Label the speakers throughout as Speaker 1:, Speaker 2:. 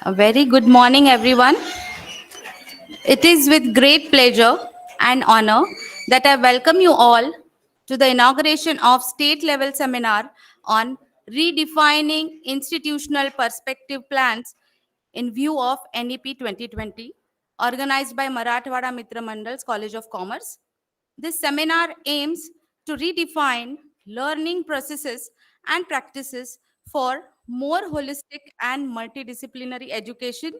Speaker 1: A very good morning, everyone. It is with great pleasure and honor that I welcome you all to the inauguration of state level seminar on redefining institutional perspective plans in view of NEP 2020, organized by Marathwada Mitra Mandal's College of Commerce. This seminar aims to redefine learning processes and practices for more holistic and multidisciplinary education,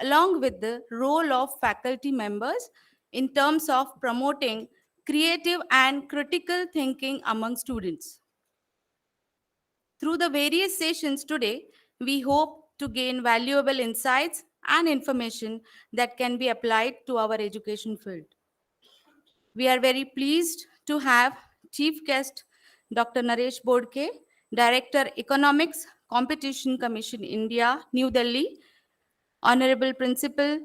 Speaker 1: along with the role of faculty members in terms of promoting creative and critical thinking among students. Through the various sessions today, we hope to gain valuable insights and information that can be applied to our education field. We are very pleased to have Chief Guest Dr. Naresh Bodke, Director Economics Competition Commission India, New Delhi, Honorable Principal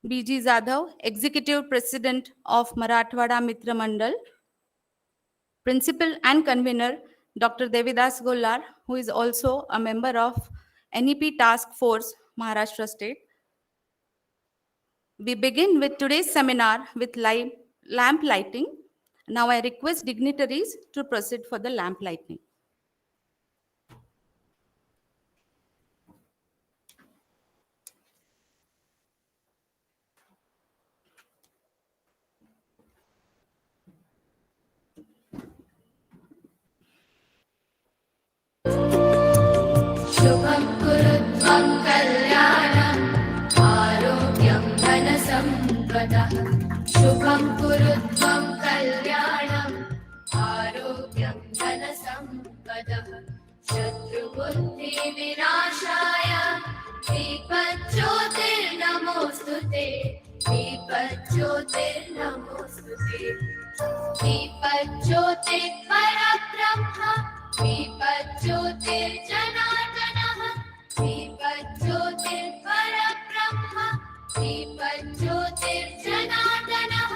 Speaker 1: B.G. Zadhav, Executive President of Marathwada Mitra Mandal, Principal and Convener Dr. Devidas Gollar, who is also a member of NEP Task Force, Maharashtra State. We begin with today's seminar with lamp lighting. Now I request dignitaries to proceed for the lamp lighting.
Speaker 2: शुभं कुरुत्वं कल्याणम् आरोग्यं धनसम्पदः शुभं कुरुत्वं कल्याणम् आरोग्यं धनसम्पदः शत्रुबुद्धिविनाशाय दीपज्योतिर्नमोऽस्तु ते दीपज्योतिर्नमोऽस्तु ते दीपज्योतिः परब्रह्म दीपज्योतिर्जनार्दनः दीपज्योतिर्परब्रह्म दीपज्योतिर्जनार्दनः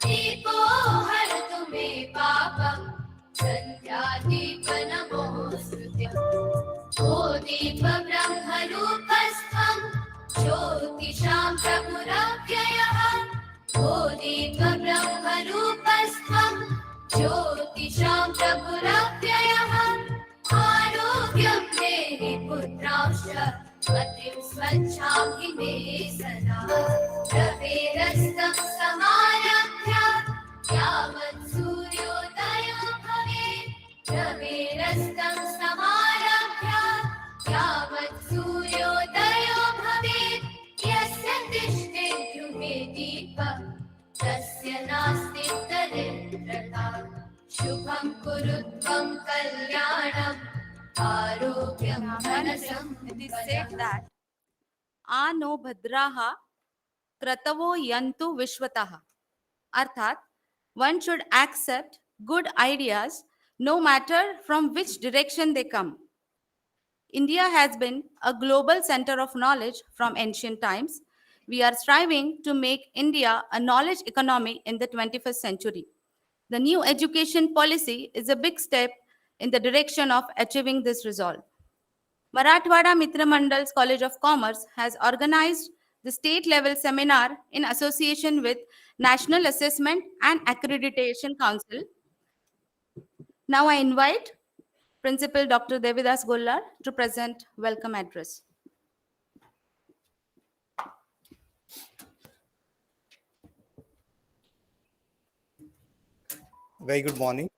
Speaker 2: दीपो हरतु मे पापम् सन्ध्यादीपनमोऽस्तु ते ओ दीपब्रह्मरूपस्त्वं ज्योतिषां प्रभुरव्ययः ओ दीपब्रह्मरूपस्त्वं ज्योतिषां प्रभुरव्ययः आरोग्यं देहि पुत्रांश्च मतिं स्वच्छां हि मे सदा रवेरस्तं समारभ्य यावत् सूर्योदयो भवेत् रवेरस्तं समारभ्य यावत् सूर्योदयो भवेत् यस्य तिष्ठेद्युमे दीपः तस्य नास्ति दरिद्रता शुभं कुरुत्वं कल्याणम् आरोग्यं
Speaker 1: It is said that Ano Bhadraha Kratavo Yantu Vishwataha. Arthat, one should accept good ideas no matter from which direction they come. India has been a global center of knowledge from ancient times. We are striving to make India a knowledge economy in the 21st century. The new education policy is a big step in the direction of achieving this result. Marathwada Mitra Mandal's College of Commerce has organized the state level seminar in association with National Assessment and Accreditation Council. Now I invite Principal Dr. Devidas Gollar to present welcome address.
Speaker 3: Very good morning.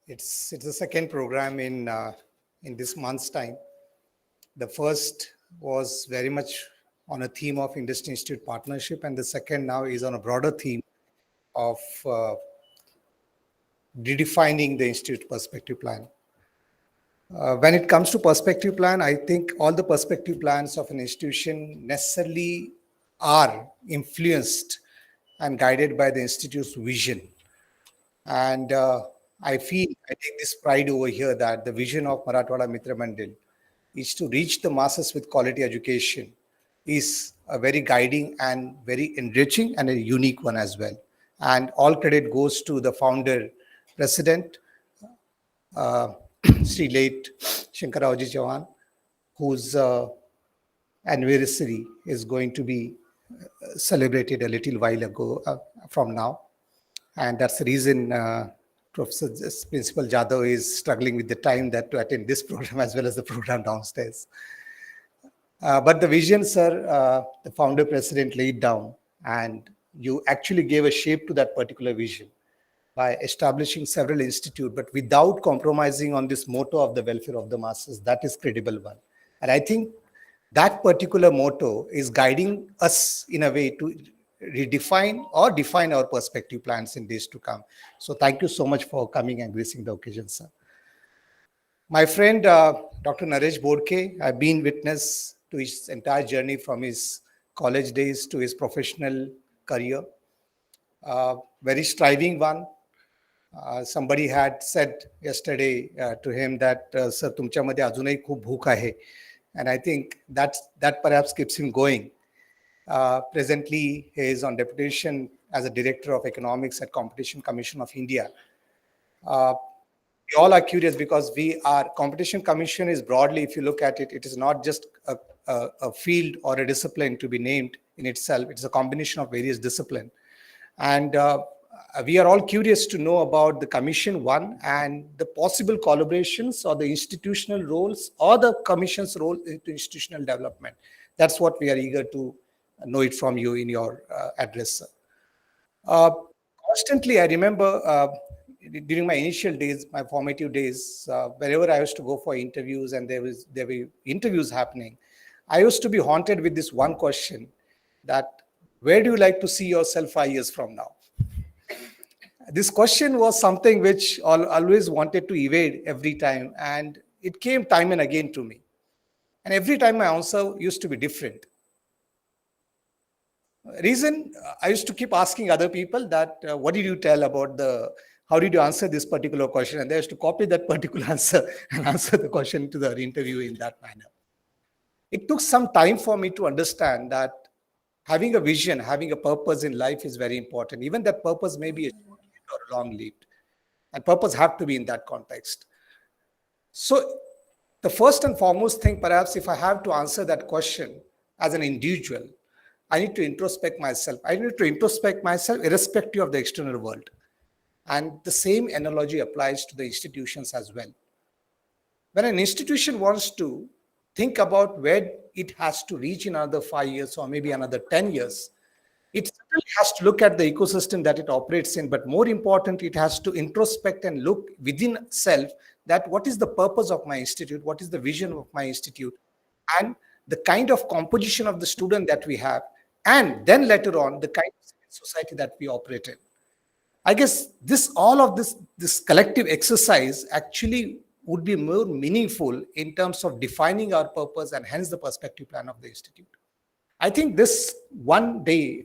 Speaker 3: It's the second program in this month's time. The first was very much on a theme of Industry Institute partnership, and the second now is on a broader theme of redefining the Institute perspective plan. When it comes to perspective plan, I think all the perspective plans of an institution necessarily are influenced and guided by the institute's vision. And I take this pride over here that the vision of Marathwada Mitra Mandal is to reach the masses with quality education is a very guiding and very enriching and a unique one as well. And all credit goes to the founder, President, Sri late Shankaraoji Chauhan, whose anniversary is going to be celebrated a little while ago from now. And that's the reason Professor Principal Jadhav is struggling with the time that to attend this program as well as the program downstairs. But the vision, sir, the founder president laid down, and you actually gave a shape to that particular vision by establishing several institutes, but without compromising on this motto of the welfare of the masses. That is credible one. And I think that particular motto is guiding us in a way to redefine or define our perspective plans in days to come. So thank you so much for coming and gracing the occasion, sir. My friend, Dr. Naresh Bodke, I've been witness to his entire journey from his college days to his professional career. Very striving one. Somebody had said yesterday to him that, Sir, तुमच्यामध्ये अजूनही खूप भूक आहे. And I think that perhaps keeps him going. Presently, he is on deputation as a director of economics at Competition Commission of India. We all are curious because Competition Commission is broadly, if you look at it, it is not just a field or a discipline to be named in itself. It's a combination of various disciplines. And we are all curious to know about the Commission one and the possible collaborations or the institutional roles or the Commission's role into institutional development. That's what we are eager to know it from you in your address. Constantly, I remember during my initial days, my formative days, wherever I used to go for interviews and there were interviews happening, I used to be haunted with this one question that, where do you like to see yourself 5 years from now? This question was something which I always wanted to evade every time, and it came time and again to me. And every time my answer used to be different. Reason, I used to keep asking other people that, what did you tell about how did you answer this particular question? And they used to copy that particular answer and answer the question to the interview in that manner. It took some time for me to understand that having a vision, having a purpose in life is very important. Even that purpose may be or long-lived, and purpose have to be in that context. So the first and foremost thing, perhaps if I have to answer that question as an individual, I need to introspect myself. I need to introspect myself irrespective of the external world. And the same analogy applies to the institutions as well. When an institution wants to think about where it has to reach in another 5 years or maybe another 10 years, it certainly has to look at the ecosystem that it operates in, but more important, it has to introspect and look within itself that what is the purpose of my institute, what is the vision of my institute, and the kind of composition of the student that we have, and then later on, the kind of society that we operate in. I guess all of this collective exercise actually would be more meaningful in terms of defining our purpose and hence the perspective plan of the institute. I think this one-day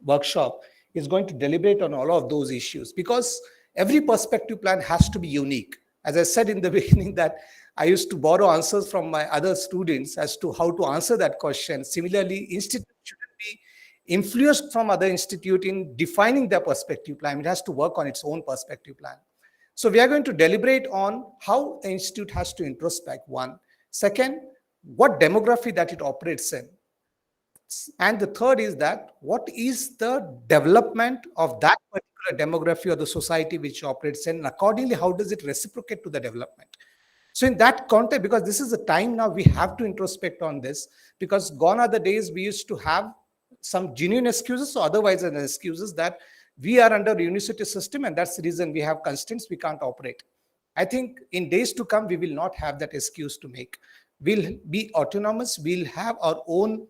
Speaker 3: workshop is going to deliberate on all of those issues because every perspective plan has to be unique. As I said in the beginning that I used to borrow answers from my other students as to how to answer that question. Similarly, institute shouldn't be influenced from other institute in defining their perspective plan. It has to work on its own perspective plan. So we are going to deliberate on how the institute has to introspect, one. Second, what demography that it operates in. And the third is that what is the development of that particular demography or the society which operates in, and accordingly, how does it reciprocate to the development? So in that context, because this is the time now we have to introspect on this, because gone are the days we used to have some genuine excuses or otherwise an excuses that we are under a university system and that's the reason we have constraints, we can't operate. I think in days to come, we will not have that excuse to make. We'll be autonomous, we'll have our own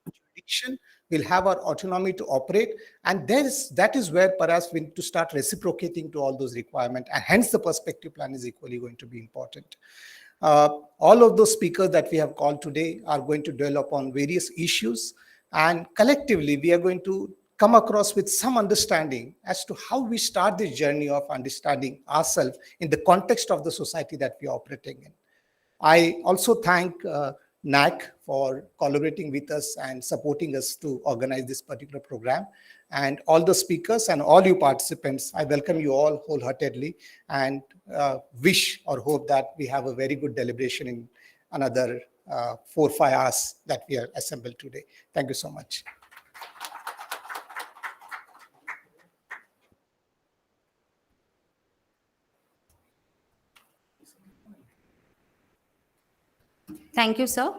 Speaker 3: jurisdiction, we'll have our autonomy to operate, and that is where perhaps we need to start reciprocating to all those requirements, and hence the perspective plan is equally going to be important. All of those speakers that we have called today are going to dwell upon various issues, and collectively we are going to come across with some understanding as to how we start this journey of understanding ourselves in the context of the society that we are operating in. I also thank NAAC for collaborating with us and supporting us to organize this particular program. And all the speakers and all you participants, I welcome you all wholeheartedly and wish or hope that we have a very good deliberation in another 4-5 hours that we are assembled today. Thank you so much.
Speaker 1: Thank you, sir.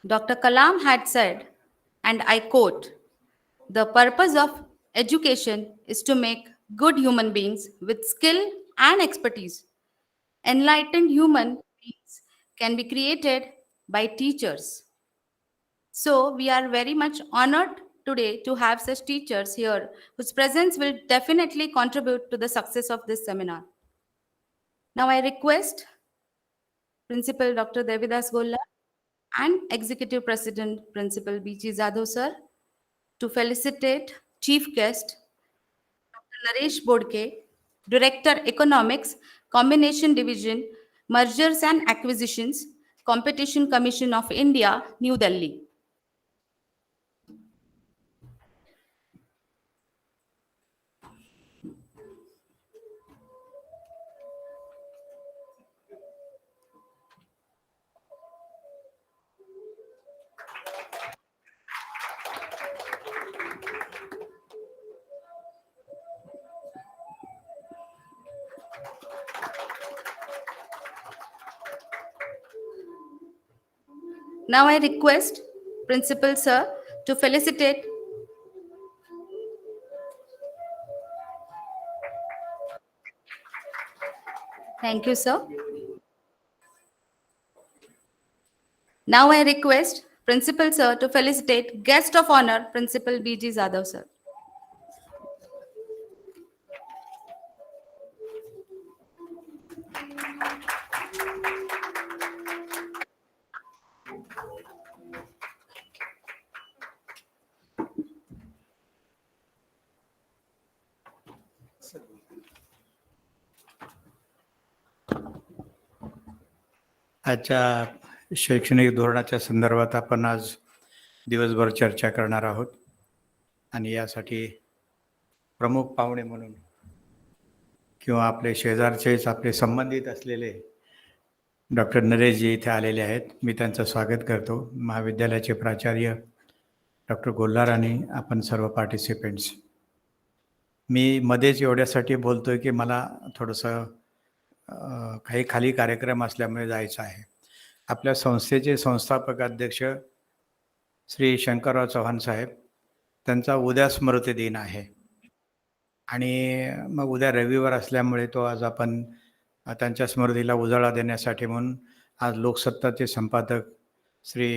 Speaker 1: Dr. Kalam had said, and I quote, "The purpose of education is to make good human beings with skill and expertise. Enlightened human beings can be created by teachers." So, we are very much honored today to have such teachers here whose presence will definitely contribute to the success of this seminar. Now, I request Principal Dr. Devidas Golla and Executive President Principal B.G. Zadho sir to felicitate Chief Guest Dr. Naresh Bodke, Director Economics, Combination Division, Mergers and Acquisitions, Competition Commission of India, New Delhi. Now I request Principal Sir to felicitate. Thank you, sir. Now I request Principal Sir to felicitate Guest of Honor, Principal B.G. Zadhav sir.
Speaker 4: आजच्या शैक्षणिक धोरणाच्या संदर्भात आपण आज दिवसभर चर्चा करणार आहोत आणि यासाठी प्रमुख पाहुणे म्हणून किंवा आपले शेजारचेच आपले संबंधित असलेले डॉक्टर नरेशजी इथे आलेले आहेत. मी त्यांचं स्वागत करतो. महाविद्यालयाचे प्राचार्य डॉक्टर गोल्हार आणि आपण सर्व पार्टिसिपेंट्स. मी मध्येच एवढ्यासाठी बोलतोय की मला थोडंसं काही खाली कार्यक्रम असल्यामुळे जायचं आहे. आपल्या संस्थेचे संस्थापक अध्यक्ष श्री शंकरराव चव्हाण साहेब, त्यांचा उद्या स्मृती दिन आहे आणि मग उद्या रविवार असल्यामुळे तो आज आपण त्यांच्या स्मृतीला उजाळा देण्यासाठी म्हणून आज लोकसत्ताचे संपादक श्री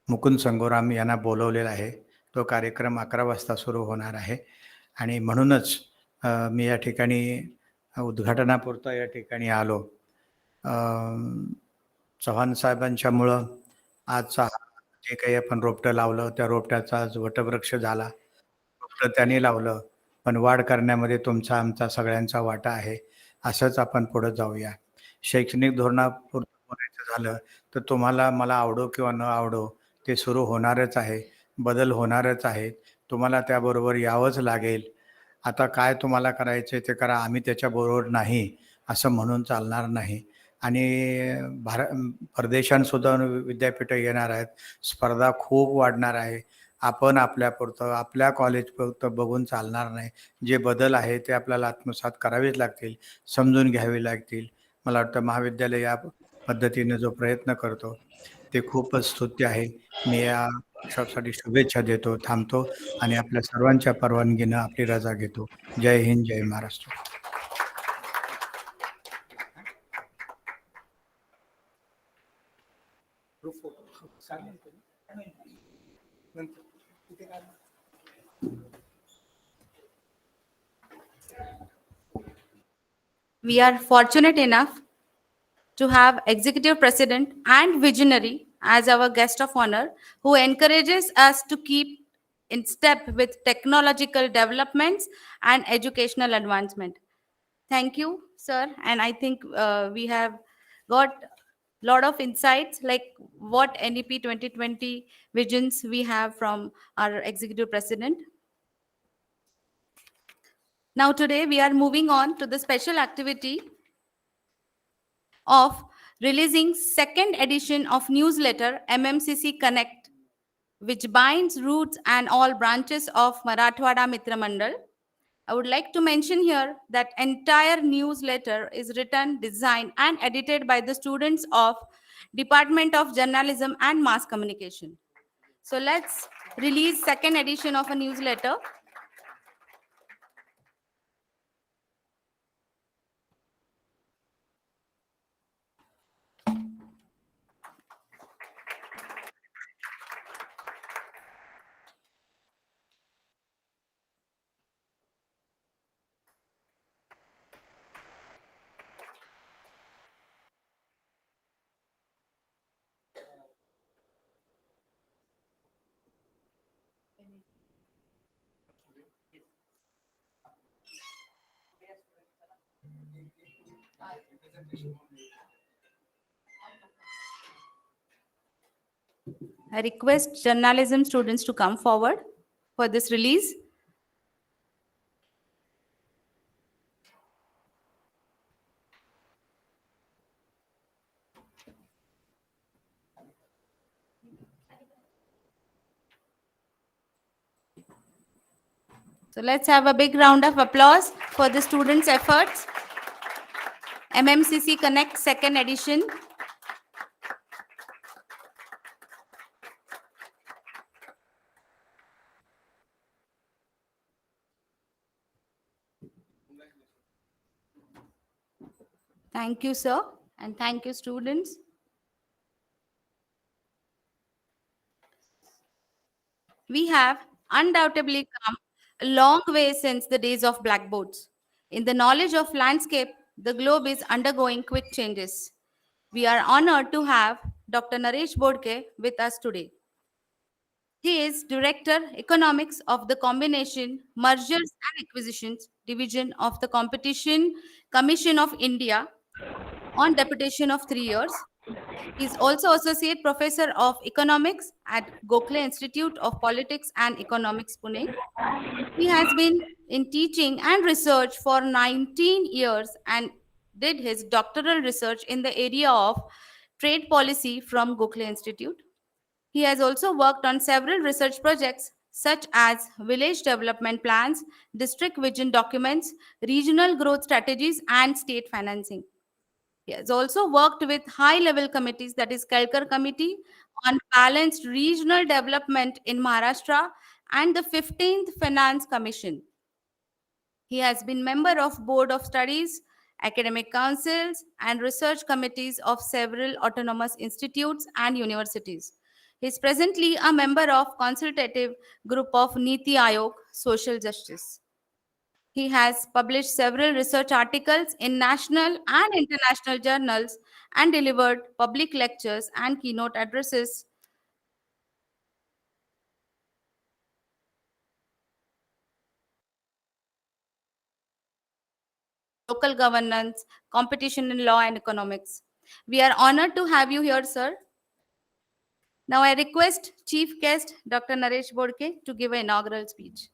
Speaker 4: मुकुंद संगोराम यांना बोलवलेला आहे. तो कार्यक्रम 11 वाजता सुरू होणार आहे आणि म्हणूनच मी या ठिकाणी उद्घाटनापुरता या ठिकाणी आलो. चव्हाण साहेबांच्यामुळं आजचा जे काही आपण रोपटं लावलं त्या रोपट्याचा आज वटवृक्ष झाला. रोपटं त्यांनी लावलं, पण वाढ करण्यामध्ये तुमचा आमचा सगळ्यांचा वाटा आहे. असंच आपण पुढं जाऊया. शैक्षणिक धोरणापुरतं बोलायचं झालं तर तुम्हाला मला आवडो किंवा न आवडो ते सुरू होणारच आहे, बदल होणारच आहे. तुम्हाला त्याबरोबर यावंच लागेल. आता काय तुम्हाला करायचं ते करा, आम्ही त्याच्याबरोबर नाही असं म्हणून चालणार नाही. आणि परदेशांसुद्धा विद्यापीठं येणार आहेत. स्पर्धा खूप वाढणार आहे. आपण आपल्यापुरतं आपल्या कॉलेजपुरतं बघून चालणार नाही. जे बदल आहे ते आपल्याला आत्मसात करावेच लागतील, समजून घ्यावे लागतील. मला वाटतं महाविद्यालय या पद्धतीने जो प्रयत्न करतो ते खूपच स्तुत्य आहे. मी या वर्कशॉपसाठी शुभेच्छा देतो, थांबतो आणि आपल्या सर्वांच्या परवानगीनं आपली रजा घेतो. जय हिंद, जय Maharashtra.
Speaker 1: We are fortunate enough to have Executive President and Visionary as our guest of honor, who encourages us to keep in step with technological developments and educational advancement. Thank you, sir. And I think we have got a lot of insights like what NEP 2020 visions we have from our Executive President. Now today we are moving on to the special activity of releasing second edition of newsletter MMCC Connect, which binds roots and all branches of Marathwada Mitra Mandal. I would like to mention here that entire newsletter is written, designed and edited by the students of Department of Journalism and Mass Communication. So let's release second edition of a newsletter. I request journalism students to come forward for this release. So let's have a big round of applause for the students' efforts. MMCC Connect second edition. Thank you, sir, and thank you, students. We have undoubtedly come a long way since the days of blackboards. In the knowledge of landscape, the globe is undergoing quick changes. We are honored to have Dr. Naresh Bodke with us today. He is Director Economics of the Combination Mergers and Acquisitions Division of the Competition Commission of India on deputation of 3 years. He is also Associate Professor of Economics at Gokhale Institute of Politics and Economics, Pune. He has been in teaching and research for 19 years and did his doctoral research in the area of trade policy from Gokhale Institute. He has also worked on several research projects such as village development plans, district vision documents, regional growth strategies, and state financing. He has also worked with high-level committees, that is Kelkar Committee on Balanced Regional Development in Maharashtra and the 15th Finance Commission. He has been member of Board of Studies, academic councils, and research committees of several autonomous institutes and universities. He is presently a member of consultative group of Niti Aayog, Social Justice. He has published several research articles in national and international journals and delivered public lectures and keynote addresses. Local governance, competition in law and economics. We are honored to have you here, sir. Now I request Chief Guest Dr. Naresh Bodke to give an inaugural speech.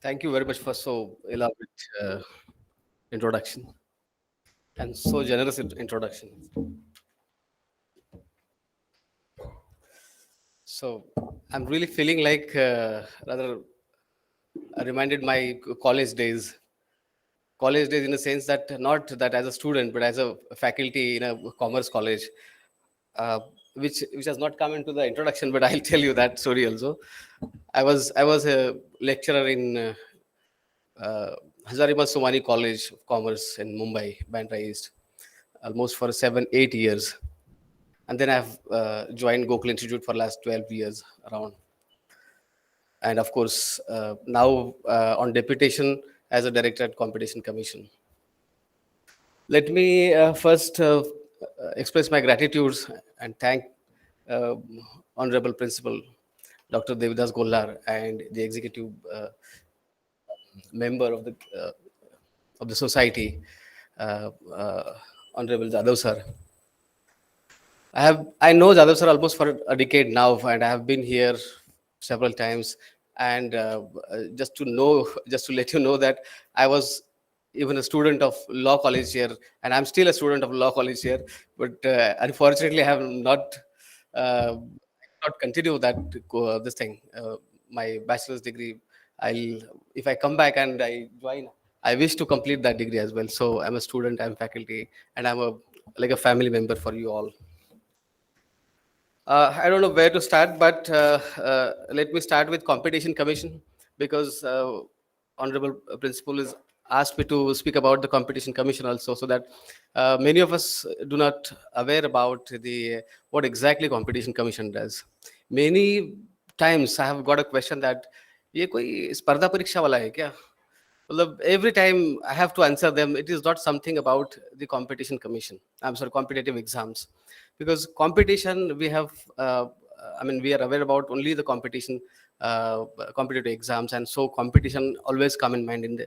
Speaker 5: Thank you very much for so elaborate introduction and so generous introduction. So I'm really feeling like rather I reminded my college days. College days in the sense that not that as a student, but as a faculty in a commerce college, uh, which has not come into the introduction, but I'll tell you that story also. I was a lecturer in Hazarima Somani College of Commerce in Mumbai, Bandra East, almost for 7-8 years. And then I've joined Gokhale Institute for last 12 years around. And of course, now on deputation as a director at Competition Commission. Let me first express my gratitude and thank uh, Honorable Principal Dr. Devidas Gollar and the executive member of the society, Honorable Jadhav sir. I know Jadhav sir almost for a decade now, and I have been here several times. And just to know, just to let you know that I was even a student of law college here, and I'm still a student of law college here. But unfortunately, I have not continue that this thing, my bachelor's degree. I'll If I come back and I join, I wish to complete that degree as well. So I'm a student, I'm faculty, and I'm a like a family member for you all. I don't know where to start, but let me start with Competition Commission, because Honorable Principal has asked me to speak about the Competition Commission also, so that many of us do not aware about the what exactly Competition Commission does. Many times I have got a question that ये कोई स्पर्धा परीक्षा वाला है क्या? Well, every time I have to answer them, it is not something about the competition commission. I'm sorry, competitive exams, because competition we have. We are aware about only the competition, competitive exams, and so competition always come in mind in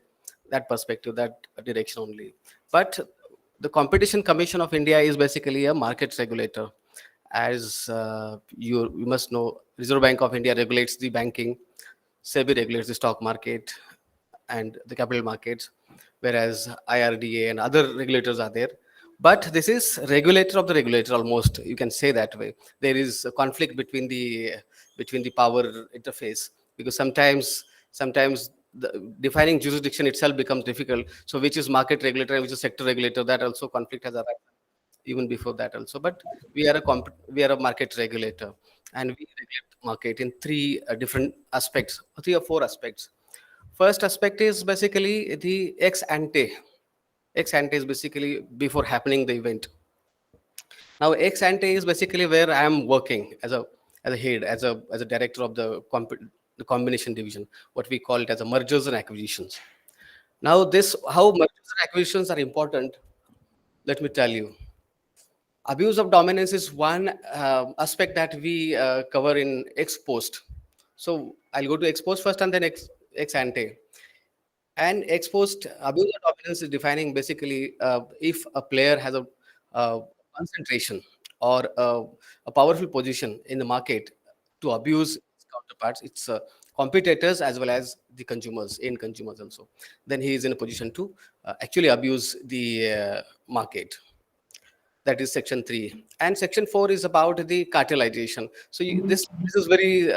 Speaker 5: that perspective, that direction only. But the Competition Commission of India is basically a market regulator. As you must know, Reserve Bank of India regulates the banking, SEBI regulates the stock market and the capital markets, whereas IRDA and other regulators are there. But this is regulator of the regulator, almost you can say that way. There is a conflict between the power interface, because sometimes the defining jurisdiction itself becomes difficult. So which is market regulator and which is sector regulator, that also conflict has arisen even before that also. But we are a market regulator, and we regulate market in three different aspects, 3 or 4 aspects. First aspect is basically the ex ante. Ex ante is basically before happening the event. Now, ex ante is basically where I am working as a head, as a director of the combination division, what we call it as a mergers and acquisitions. Now, this how mergers and acquisitions are important. Let me tell you. Abuse of dominance is one aspect that we cover in ex post. So I'll go to ex post first and then ex ante. And exposed abuse of dominance is defining basically if a player has a concentration or a powerful position in the market to abuse its counterparts, its competitors as well as the consumers, end consumers also. Then he is in a position to actually abuse the market. That is section 3, and section 4 is about the cartelization. So this is very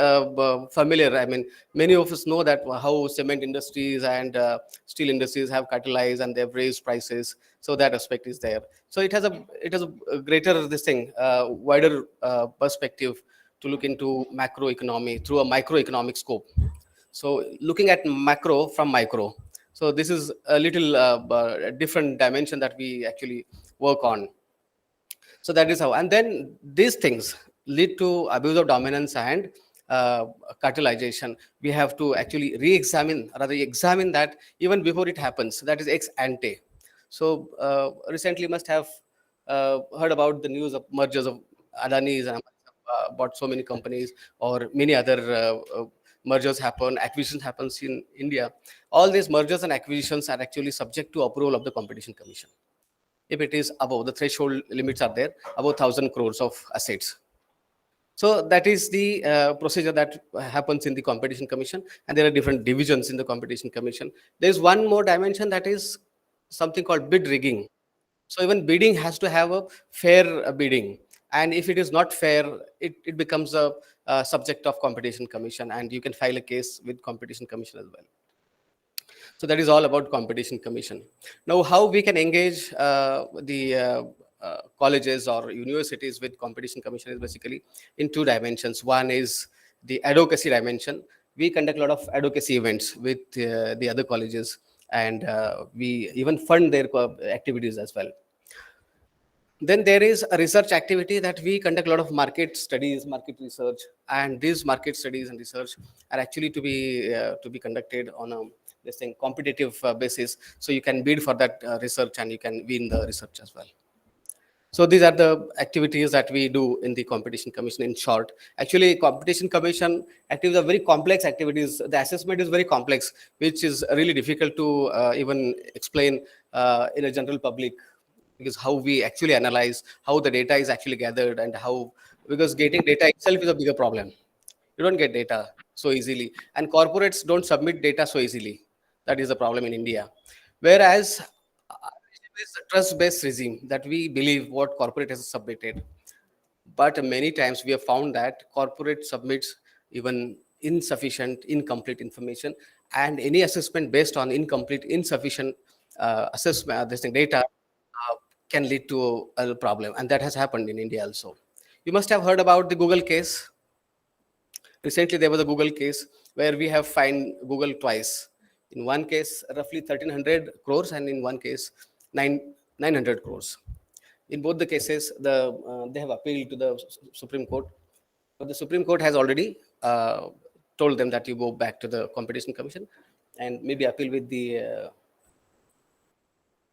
Speaker 5: familiar. I mean, many of us know that how cement industries and steel industries have cartelized and they've raised prices. So that aspect is there. So it has a greater this thing, wider perspective to look into macroeconomy through a microeconomic scope. So looking at macro from micro. So this is a little different dimension that we actually work on. So that is how. And then these things lead to abuse of dominance and cartelization. We have to actually re-examine, rather examine that even before it happens. That is ex ante. So recently must have heard about the news of mergers of Adani's and bought so many companies, or many other mergers happen, acquisitions happens in India. All these mergers and acquisitions are actually subject to approval of the Competition Commission if it is above the threshold limits are there, above 1,000 crores of assets. So that is the procedure that happens in the Competition Commission, and there are different divisions in the Competition Commission. There is one more dimension, that is something called bid rigging. So even bidding has to have a fair bidding, and if it is not fair, it becomes a subject of Competition Commission, and you can file a case with Competition Commission as well. So that is all about Competition Commission. Now, how we can engage the colleges or universities with Competition Commission is basically in 2 dimensions. One is the advocacy dimension. We conduct a lot of advocacy events with the other colleges, and we even fund their activities as well. Then there is a research activity that we conduct a lot of market studies, market research, and these market studies and research are actually to be conducted on a this thing competitive basis. So you can bid for that research and you can win the research as well. So these are the activities that we do in the Competition Commission in short. Actually, Competition Commission activities are very complex activities. The assessment is very complex, which is really difficult to even explain in a general public. because how we actually analyze, how the data is actually gathered, and how, because getting data itself is a bigger problem. You don't get data so easily, and corporates don't submit data so easily. That is the problem in India. Whereas is a trust-based regime that we believe what corporate has submitted. But many times we have found that corporate submits even insufficient, incomplete information, and any assessment based on incomplete, insufficient assessment, this thing, data can lead to a problem, and that has happened in India also. You must have heard about the Google case. Recently, there was a Google case where we have fined Google twice. In one case, roughly 1,300 crores, and in one case, 900 crores. In both the cases, they have appealed to the Supreme Court, but the Supreme Court has already told them that you go back to the Competition Commission and maybe appeal with the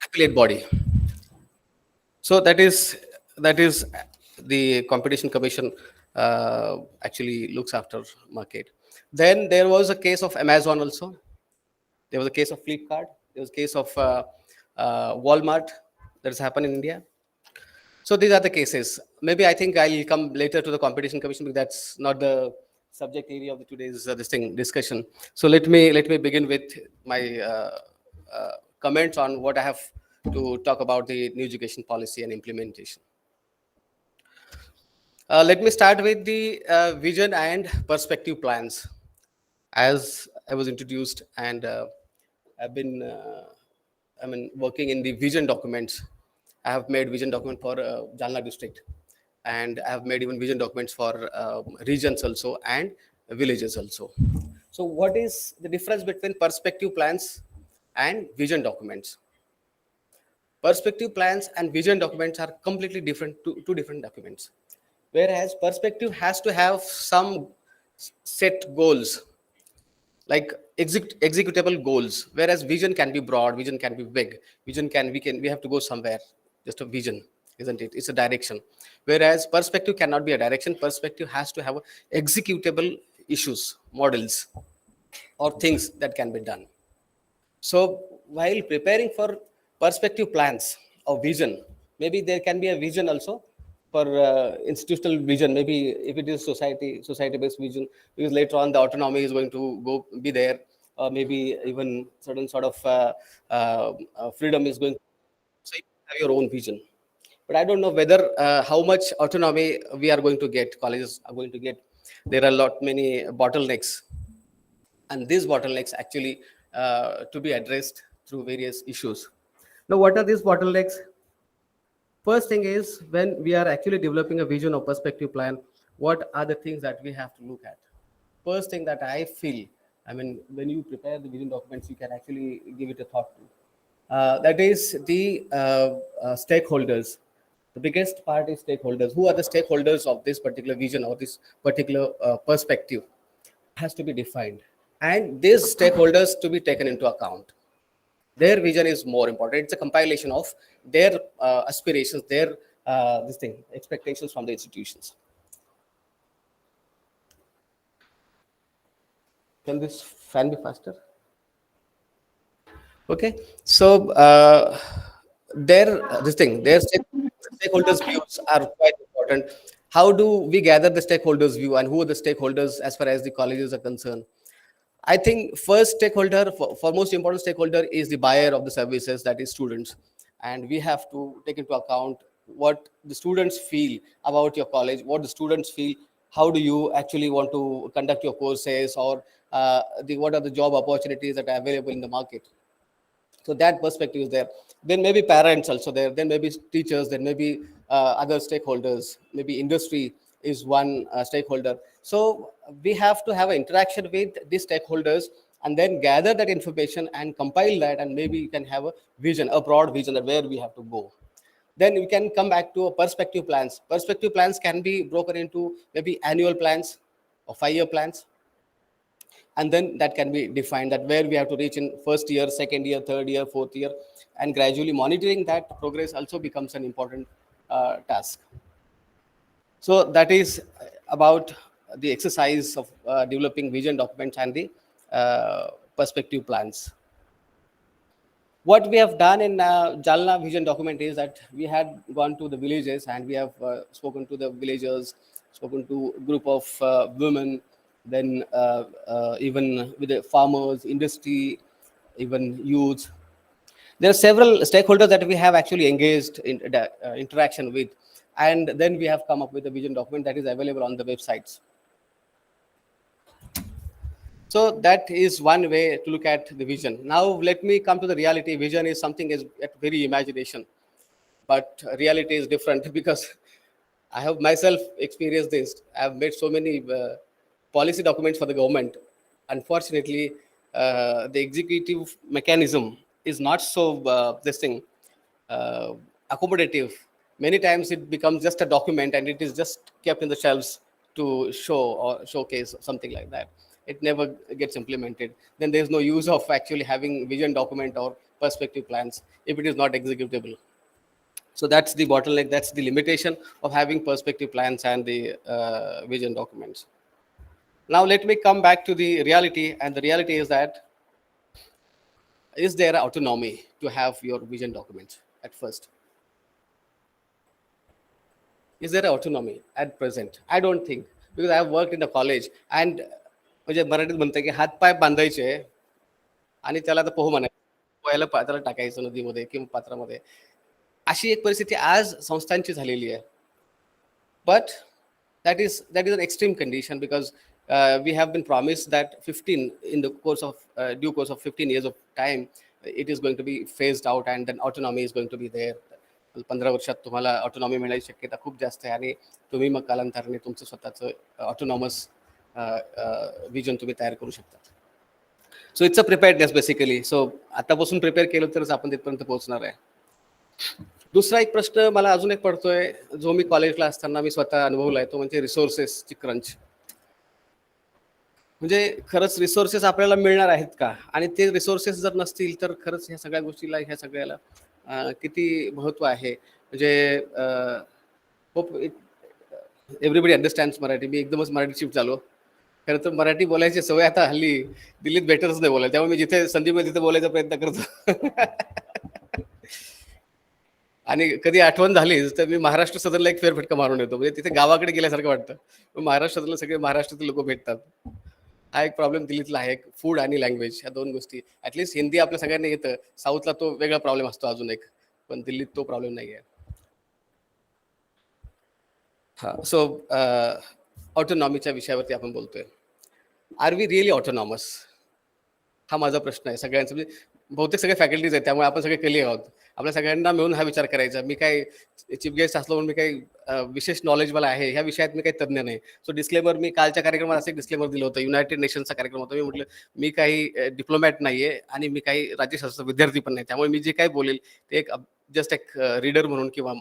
Speaker 5: appellate body. So that is the Competition Commission actually looks after market. Then there was a case of Amazon also. There was a case of Flipkart. There was a case of Walmart that has happened in India. So these are the cases. Maybe I think I'll come later to the Competition Commission because that's not the subject area of the today's discussion. So let me begin with my comments on what I have to talk about the new education policy and implementation. Let me start with the vision and perspective plans. As I was introduced, and I've been working in the vision documents. I have made vision document for Jalna district, and I have made even vision documents for regions also and villages also. So what is the difference between perspective plans and vision documents? Perspective plans and vision documents are completely different, two different documents. Whereas perspective has to have some set goals, like executable goals, whereas vision can be broad, vision can be big, we have to go somewhere, just a vision, isn't it? It's a direction. Whereas perspective cannot be a direction. Perspective has to have executable issues, models, or things that can be done. So while preparing for perspective plans or vision, maybe there can be a vision also for institutional vision. Maybe if it is society-based vision, because later on the autonomy is going to be there, or maybe even certain sort of freedom is going. So you have your own vision. But I don't know whether how much autonomy we are going to get. Colleges are going to get. There are many bottlenecks, and these bottlenecks actually to be addressed through various issues. Now, what are these bottlenecks? First thing is, when we are actually developing a vision or perspective plan, what are the things that we have to look at? First thing that I feel, when you prepare the vision documents, you can actually give it a thought to. That is the stakeholders. The biggest part is stakeholders. Who are the stakeholders of this particular vision or this particular perspective? Has to be defined, and these stakeholders to be taken into account. Their vision is more important. It's a compilation of their aspirations, their expectations from the institutions. Can this fan be faster? Okay, so their stakeholders' views are quite important. How do we gather the stakeholders' view, and who are the stakeholders as far as the colleges are concerned? I think first stakeholder, for most important stakeholder, is the buyer of the services, that is students. And we have to take into account what the students feel about your college, what the students feel, how do you actually want to conduct your courses, or what are the job opportunities that are available in the market. So that perspective is there. Then maybe parents also there. Then maybe teachers. Then maybe other stakeholders. Maybe industry is one stakeholder. So we have to have an interaction with these stakeholders and then gather that information and compile that, and maybe you can have a vision, a broad vision of where we have to go. Then we can come back to perspective plans. Perspective plans can be broken into maybe annual plans or 5-year plans. And then that can be defined, that where we have to reach in first year, second year, third year, fourth year, and gradually monitoring that progress also becomes an important task. So that is about the exercise of developing vision documents and the perspective plans. What we have done in Jalna vision document is that we had gone to the villages and we have spoken to the villagers, spoken to a group of women, then even with the farmers, industry, even youth. There are several stakeholders that we have actually engaged in interaction with, and then we have come up with a vision document that is available on the websites. So that is one way to look at the vision. Now let me come to the reality. Vision is something is at very imagination, but reality is different because I have myself experienced this. I have made so many policy documents for the government. Unfortunately, the executive mechanism is not so this thing accommodative. Many times it becomes just a document and it is just kept in the shelves to show or showcase something like that. It never gets implemented. Then there is no use of actually having vision document or perspective plans if it is not executable. So that's the bottleneck. That's the limitation of having perspective plans and the vision documents. Now let me come back to the reality, and the reality is that is there autonomy to have your vision document at first? Is there autonomy at present? I don't think, because I have worked in the college and म्हणजे मराठीत म्हणते की हातपाय बांधायचे आणि त्याला आता पोह म्हणायचं, पोहायला त्याला टाकायचं नदीमध्ये किंवा पात्रामध्ये. अशी एक परिस्थिती आज संस्थांची झालेली आहे. But that is an extreme condition because we have been promised that 15 in the course of due course of 15 years of time, it is going to be phased out and then autonomy is going to be there. 15 वर्षात तुम्हाला autonomy मिळायची शक्यता खूप जास्त आहे आणि तुम्ही मग कालांतराने तुमचं स्वतःचं ऑटोनॉमस विजन तुम्ही तयार करू शकता. So it's a प्रिपेअर्डनेस basically. सो आतापासून प्रिपेअर केलं तरच आपण तिथपर्यंत पोहोचणार आहे. दुसरा एक प्रश्न मला अजून एक पडतोय, जो मी कॉलेजला असताना मी स्वतः अनुभवलाय, तो म्हणजे रिसोर्सेसची क्रंच. म्हणजे खरंच रिसोर्सेस आपल्याला मिळणार आहेत का, आणि ते रिसोर्सेस जर नसतील तर खरंच ह्या सगळ्या गोष्टीला, ह्या सगळ्याला किती महत्व आहे. म्हणजे होप एव्हरीबडी अंडरस्टँड्स मराठी. मी एकदमच मराठी शिफ्ट झालो. खरं तर मराठी बोलायची सवय आता हल्ली दिल्लीत भेटतच नाही बोलायला, त्यामुळे मी जिथे संधी मिळेल तिथे बोलायचा प्रयत्न करतो. आणि कधी आठवण झाली तर मी महाराष्ट्र सदनला एक फेरफटका मारून येतो. म्हणजे तिथे गावाकडे गेल्यासारखं वाटतं. महाराष्ट्र सदनला सगळे महाराष्ट्रातील लोक भेटतात. हा एक प्रॉब्लेम दिल्लीतला आहे, फूड आणि लँग्वेज, ह्या दोन गोष्टी. ऍटलीस्ट हिंदी आपल्या सगळ्यांना येतं, साऊथला तो वेगळा प्रॉब्लेम असतो अजून एक, पण दिल्लीत तो प्रॉब्लेम नाही आहे. हा, सो ऑटोनॉमीच्या विषयावरती आपण बोलतोय. Are we really autonomous? हा माझा प्रश्न आहे सगळ्यांचा. म्हणजे बहुतेक सगळे फॅकल्टीज आहेत, त्यामुळे आपण सगळे कली आहोत. आपल्या सगळ्यांना मिळून हा विचार करायचा. मी काही चीफ गेस्ट असलो म्हणून मी काही विशेष नॉलेजवाला आहे ह्या विषयात मी काही तज्ज्ञ नाही. सो डिस्क्लेमर, मी कालच्या कार्यक्रमात असं एक डिस्क्लेमर दिलं होतं. युनायटेड नेशन्सचा कार्यक्रम होता. मी म्हटलं मी काही डिप्लोमॅट नाहीये आणि मी काही राज्यशास्त्र विद्यार्थी पण नाही, त्यामुळे मी जे काही बोलेल ते एक जस्ट एक रीडर म्हणून किंवा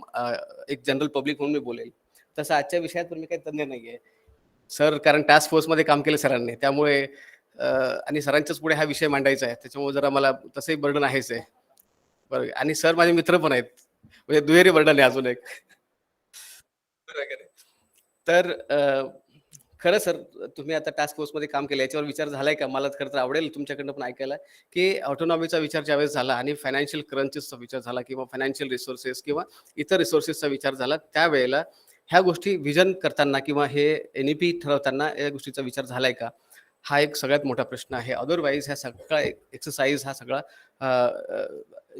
Speaker 5: एक जनरल पब्लिक म्हणून मी बोलेल. तसं आजच्या विषयात पण मी काही तज्ज्ञ नाहीये सर, कारण टास्क फोर्समध्ये काम केलं सरांनी, त्यामुळे आणि सरांच्याच पुढे हा विषय मांडायचा आहे, त्याच्यामुळे जरा मला तसंही बर्डन आहेच आहे. बरं, आणि सर माझे मित्र पण आहेत, म्हणजे दुहेरी बर्डन आहे अजून एक. तर खरं सर, तुम्ही आता टास्क फोर्समध्ये काम केलं, याच्यावर विचार झालाय का? मला खरं तर आवडेल तुमच्याकडनं पण ऐकायला की ऑटोनॉमीचा विचार ज्यावेळेस झाला आणि फायनान्शियल क्रंचेसचा विचार झाला किंवा फायनान्शियल रिसोर्सेस किंवा इतर रिसोर्सेसचा विचार झाला, त्यावेळेला ह्या गोष्टी विजन करताना किंवा हे NEP ठरवताना या गोष्टीचा विचार झालाय का? हा एक सगळ्यात मोठा प्रश्न आहे. अदरवाईज ह्या सगळा एक्सरसाइज, हा सगळा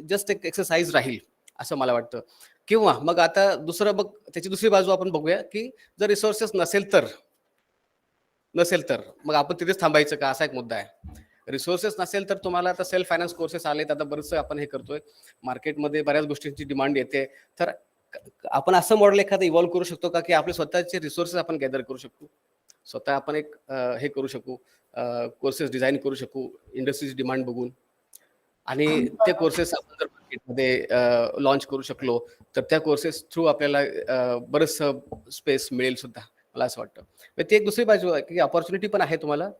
Speaker 5: जस्ट एक एक्सरसाइज राहील असं मला वाटतं. किंवा मग आता दुसरं, मग त्याची दुसरी बाजू आपण बघूया की जर रिसोर्सेस नसेल तर मग आपण तिथेच थांबायचं का, असा एक मुद्दा आहे. रिसोर्सेस नसेल तर तुम्हाला आता सेल्फ फायनान्स कोर्सेस आलेत, आता बरंचसं आपण हे करतोय, मार्केटमध्ये बऱ्याच गोष्टींची डिमांड येते. तर आपण असं मॉडेल एखादं इव्हॉल्व्ह करू शकतो का की आपले स्वतःचे रिसोर्सेस आपण गॅदर करू शकू, स्वतः आपण एक हे करू शकू, कोर्सेस डिझाईन करू शकू इंडस्ट्रीज डिमांड बघून, आणि ते कोर्सेस आपण जर मार्केटमध्ये लॉन्च करू शकलो तर त्या कोर्सेस थ्रू आपल्याला बरंचसं स्पेस मिळेल सुद्धा, मला असं वाटतं. ती एक दुसरी बाजू आहे की अपॉर्च्युनिटी पण आहे तुम्हाला,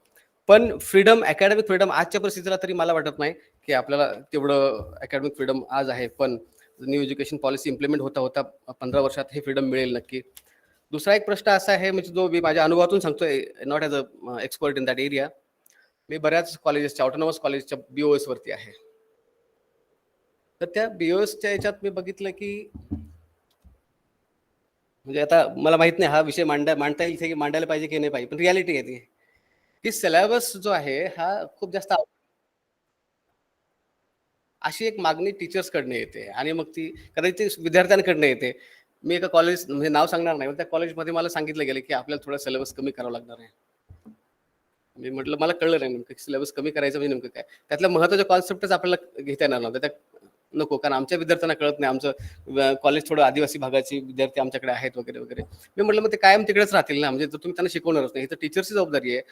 Speaker 5: पण फ्रीडम, अकॅडमिक फ्रीडम आजच्या परिस्थितीला तरी मला वाटत नाही की आपल्याला तेवढं अकॅडमिक फ्रीडम आज आहे. पण न्यू एज्युकेशन पॉलिसी इम्प्लिमेंट होता होता 15 वर्षात हे फ्रीडम मिळेल नक्की. दुसरा एक प्रश्न असा आहे, म्हणजे जो मी माझ्या अनुभवातून सांगतोय, not as a expert in that area. मी बऱ्याच कॉलेजेसच्या, ऑटोनॉमस कॉलेजच्या BOS वरती आहे. तर त्या BOSच्या याच्यात मी बघितलं की म्हणजे आता मला माहित नाही हा विषय मांडता येईल की मांडायला पाहिजे की नाही पाहिजे, पण रियालिटी आहे ती की सिलेबस जो आहे हा खूप जास्त अशी एक मागणी टीचर्सकडनं येते आणि मग ती कदाचित विद्यार्थ्यांकडनं येते. मी एका कॉलेज म्हणजे नाव सांगणार नाही, पण त्या कॉलेजमध्ये मला सांगितलं गेलं की आपल्याला थोडा सिलेबस कमी करावा लागणार आहे. मी म्हटलं मला कळलं नाही नेमकं सिलेबस कमी करायचं म्हणजे नेमकं काय. त्यातल्या महत्त्वाच्या कॉन्सेप्टच आपल्याला घेता येणार नव्हत्या. त्या नको, कारण आमच्या विद्यार्थ्यांना कळत नाही. आमचं कॉलेज थोडं आदिवासी भागाची विद्यार्थी आमच्याकडे आहेत वगैरे वगैरे. मी म्हटलं मग ते कायम तिकडेच राहतील ना, म्हणजे जर तुम्ही त्यांना शिकवणारच नाही, तर टीचरची जबाबदारी आहे.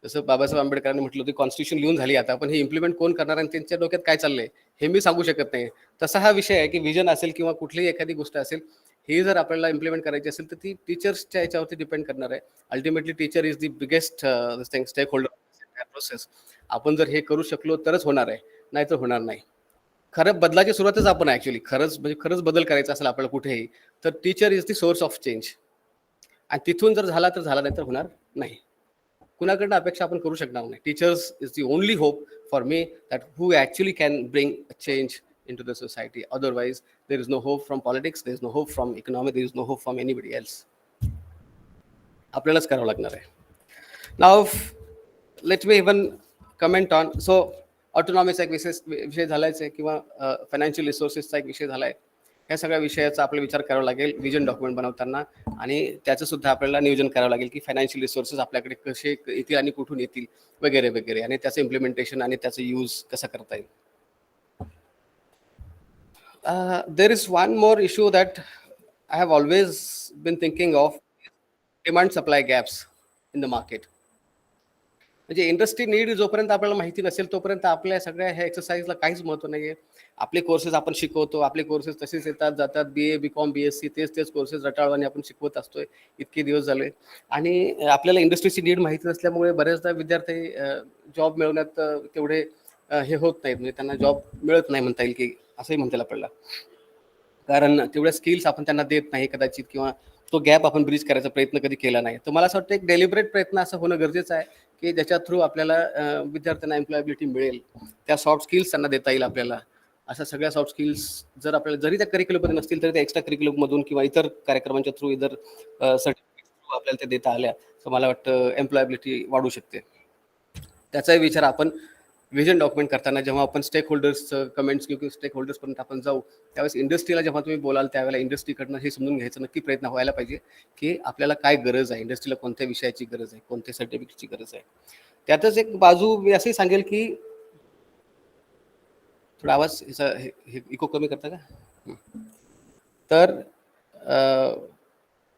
Speaker 5: जसं बाबासाहेब आंबेडकरांनी म्हटलं होतं कॉन्स्टिट्यूशन लिहून झाली आता, पण हे इम्प्लिमेंट कोण करणार आणि त्यांच्या डोक्यात काय चाललंय हे मी सांगू शकत नाही. तसा हा विषय आहे की विजन असेल किंवा कुठलीही एखादी गोष्ट असेल, ही जर आपल्याला इम्प्लिमेंट करायची असेल तर ती टीचर्सच्या याच्यावरती डिपेंड करणार आहे. Ultimately teacher is the biggest stakeholder process. आपण जर हे करू शकलो तरच होणार आहे, नाही तर होणार नाही. खरं बदलाची सुरुवातच आपण ऍक्च्युअली खरंच बदल करायचा असेल आपल्याला कुठेही, तर teacher is the source of change. आणि तिथून जर झाला तर झाला, नाही तर होणार नाही. कुणाकडनं अपेक्षा आपण करू शकणार नाही. Teachers is the only hope for me that who actually can bring a change in to the society. Otherwise there is no hope from politics, there is no hope from economy, there is no hope from anybody else. आपल्यालाच करावं लागणार आहे. Now let me even comment on. So ऑटोनॉमीचा एक विषय झालाच आहे किंवा फायनान्शियल रिसोर्सेसचा एक विषय झाला आहे. ह्या सगळ्या विषयाचा आपला विचार करावा लागेल विजन डॉक्युमेंट बनवताना, आणि त्याचं सुद्धा आपल्याला नियोजन करावं लागेल की फायनान्शियल रिसोर्सेस आपल्याकडे कसे येतील आणि कुठून येतील वगैरे वगैरे, आणि त्याचं इम्प्लिमेंटेशन आणि त्याचं यूज कसा करता येईल. There is one more issue that I have always been thinking of, demand supply gaps in the market. म्हणजे इंडस्ट्री नीड जोपर्यंत आपल्याला माहिती नसेल तोपर्यंत आपल्या सगळ्या ह्या एक्सरसाइजला काहीच महत्त्व नाही आहे. आपले कोर्सेस आपण शिकवतो, आपले कोर्सेस तसेच येतात जातात. BA BCom BSc तेच कोर्सेस रटाळवाने आपण शिकवत असतोय इतके दिवस झाले, आणि आपल्याला इंडस्ट्रीची नीड माहिती नसल्यामुळे बऱ्याचदा विद्यार्थी जॉब मिळवण्यात तेवढे हे होत नाहीत, म्हणजे त्यांना जॉब मिळत नाही म्हणता येईल की असंही म्हणता येईल आपल्याला, कारण तेवढ्या स्किल्स आपण त्यांना देत नाही कदाचित, किंवा तो गॅप आपण ब्रिज करायचा प्रयत्न कधी केला नाही. तर मला असं वाटतं एक डेलिब्रेट प्रयत्न असं होणं गरजेचं आहे की ज्याच्या थ्रू आपल्याला विद्यार्थ्यांना एम्प्लॉयबिलिटी मिळेल, त्या सॉफ्ट स्किल्स त्यांना देता येईल आपल्याला. अशा सगळ्या सॉफ्ट स्किल्स जर आपल्याला जरी त्या करिक्युलममध्ये नसतील तरी त्या एक्स्ट्रा करिक्युलममधून किंवा इतर कार्यक्रमांच्या थ्रू इतर सर्टिफिकेट थ्रू आपल्याला त्या देता आल्या तर मला वाटतं एम्प्लॉयबिलिटी वाढू शकते. त्याचाही विचार आपण विजन डॉक्युमेंट करताना जेव्हा आपण स्टेक होल्डर्सचं कमेंट्स किंवा स्टेक होल्डर्सपर्यंत आपण जाऊ, त्यावेळेस इंडस्ट्रीला जेव्हा तुम्ही बोलाल त्यावेळेला इंडस्ट्रीकडनं हे समजून घ्यायचं नक्की प्रयत्न व्हायला पाहिजे की आपल्याला काय गरज आहे, इंडस्ट्रीला कोणत्या विषयाची गरज आहे, कोणत्या सर्टिफिकेटची गरज आहे. त्यातच एक बाजू मी असंही सांगेल की थोडा आवाज इको कमी करता का. तर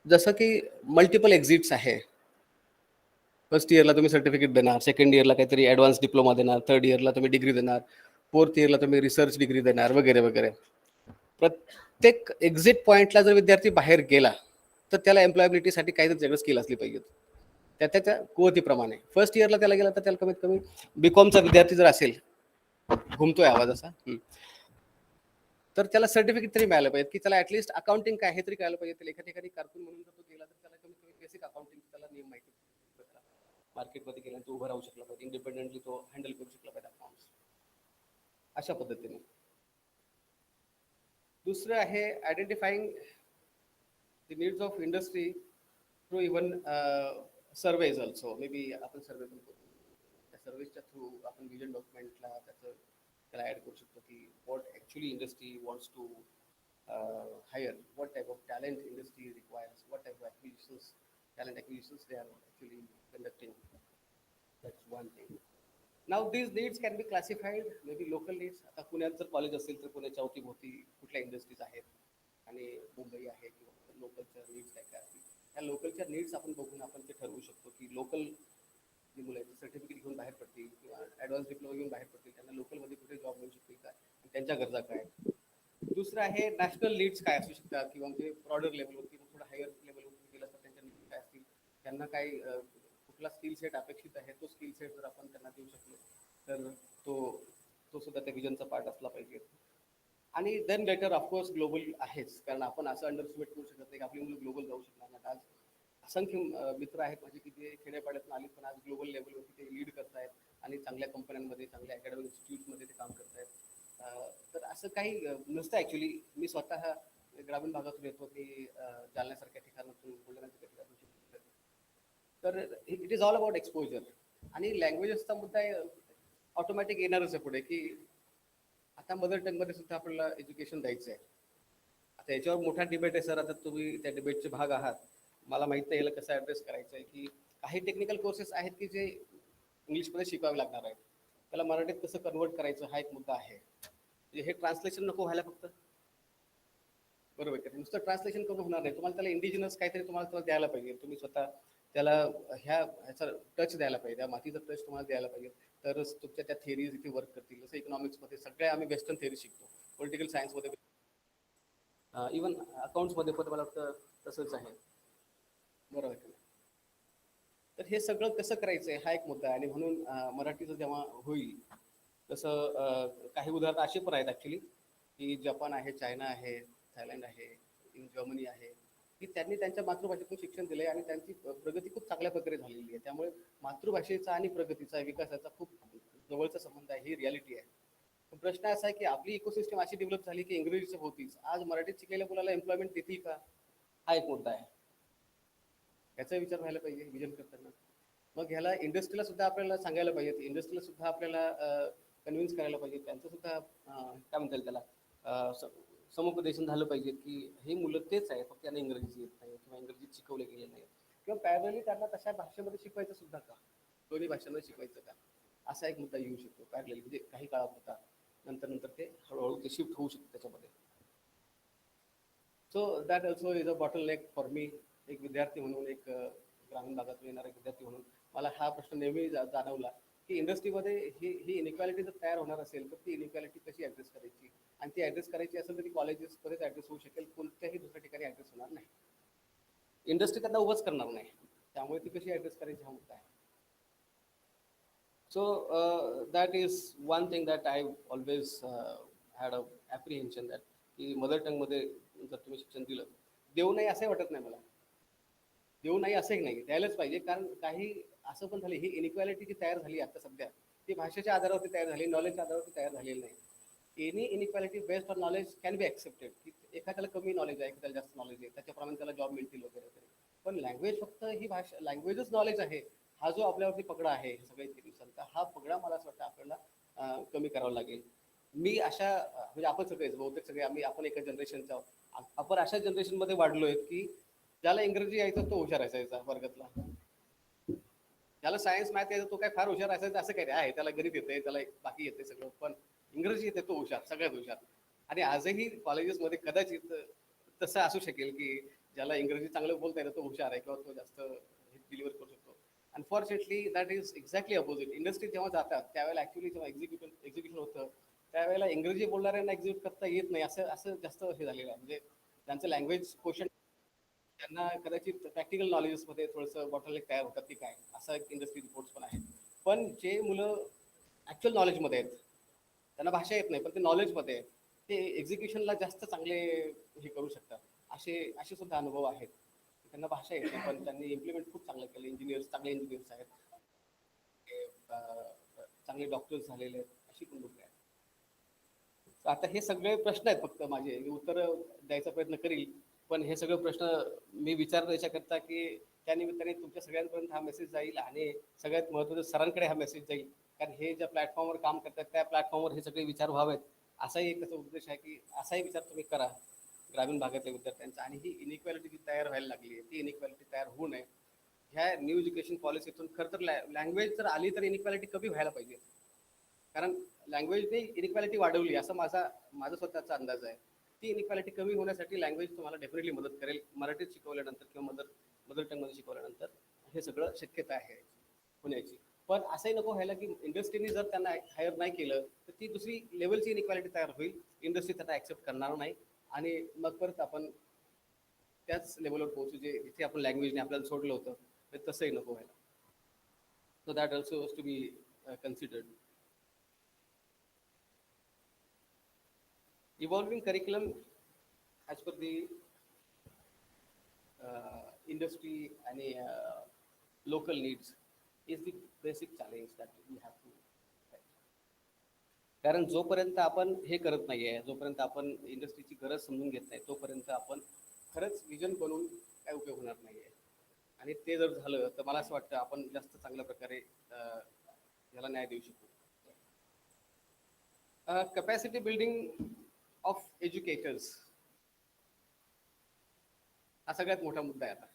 Speaker 5: जसं की मल्टिपल एक्झिट्स आहे. फर्स्ट इयरला तुम्ही सर्टिफिकेट देणार, सेकंड इयरला काहीतरी ॲडव्हान्स डिप्लोमा देणार, थर्ड इयरला तुम्ही डिग्री देणार, फोर्थ इयरला तुम्ही रिसर्च डिग्री देणार वगैरे वगैरे. प्रत्येक एक्झिट पॉईंटला जर विद्यार्थी बाहेर गेला तर त्याला एम्प्लॉयबिलिटीसाठी काहीतरी वेगळं स्किल असली पाहिजेत त्याच्या कुवतीप्रमाणे. फर्स्ट इयरला त्याला गेला तर त्याला कमीत कमी BComचा विद्यार्थी जर असेल, घुमतोय आवाज असा, तर त्याला सर्टिफिकेट तरी मिळालं पाहिजे की त्याला ऍटलीस्ट अकाउंटिंग काय हे तरी कळायला पाहिजे. एका ठिकाणी कारकून म्हणून जर तो गेला तर त्याला कमीत कमी बेसिक अकाउंटिंग त्याला नियम माहिती, मार्केटमध्ये गेला तो उभं राहू शकला पाहिजे, इंडिपेंडेंटली तो हँडल करू शकला पाहिजे अकाउंट्स, अशा पद्धतीने. दुसरं आहे identifying the needs of industry through even surveys also. May be आपण सर्वे पण करू, त्या सर्वेजच्या थ्रू आपण विजन डॉक्युमेंटला त्याला ॲड करू शकतो की what actually industry wants to hire, what type of talent industry requires, what type of talent acquisitions they are actually conducting. That's one thing. Now these needs can be classified, maybe local needs. आता पुण्यात जर college असेल तर पुण्याच्या अवतीभोवती कुठल्या industries आहेत आणि मुंबई आहे किंवा लोकलच्या नीड्स काय काय असतील, त्या लोकलच्या नीड्स आपण बघून आपण ते ठरवू शकतो की लोकल जी मुलं आहेत सर्टिफिकेट घेऊन बाहेर पडतील किंवा ॲडव्हान्स डिप्लोमा घेऊन बाहेर पडतील, त्यांना लोकलमध्ये कुठे जॉब मिळू शकतील काय, त्यांच्या गरजा काय. दुसरं आहे नॅशनल नीड्स काय असू शकतात किंवा म्हणजे ब्रॉडर लेवलवरती थोडं हायर लेवलवरती गेलं तर त्यांच्या नीड्स काय असतील, त्यांना काय कुठला स्किल सेट अपेक्षित आहे, तो स्किल सेट जर आपण त्यांना देऊ शकलो तर तो सुद्धा त्या विजनचा पार्ट असला पाहिजे. आणि देन लेटर ऑफकोर्स ग्लोबल आहेच, कारण आपण असं अंडरस्टिमेट करू शकत नाही की आपली मुलं ग्लोबल जाऊ शकणार नाही. आज असंख्य मित्र आहेत माझे की जे खेड्यापाड्यातून आले पण आज ग्लोबल लेवलवरती ते लीड करतायत आणि चांगल्या कंपन्यांमध्ये चांगल्या अकॅडमिक इन्स्टिट्यूटमध्ये ते काम करतायत. तर असं काही नसतं ॲक्च्युली. मी स्वतः ग्रामीण भागातून येतो, की जालन्यासारख्या ठिकाणातून, बुलढाण्यासारख्या ठिकाणातून शिकलो. तर it is all about exposure. आणि लँग्वेजेसचा मुद्दा ऑटोमॅटिक येणारच आहे पुढे, की आता मदर टंगमध्ये सुद्धा आपल्याला एज्युकेशन द्यायचं आहे. आता याच्यावर मोठा डिबेट आहे सर. आता तुम्ही त्या डिबेटचे भाग आहात. मला माहित नाही याला कसं ॲड्रेस करायचं आहे, की काही टेक्निकल कोर्सेस आहेत की जे इंग्लिशमध्ये शिकावे लागणार आहेत. त्याला मराठीत कसं कन्वर्ट करायचं हा एक मुद्दा आहे. म्हणजे हे ट्रान्सलेशन नको व्हायला फक्त, बरोबर आहे का? नुसतं ट्रान्सलेशन करून होणार नाही. तुम्हाला त्याला इंडिजिनस काहीतरी तुम्हाला द्यायला पाहिजे. तुम्ही स्वतः त्याला ह्याचा टच द्यायला पाहिजे, त्या मातीचा टच तुम्हाला द्यायला पाहिजे. तरच तुमच्या त्या थिअरीज इथे वर्क करतील. जसं इकॉनॉमिक्समध्ये सगळ्या आम्ही वेस्टर्न थिअरी शिकतो, पॉलिटिकल सायन्समध्ये, इवन अकाउंट्समध्ये पण मला वाटतं तसंच आहे, बरोबर आहे का नाही? तर हे सगळं कसं करायचं आहे हा एक मुद्दा आहे. आणि म्हणून मराठीचं जेव्हा होईल तसं काही उदाहरणं अशी पण आहेत ॲक्च्युली, की जपान आहे, चायना आहे, थायलंड आहे, जर्मनी आहे, की त्यांनी त्यांच्या मातृभाषेतून शिक्षण दिलं आहे आणि त्यांची प्रगती खूप चांगल्या प्रकारे झालेली आहे. त्यामुळे मातृभाषेचा आणि प्रगतीचा, विकासाचा खूप जवळचा संबंध आहे, ही रियालिटी आहे. पण प्रश्न असा आहे की आपली इकोसिस्टम अशी डेव्हलप झाली की इंग्रजीचं होतीच. आज मराठीत शिकलेल्या मुलाला एम्प्लॉयमेंट देतील का, हा एक मुद्दा आहे. याचा विचार व्हायला पाहिजे विजन करताना. मग ह्याला इंडस्ट्रीला सुद्धा आपल्याला सांगायला पाहिजे, इंडस्ट्रीला सुद्धा आपल्याला कन्व्हिन्स करायला पाहिजे. त्यांचं सुद्धा काय म्हणता येईल त्याला, समुपदेशन झालं पाहिजे की हे मुलं तेच आहे, फक्त त्यांना इंग्रजी येत नाही किंवा इंग्रजीत शिकवले गेले नाही, किंवा पॅरलली त्यांना तशा भाषेमध्ये शिकवायचं सुद्धा का, दोन्ही भाषांमध्ये शिकवायचं का, असा एक मुद्दा येऊ शकतो पॅरलली. म्हणजे काही काळात होता, नंतर ते हळूहळू ते शिफ्ट होऊ शकतं त्याच्यामध्ये. सो that also is a bottle neck for me. एक विद्यार्थी म्हणून, एक ग्रामीण भागातून येणारा एक विद्यार्थी म्हणून मला हा प्रश्न नेहमी जाणवला की इंडस्ट्रीमध्ये ही इनइक्वॅलिटी जर तयार होणार असेल तर ती इनइक्वॅलिटी कशी ॲड्रेस करायची. आणि ती ॲड्रेस करायची असेल तर ती कॉलेजेसमध्येच ॲड्रेस होऊ शकेल, कोणत्याही दुसऱ्या ठिकाणी ॲड्रेस होणार नाही. इंडस्ट्री त्यांना उभंच करणार नाही, त्यामुळे ती कशी ॲड्रेस करायची हा मुद्दा आहे. So that is one thing that I always had a apprehension that की मदर टंगमध्ये जर तुम्ही शिक्षण दिलं, देऊ नाही असंही वाटत नाही मला, देऊ नाही असंही नाही, द्यायलाच पाहिजे. कारण काही असं पण झालं, ही इनइक्वॅलिटी जी तयार झाली आता सध्या, ती भाषेच्या आधारावरती तयार झाली, नॉलेजच्या आधारावरती तयार झालेली नाही. Any inequality based on knowledge can be accepted, की एखाद्याला कमी नॉलेज आहे, एखाद्याला जास्त नॉलेज आहे, त्याच्याप्रमाणे त्याला जॉब मिळतील वगैरे वगैरे. पण लँग्वेज फक्त ही भाषा, लँग्वेजच नॉलेज आहे, हा जो आपल्यावरती पगडा आहे सगळ्या इतके दिवसांचा, हा पगडा मला असं वाटतं आपल्याला कमी करावा लागेल. मी अशा म्हणजे आपण सगळेच बहुतेक सगळे आपण एका जनरेशनचा, आपण अशा जनरेशनमध्ये वाढलोय की ज्याला इंग्रजी यायचं तो हुशार असायचा वर्गातला, ज्याला सायन्स मॅथ यायचं तो काय फार हुशार असायचं असं काही आहे, त्याला गणित येते, त्याला बाकी येते सगळं, पण इंग्रजी येते तो हुशार, सगळ्यात हुशार. आणि आजही कॉलेजेसमध्ये कदाचित तसं असू शकेल की ज्याला इंग्रजी चांगलं बोलता येतं तो हुशार आहे, किंवा तो जास्त डिलिव्हर करू शकतो. Unfortunately that is exactly opposite. इंडस्ट्रीत जेव्हा जातात त्यावेळेला ॲक्च्युली जेव्हा एक्झिक्युशन होतं त्यावेळेला इंग्रजी बोलणाऱ्यांना एक्झिक्यूट करता येत नाही, असं जास्त हे झालेलं आहे. म्हणजे त्यांचं लँग्वेज क्वेश्चन, त्यांना कदाचित प्रॅक्टिकल नॉलेजेसमध्ये थोडंसं बॉटलनेक तयार होतात की काय, असा एक इंडस्ट्री रिपोर्ट्स पण आहेत. पण जे मुलं ॲक्च्युअल नॉलेजमध्ये आहेत, त्यांना भाषा येत नाही पण ते नॉलेजमध्ये आहेत, ते एक्झिक्युशनला जास्त चांगले हे करू शकतात. असे सुद्धा अनुभव आहेत. त्यांना भाषा येते पण त्यांनी इम्प्लिमेंट खूप चांगलं केलं. चांगले इंजिनियर्स आहेत, चांगले डॉक्टर्स झालेले आहेत, अशी पण लोक आहेत. आता हे सगळे प्रश्न आहेत, फक्त माझे मी उत्तरं द्यायचा प्रयत्न करील. पण हे सगळे प्रश्न मी विचारतो याच्याकरता की त्यानिमित्ताने तुमच्या सगळ्यांपर्यंत हा मेसेज जाईल आणि सगळ्यात महत्त्वाचं सरांकडे हा मेसेज जाईल. कारण हे ज्या प्लॅटफॉर्मवर काम करतात त्या प्लॅटफॉर्मवर हे सगळे विचार व्हावेत, असाही एक त्याचा उद्देश आहे की असाही विचार तुम्ही करा ग्रामीण भागातल्या विद्यार्थ्यांचा. आणि ही इनइक्वॅलिटी जी तयार व्हायला लागली आहे ती इनइक्वॅलिटी तयार होऊ नये. ह्या न्यू एज्युकेशन पॉलिसीतून खरं तर लँग्वेज जर आली तर इनइक्वॅलिटी कमी व्हायला पाहिजे. कारण लँग्वेजने इनइक्वॅलिटी वाढवली असं माझा स्वतःचा अंदाज आहे. ती इनइक्वॅलिटी कमी होण्यासाठी लँग्वेज तुम्हाला डेफिनेटली मदत करेल. मराठीत शिकवल्यानंतर किंवा मदर टंगमध्ये शिकवल्यानंतर हे सगळं शक्यता आहे होण्याची. पण असंही नको व्हायला की इंडस्ट्रीने जर त्यांना हायर नाही केलं तर ती दुसरी लेवलची इनइक्वॅलिटी तयार होईल, इंडस्ट्री त्यांना ॲक्सेप्ट करणार नाही आणि मग परत आपण त्याच लेवलवर पोहोचू जे इथे आपण लँग्वेजने आपल्याला सोडलं होतं, तर तसंही नको व्हायला. So that also to be considered. Evolving curriculum as per the industry and local needs is the basic challenge that we have to face. कारण जोपर्यंत आपण हे करत नाही आहे, जोपर्यंत आपण इंडस्ट्रीची गरज समजून घेत नाही, तोपर्यंत आपण खरंच विजन बनवून काय उपयोग होणार नाही आहे. आणि ते जर झालं तर मला असं वाटतं आपण जास्त चांगल्या प्रकारे याला न्याय देऊ शकू. कॅपॅसिटी बिल्डिंग ऑफ एज्युकेटर्स हा सगळ्यात मोठा मुद्दा आहे आता.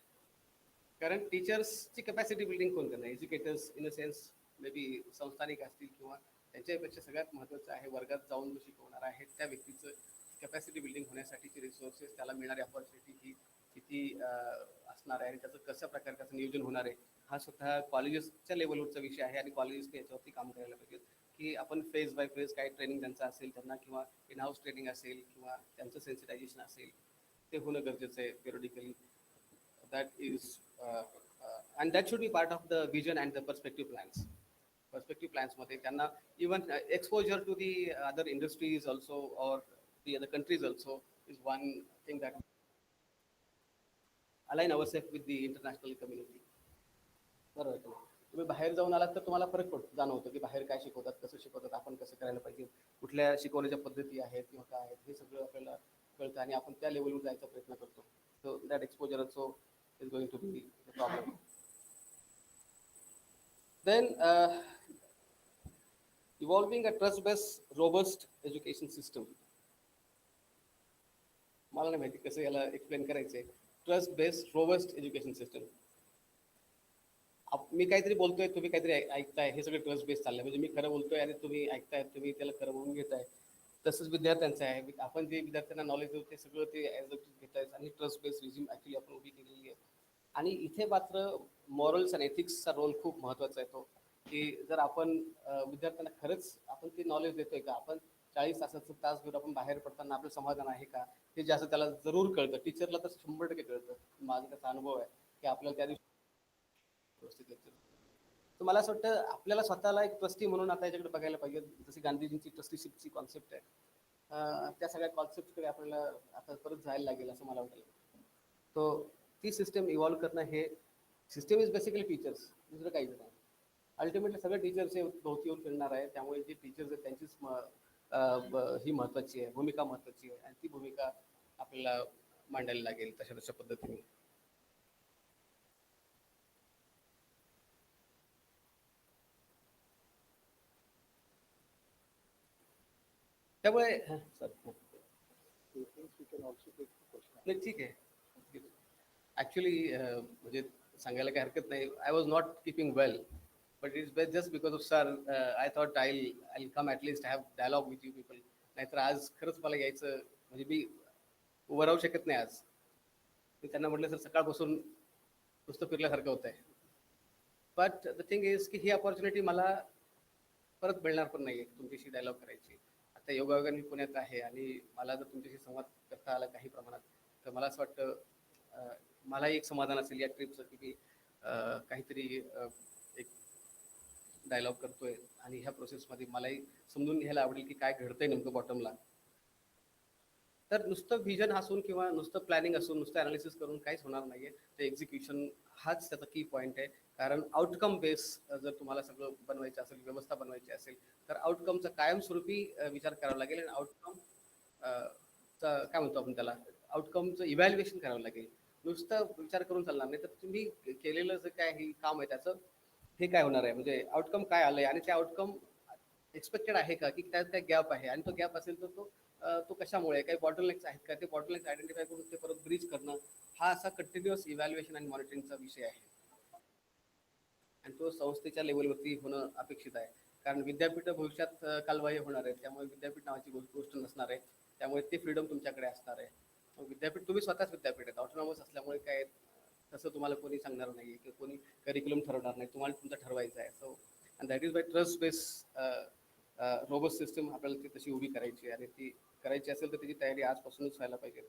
Speaker 5: कारण टीचर्सची कॅपॅसिटी बिल्डिंग कोण करणार? Educators in a sense may be संस्थानिक असतील किंवा त्यांच्यापेक्षा सगळ्यात महत्त्वाचं आहे वर्गात जाऊन जो शिकवणार आहे त्या व्यक्तीचं कॅपॅसिटी बिल्डिंग होण्यासाठीचे रिसोर्सेस, त्याला मिळणारी अपॉर्च्युनिटी ही किती असणार आहे आणि त्याचं कशा प्रकारे त्याचं नियोजन होणार आहे, हा स्वतः कॉलेजेसच्या लेवलवरचा विषय आहे. आणि कॉलेजेसने याच्यावरती काम करायला पाहिजे की आपण फेज बाय फेज काय ट्रेनिंग त्यांचं असेल त्यांना, किंवा इन हाऊस ट्रेनिंग असेल किंवा त्यांचं सेन्सिटायझेशन असेल, ते होणं गरजेचं आहे periodically. That is and that should be part of the vision and the perspective plans. Perspective plans मध्ये त्यांना even exposure to the other industries also or the other countries also is one thing that align ourselves with the international community. बरोबर आहे. तुम्ही बाहेर जाऊन आलात तर तुम्हाला फरक पडतो, जाणवतो की बाहेर काय शिकवतात, कसं शिकवतात, आपण कसं करायला पाहिजे, कुठल्या शिकवण्याच्या पद्धती आहेत किंवा काय आहेत, हे सगळं आपल्याला कळतं आणि आपण त्या लेवलवर जायचा प्रयत्न करतो. So that exposure also is going to be the problem. Then evolving a trust-based, robust education system. मला नाही माहिती कसं याला एक्सप्लेन करायचंय. Trust based robust education system. मी काहीतरी बोलतोय, तुम्ही काहीतरी ऐकताय, हे सगळं ट्रस्ट बेस्ड चाललंय. म्हणजे मी खरं बोलतोय आणि तुम्ही ऐकताय, तुम्ही त्याला खरं म्हणून घेताय. तसंच विद्यार्थ्यांचं आहे. आपण जे विद्यार्थ्यांना नॉलेज देऊ ते सगळं ते ॲज अ घेत आहेत आणि ट्रस्ट बेस्ड रिझ्यूम ॲक्च्युली आपण उभी केलेली आहे. आणि इथे मात्र मॉरल्स आणि एथिक्सचा रोल खूप महत्त्वाचा आहे तो, की जर आपण विद्यार्थ्यांना खरंच आपण ते नॉलेज देतोय का, आपण 40 तासाचं तास घेऊन आपण बाहेर पडताना आपलं समाधान आहे का, हे जास्त त्याला जरूर कळतं. टीचरला तर 100% कळतं. माझा त्याचा अनुभव आहे की आपल्याला त्या दिवशी व्यवस्थित लेक्चर. तर मला असं वाटतं आपल्याला स्वतःला एक ट्रस्टी म्हणून आता याच्याकडे बघायला पाहिजे. जशी गांधीजींची ट्रस्टीशिपची कॉन्सेप्ट आहे, त्या सगळ्या कॉन्सेप्टकडे आपल्याला आता परत जायला लागेल असं मला वाटेल. तो ती सिस्टम इव्हॉल्व करणं, हे सिस्टम इज बेसिकली टीचर्स, दुसरं काहीच नाही. अल्टिमेटली सगळे टीचर्स हे भोवती येऊन फिरणार आहे. त्यामुळे जे टीचर्स आहेत त्यांचीच ही महत्त्वाची आहे, भूमिका महत्त्वाची आहे आणि ती भूमिका आपल्याला मांडायला लागेल तशा पद्धतीने. त्यामुळे नाही ठीक आहे. ॲक्च्युली म्हणजे सांगायला काही हरकत नाही. I was not keeping well, but it's best just because of sir. I thought I come at least have dialogue with you people. नाहीतर आज खरंच मला यायचं, म्हणजे मी उभं राहू शकत नाही आज. मी त्यांना म्हटलं सर सकाळपासून नुसतं फिरल्यासारखं होतं आहे. बट द थिंग इज की ही अपॉर्च्युनिटी मला परत मिळणार पण नाही आहे तुमच्याशी डायलॉग करायची. आता योगायोगाने मी पुण्यात आहे आणि मला जर तुमच्याशी संवाद करता आला काही प्रमाणात, तर मला असं वाटतं मलाही एक समाधान असेल या ट्रिपचं की मी काहीतरी एक डायलॉग करतोय आणि ह्या प्रोसेसमध्ये मलाही समजून घ्यायला आवडेल की काय घडतंय नेमकं बॉटमला. तर नुसतं व्हिजन असून किंवा नुसतं प्लॅनिंग असून नुसतं ॲनालिसिस करून काहीच होणार नाही आहे. ते एक्झिक्युशन हाच त्याचा की पॉईंट आहे. कारण आउटकम बेस जर तुम्हाला सगळं बनवायचं असेल, व्यवस्था बनवायची असेल, तर आउटकमचा कायमस्वरूपी विचार करावा लागेल आणि आउटकम काय म्हणतो आपण त्याला, आउटकमचं इव्हॅल्युएशन करावं लागेल. नुसतं विचार करून चालणार नाही. तर तुम्ही केलेलं जे काय हे काम आहे त्याचं हे काय होणार आहे, म्हणजे आउटकम काय आलं आहे आणि ते आउटकम एक्सपेक्टेड आहे का, की त्यात काय गॅप आहे आणि तो गॅप असेल तर तो कशामुळे, काही बॉटलनेक्स आहेत का, ते बॉटलनेक्स आयडेंटिफाय करून ते परत ब्रीच करणं, हा असा कंटिन्युअस इव्हॅल्युएशन आणि मॉनिटरिंगचा विषय आहे आणि तो संस्थेच्या लेवलवरती होणं अपेक्षित आहे. कारण विद्यापीठ भविष्यात कालबाह्य होणार आहे, त्यामुळे विद्यापीठ नावाची गोष्ट नसणार आहे. त्यामुळे ते फ्रीडम तुमच्याकडे असणार आहे. विद्यापीठ तुम्ही स्वतःच विद्यापीठ आहेत, ऑटोनॉमस असल्यामुळे काय तसं तुम्हाला कोणी सांगणार नाही आहे किंवा कोणी करिक्युलम ठरवणार नाही, तुम्हाला तुमचं ठरवायचं आहे. So and that is by trust base robust system आपल्याला ती तशी उभी करायची आणि ती करायची असेल तर त्याची तयारी आजपासूनच व्हायला पाहिजे.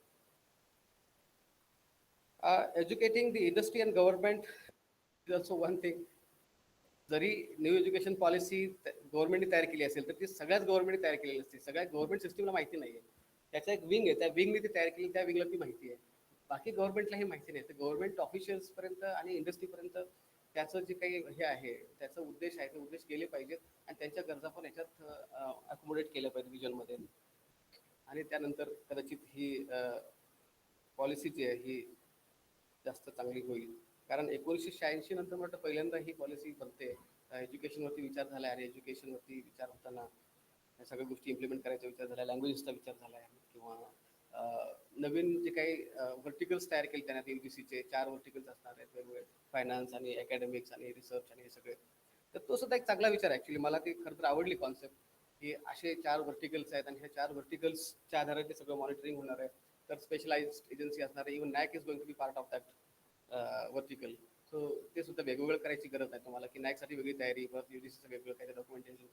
Speaker 5: Educating the industry and government is also one thing. Zari new education policy गव्हर्नमेंटने तयार केली असेल तर ती सगळ्याच गव्हर्नमेंटने तयार केलेली असते. सगळ्या गव्हर्नमेंट सिस्टमला माहिती नाही आहे. त्याचा एक विंग आहे, त्या विंगने ती तयार केली, त्या विंगला ती माहिती आहे. बाकी गव्हर्नमेंटलाही माहिती नाही. तर गव्हर्नमेंट ऑफिशियल्सपर्यंत आणि इंडस्ट्रीपर्यंत त्याचं जे काही हे आहे त्याचा उद्देश आहे ते उद्देश केले पाहिजेत आणि त्यांच्या गरजा पण याच्यात अकोमोडेट केल्या पाहिजेत विजनमध्ये. आणि त्यानंतर कदाचित ही पॉलिसी जी आहे ही जास्त चांगली होईल. कारण 1986 नंतर म्हटलं पहिल्यांदा ही पॉलिसी बनते. एज्युकेशनवरती विचार झाला आणि एज्युकेशनवरती विचार होताना या सगळ्या गोष्टी इम्प्लिमेंट करायचा विचार झाला, लँग्वेजेसचा विचार झाला आहे किंवा नवीन जे काही व्हर्टिकल्स तयार केले त्यांना UGCचे 4 व्हर्टिकल्स असणार आहेत वेगवेगळे, फायनान्स आणि अकॅडमिक्स आणि रिसर्च आणि हे सगळे. तर तो सुद्धा एक चांगला विचार आहे. ॲक्च्युली मला ती खरं तर आवडली कॉन्सेप्ट की असे 4 व्हर्टिकल्स आहेत आणि ह्या 4 व्हर्टिकल्सच्या आधारे ते सगळं मॉनिटरिंग होणार आहे. तर स्पेशलाइज्ड एजन्सी असणार आहे. Even NAAC is going to be part of that vertical. So ते सुद्धा वेगवेगळं करायची गरज आहे तुम्हाला की NAAC साठी वेगळी तयारी, परत UGCचं वेगळं काही डॉक्युमेंटेशन,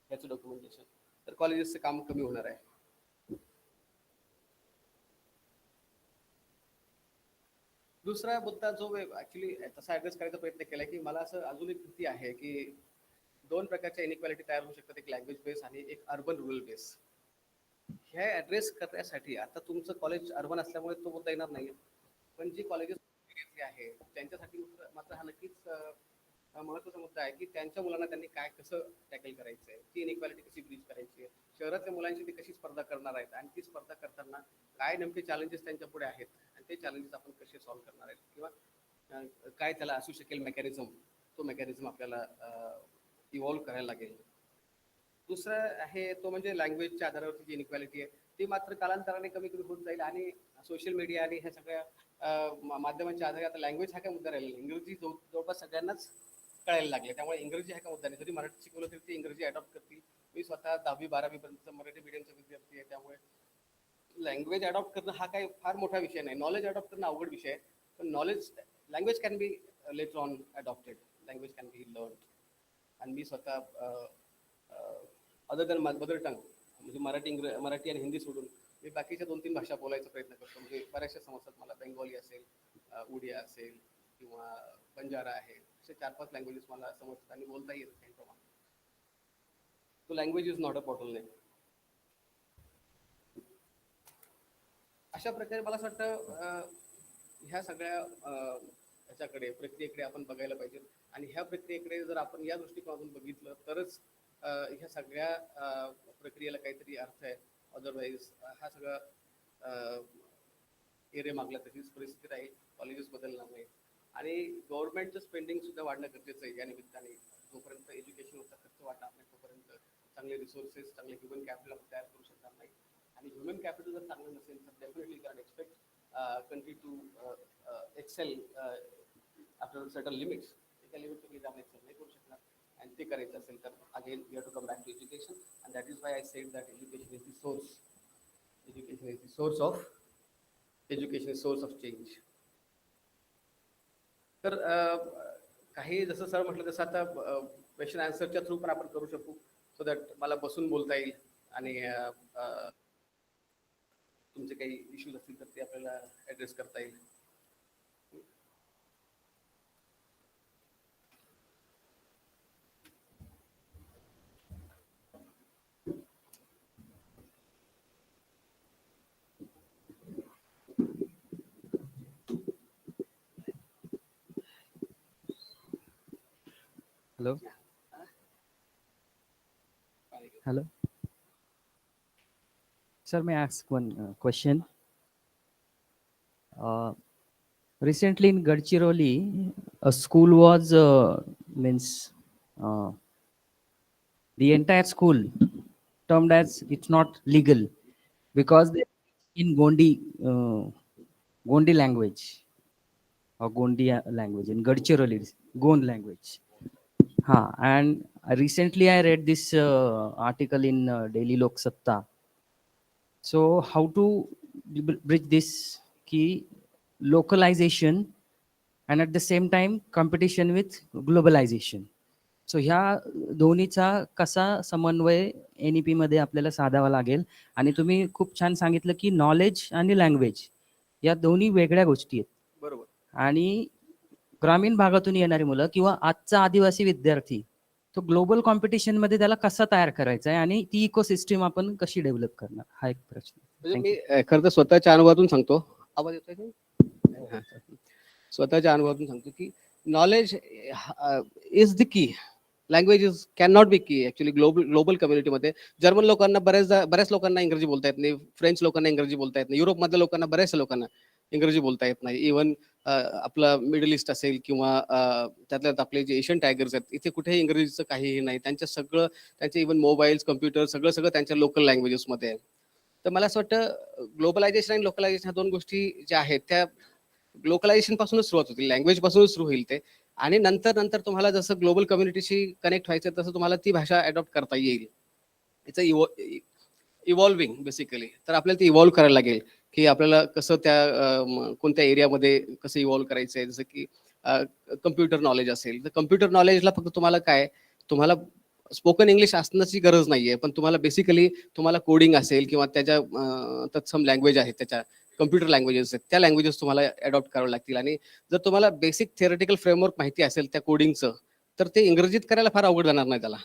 Speaker 5: ह्याचं डॉक्युमेंटेशन. तर कॉलेजेसचं काम कमी होणार आहे. दुसरा मुद्दा जो ऍक्च्युली तसा ऍड्रेस करायचा प्रयत्न केला की मला असं अजून एक भीती आहे की 2 प्रकारच्या इनइक्वॅलिटी तयार होऊ शकतात, एक लँग्वेज बेस आणि एक अर्बन रुरल बेस. ह्या ऍड्रेस करण्यासाठी आता तुमचं कॉलेज अर्बन असल्यामुळे तो मुद्दा येणार नाही, पण जी कॉलेजेस आहे त्यांच्यासाठी मात्र हा नक्कीच महत्त्वाचा मुद्दा आहे की त्यांच्या मुलांना त्यांनी काय कसं टॅकल करायचं आहे, ती इनइक्वॅलिटी कशी ब्रीच करायची आहे, शहरातल्या मुलांशी ती कशी स्पर्धा करणार आहेत आणि ती स्पर्धा करताना काय नेमके चॅलेंजेस त्यांच्या पुढे आहेत आणि ते चॅलेंजेस आपण कसे सॉल्व्ह करणार आहेत किंवा काय त्याला असू शकेल मेकॅनिझम, तो मेकॅनिझम आपल्याला इव्हॉल्व्ह करायला लागेल. दुसरं आहे तो म्हणजे लँग्वेजच्या आधारावरती जी इनइक्वॅलिटी आहे ती मात्र कालांतराने कमी कमी होत जाईल आणि सोशल मीडिया आणि ह्या सगळ्या माध्यमांच्या आधारे आता लँग्वेज हा काय मुद्दा राहिलेला, इंग्रजी जवळपास सगळ्यांनाच कळायला लागले. त्यामुळे इंग्रजी हा काय मुद्दा नाही. जरी मराठी शिकवलं तरी ते इंग्रजी अडॉप्ट करतील. मी स्वतः 10वी 12वी पर्यंत मराठी मीडियमचा विद्यार्थी आहे, त्यामुळे लँग्वेज अडॉप्ट करणं हा काही फार मोठा विषय नाही. नॉलेज अडॉप्ट करणं अवघड विषय आहे, पण language can be later on adopted, language can be learn. आणि मी स्वतः अदर दॅन मदर टंग म्हणजे मराठी आणि हिंदी सोडून मी बाकीच्या 2-3 भाषा बोलायचा प्रयत्न करतो. म्हणजे बऱ्याचशा समजतात मला, बेंगॉली असेल, उडिया असेल किंवा बंजारा आहे, असे 4-5 लँग्वेजेस मला समजतात आणि बोलताही येतात काही प्रमाणात. तो language is not a bottleneck. अशा प्रकारे मला असं वाटतं ह्या सगळ्या ह्याच्याकडे प्रक्रियेकडे आपण बघायला पाहिजे आणि ह्या प्रक्रियेकडे जर आपण या दृष्टिकोनातून बघितलं तरच ह्या सगळ्या प्रक्रियेला काहीतरी अर्थ आहे. अदरवाईज हा सगळा एरिया मागला तशीच परिस्थिती राहील, कॉलेजेस बदलणार नाही आणि गव्हर्नमेंटचं स्पेंडिंग सुद्धा वाढणं गरजेचं आहे. या निमित्ताने जोपर्यंत एज्युकेशनवरचा खर्च वाढणार नाही तोपर्यंत चांगले रिसोर्सेस, चांगले ह्युमन कॅपिटल आपण तयार करू शकणार नाही. आणि ह्युमन कॅपिटल जर चांगलं नसेल तर definitely can expect country to excel after certain limits. एका लिमिट तुम्ही जाऊन एक्सेल नाही करू शकणार. आणि ते करायचं असेल तर again we have to come back to education and that is why I said that education is the source. Education is the source of change. तर काही जसं सर म्हटलं तसं आता क्वेश्चन आन्सरच्या थ्रू पण आपण करू शकू, सो दॅट मला बसून बोलता येईल आणि तुमचे काही इश्यूज असतील तर ते आपल्याला ॲड्रेस करता येईल.
Speaker 6: Hello. Sir, may I ask one question? Recently in Gadchiroli, a school was the entire school termed as it's not legal because they in Gondi language or Gondi language in Gadchiroli, Gond language. And recently I read this article in Daily Lok Satta. So how to bridge this key localization and at the same time competition with globalization. सो ह्या दोन्हीचा कसा समन्वय NEP मध्ये आपल्याला साधावा लागेल. आणि तुम्ही खूप छान सांगितलं की नॉलेज आणि लँग्वेज या दोन्ही वेगळ्या गोष्टी आहेत.
Speaker 5: बरोबर.
Speaker 6: आणि ग्रामीण भागातून येणारी मुलं किंवा आजचा आदिवासी विद्यार्थी तो ग्लोबल कॉम्पिटिशन मध्ये त्याला कसा तयार करायचा आहे आणि ती इकोसिस्टीम आपण कशी डेव्हलप करणार, हा एक प्रश्न.
Speaker 5: म्हणजे मी खरं तर स्वतःच्या अनुभवातून सांगतो. आवाज येतोय का? स्वतःच्या अनुभवातून सांगतो की knowledge is the key. Language can not be की ऍक्च्युली ग्लोबल कम्युनिटीमध्ये जर्मन लोकांना बऱ्याच लोकांना इंग्रजी बोलता येत नाही, फ्रेंच लोकांना इंग्रजी बोलता येत नाही, युरोपमधल्या लोकांना बऱ्याचशा लोकांना इंग्रजी बोलता येत नाही. इव्हन आपलं मिडल ईस्ट असेल किंवा त्यातल्यात आपले जे एशियन टायगर्स आहेत, इथे कुठेही इंग्रजीचं काहीही नाही. त्यांचे इव्हन मोबाईल्स, कम्प्युटर सगळं त्यांच्या लोकल लँग्वेजेसमध्ये आहे. तर मला असं वाटतं ग्लोबलायझेशन आणि लोकलायझेशन ह्या दोन गोष्टी ज्या आहेत त्या लोकलायझेशन पासूनच सुरुवात होतील, लँग्वेज पासूनच सुरू होईल ते. आणि नंतर तुम्हाला जसं ग्लोबल कम्युनिटीशी कनेक्ट व्हायचं तसं तुम्हाला ती भाषा अडॉप्ट करता येईल. It's evolving basically. तर आपल्याला ती इव्हॉल्व करायला लागेल की आपल्याला कसं त्या कोणत्या एरियामध्ये कसं इव्हॉल्व करायचं आहे. जसं की कम्प्युटर नॉलेज असेल तर कम्प्युटर नॉलेजला फक्त तुम्हाला स्पोकन इंग्लिश असण्याची गरज नाहीये, पण तुम्हाला बेसिकली तुम्हाला कोडिंग असेल किंवा त्याच्या तत्सम लँग्वेज आहेत, त्याच्या कम्प्युटर लँग्वेजेस आहेत, त्या लँग्वेजेस तुम्हाला अडॉप्ट करावं लागतील. आणि जर तुम्हाला बेसिक थिअरेटिकल फ्रेमवर्क माहिती असेल त्या कोडिंगचं तर ते इंग्रजीत करायला फार अवघड जाणार नाही त्याला.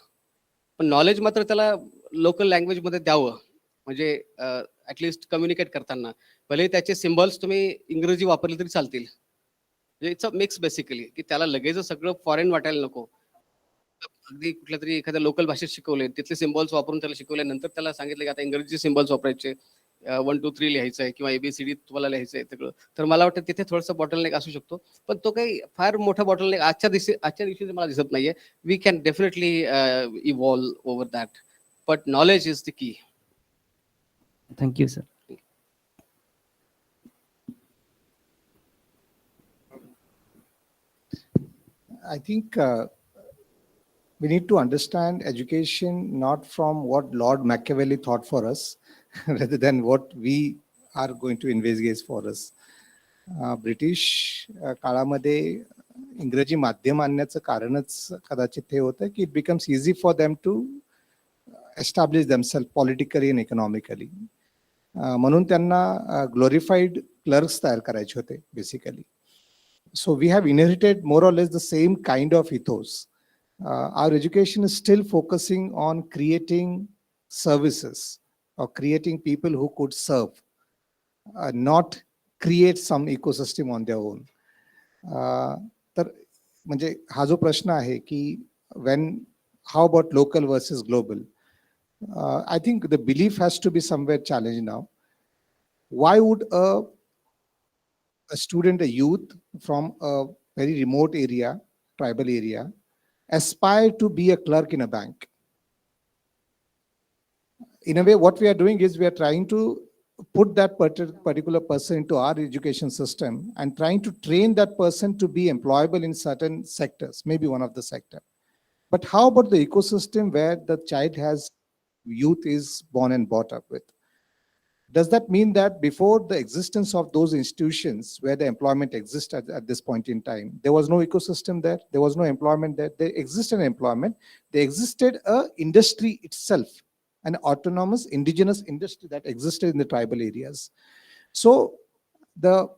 Speaker 5: पण नॉलेज मात्र त्याला लोकल लँग्वेजमध्ये द्यावं, म्हणजे ॲटलिस्ट कम्युनिकेट करताना भले त्याचे सिम्बॉल्स तुम्ही इंग्रजी वापरले तरी चालतील. म्हणजे इट्स अ मिक्स बेसिकली, की त्याला लगेच सगळं फॉरेन वाटायला नको. अगदी कुठल्या तरी एखाद्या लोकल भाषेत शिकवले, तिथले सिम्बॉल्स वापरून त्याला शिकवल्यानंतर त्याला सांगितलं की आता इंग्रजी सिम्बॉल्स वापरायचे, 1 2 3 लिहायचं आहे किंवा ABCD तुम्हाला लिहायचं आहे सगळं. तर मला वाटतं तिथे थोडंसं बॉटलनेक असू शकतो, पण तो काही फार मोठा बॉटलनेक आजच्या दिवशी मला दिसत नाहीये. We can definitely evolve over that, but knowledge is the key.
Speaker 6: Thank you sir.
Speaker 3: I think we need to understand education not from what Lord Machiavelli thought for us, rather than what we are going to investigate for us. British काळामध्ये इंग्रजी माध्यम आणण्याचं कारणच कदाचित हे होतं की it becomes easy for them to establish themselves politically and economically. म्हणून त्यांना ग्लोरिफाईड क्लर्क्स तयार करायचे होते basically. So we have inherited more or less the same kind of ethos. Our education is still focusing on creating services or creating people who could serve, not create some ecosystem on their own. तर म्हणजे हा जो प्रश्न आहे की how about local versus global? I think the belief has to be somewhere challenged now. Why would a student, a youth from a very remote area, tribal area, aspire to be a clerk in a bank? In a way, what we are doing is we are trying to put that particular person into our education system and trying to train that person to be employable in certain sectors, maybe one of the sector. But how about the ecosystem where the youth is born and brought up with? Does that mean that before the existence of those institutions where the employment existed at this point in time, there was no ecosystem there, there was no employment there? There existed employment, there existed a industry itself, an autonomous indigenous industry that existed in the tribal areas. So the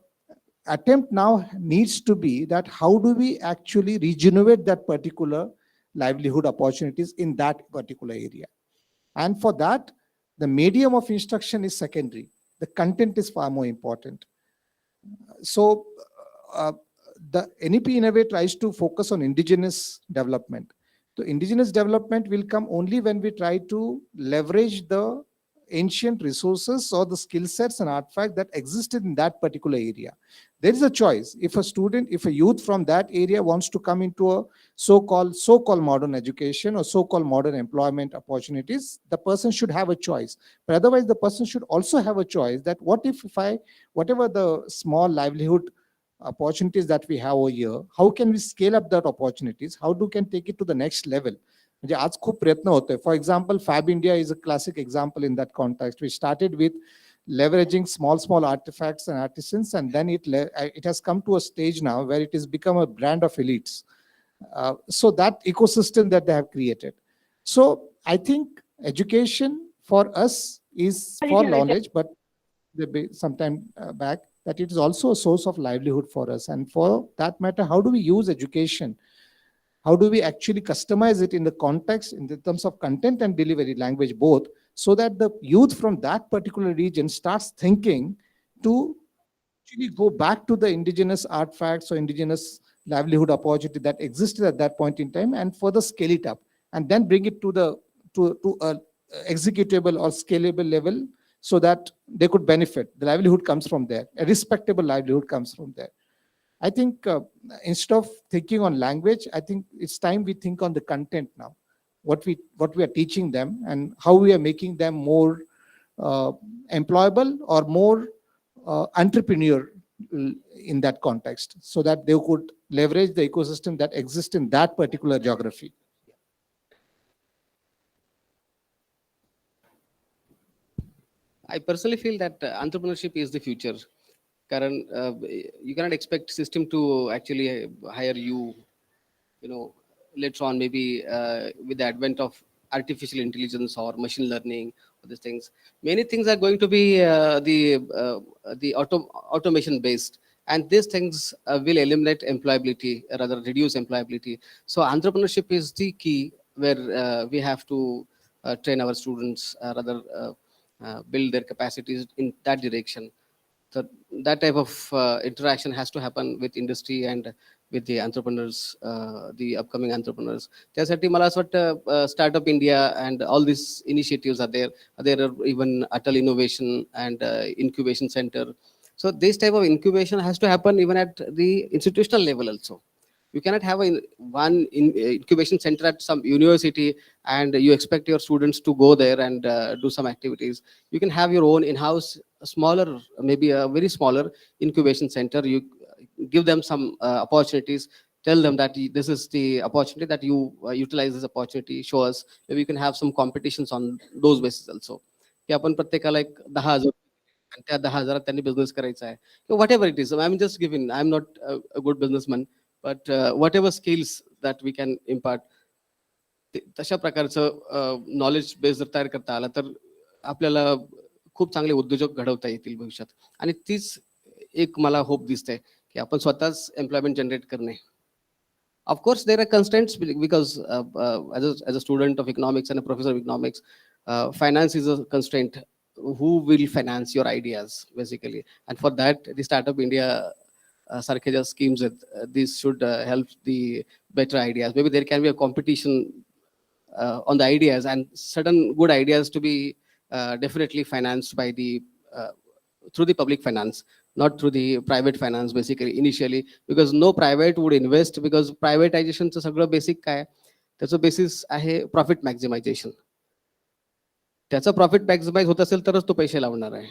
Speaker 3: attempt now needs to be that how do we actually regenerate that particular livelihood opportunities in that particular area? And for that, the medium of instruction is secondary. The content is far more important. So the NEP in a way tries to focus on indigenous development. So indigenous development will come only when we try to leverage the ancient resources or the skill sets and artifacts that existed in that particular area. There is a choice. If a youth from that area wants to come into a so-called modern education or so-called modern employment opportunities, the person should have a choice. But otherwise, the person should also have a choice that whatever the small livelihood opportunities that we have over here, how can we scale up that opportunities? How can take it to the next level? म्हणजे आज खूप प्रयत्न होतोय. For example Fabindia is a classic example in that context. We started with leveraging small artifacts and artisans, and then it has come to a stage now where it has become a brand of elites. So that ecosystem that they have created. So I think education for us is for knowledge, but sometime back that it is also a source of livelihood for us. And for that matter, how do we use education? How do we actually customize it in the context, in the terms of content and delivery, language both, so that the youth from that particular region starts thinking to actually go back to the indigenous artifacts or indigenous
Speaker 7: livelihood opportunity that existed at that point in time and further scale it up and then bring it to a executable or scalable level so that they could benefit. The livelihood comes from there. A respectable livelihood comes from there. I think instead of thinking on language, I think it's time we think on the content now. What we are teaching them and how we are making them more employable or more entrepreneur in that context, so that they could leverage the ecosystem that exists in that particular geography.
Speaker 5: I personally feel that entrepreneurship is the future. Karan, you cannot expect system to actually hire you, later on, maybe with the advent of artificial intelligence or machine learning or these things. Many things are going to be the automation based, and these things will eliminate employability, rather reduce employability. So entrepreneurship is the key where we have to train our students, rather build their capacities in that direction. So that type of interaction has to happen with industry and with the entrepreneurs, the upcoming entrepreneurs. त्यासाठी मला असं वाटतं startup India and all these initiatives are there. There are even Atal Innovation and Incubation Center. So this type of incubation has to happen even at the institutional level also. You cannot have one incubation center at some university and you expect your students to go there and do some activities. You can have your own in-house, smaller, maybe a very smaller incubation center. You give them some opportunities, tell them that this is the opportunity, that you utilize this opportunity, show us. Maybe you can have some competitions on those basis also. की आपण प्रत्येकाला एक 10,000 आणि त्या 10,000 त्यांनी business करायचा आहे, किंवा what ever it is. I am just giving, I am not a good businessman, but whatever skills that we can impart, तशा प्रकारचं नॉलेज बेस जर तयार करता आला तर आपल्याला खूप चांगले उद्योजक घडवता येतील भविष्यात. आणि तीच एक मला होप दिसते की आपण स्वतःच एम्प्लॉयमेंट जनरेट करणे. Of course, there are constraints because as a student of economics and a professor of economics, finance is a constraint. Who will finance your ideas, basically? And for that, the Startup India sarke just schemes, this should help the better ideas. Maybe there can be a competition on the ideas, and certain good ideas to be definitely financed by the through the public finance, not through the private finance, basically initially, because no private would invest, because privatization चं सगळं basic काय, त्याचं basis आहे profit मॅक्झिमायझेशन. त्याचा profit maximise होत असेल तरच तो पैसे लावणार आहे.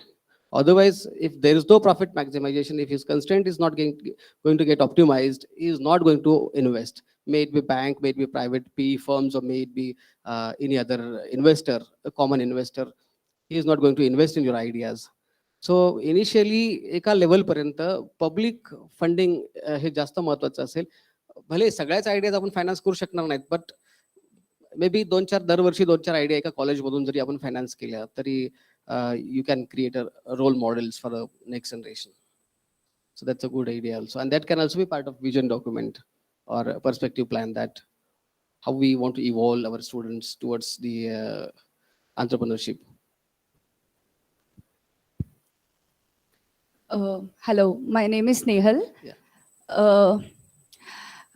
Speaker 5: Otherwise, if there is no profit maximization, if his constraint is not going to get optimized, he is not going to invest. May it be bank, may it be private PE firms, or may it be any other investor, a common investor. He is not going to invest in your ideas. So initially, एका level पर्यंत public funding हे जास्त महत्वाचं असेल. भले सगळ्याच ideas आपण finance करू शकणार नाहीत, बट मे बी दरवर्षी 2-4 आयडिया एका कॉलेजमधून जरी आपण फायनान्स केल्या तरी you can create a role models for the next generation. So that's a good idea also, and that can also be part of vision document or a perspective plan, that how we want to evolve our students towards the entrepreneurship.
Speaker 1: Hello, my name is Nehal.
Speaker 5: Yeah.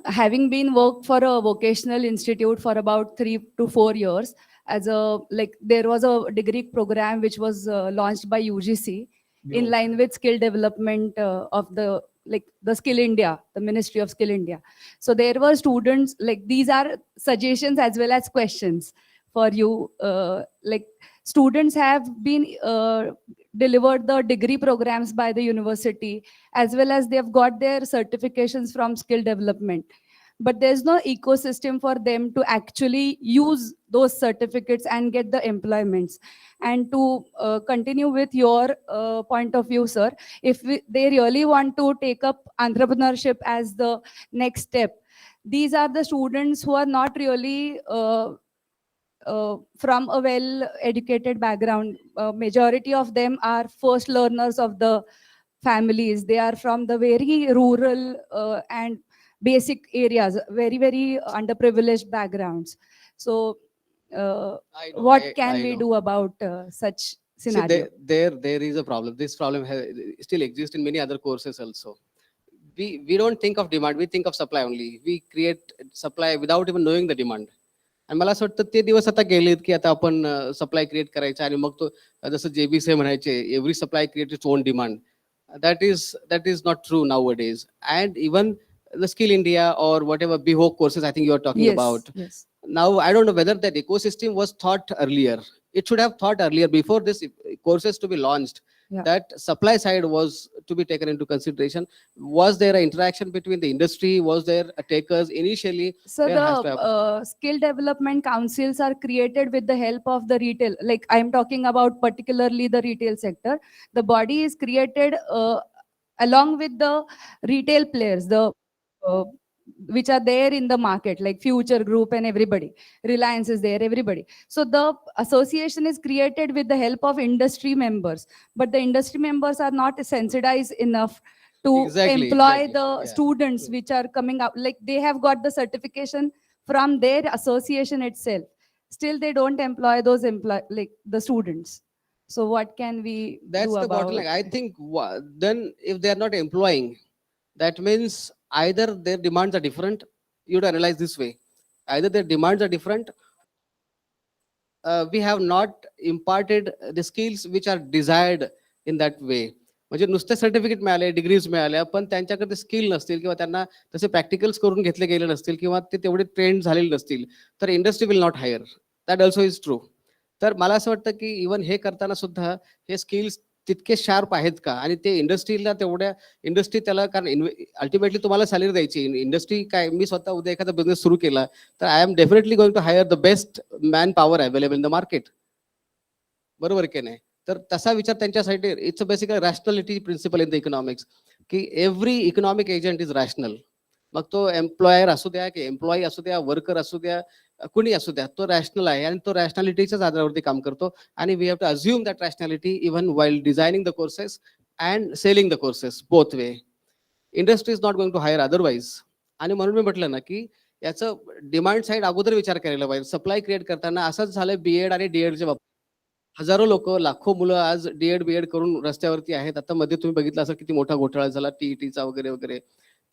Speaker 1: Having been worked for a vocational institute for about 3 to 4 years, as there was a degree program which was launched by UGC in line with skill development of the Skill India, the Ministry of Skill India. So there were students, these are suggestions as well as questions for you. Students have been delivered the degree programs by the university, as well as they have got their certifications from skill development. But there's no ecosystem for them to actually use those certificates and get the employments. And to continue with your point of view, sir, if they really want to take up entrepreneurship as the next step, these are the students who are not really from a well-educated background. Majority of them are first learners of the families. They are from the very rural and basic areas, very, very underprivileged backgrounds. So what can we do about such scenario?
Speaker 5: See, there is a problem. This problem still exists in many other courses also. we don't think of demand, we think of supply only. We create supply without even knowing the demand. आणि मला असं वाटतं ते दिवस आता गेलेत की आता आपण सप्लाय क्रिएट करायचा आणि मग तो जसं JB म्हणायचे every supply create its own demand. that is not true nowadays. And even the Skill India or whatever BHO courses I think you are talking about,
Speaker 8: Yes.
Speaker 5: now I don't know whether that ecosystem was thought earlier. It should have thought earlier before this courses to be launched.
Speaker 8: Yeah.
Speaker 5: That supply side was to be taken into consideration. Was there an interaction between the industry? Was there a takers initially?
Speaker 8: So
Speaker 5: There has to have-
Speaker 8: the skill development councils are created with the help of the retail. Like I'm talking about particularly the retail sector. The body is created along with the retail players, the which are there in the market, like Future Group and everybody. Reliance is there, everybody. So the association is created with the help of industry members, but the industry members are not sensitized enough to
Speaker 5: Exactly,
Speaker 8: employ
Speaker 5: exactly.
Speaker 8: the
Speaker 5: Yeah.
Speaker 8: students which are coming up. Like they have got the certification from their association itself. Still, they don't employ those like the students. So what can we
Speaker 5: That's
Speaker 8: do
Speaker 5: the
Speaker 8: about
Speaker 5: bottleneck. I think then if they are not employing, that means either their demands are different. You would analyze this way: either their demands are different. We have not imparted the skills which are desired in that way. म्हणजे नुसते certificate मिळाले, degrees मिळाल्या, पण त्यांच्याकडे skill नसतील किंवा त्यांना तसे प्रॅक्टिकल्स करून घेतले गेले नसतील किंवा ते तेवढे ट्रेंड झालेले नसतील, तर industry will not hire. That also is true. तर मला असं वाटतं की इव्हन हे करताना सुद्धा हे स्किल्स तितके शार्प आहेत का, आणि ते इंडस्ट्रीला तेवढ्या इंडस्ट्री त्याला, कारण अल्टिमेटली तुम्हाला सॅलरी द्यायची इंडस्ट्री काय. मी स्वतः उद्या एखादा बिझनेस सुरू केला तर I am definitely going to hire the best manpower available in the market. बरोबर की नाही? तर तसा विचार त्यांच्यासाठी it's basically rationality principle in the economics, की every economic agent is rational. मग तो एम्प्लॉयर असू द्या की एम्प्लॉई असू द्या, वर्कर असू द्या, कुणी असू द्या, तो रॅशनल आहे आणि तो रॅशनॅलिटीच्याच आधारावरती काम करतो. आणि we have to assume that rationality even while designing the courses and selling the courses both way. Industry is not going to hire otherwise. आणि म्हणून मी म्हटलं ना की याचं डिमांड साईड अगोदर विचार करायला पाहिजे. सप्लाय क्रिएट करताना असंच झालं बीएड आणि डीएडच्या बाबतीत. हजारो लोक, लाखो मुलं आज डीएड बीएड करून रस्त्यावरती आहेत. आता मध्ये तुम्ही बघितलं असं किती मोठा घोटाळा झाला टीईटीचा वगैरे वगैरे.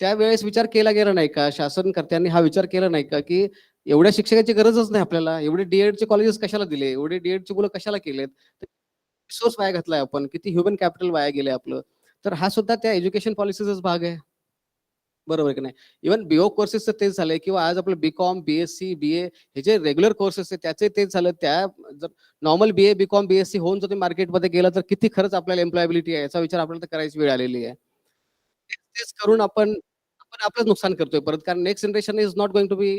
Speaker 5: त्यावेळेस विचार केला गेला नाही का, शासनकर्त्यांनी हा विचार केला नाही का की एवढ्या शिक्षकाची गरजच नाही आपल्याला, एवढे डीएडचे कॉलेजेस कशाला दिले, एवढे डीएडची मुलं कशाला केलेत, रिसोर्स वाया घातलाय आपण, किती ह्युमन कॅपिटल वाया गेले आपलं. तर हा सुद्धा त्या एज्युकेशन पॉलिसीचाच भाग आहे. बरोबर की नाही? इव्हन बीओ कोर्सेसचं तेच झालंय, किंवा आज आपलं बीकॉम, बीएससी, बीए हे जे रेग्युलर कोर्सेस आहेत त्याचे तेच झालं. त्या जर नॉर्मल बीए, बीकॉम, बीएससी होऊन जर तुम्ही मार्केटमध्ये गेला तर किती खरंच आपल्याला एम्प्लॉयबिलिटी आहे याचा विचार आपल्याला करायची वेळ आलेली आहे. तेच करून आपण आपलंच नुकसान करतोय परत, कारण next generation is not going to be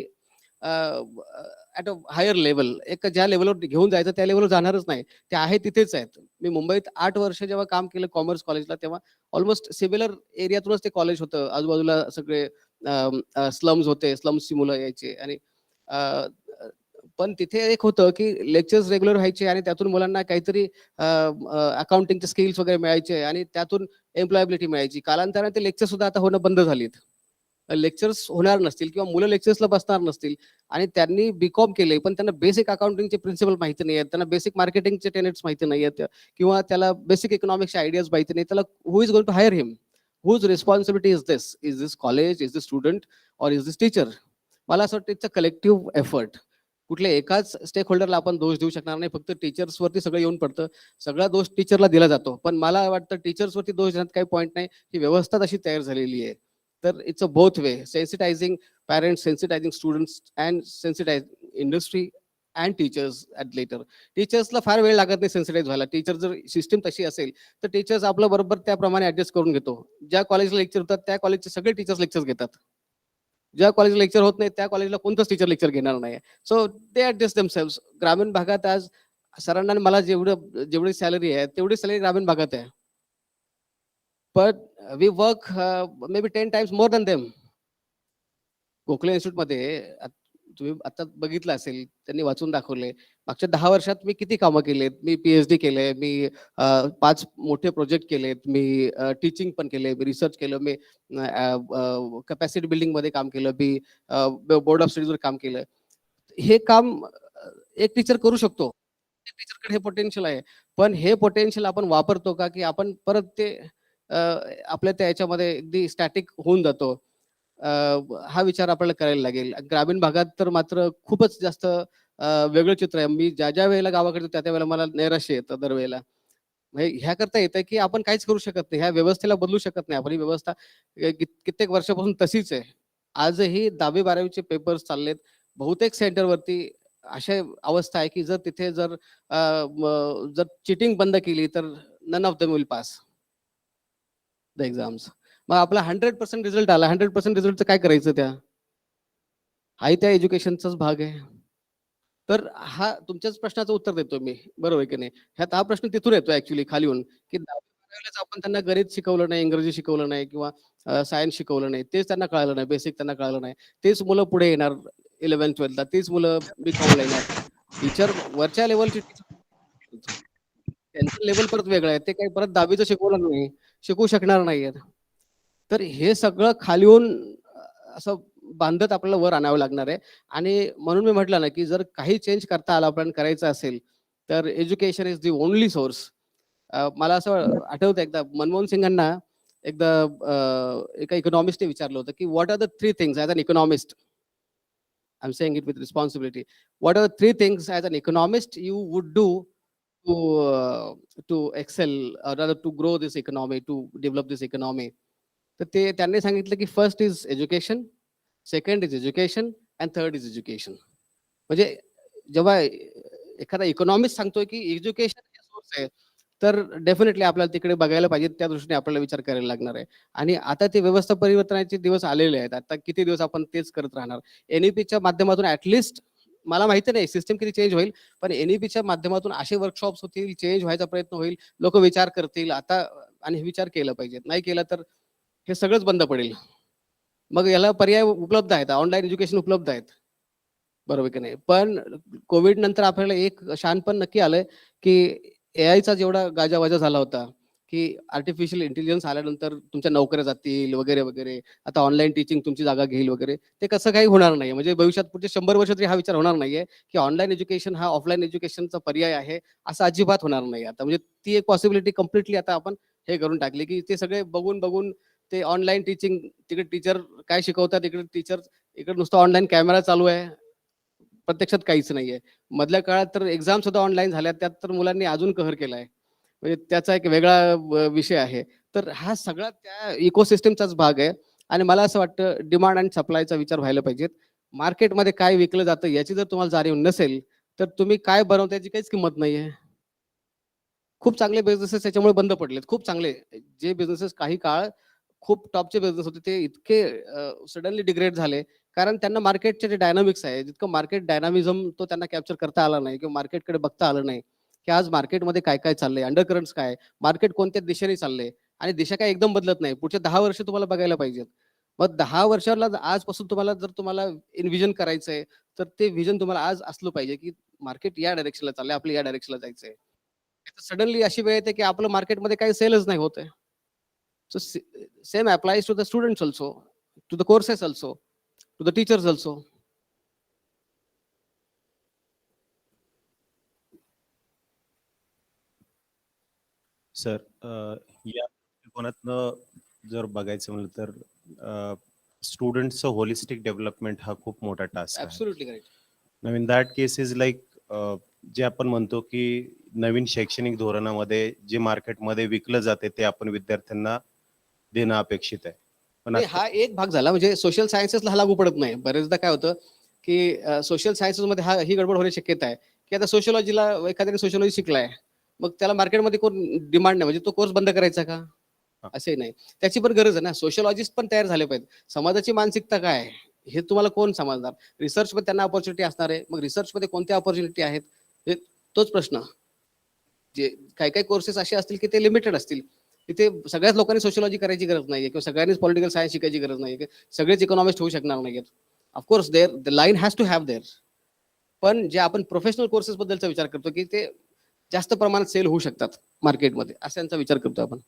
Speaker 5: at a higher level. एक ज्या लेवलवर घेऊन जायचं त्या लेवलवर जाणारच नाही. ते आहे तिथेच आहेत. मी मुंबईत 8 वर्ष जेव्हा काम केलं कॉमर्स कॉलेजला, तेव्हा ऑलमोस्ट सिमिलर एरियातूनच ते कॉलेज होतं. आजूबाजूला सगळे स्लम्स होते, स्लम्सची मुलं यायची. आणि पण तिथे एक होतं की लेक्चर्स रेग्युलर व्हायचे आणि त्यातून मुलांना काहीतरी अकाउंटिंगचे स्किल्स वगैरे मिळायचे आणि त्यातून एम्प्लॉयबिलिटी मिळायची. कालांतराने ते लेक्चर सुद्धा आता होणं बंद झालीत. लेक्चर्स होणार नसतील किंवा मुलं लेक्चर्सला बसणार नसतील आणि त्यांनी बीकॉम केले पण त्यांना बेसिक अकाउंटिंगचे प्रिन्सिपल माहिती नाही आहेत, त्यांना बेसिक मार्केटिंगचे टेनेट्स माहिती नाही आहेत, किंवा त्याला बेसिक इकॉनॉमिक्सचे आयडियाज माहिती नाही, त्याला who is going to hire him? Whose responsibility is this? Is this college, is this student, or is this teacher? मला असं वाटतं इट्स अ कलेक्टिव्ह एफर्ट. कुठल्या एकाच स्टेक होल्डरला आपण दोष देऊ शकणार नाही. फक्त टीचर्सवरती सगळं येऊन पडतं, सगळा दोष टीचरला दिला जातो. पण मला वाटतं टीचर्सवरती दोष देण्यात काही पॉईंट नाही. ही व्यवस्था तशी तयार झालेली आहे. तर it's a both way, sensitizing parents, sensitizing students and sensitizing industry and teachers at later. टीचर्सला फार वेळ लागत नाही सेन्सिटाईज व्हायला. टीचर जर सिस्टम तशी असेल तर टीचर्स आपलं बरोबर त्याप्रमाणे ऍडजस्ट करून घेतो. ज्या कॉलेजला लेक्चर होतात त्या कॉलेजचे सगळे टीचर्स लेक्चर्स घेतात. ज्या कॉलेजला लेक्चर होत नाही त्या कॉलेजला कोणतंच टीचर लेक्चर घेणार नाही. सो दे ऍडजस्ट देमसेल्व्स. ग्रामीण भागात आज सरांना मला जेवढी सॅलरी आहे तेवढी सॅलरी ग्रामीण भागात आहे. But we work maybe 10 times more than them. Gokhale इन्स्टिट्यूटमध्ये तुम्ही आता बघितलं असेल, त्यांनी वाचून दाखवले मागच्या 10 वर्षात मी किती कामं केलेत. मी PhD केले, मी 5 मोठे प्रोजेक्ट केलेत, मी टीचिंग पण केले, मी रिसर्च केलं, मी कॅपॅसिटी बिल्डिंग मध्ये काम केलं, मी बोर्ड ऑफ स्टडीजवर काम केलं. हे काम एक टीचर करू शकतो. टीचरकडे हे पोटेन्शियल आहे, पण हे पोटेन्शियल आपण वापरतो का, की आपण परत ते आपल्या त्या याच्यामध्ये अगदी स्टॅटिक होऊन जातो. हा विचार आपल्याला करायला लागेल. ग्रामीण भागात तर मात्र खूपच जास्त वेगळं चित्र आहे. मी ज्या वेळेला गावाकडे येतो त्या वेळेला मला नैराश्य येतं दरवेळेला. म्हणजे ह्या करता येतं की आपण काहीच करू शकत नाही. ह्या व्यवस्थेला बदलू शकत नाही आपण. ही व्यवस्था कित्येक वर्षापासून तशीच आहे. आजही 10वी-12वीचे पेपर्स चाललेत. बहुतेक सेंटरवरती अशा अवस्था आहे की जर तिथे जर जर चिटिंग बंद केली तर none of them will pass the exams. मग आपला 100% रिझल्ट आला. 100% रिझल्टचं काय करायचं त्या? हाही त्या एज्युकेशनचाच भाग आहे. तर हा तुमच्याच प्रश्नाचं उत्तर देतो मी. बरोबर आहे की नाही? ह्यात हा प्रश्न तिथून येतो ॲक्चुअली खालीहून, की 10वी-12वीलाच आपण त्यांना गणित शिकवलं नाही, इंग्रजी शिकवलं नाही किंवा सायन्स शिकवलं नाही. तेच त्यांना कळालं नाही, बेसिक त्यांना कळालं नाही. तेच मुलं पुढे येणार 11th-12thला. तीच मुलं बी.कॉमला येणार. टीचर वरच्या लेव्हलचे टीचर त्यांचं लेव्हल परत वेगळं आहे. ते काही परत 10वीचं शिकवणार नाही, शिकवू शकणार नाहीयेत. तर हे सगळं खालीहून असं बांधत आपल्याला वर आणावं लागणार आहे. आणि म्हणून मी म्हटलं ना, की जर काही चेंज करता आला आपण करायचं असेल, तर education is the only source. मला असं आठवतं एकदा मनमोहन सिंगांना एकदा एका इकॉनॉमिस्टने विचारलं होतं, की what are the 3 things as an economist, I am saying it with responsibility. What are the 3 things as an economist you would do to to excel or rather to grow this economy, to develop this economy? तर ते त्यांनी सांगितलं की first is education, second is education and third is education. म्हणजे जेव्हा एखादा economist सांगतोय की एज्युकेशन हे सोर्स आहे, तर डेफिनेटली आपल्याला तिकडे बघायला पाहिजे. त्या दृष्टीने आपल्याला विचार करायला लागणार आहे. आणि आता ते व्यवस्था परिवर्तनाचे दिवस आलेले आहेत. आता किती दिवस आपण तेच करत राहणार? NEPच्या माध्यमातून ॲटलिस्ट मला माहिती नाही सिस्टम किती चेंज होईल, पण NEPच्या माध्यमातून असे वर्कशॉप्स होतील, चेंज व्हायचा प्रयत्न होईल, लोक विचार करतील आता. आणि विचार केला पाहिजे. नाही केला तर हे सगळंच बंद पडेल. मग याला पर्याय उपलब्ध आहेत. ऑनलाईन एज्युकेशन उपलब्ध आहेत. बरोबर की नाही? पण कोविड नंतर आपल्याला एक शहाणपण नक्की आलंय, की एआयचा जेवढा गाजावाजा झाला होता, की आर्टिफिशियल इंटेलिजन्स आल्यानंतर तुमच्या नोकऱ्या जातील वगैरे, वगैरे. आता ऑनलाईन टीचिंग तुमची जागा घेईल वगैरे. ते कसं काही होणार नाही. म्हणजे भविष्यात पुढचे 100 वर्ष तरी हा विचार होणार नाहीये, की ऑनलाईन एज्युकेशन हा ऑफलाईन एज्युकेशनचा पर्याय आहे, असं अजिबात होणार नाही आता. म्हणजे ती एक पॉसिबिलिटी कंप्लीटली आता आपण हे करून टाकली, की ते सगळे बघून ते ऑनलाईन टीचिंग, तिकडे टीचर काय शिकवतात, इकडे नुसतं ऑनलाईन कॅमेरा चालू आहे. प्रत्यक्षात काहीच नाहीये. मधल्या काळात तर एक्झाम सुद्धा ऑनलाईन झाल्या. त्यात तर मुलांनी अजून कहर केलाय. म्हणजे त्याचा एक वेगळा विषय आहे. तर हा सगळा त्या इकोसिस्टमचाच भाग आहे. आणि मला असं वाटतं डिमांड आणि सप्लायचा विचार व्हायला पाहिजेत. मार्केटमध्ये काय विकलं जातं याची जर तुम्हाला जाणीव नसेल, तर तुम्ही काय बनवता याची काहीच किंमत नाहीये. खूप चांगले बिझनेसेस त्याच्यामुळे बंद पडलेत. खूप चांगले जे बिझनेसेस काही काळ खूप टॉपचे बिझनेस होते ते इतके सडनली डिग्रेड झाले. कारण त्यांना मार्केटचे जे डायनामिक्स आहे, जितकं मार्केट डायनामिझम तो त्यांना कॅप्चर करता आला नाही किंवा मार्केटकडे बघता आलं नाही, की आज मार्केटमध्ये काय चाललंय, अंडरकरंट्स काय, मार्केट कोणत्या दिशेने चाललंय. आणि दिशा काय एकदम बदलत नाही. पुढचे 10 वर्ष तुम्हाला बघायला पाहिजेत. मग 10 वर्षाला आजपासून तुम्हाला इन्व्हिजन करायचंय, तर ते व्हिजन तुम्हाला आज असलं पाहिजे, की मार्केट या डायरेक्शनला चाललंय, आपलं या डायरेक्शनला जायचंय. सडनली अशी वेळ येते, की आपलं मार्केटमध्ये काही सेलच नाही होत आहे. So same applies to the students also, to the courses also, to the teachers also.
Speaker 9: Sir या दृष्टिकोनातनं जर बघायचं म्हणलं तर स्टुडंटचं होलिस्टिक डेव्हलपमेंट हा खूप मोठा टास्क आहे.
Speaker 5: Absolutely correct.
Speaker 9: Now in that case is like जे आपण म्हणतो की नवीन शैक्षणिक धोरणामध्ये जे मार्केटमध्ये विकलं जाते ते आपण विद्यार्थ्यांना देणं अपेक्षित आहे. पण
Speaker 5: नाही, हा एक भाग झाला. म्हणजे सोशल सायन्सेसला हा लागू पडत नाही. बरेचदा काय होतं, की सोशल सायन्सेसमध्ये ही गडबड होण्याची शक्यता आहे, की आता सोशिओलॉजीला एखाद्याने सोशिओलॉजी शिकलाय, मग त्याला मार्केटमध्ये कोण डिमांड नाही, म्हणजे तो कोर्स बंद करायचा का? असंही नाही. त्याची पण गरज आहे ना. सोशिओलॉजिस्ट पण तयार झाले पाहिजेत. समाजाची मानसिकता काय आहे, हे तुम्हाला कोण समजणार? रिसर्चमध्ये त्यांना अपॉर्च्युनिटी असणार आहे. मग रिसर्चमध्ये कोणत्या अपॉर्च्युनिटी आहेत, तोच प्रश्न. जे काही कोर्सेस असे असतील की ते लिमिटेड असतील. तिथे सगळ्याच लोकांनी सोशिओलॉजी करायची गरज नाहीये किंवा सगळ्यांनीच पॉलिटिकल सायन्स शिकायची गरज नाहीये. सगळेच इकॉनॉमिस्ट होऊ शकणार नाहीयेत. Of course the line has to have there. पण जे आपण प्रोफेशनल कोर्सेस बद्दलचा विचार करतो, की ते जास्त प्रमाणात सेल होऊ शकतात मार्केटमध्ये, असा विचार करतो आपण.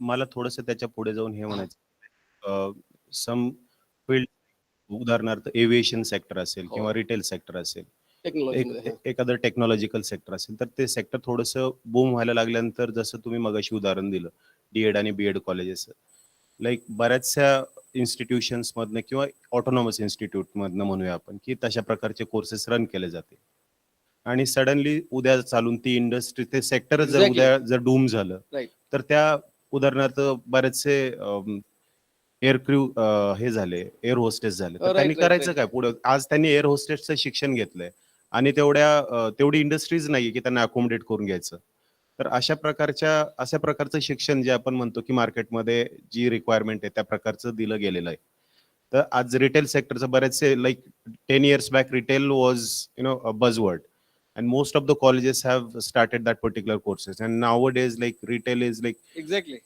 Speaker 9: मला थोडंसं त्याच्या पुढे जाऊन हे म्हणायचं, सम फील्ड उदाहरणार्थ एव्हिएशन सेक्टर असेल
Speaker 5: हो.
Speaker 9: किंवा रिटेल सेक्टर असेल,
Speaker 5: टेक्नॉलॉजी
Speaker 9: एखादं टेक्नॉलॉजिकल सेक्टर असेल तर ते सेक्टर थोडंसं बूम व्हायला लागल्यानंतर, जसं तुम्ही मगाशी उदाहरण दिलं डीएड आणि बीएड कॉलेजेस, लाईक बऱ्याचशा इन्स्टिट्यूशन्समधनं किंवा ऑटोनॉमस इन्स्टिट्यूटमधनं म्हणूया आपण, की तशा प्रकारचे कोर्सेस रन केले जाते आणि सडनली उद्या चालून ती इंडस्ट्री, ते सेक्टरच जर
Speaker 5: Exactly.
Speaker 9: उद्या जर डूम झालं,
Speaker 5: राईट.
Speaker 9: तर त्या उदाहरणार्थ बरेचसे एअर क्रू हे झाले, एअर होस्टेस झाले, तर
Speaker 5: Right,
Speaker 9: त्यांनी
Speaker 5: right,
Speaker 9: करायचं
Speaker 5: right.
Speaker 9: काय पुढे? आज त्यांनी एअर होस्टेसचं शिक्षण घेतलंय आणि तेवढी इंडस्ट्रीज नाहीये की त्यांना अकोमोडेट करून घ्यायचं. तर अशा प्रकारचं शिक्षण जे आपण म्हणतो की मार्केटमध्ये जी रिक्वायरमेंट आहे त्या प्रकारचं दिलं गेलेलं आहे. तर आज रिटेल सेक्टरचं बरेचसे, like 10 years back retail was a buzzword and most of the colleges have started that particular courses, and nowadays like retail is like
Speaker 5: exactly.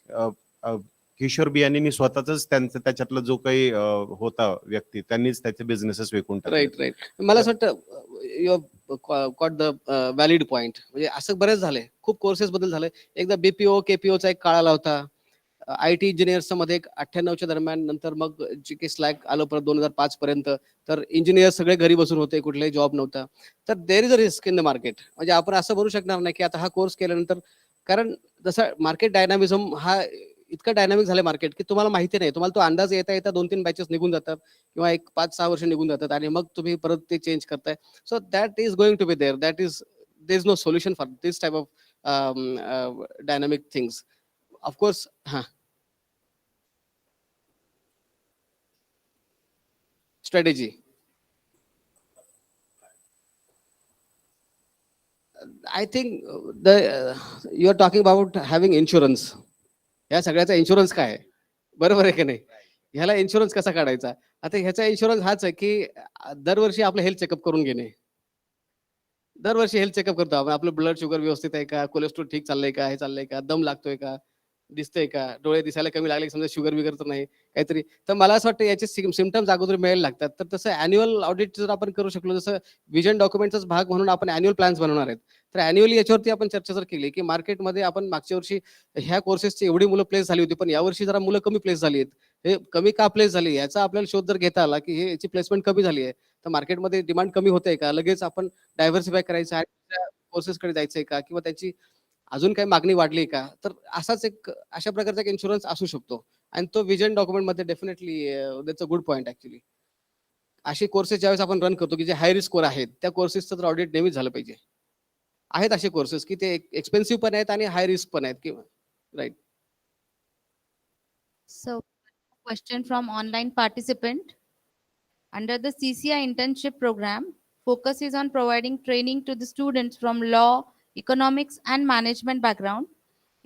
Speaker 9: Kishore बियाणींनी स्वतःच त्याच्यातला जो काही होता व्यक्ती, त्यांनीच त्याचे बिझनेसेस विकून टाकले.
Speaker 5: राईट. मला असं वाटतं you caught the valid point. म्हणजे असं बरेच झालंय, खूप कोर्सेस बद्दल झालंय. एकदा BPO KPOचा एक काळ आला होता. IT इंजिनियर्स मध्ये 98च्या दरम्यान, नंतर मग जे काही स्लॅक आलं परत 2005 पर्यंत, तर इंजिनियर सगळे घरी बसून होते, कुठलाही जॉब नव्हता. तर देर is a risk in the market. म्हणजे आपण असं म्हणू शकणार नाही की आता हा कोर्स केल्यानंतर, कारण जसं मार्केट डायनामिझम हा इतकं डायनामिक झालं मार्केट की तुम्हाला माहिती नाही, तुम्हाला तो अंदाज येता येता 2-3 बॅचेस निघून जातात किंवा 5-6 वर्ष निघून जातात आणि मग तुम्ही परत ते चेंज करताय. So that is going to be there is no solution for this type of dynamic things. Of course. हां. Strategy. I think you are talking about having insurance. या सगळ्याचा इन्शुरन्स काय आहे? बरोबर आहे की नाही? ह्याला इन्शुरन्स कसा काढायचा? आता ह्याचा इन्शुरन्स हाच आहे की दरवर्षी आपलं हेल्थ चेकअप करून घेणे. दरवर्षी हेल्थ चेकअप करतो आपण. आपलं ब्लड शुगर व्यवस्थित आहे का? कोलेस्ट्रॉल ठीक चाललंय का? हे चाललंय का? दम लागतोय का? दिसतंय का? डोळे दिसायला कमी लागले, समजा शुगर बिगर तर नाही काहीतरी. तर मला असं वाटतं याचे सिम्पटम्स अगोदर मिळायला लागतात. तर तसं अॅन्युअल ऑडिट जर आपण करू शकलो, जसं व्हिजन डॉक्युमेंटचाच भाग म्हणून आपण अॅन्युअल प्लॅन्स बनवणार आहेत. तर अॅन्युअली याच्यावरती आपण चर्चा जर केली की मार्केटमध्ये आपण मागच्या वर्षी ह्या कोर्सेसची एवढी मुलं प्लेस झाली होती, पण यावर्षी जरा मुलं कमी प्लेस झाली आहेत. हे कमी का प्लेस झाली याचा आपल्याला शोध जर घेता आला की याची प्लेसमेंट कमी झाली आहे, तर मार्केटमध्ये डिमांड कमी होते का, लगेच आपण डायव्हर्सिफाय करायचं आहे, कोर्सेसकडे जायचंय का, किंवा त्याची अजून काही मागणी वाढली का. तर अशा प्रकारचा एक इन्शुरन्स असू शकतो आणि तो व्हिजन डॉक्युमेंटमध्ये definitely that's a good point actually. असे कोर्सेस ज्यावेळेस आपण रन करतो की जे हाय रिस्क वर आहेत, त्या कोर्सेसचं तर ऑडिट नेहमीच झालं पाहिजे. आहेत असे कोर्सेस की ते एक्सपेन्सिव्ह पण आहेत आणि हाय रिस्क पण आहेत किंवा right.
Speaker 1: So, question from online participant. Under the CCI internship program, focus is on providing training to the students from law, economics, and management background.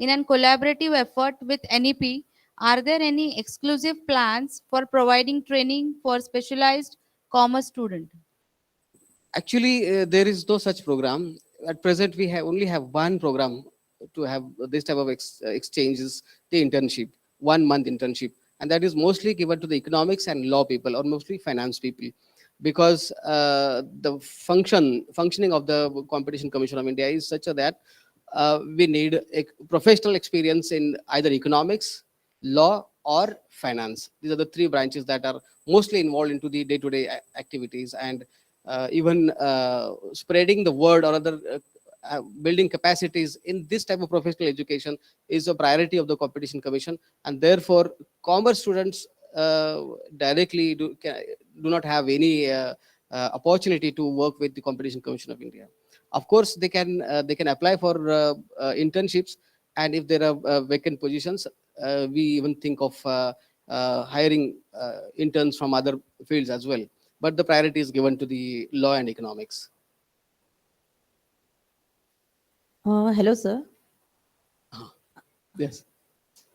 Speaker 1: In a collaborative effort with NEP, are there any exclusive plans for providing training for specialized commerce student?
Speaker 5: Actually, there is no such program. At present, we only have one program to have this type of exchanges, the internship, 1 month internship. And that is mostly given to the economics and law people, or mostly finance people. Because the functioning of the Competition Commission of India is such that we need a professional experience in either economics, law, or finance. These are the 3 branches that are mostly involved into the day-to-day activities, and even spreading the word or other building capacities in this type of professional education is a priority of the Competition Commission, and therefore commerce students directly do not have any opportunity to work with the Competition Commission of India. Of course, they can apply for internships, and if there are vacant positions, we even think of hiring interns from other fields as well. But the priority is given to the law and economics.
Speaker 10: Hello sir.
Speaker 5: Yes.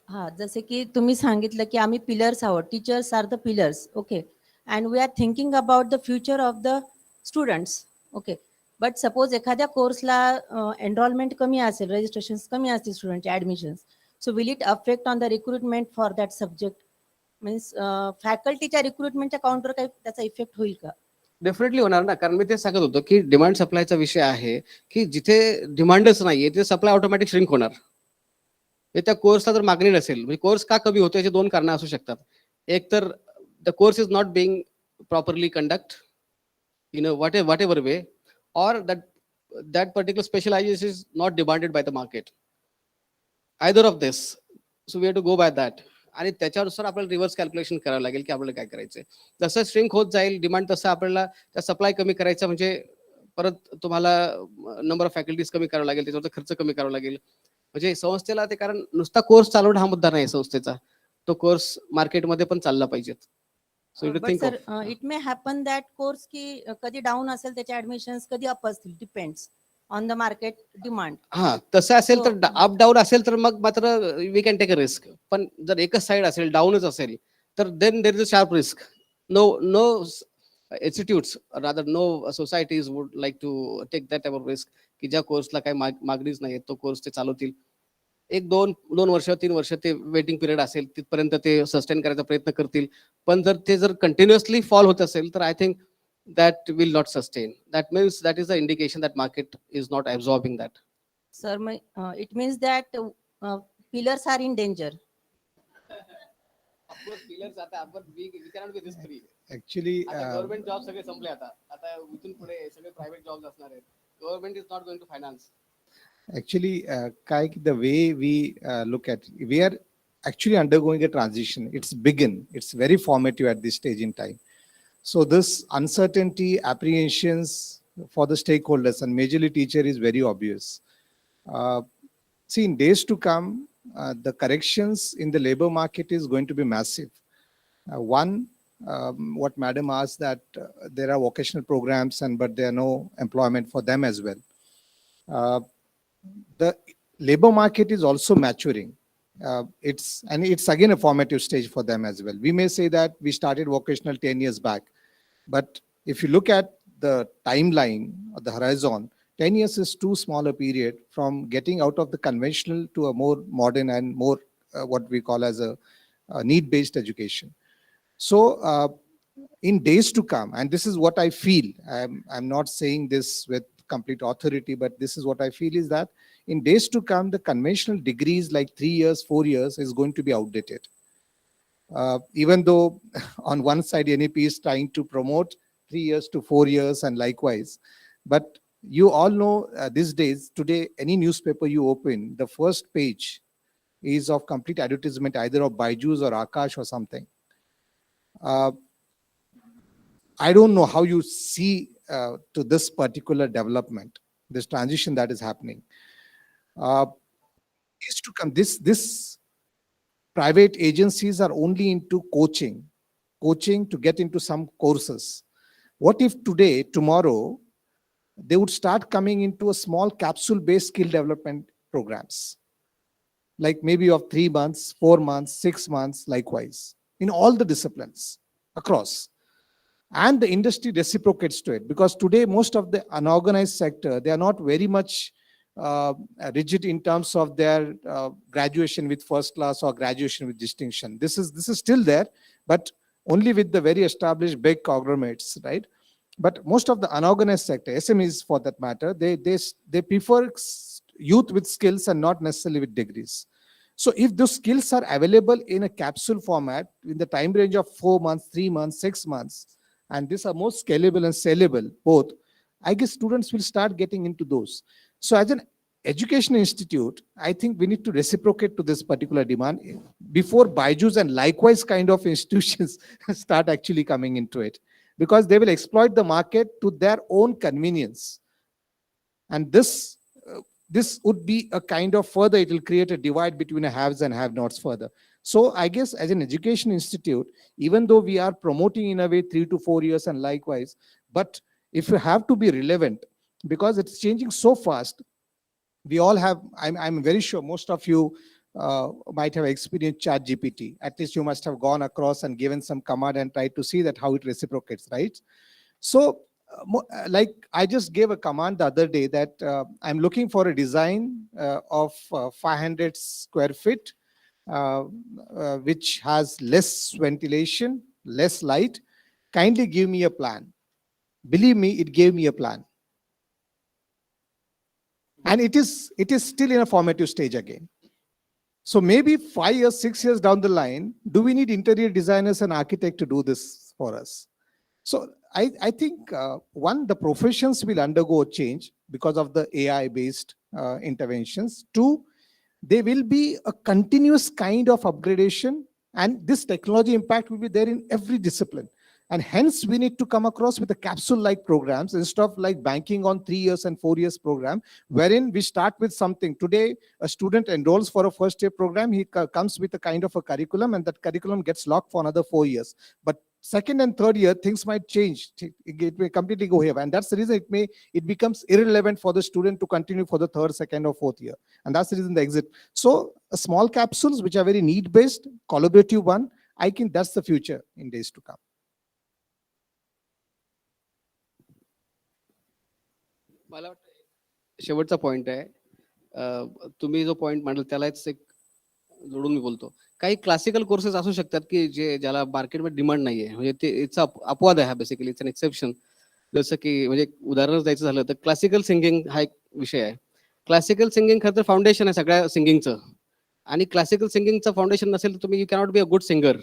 Speaker 10: हां, जसे की तुम्ही सांगितलं की आम्ही pillars आहोत. Teachers are the pillars. Okay. And we are thinking about the future of the students. Okay. But suppose एखाद्या कोर्सला एनरोलमेंट कमी असेल, रजिस्ट्रेशन कमी असतील स्टुडंटचे admissions. So will it affect on the recruitment for that subject? Means फॅकल्टीच्या रिक्रुटमेंटच्या counter काही त्याचा इफेक्ट होईल का?
Speaker 5: डेफिनेटली होणार ना, कारण मी ते सांगत होतो की डिमांड सप्लायचा विषय आहे की जिथे डिमांडच नाहीये तिथे सप्लाय ऑटोमॅटिक श्रिंक होणार. हे त्या कोर्सला जर मागणी नसेल, म्हणजे कोर्स का कमी होतो याचे 2 कारणं असू शकतात. एक तर the course is not being properly conduct in what ever way, or that particular specialization is not demanded by the market. Either of this. So we have to go by that. आणि त्याच्यानुसार आपल्याला reverse calculation करावं लागेल की आपल्याला काय करायचंय. जसं श्रिंक होत जाईल डिमांड, तसं आपल्याला त्या सप्लाय कमी करायचं, म्हणजे परत तुम्हाला नंबर ऑफ फॅकल्टीज कमी करावं लागेल, त्याच्यावरचा खर्च कमी करावा लागेल. म्हणजे संस्थेला ते, कारण नुसता कोर्स चालवणं हा मुद्दा नाही संस्थेचा, तो कोर्स मार्केटमध्ये पण चालला पाहिजेत. So you
Speaker 10: but sir it may happen that course की कधी डाऊन असेल त्याचे ऍडमिशन्स, कधी अप असतील, depends on the market demand.
Speaker 5: हा तसं असेल तर अप डाऊन असेल तर मग मात्र we can take a risk. पण जर एकच साईड असेल, डाऊनच असेल, तर then there is a sharp risk. No institutes rather no societies would like to take that type of risk, की ज्या कोर्सला काही मागणीच नाही तो कोर्स ते चालवतील. एक दोन वर्ष 3 वर्ष ते वेटिंग पिरियड असेल, तिथपर्यंत ते सस्टेन करायचा प्रयत्न करतील. पण जर कंटिन्युअसली फॉल होत असेल तर I think that will not sustain. That means that is the indication that market is not absorbing that.
Speaker 10: Sir, it means that pillars are in danger.
Speaker 5: Of course, pillars आता, but we cannot be risk free.
Speaker 3: Actually,
Speaker 5: आता government job सगळे संपले, आता इथून पुढे सगळे private jobs असणार आहेत. Government is not going to finance.
Speaker 3: actually, the way we look at, we are actually undergoing a transition. It's very formative at this stage in time. So this uncertainty, apprehensions for the stakeholders and majorly teacher is very obvious. See, in days to come, the corrections in the labor market is going to be massive. One, what Madam asked, that there are vocational programs but there are no employment for them as well. The labor market is also maturing. It's again a formative stage for them as well. We may say that we started vocational 10 years back, but if you look at the timeline or the horizon, 10 years is too small a period from getting out of the conventional to a more modern and more what we call as a need-based education. So in days to come, and this is what I feel, I'm not saying this with complete authority, but this is what I feel, is that in days to come, the conventional degrees like 3 years, 4 years is going to be outdated. Even though on one side NEP is trying to promote 3 years to 4 years and likewise, but you all know these days, today, any newspaper you open, the first page is of complete advertisement either of Byju's or Akash or something. I don't know how you see to this particular development, this transition that is happening. Is to come, this private agencies are only into coaching to get into some courses. What if today, tomorrow, they would start coming into a small capsule-based skill development programs, like maybe of 3 months, 4 months, 6 months, likewise, in all the disciplines across. And the industry reciprocates to it, because today most of the unorganized sector, they are not very much rigid in terms of their graduation with first class or graduation with distinction. This is still there, but only with the very established big conglomerates, right? But most of the unorganized sector, SMEs for that matter, they prefer youth with skills and not necessarily with degrees. So if those skills are available in a capsule format in the time range of 4 months, 3 months, 6 months, and these are more scalable and sellable both, I guess students will start getting into those. So as an education institute, I think we need to reciprocate to this particular demand before Byju's and likewise kind of institutions start actually coming into it, because they will exploit the market to their own convenience. And this would be a kind of further, it will create a divide between a haves and have-nots further. So I guess as an education institute, even though we are promoting in a way 3 to 4 years and likewise, but if you have to be relevant, because it's changing so fast, we all have, I'm very sure most of you might have experienced ChatGPT. At least you must have gone across and given some command and tried to see that how it reciprocates, right? So like I just gave a command the other day that I'm looking for a design of 500 square feet, which has less ventilation, less light. Kindly give me a plan. Believe me, it gave me a plan. And it is still in a formative stage again. So maybe 5 years, 6 years down the line, do we need interior designers and architects to do this for us? So
Speaker 7: I think one, the professions will undergo change because of the AI based interventions. Two, there will be a continuous kind of upgradation, and this technology impact will be there in every discipline. And hence we need to come across with the capsule like programs instead of like banking on 3 years and 4 years program, wherein we start with something. Today a student enrolls for a first year program, he comes with a kind of a curriculum, and that curriculum gets locked for another 4 years. But second and third year things might change, it may completely go here, and that's the reason it becomes irrelevant for the student to continue for the third, second or fourth year, and that's the reason the exit. So small capsules which are very need based, collaborative one, I think that's the future in days to come.
Speaker 5: मला वाटतं शेवटचा point आहे. तुम्ही जो point मांडला त्यालाच एक जोडून मी बोलतो. काही क्लासिकल कोर्सेस असू शकतात की ज्याला मार्केटमध्ये डिमांड नाहीये, म्हणजे ते इट्स अपवाद आहे हा, बेसिकली इट्स एन एक्सेप्शन. जसं की म्हणजे उदाहरणच द्यायचं झालं तर क्लासिकल सिंगिंग हा एक विषय आहे. क्लासिकल सिंगिंग खरं तर फाउंडेशन आहे सगळ्या सिंगिंगचं, आणि क्लासिकल सिंगिंगचं फाउंडेशन नसेल तर तुम्ही you cannot be a good singer,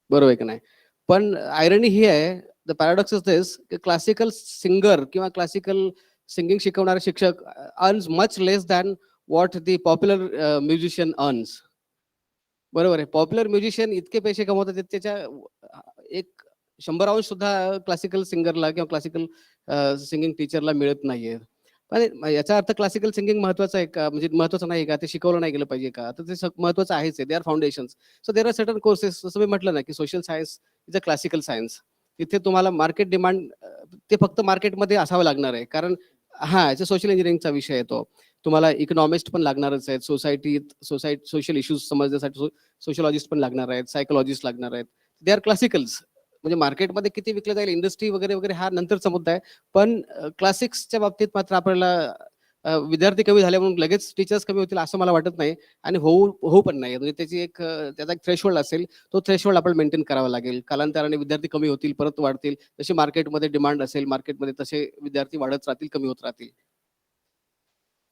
Speaker 5: बरोबर आहे की नाही? पण आयरनी ही आहे, द पॅराडॉक्स इज दिस, की क्लासिकल सिंगर किंवा क्लासिकल सिंगिंग शिकवणारे शिक्षक earns much less than what the popular musician earns. बरोबर आहे. पॉप्युलर म्युझिशियन इतके पैसे कमवतात त्याच्या एक 100 सुद्धा क्लासिकल सिंगरला किंवा क्लासिकल सिंगिंग टीचरला मिळत नाहीये. पण याचा अर्थ क्लासिकल सिंगिंग महत्वाचं आहे का, म्हणजे महत्वाचं नाही का, ते शिकवलं नाही गेलं पाहिजे का? तर ते महत्वाचं आहेच आहे. They are foundations. So there are certain courses, जसं मी म्हटलं ना की social science is a classical science. तिथे तुम्हाला मार्केट डिमांड ते फक्त मार्केटमध्ये असावं लागणार आहे, कारण याचा सोशल इंजिनिअरिंगचा विषय आहे. तुम्हाला इकॉनॉमिस्ट पण लागणारच आहेत, सोशल इश्यूज समजण्यासाठी सोशलॉजिस्ट पण लागणार आहेत, सायकोलॉजिस्ट लागणार आहेत. They are classicals. म्हणजे मार्केटमध्ये किती विकलं जाईल, इंडस्ट्री वगैरे वगैरे हा नंतरचा मुद्दा आहे. पण क्लासिक्सच्या बाबतीत मात्र आपल्याला विद्यार्थी कमी झाले म्हणून लगेच टीचर्स कमी होतील असं मला वाटत नाही, आणि होऊ पण नाही. म्हणजे त्याचा एक थ्रेशोल्ड असेल, तो थ्रेशोल्ड आपल्याला मेंटेन करावा लागेल. कालांतराने विद्यार्थी कमी होतील, परत वाढतील. जशी मार्केटमध्ये डिमांड असेल, मार्केटमध्ये तसे विद्यार्थी वाढत राहतील, कमी होत राहतील.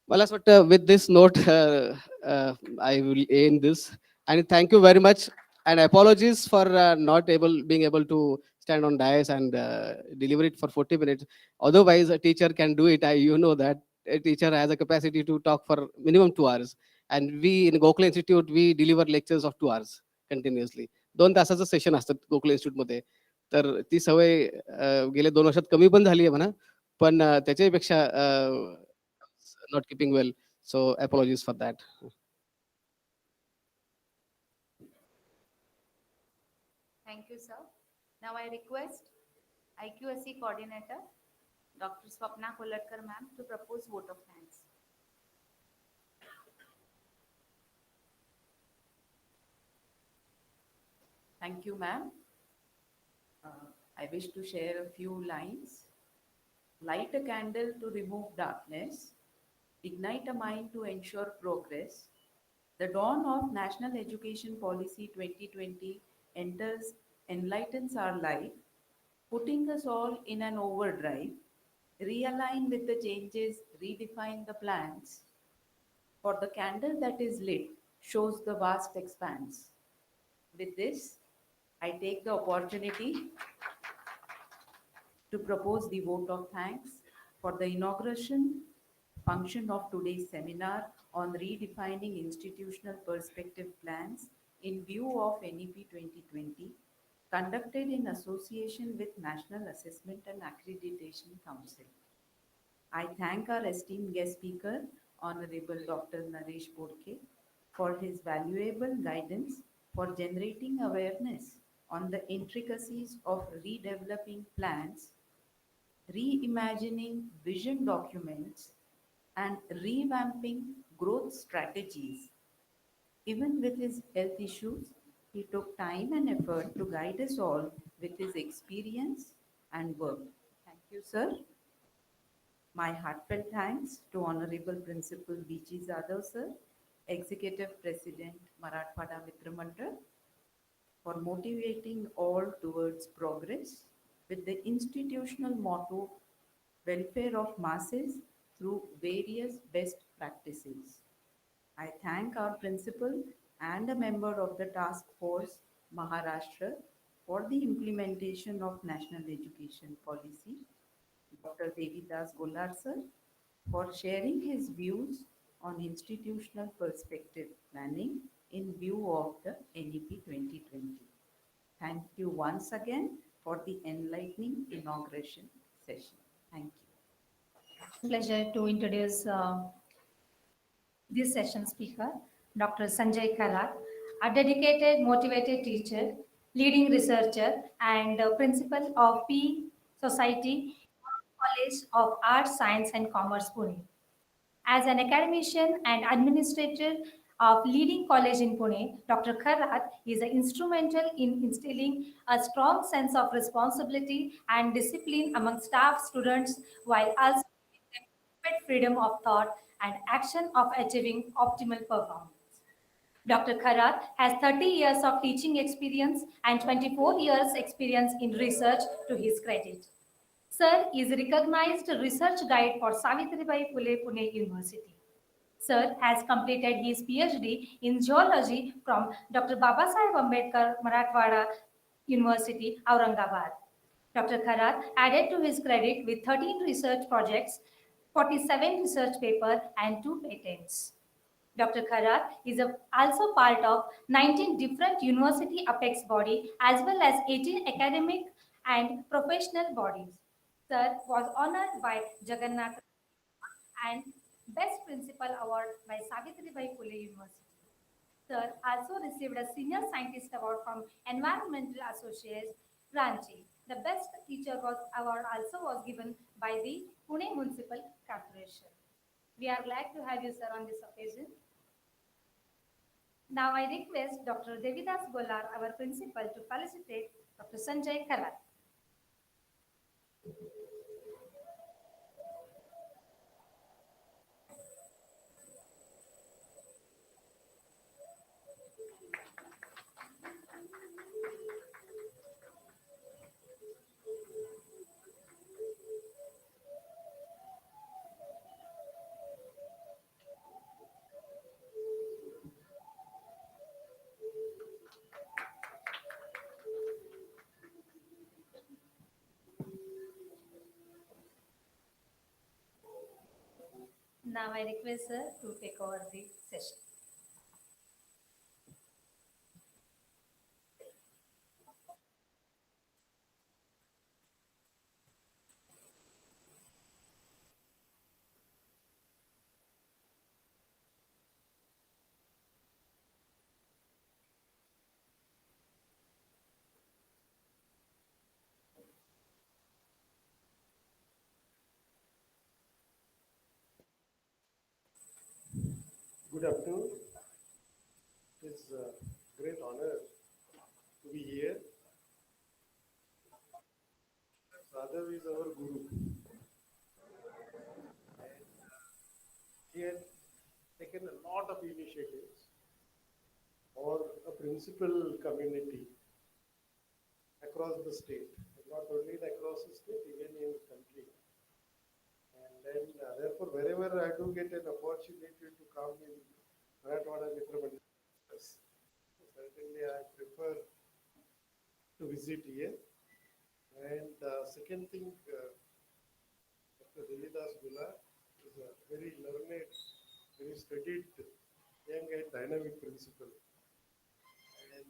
Speaker 5: मला असं वाटतं with this note I will and this, and thank you very much, and apologies for not being able to stand on dais and deliver it for 40 minutes. Otherwise a teacher can do it. You know that a teacher has a capacity to talk for minimum 2 hours, and we in Gokhale Institute we deliver lectures of 2 hours continuously. 2 तासाचं session असतं Gokhale institute मध्ये. तर ती सवय गेल्या 2 वर्षात कमी पण झाली आहे म्हणा, पण त्याच्यापेक्षा not keeping well, so apologies for that.
Speaker 1: Thank you, sir. Now I request IQSC coordinator, Dr. Swapna Kolatkar ma'am, to propose vote of thanks.
Speaker 11: Thank you, ma'am. I wish to share a few lines. Light a candle to remove darkness. Ignite a mind to ensure progress. The dawn of National Education Policy 2020 enlightens our life, putting us all in an overdrive. Realign with the changes, redefine the plans. For the candle that is lit shows the vast expanse. With this, I take the opportunity to propose the vote of thanks for the inauguration function of today's seminar on redefining institutional perspective plans in view of NEP 2020, conducted in association with National Assessment and Accreditation Council. I thank our esteemed guest speaker, Honorable Dr. Naresh Bodke, for his valuable guidance for generating awareness on the intricacies of redeveloping plans, reimagining vision documents, and revamping growth strategies. Even with his health issues, he took time and effort to guide us all with his experience and work. Thank you, sir. My heartfelt thanks to Honorable Principal B.G. Zadav, sir, Executive President, Marathwada Mitra Mandal, for motivating all towards progress with the institutional motto, welfare of masses through various best practices. I thank our principal and a member of the task force, Maharashtra, for the implementation of National Education Policy, Dr. Devidas Golar sir, for sharing his views on institutional perspective planning in view of the NEP 2020. Thank you once again for the enlightening inauguration session. Thank you.
Speaker 12: Pleasure to introduce this session speaker, Dr. Sanjay Karat, a dedicated, motivated teacher, leading researcher, and principal of P Society College of Arts, Science, and Commerce, Pune. As an academician and administrator of leading college in Pune, Dr. Karat is instrumental in instilling a strong sense of responsibility and discipline among staff, students, while also giving them freedom of thought and action of achieving optimal performance. Dr. Karat has 30 years of teaching experience and 24 years experience in research to his credit. Sir is a recognized research guide for Savitribai Phule Pune University. Sir has completed his PhD in geology from Dr. Babasaheb Ambedkar Marathwada University, Aurangabad. Dr. Karat added to his credit with 13 research projects, 47 research papers, and 2 patents. Dr. Karat is also part of 19 different university apex body as well as 18 academic and professional bodies. Sir was honored by Jagannath and Best Principal Award by Savitribai Phule University. Sir also received a Senior Scientist Award from Environmental Associates, Ranchi. The Best Teacher Award also was given by the Pune Municipal Corporation. We are glad to have you, sir, on this occasion. Now I request Dr. Devidas Golar, our principal, to felicitate Dr. Sanjay Karat. Now I request sir to take over the session.
Speaker 13: Good afternoon. It's a great honor to be here. Sadhav is our guru. And he had taken a lot of initiatives for a principal community across the state, not only across the state, even in the country. And then, therefore, wherever I do get an opportunity to come in Marathwada Mitra Mandal, certainly I prefer to visit here. And second thing, Dr. Devidas Golar is a very learned, very studied, young and dynamic principal. And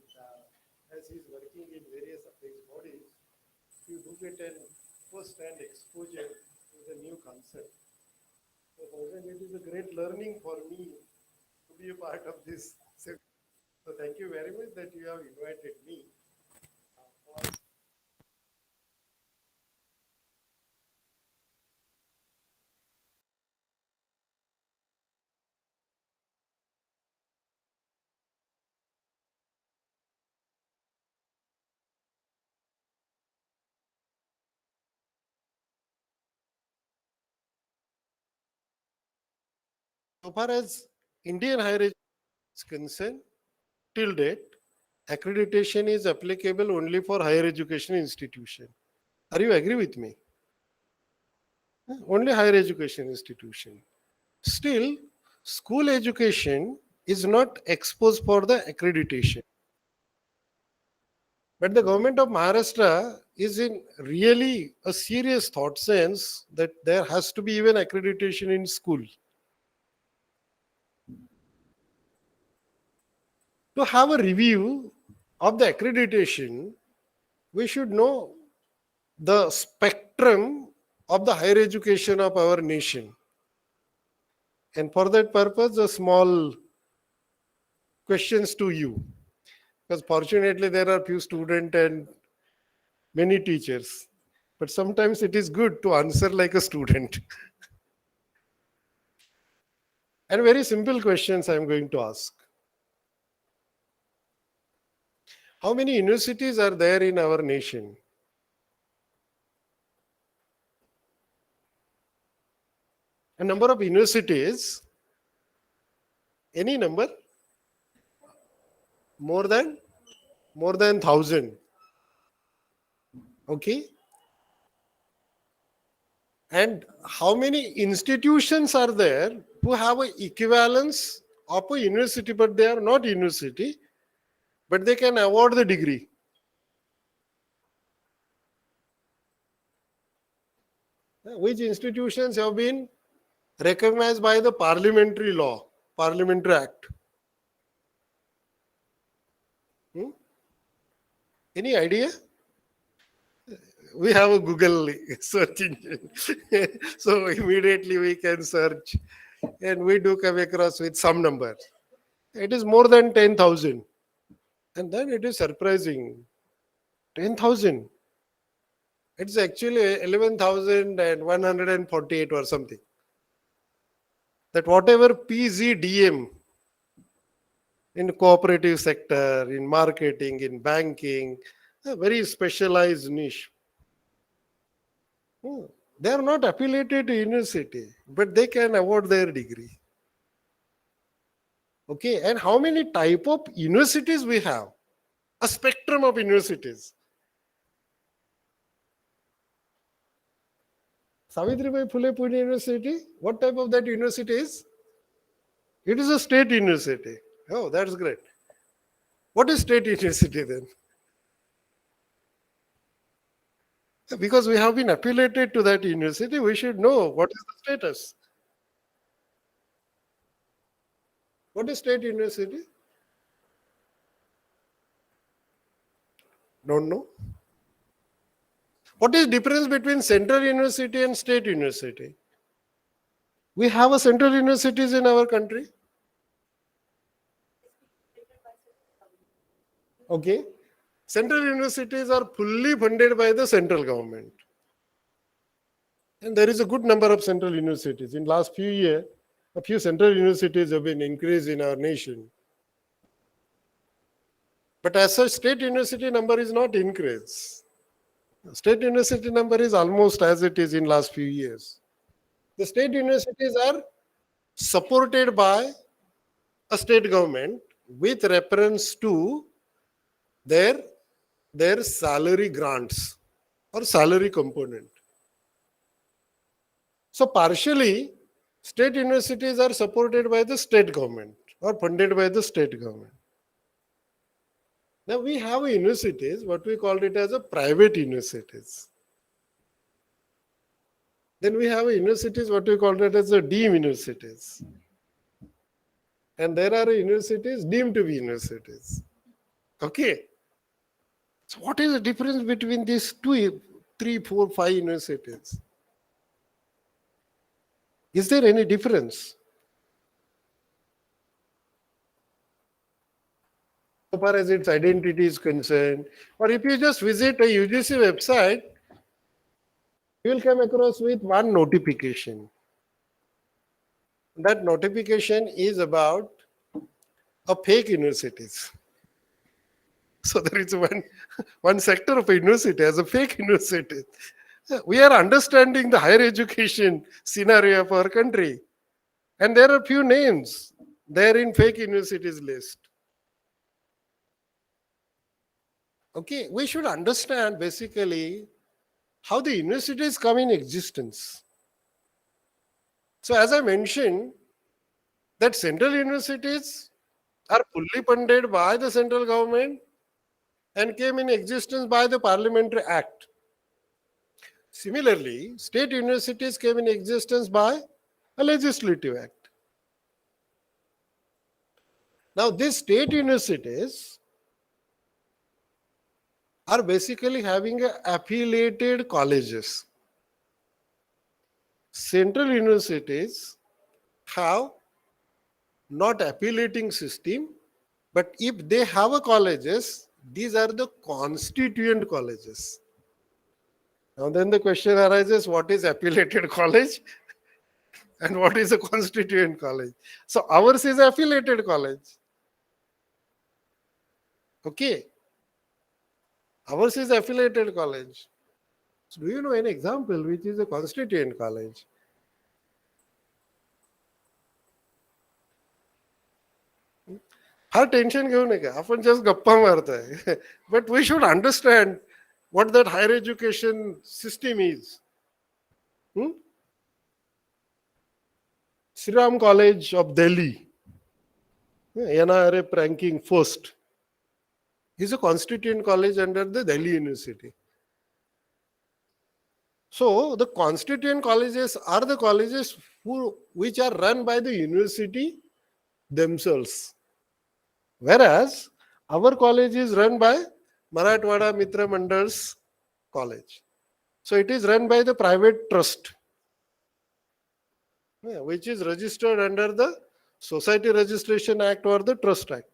Speaker 13: as he is working in various apex bodies, you do get an first-hand exposure to the new concept. So it is a great learning for me to be a part of this. So thank you very much that you have invited me. So far as Indian higher education is concerned, till date, accreditation is applicable only for higher education institution. Are you agree with me? Only higher education institution. Still, school education is not exposed for the accreditation. But the government of Maharashtra is in really a serious thought sense that there has to be even accreditation in school. To have a review of the accreditation, we should know the spectrum of the higher education of our nation. And for that purpose, a small questions to you. Because fortunately, there are few students and many teachers. But sometimes it is good to answer like a student. And very simple questions I am going to ask. How many universities are there in our nation? A number of universities, any number? More than 1,000. Okay. And how many institutions are there who have an equivalence of a university, but they are not university, but they can award the degree? Which institutions have been recognized by the parliamentary law, parliamentary act? Any idea? We have a Google search engine. So immediately we can search and we do come across with some numbers. It is more than 10,000. And then it is surprising. 10,000. It's actually 11,148 or something. That whatever PZDM in cooperative sector, in marketing, in banking, a very specialized niche. They are not affiliated to university, but they can award their degree. Okay, and how many type of universities we have? A spectrum of universities. Savitribai Phule Pune University, what type of that university is? It is a state university. Oh, that's great. What is state university then? Because we have been affiliated to that university, we should know what is the status. What is state university? Don't know. What is difference between central university and state university? We have a central universities in our country. Okay. Central universities are fully funded by the central government. And there is a good number of central universities. In last few years, a few central universities have been increased in our nation. But as such, state university number is not increased. State university number is almost as it is in last few years. The state universities are supported by a state government with reference to their salary grants or salary component. So partially, state universities are supported by the state government or funded by the state government. Now we have universities, what we call it as a private universities. Then we have universities, what we call it as a deemed universities. And there are universities deemed to be universities. Okay. So what is the difference between these 2, 3, 4, 5 universities? Is there any difference? So far as its identity is concerned, or if you just visit a UGC website, you will come across with one notification. That notification is about a fake universities. So there is one sector of a university as a fake university. We are understanding the higher education scenario of our country. And there are few names there in fake universities list. Okay, we should understand basically how the universities come in existence. So as I mentioned, that central universities are fully funded by the central government and came in existence by the Parliamentary Act. Similarly, state universities came in existence by a legislative act. Now, these state universities are basically having affiliated colleges. Central universities have not affiliating system, but if they have a colleges, these are the constituent colleges. Now then the question arises, what is affiliated college and what is a constituent college? So ours is affiliated college. Okay. Ours is affiliated college. So do you know an example which is a constituent college? हा tension घेऊ नका, आपण just गप्पा मारताय. But we should understand what that higher education system is. Sriram College of Delhi, NRF ranking first, is a constituent college under the Delhi University. So the constituent colleges are the colleges which are run by the university themselves. Whereas our college is run by Marathwada Mitra Mandal's college. So it is run by the private trust, which is registered under the Society Registration Act or the Trust Act.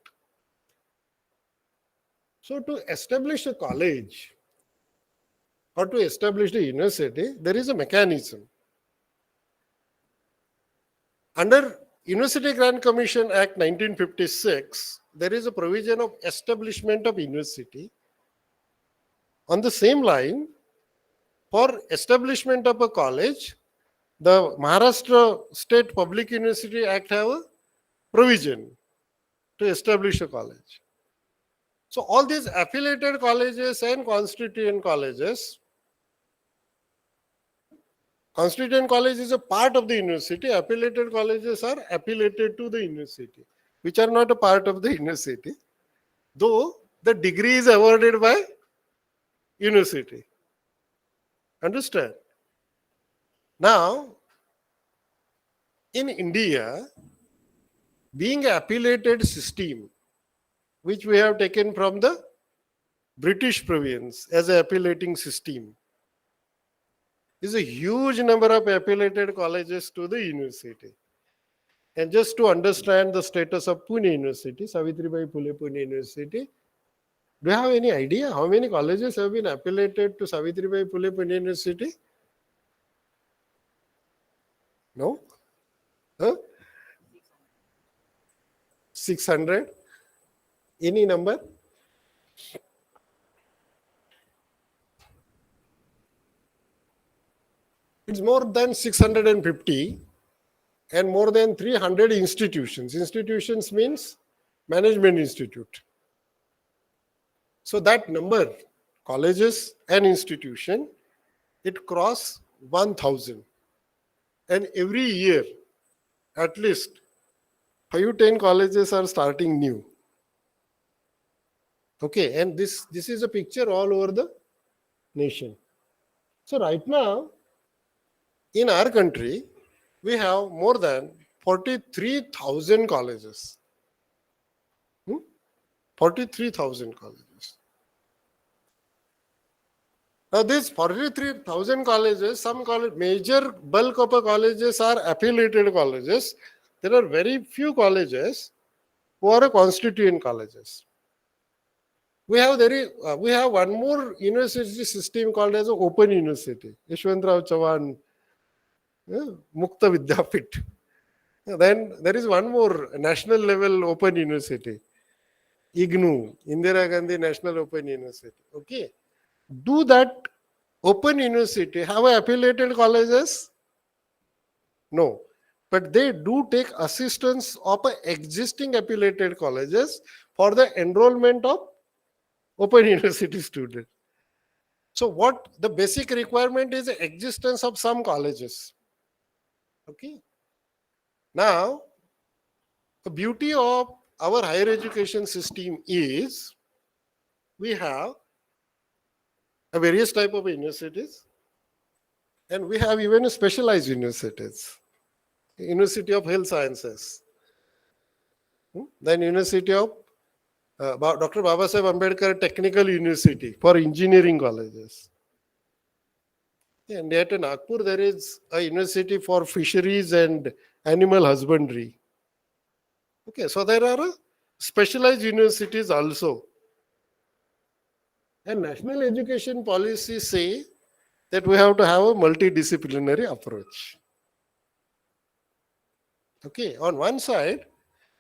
Speaker 13: So to establish a college or to establish a university, there is a mechanism. Under University Grant Commission Act 1956, there is a provision of establishment of university. On the same line, for establishment of a college, the Maharashtra State Public University Act have a provision to establish a college. So all these affiliated colleges and constituent colleges, constituent college is a part of the university, affiliated colleges are affiliated to the university, which are not a part of the university, though the degree is awarded by university. Understand? Now, in India, being an affiliated system, which we have taken from the British province as an affiliating system, is a huge number of affiliated colleges to the university. And just to understand the status of Pune University, Savitribai Phule Pune University, do you have any idea how many colleges have been affiliated to Savitribai Phule Pune University? No? Huh? 600? Any number? It's more than 650 and more than 300 institutions. Institutions means management institute. So that number, colleges and institution, it cross 1,000. And every year, at least 5-10 colleges are starting new. Okay, and this is a picture all over the nation. So right now, in our country, we have more than 43,000 colleges. 43,000 colleges. Now, these 43,000 colleges, some major bulk of colleges are affiliated colleges. There are very few colleges who are constituent colleges. We have one more university system called as an open university, Yashwantrao Chavan Mukta Vidyapit. Then there is one more national level open university, IGNU, Indira Gandhi National Open University. Okay. Do that open university have affiliated colleges? No. But they do take assistance of existing affiliated colleges for the enrollment of open university students. So what the basic requirement is the existence of some colleges. Okay. Now, the beauty of our higher education system is we have a various type of universities, and we have even specialized universities. University of Health Sciences, then University of Dr. Babasaheb Ambedkar Technical University for engineering colleges. And yet in Nagpur, there is a university for fisheries and animal husbandry. Okay, so there are specialized universities also. And national education policies say that we have to have a multidisciplinary approach. Okay, on one side,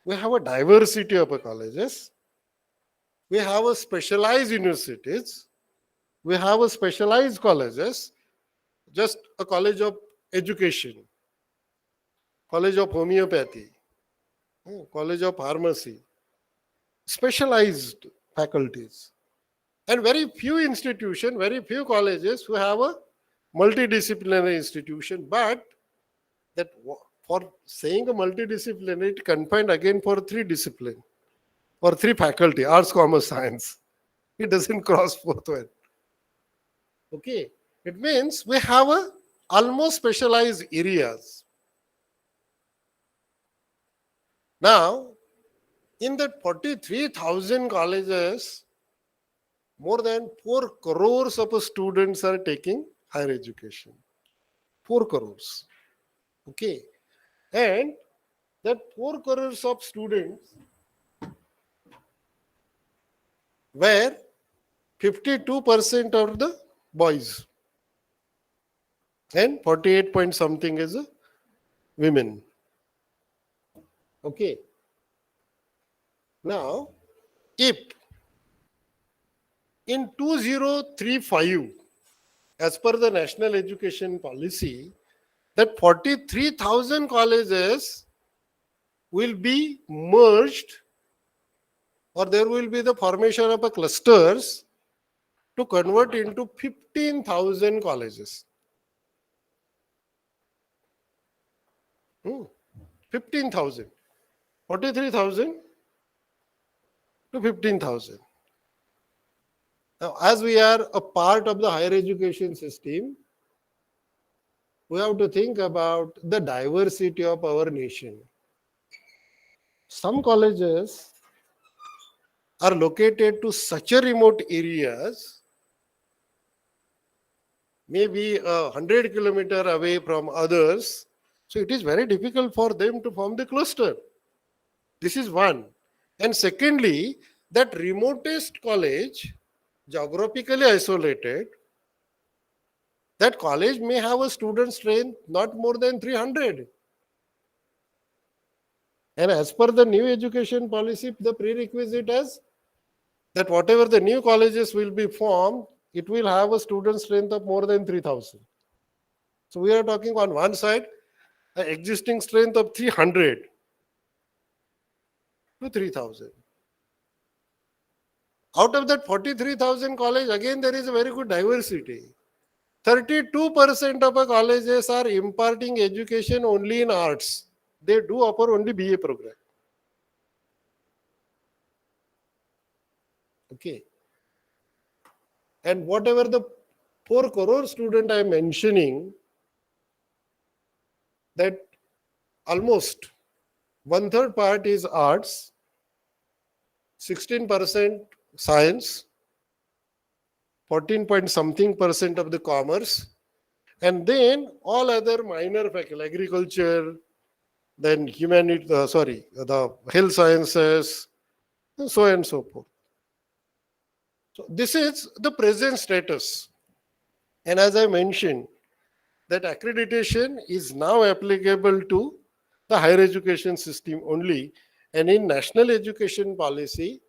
Speaker 13: we have a diversity of colleges. We have a specialized universities. We have a specialized colleges, just a college of education, college of homeopathy, college of pharmacy, specialized faculties. And very few institutions, very few colleges who have a multidisciplinary institution, but that for saying a multidisciplinary, it confined again for three disciplines or three faculty, arts, commerce, science. It doesn't cross both ways. Okay, it means we have a almost specialized areas. Now, in that 43,000 colleges, more than 4 crores of students are taking higher education. 4 crores. Okay. And that 4 crores of students where 52% are the boys and 48 point something is women. Okay. Now, if in 2035, as per the national education policy, that 43,000 colleges will be merged, or there will be the formation of a clusters to convert into 15,000 colleges. 15,000. 43,000 to 15,000. Now, as we are a part of the higher education system, we have to think about the diversity of our nation. Some colleges are located to such a remote areas, maybe 100 kilometers away from others. So it is very difficult for them to form the cluster. This is one. And secondly, that remotest college, geographically isolated, that college may have a student strength not more than 300. And as per the new education policy, the prerequisite is that whatever the new colleges will be formed, it will have a student strength of more than 3,000. So we are talking on one side, an existing strength of 300 to 3,000. Out of that 43,000 college, again there is a very good diversity. 32% of our colleges are imparting education only in arts. They do offer only BA program. Okay. And whatever the 4 crore student I am mentioning, that almost 1/3 part is arts, 16% science, 14 point something percent of the commerce, and then all other minor faculty, agriculture, then the health sciences, and so on and so forth. So this is the present status. And as I mentioned, that accreditation is now applicable to the higher education system only. And in national education policy,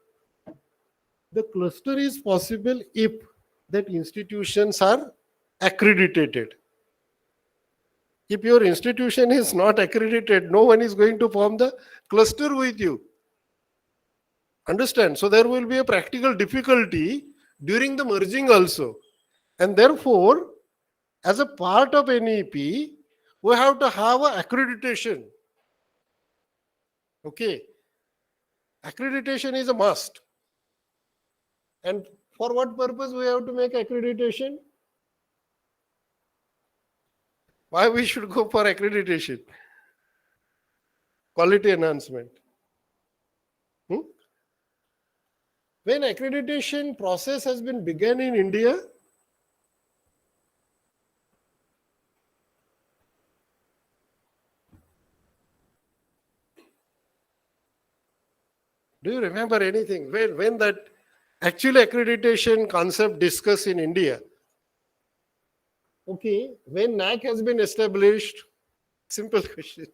Speaker 13: the cluster is possible if that institutions are accredited. If your institution is not accredited, no one is going to form the cluster with you. Understand? So there will be a practical difficulty during the merging also. And therefore, as a part of NEP, we have to have an accreditation. Okay. Accreditation is a must. And for what purpose we have to make accreditation? Why we should go for accreditation? Quality enhancement. Hmm? When accreditation process has been begun in India, do you remember anything? When that actual accreditation concept discussed in India? Okay, when NAAC has been established, simple question.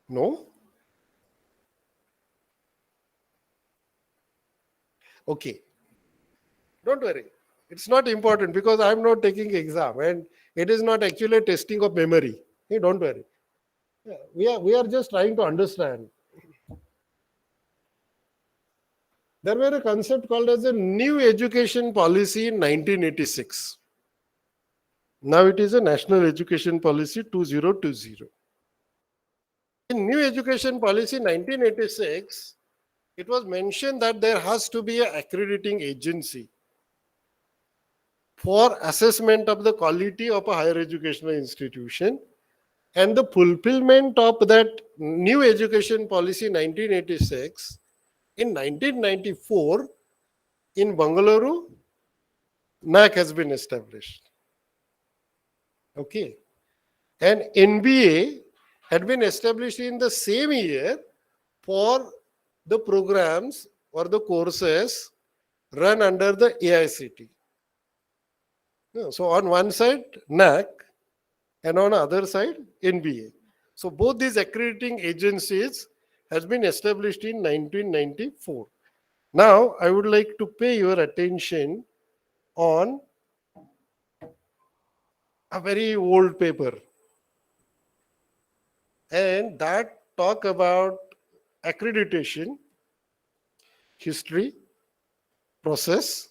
Speaker 13: No? Okay, don't worry. It's not important because I'm not taking exam and it is not actually a testing of memory. Hey, don't worry. Yeah, we are just trying to understand. There were a concept called as a new education policy in 1986. Now it is a national education policy 2020. In new education policy 1986, it was mentioned that there has to be an accrediting agency for assessment of the quality of a higher educational institution, and the fulfillment of that new education policy 1986 in 1994 in Bangalore, NAAC has been established. Okay. And NBA had been established in the same year for the programs or the courses run under the AICT. So on one side, NAAC, and on the other side, NBA. So both these accrediting agencies has been established in 1994. Now, I would like to pay your attention on a very old paper, and that talk about accreditation, history, process,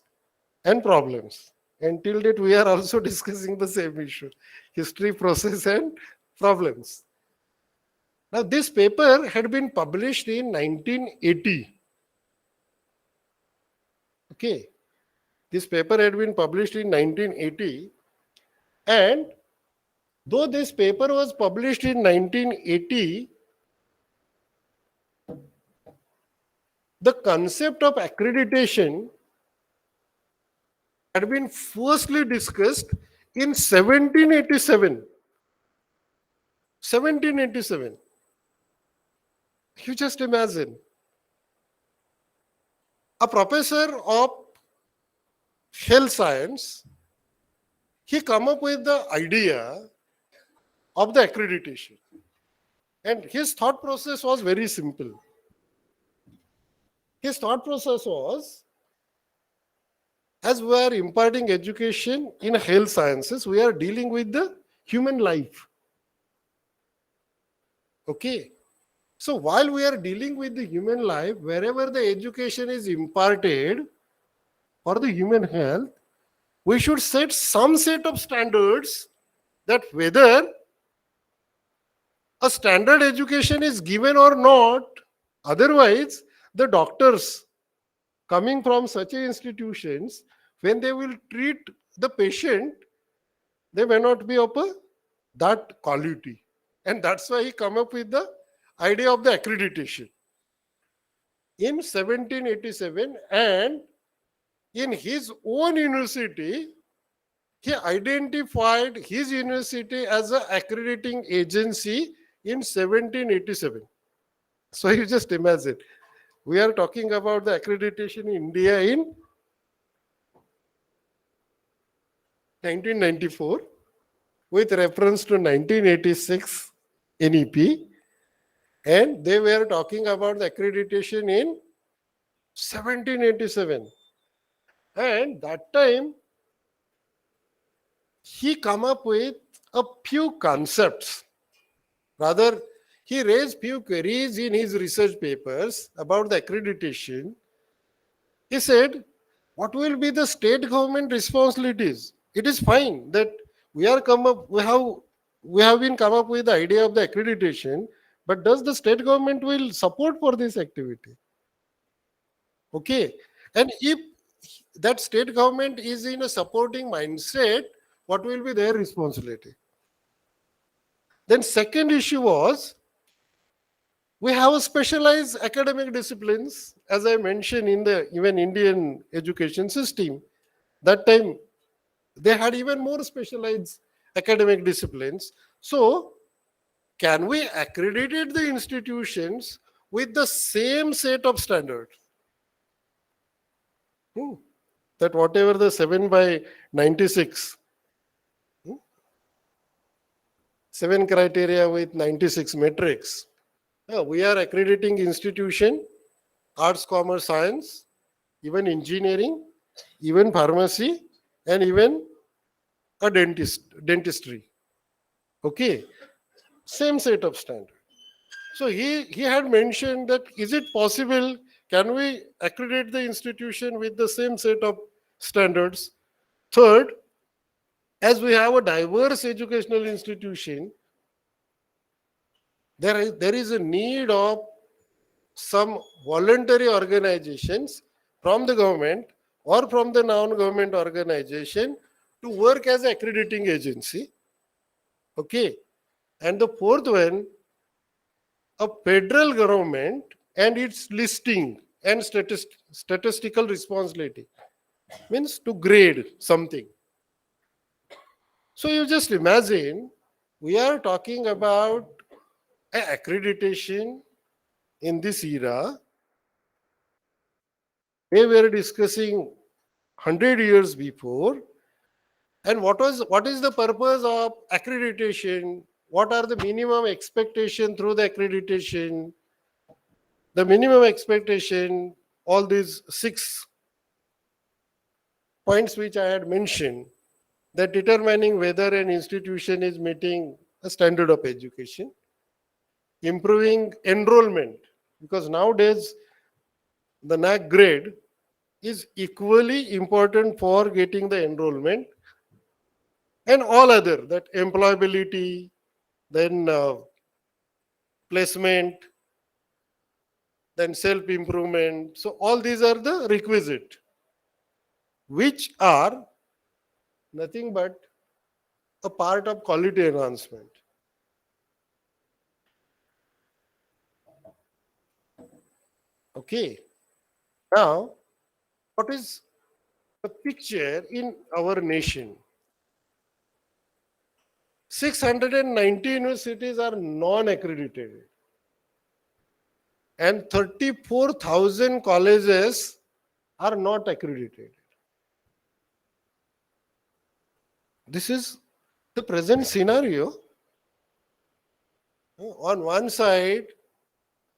Speaker 13: and problems. And till date, we are also discussing the same issue, history, process, and problems. Now, this paper had been published in 1980. Okay, this paper had been published in 1980, and though this paper was published in 1980, the concept of accreditation had been firstly discussed in 1787. 1787. You just imagine. A professor of health science, he come up with the idea of the accreditation. And his thought process was very simple. His thought process was, as we are imparting education in health sciences, we are dealing with the human life. Okay. So while we are dealing with the human life, wherever the education is imparted for the human health, we should set some set of standards that whether a standard education is given or not, otherwise the doctors coming from such institutions, when they will treat the patient, they may not be of that quality. And that's why he come up with the idea of the accreditation in 1787. And in his own university, he identified his university as an accrediting agency in 1787. So you just imagine, we are talking about the accreditation in India in 1994 with reference to 1986 NEP, and they were talking about the accreditation in 1787. And that time, he come up with a few concepts. Rather, he raised few queries in his research papers about the accreditation. He said, what will be the state government responsibilities? It is fine that we have been come up with the idea of the accreditation, but does the state government will support for this activity? Okay. And if that state government is in a supporting mindset, what will be their responsibility? Then second issue was, we have a specialized academic disciplines, as I mentioned, in the even Indian education system. That time they had even more specialized academic disciplines. So can we accredit the institutions with the same set of standards? That whatever the 7 by 96, 7 criteria with 96 metrics. We are accrediting institution, arts, commerce, science, even engineering, even pharmacy, and even a dentistry. Okay, same set of standard. So he had mentioned that, is it possible, can we accredit the institution with the same set of standards? Third, as we have a diverse educational institution, there is a need of some voluntary organizations from the government or from the non-government organization to work as accrediting agency. Okay. And the fourth one, a federal government and its listing and statistical responsibility, means to grade something. So you just imagine, we are talking about accreditation in this era. We were discussing 100 years before. And what is the purpose of accreditation? What are the minimum expectation through the accreditation? The minimum expectation, all these 6 points which I had mentioned, that determining whether an institution is meeting a standard of education, improving enrollment, because nowadays the NAAC grade is equally important for getting the enrollment, and all other, that employability, then placement, then self-improvement. So all these are the requisite, which are nothing but a part of quality enhancement. Okay. Now, what is the picture in our nation? 690 universities are non-accredited, and 34,000 colleges are not accredited. This is the present scenario. On one side,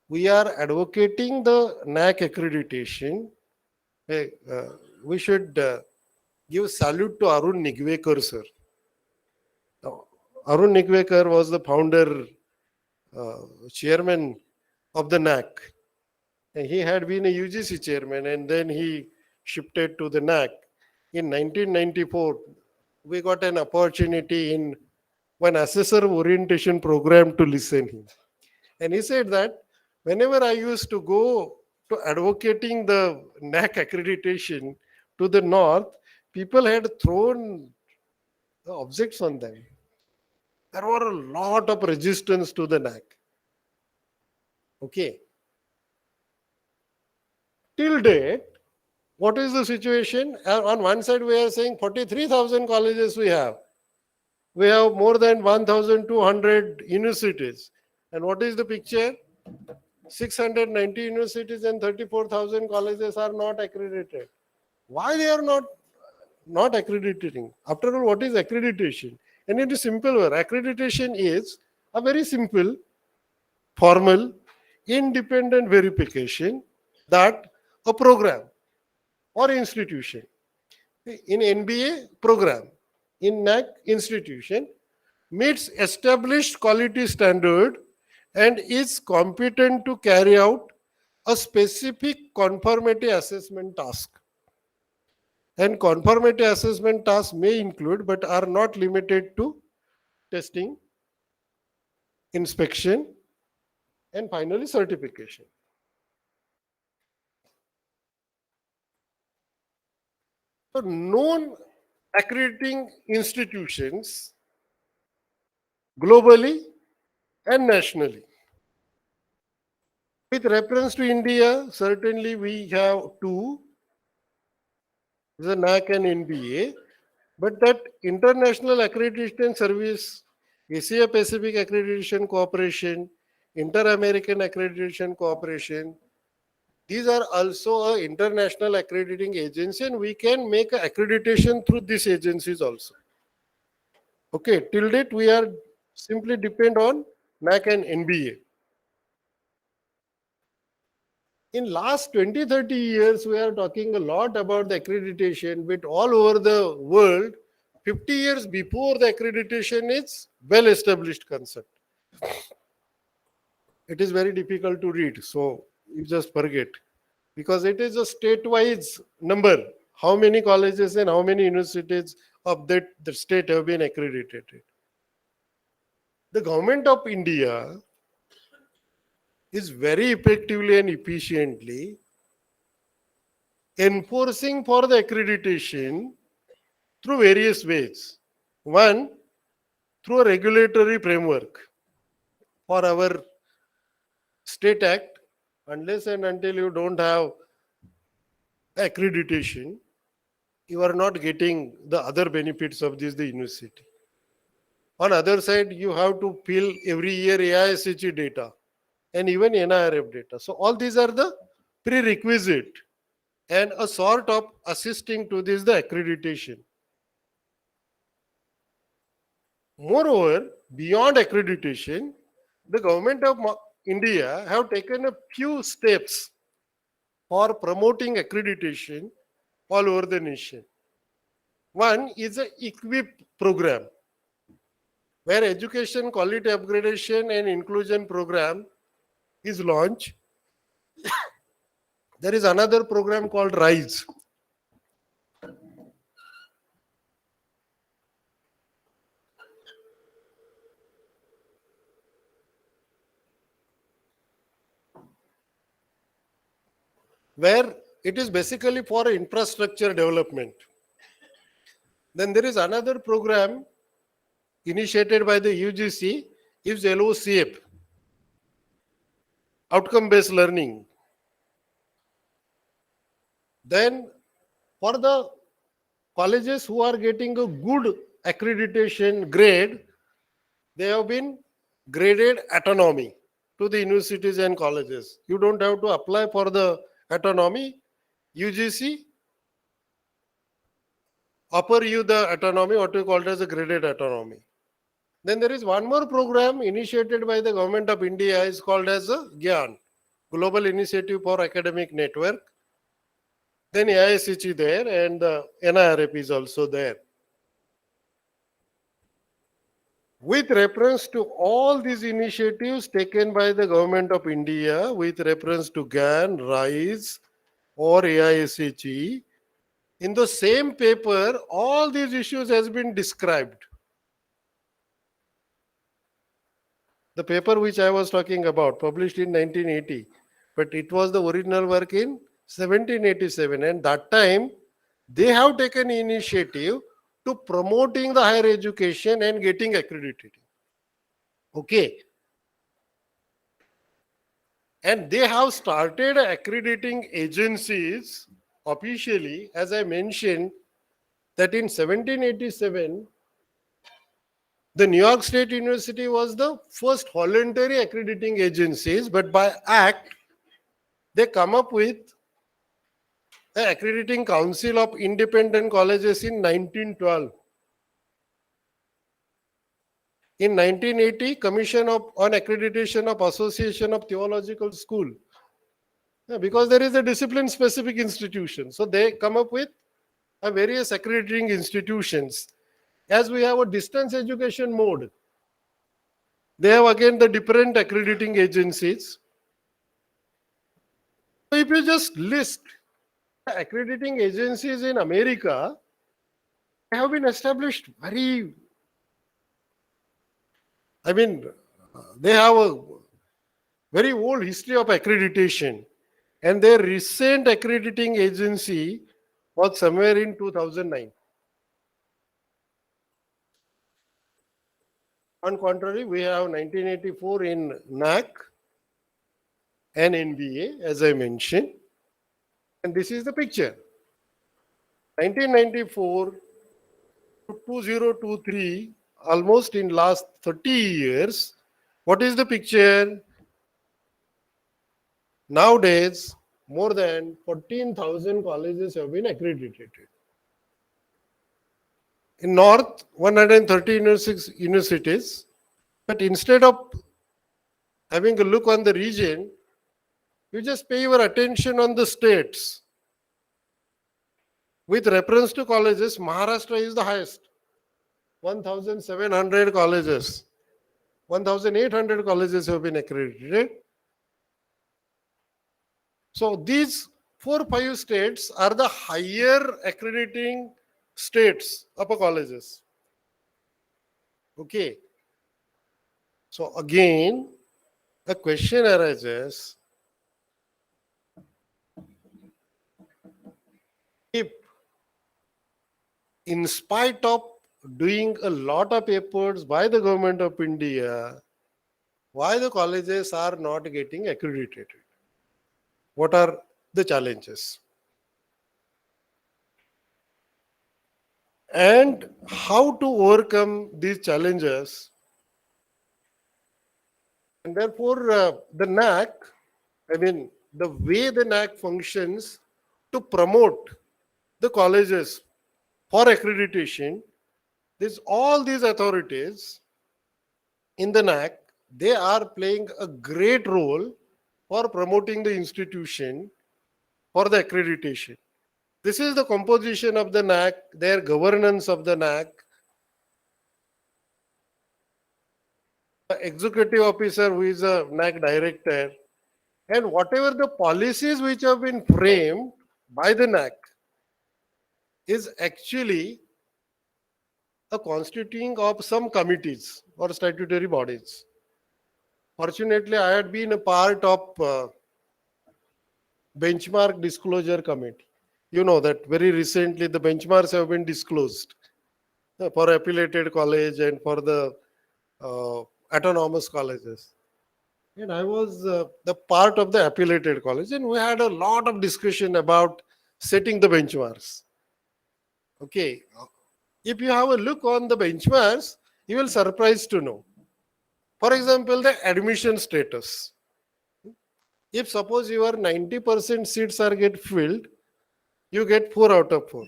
Speaker 13: we are advocating the NAAC accreditation. We should give salute to Arun Nigvekar, sir. Now, Arun Nigvekar was the founder, chairman of the NAAC. And he had been a UGC chairman, and then he shifted to the NAAC. In 1994, we got an opportunity in one assessor orientation program to listen him. And he said that whenever I used to go to advocating the NAAC accreditation to the north, people had thrown objects on them. There were a lot of resistance to the NAAC. Okay. Till date, what is the situation? On one side, we are saying 43,000 colleges we have. We have more than 1,200 universities. And what is the picture? 690 universities and 34,000 colleges are not accredited. Why they are not accrediting? After all, what is accreditation? And it is simple word. Accreditation is a very simple, formal, independent verification that a program or institution, in NBA program, in NAAC institution, meets established quality standard and is competent to carry out a specific conformity assessment task. And conformity assessment tasks may include, but are not limited to, testing, inspection, and finally certification. So known accrediting institutions globally and nationally. With reference to India, certainly we have two, the NAAC and NBA, but that International Accreditation Service, Asia Pacific Accreditation Cooperation, Inter-American Accreditation Cooperation, these are also an international accrediting agency, and we can make accreditation through these agencies also. Okay, till date we are simply depend on NAAC and NBA. In last 20-30 years, we are talking a lot about the accreditation, but all over the world, 50 years before the accreditation is well-established concept. It is very difficult to read, so you just forget. Because it is a state-wise number, how many colleges and how many universities of that the state have been accredited. The government of India is very effectively and efficiently enforcing for the accreditation through various ways. One, through a regulatory framework for our state act, unless and until you don't have accreditation, you are not getting the other benefits of this the university. On other side, you have to fill every year AISH data and even NIRF data. So all these are the prerequisite and a sort of assisting to this the accreditation. Moreover, beyond accreditation, the government of India have taken a few steps for promoting accreditation all over the nation. One is a EQUIP program, where education quality upgradation and inclusion program is launched. There is another program called RISE. Where it is basically for infrastructure development. Then there is another program initiated by the UGC, is LOCF, outcome-based learning. Then for the colleges who are getting a good accreditation grade, they have been graded autonomy to the universities and colleges. You don't have to apply for the autonomy. UGC offer you the autonomy, what we call as a graded autonomy. Then there is one more program initiated by the government of India, is called as a GYAN, Global Initiative for Academic Network. Then AISH there and the NIRF is also there. With reference to all these initiatives taken by the government of India, with reference to GAN, RISE or AISH, in the same paper, all these issues has been described. The paper which I was talking about, published in 1980, but it was the original work in 1787, and that time they have taken initiative to promoting the higher education and getting accredited. Okay. And they have started accrediting agencies officially, as I mentioned, that in 1787, the New York State University was the first voluntary accrediting agencies, but by act, they come up with the Accrediting Council of Independent Colleges in 1912. In 1980, Commission on Accreditation of Association of Theological School. Because there is a discipline-specific institution. So they come up with various accrediting institutions. As we have a distance education mode, they have again the different accrediting agencies. So if you just list accrediting agencies in America, they have been established they have a very old history of accreditation, and their recent accrediting agency was somewhere in 2009. On contrary, we have 1984 in NAAC and NBA, as I mentioned. And this is the picture. 1994 to 2023, almost in last 30 years. What is the picture? Nowadays, more than 14,000 colleges have been accredited. In North, 130 universities, but instead of having a look on the region, you just pay your attention on the states. With reference to colleges, Maharashtra is the highest. 1,700 colleges. 1,800 colleges have been accredited. So these 4-5 states are the higher accrediting states of colleges. Okay. So again, the question arises, if in spite of doing a lot of efforts by the government of India, why the colleges are not getting accredited? What are the challenges? And how to overcome these challenges? And therefore, the NAAC, the way the NAAC functions to promote the colleges for accreditation, all these authorities in the NAAC, they are playing a great role for promoting the institution for the accreditation. This is the composition of the NAAC, their governance of the NAAC. The executive officer who is a NAAC director, and whatever the policies which have been framed by the NAAC is actually a constituting of some committees or statutory bodies. Fortunately, I had been a part of benchmark disclosure committee. You know that very recently the benchmarks have been disclosed for affiliated college and for the autonomous colleges. And I was the part of the affiliated college, and we had a lot of discussion about setting the benchmarks. Okay, if you have a look on the benchmarks, you will surprised to know. For example, the admission status. If suppose your 90% seats are get filled, you get 4 out of 4.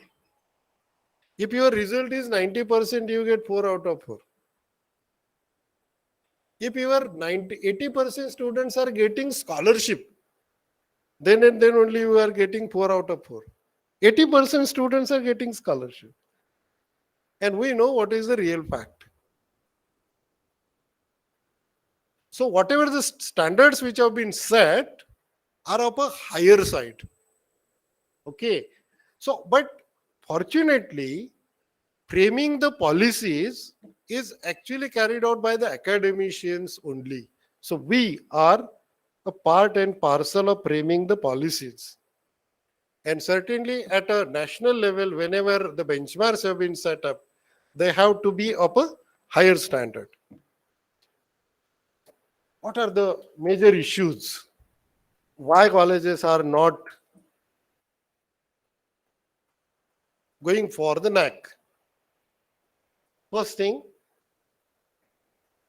Speaker 13: If your result is 90%, you get 4 out of 4. If your 80% students are getting scholarship, then and then only you are getting 4 out of 4. 80% students are getting scholarship. And we know what is the real fact. So whatever the standards which have been set are of a higher side. Okay. So, but fortunately, framing the policies is actually carried out by the academicians only. So we are a part and parcel of framing the policies. And certainly at a national level, whenever the benchmarks have been set up, they have to be of a higher standard. What are the major issues? Why colleges are not going for the NAAC? First thing,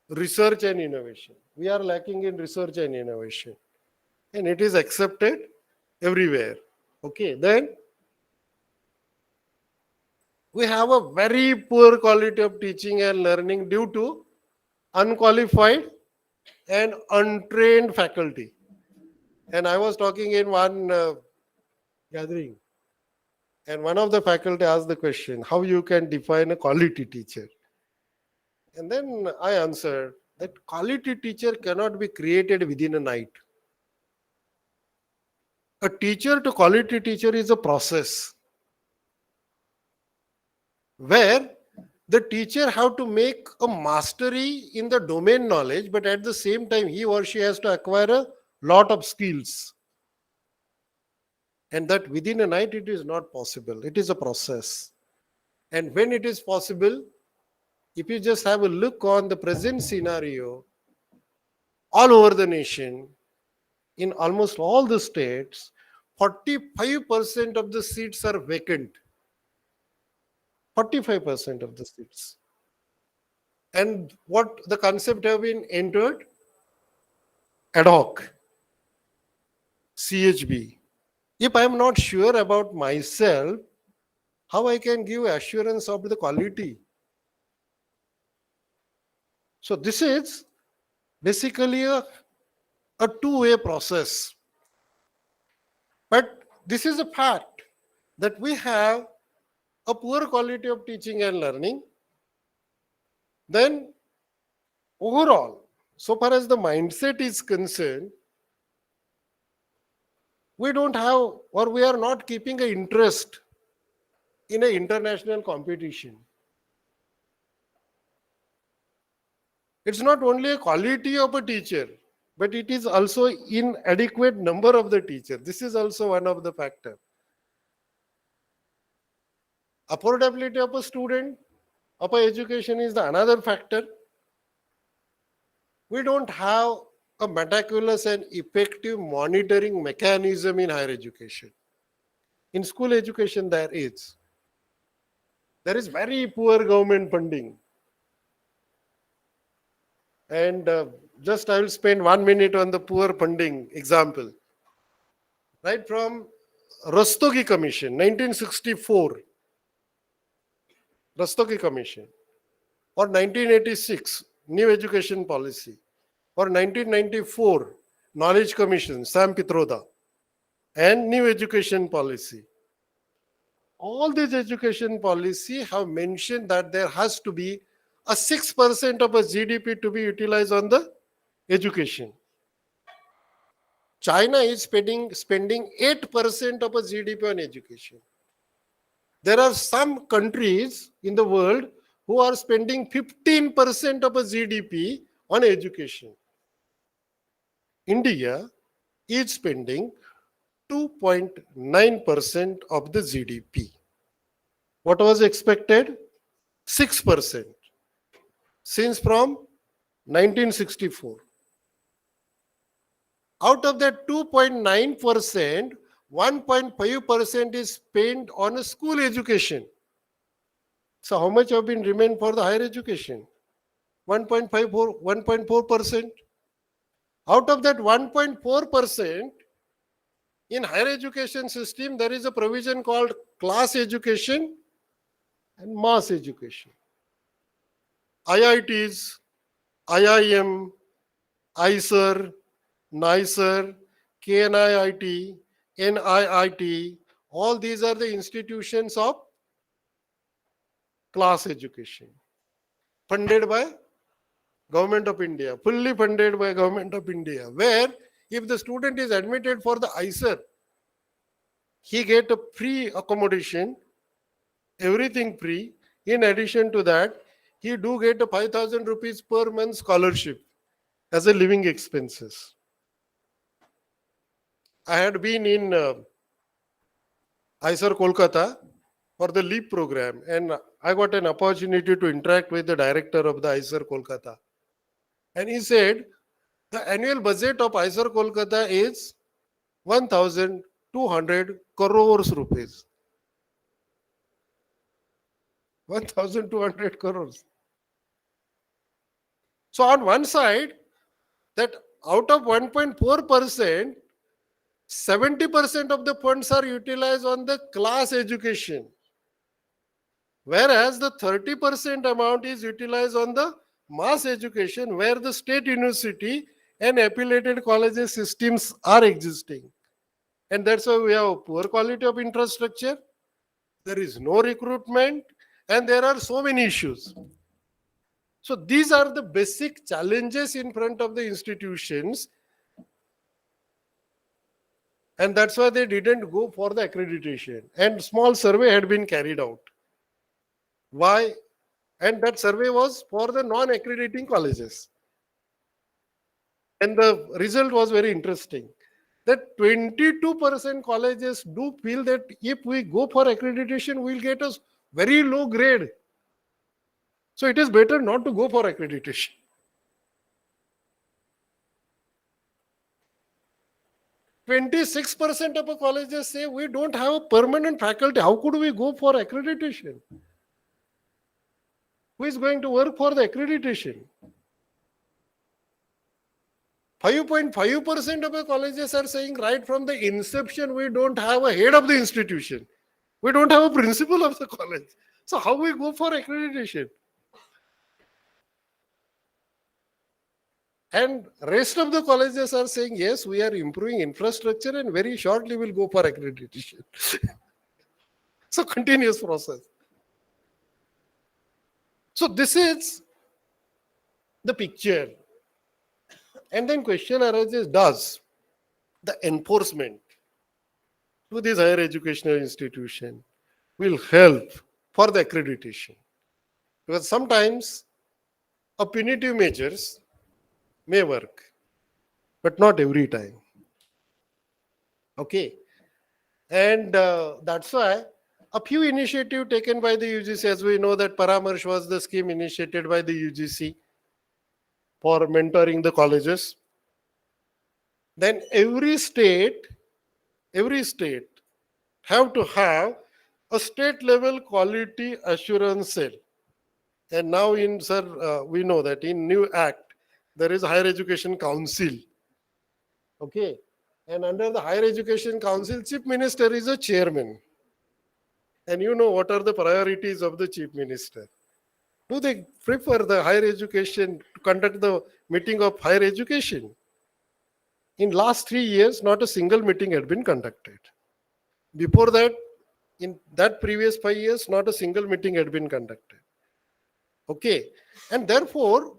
Speaker 13: research and innovation. We are lacking in research and innovation, and it is accepted everywhere. Okay, then we have a very poor quality of teaching and learning due to unqualified and untrained faculty. And I was talking in one gathering, and one of the faculty asked the question, how you can define a quality teacher? And then I answered that quality teacher cannot be created within a night. A teacher to quality teacher is a process where the teacher have to make a mastery in the domain knowledge, but at the same time he or she has to acquire a lot of skills. And that within a night, it is not possible. It is a process. And when it is possible, if you just have a look on the present scenario, all over the nation, in almost all the states, 45% of the seats are vacant. 45% of the seats. And what the concept have been entered? Ad hoc, CHB. If I am not sure about myself, how I can give assurance of the quality? So this is basically a two-way process. But this is a fact that we have a poor quality of teaching and learning. Then overall, so far as the mindset is concerned, we don't have, or we are not keeping an interest in an international competition. It's not only a quality of a teacher, but it is also inadequate number of the teacher. This is also one of the factor. Affordability of a student, of a education is the another factor. We don't have a meticulous and effective monitoring mechanism in higher education. In school education, there is very poor government funding. And just I will spend 1 minute on the poor funding example. Right from Rastogi Commission, 1964, Rastogi Commission, or 1986, New Education Policy, or 1994, Knowledge Commission, Sam Pitroda, and New Education Policy. All these education policy have mentioned that there has to be a 6% of a GDP to be utilized on the education. China is spending 8% of a GDP on education. There are some countries in the world who are spending 15% of a GDP on education. India is spending 2.9% of the GDP. What was expected? 6%. Since from 1964. Out of that 2.9%, 1.5% is spent on a school education. So how much have been remained for the higher education? 1.4%. Out of that 1.4%, in higher education system, there is a provision called class education and mass education. IITs, IIM, ISER, NICER, KNIIT, NIIT, all these are the institutions of class education, funded by Government of India, fully funded by Government of India, where if the student is admitted for the ISER, he get a free accommodation, everything free. In addition to that, he do get a 5,000 rupees per month scholarship as a living expenses. I had been in ISER Kolkata for the LEAP program, and I got an opportunity to interact with the director of the ISER Kolkata. And he said, the annual budget of ISER Kolkata is 1,200 crores rupees. 1,200 crores. So on one side, that out of 1.4%, 70% of the funds are utilized on the class education, whereas the 30% amount is utilized on the mass education, where the state university and affiliated colleges systems are existing. And that's why we have a poor quality of infrastructure, there is no recruitment, and there are so many issues. So these are the basic challenges in front of the institutions, and that's why they didn't go for the accreditation. And small survey had been carried out. Why? And that survey was for the non-accrediting colleges. And the result was very interesting. that 22% colleges do feel that if we go for accreditation, we'll get a very low grade. So it is better not to go for accreditation. 26% of the colleges say we don't have a permanent faculty. How could we go for accreditation? Who is going to work for the accreditation? 5.5% of the colleges are saying right from the inception, we don't have a head of the institution. We don't have a principal of the college. So how we go for accreditation? And rest of the colleges are saying, yes, we are improving infrastructure and very shortly we'll go for accreditation. So continuous process. So this is the picture. And then question arises, does the enforcement to this higher educational institution will help for the accreditation? Because sometimes a punitive measures may work, but not every time. Okay. And that's why a few initiatives taken by the UGC, as we know that Paramarsh was the scheme initiated by the UGC for mentoring the colleges. Then every state have to have a state level quality assurance cell. And now we know that in new act, there is a higher education council. Okay. And under the higher education council, chief minister is a chairman. And you know what are the priorities of the chief minister. Do they prefer the higher education to conduct the meeting of higher education? In last 3 years, not a single meeting had been conducted. Before that, in that previous 5 years, not a single meeting had been conducted. Okay. And therefore,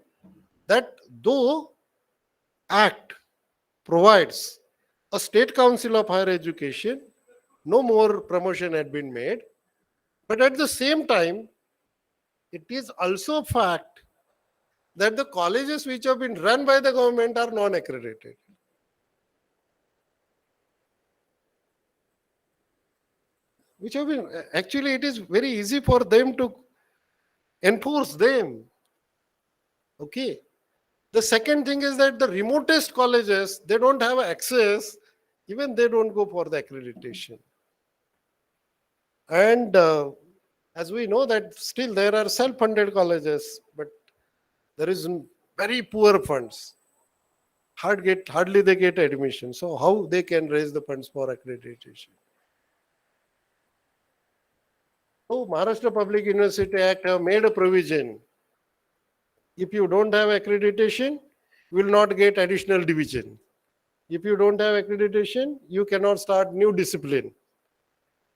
Speaker 13: that though act provides a state council of higher education, no more promotion had been made. But at the same time, it is also a fact that the colleges which have been run by the government are non-accredited. Which have been, actually it is very easy for them to enforce them. Okay. The second thing is that the remotest colleges, they don't have access, even they don't go for the accreditation. And as we know that still there are self-funded colleges, but there is very poor funds. Hardly they get admission. So how they can raise the funds for accreditation? So Maharashtra Public University Act have made a provision. If you don't have accreditation, you will not get additional division. If you don't have accreditation, you cannot start new discipline.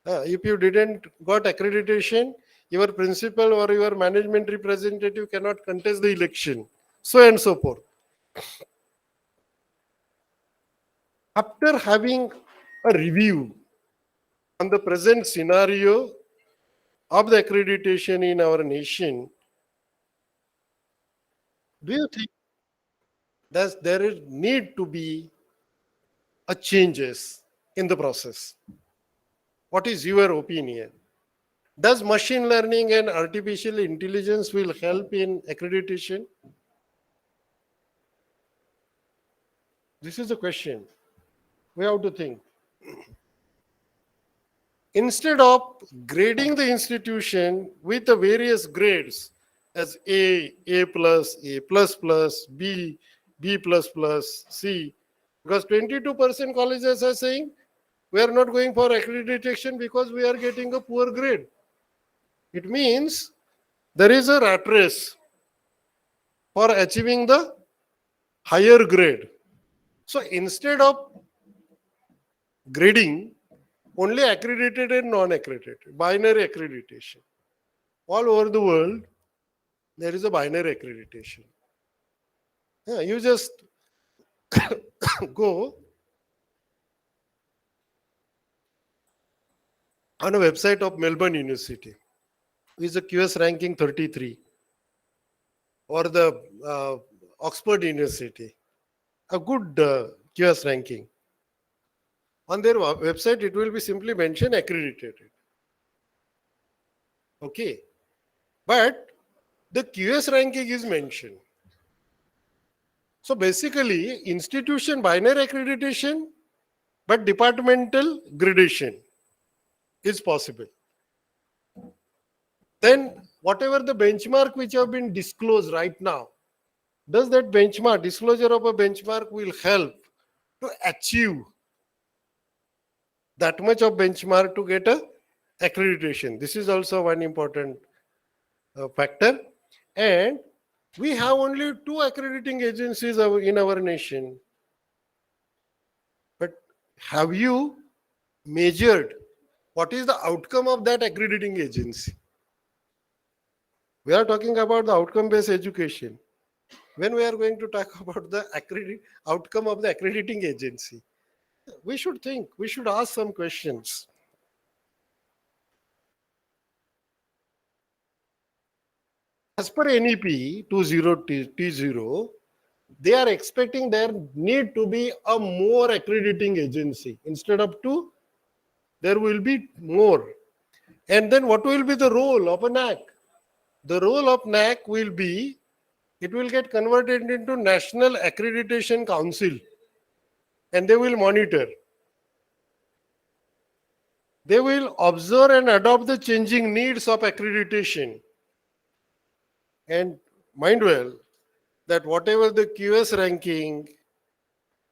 Speaker 13: If you didn't got accreditation, your principal or your management representative cannot contest the election, so and so forth. After having a review on the present scenario of the accreditation in our nation, do you think that there is need to be a changes in the process? What is your opinion? Does machine learning and artificial intelligence will help in accreditation? This is a question we have to think. Instead of grading the institution with the various grades as A, A+, B, B++, C, because 22% colleges are saying we are not going for accreditation because we are getting a poor grade. It means there is a rat race for achieving the higher grade. So instead of grading only accredited and non-accredited, binary accreditation. All over the world, there is a binary accreditation. Yeah, you just go on a website of Melbourne University, which is a QS ranking 33, or the Oxford University, a good QS ranking. On their website, it will be simply mentioned accredited. Okay. But the QS ranking is mentioned. So basically, institution binary accreditation, but departmental gradation is possible. Then whatever the benchmark which have been disclosed right now, does that benchmark, disclosure of a benchmark will help to achieve that much of benchmark to get a accreditation? This is also one important factor. And we have only 2 accrediting agencies in our nation. But have you measured what is the outcome of that accrediting agency? We are talking about the outcome-based education. When we are going to talk about the outcome of the accrediting agency, we should think, we should ask some questions. As per NEP 20T0, they are expecting there need to be a more accrediting agency. Instead of 2, there will be more. And then what will be the role of a NAAC? The role of NAAC will be, it will get converted into National Accreditation Council, and they will monitor. They will observe and adopt the changing needs of accreditation. And mind well that whatever the QS ranking,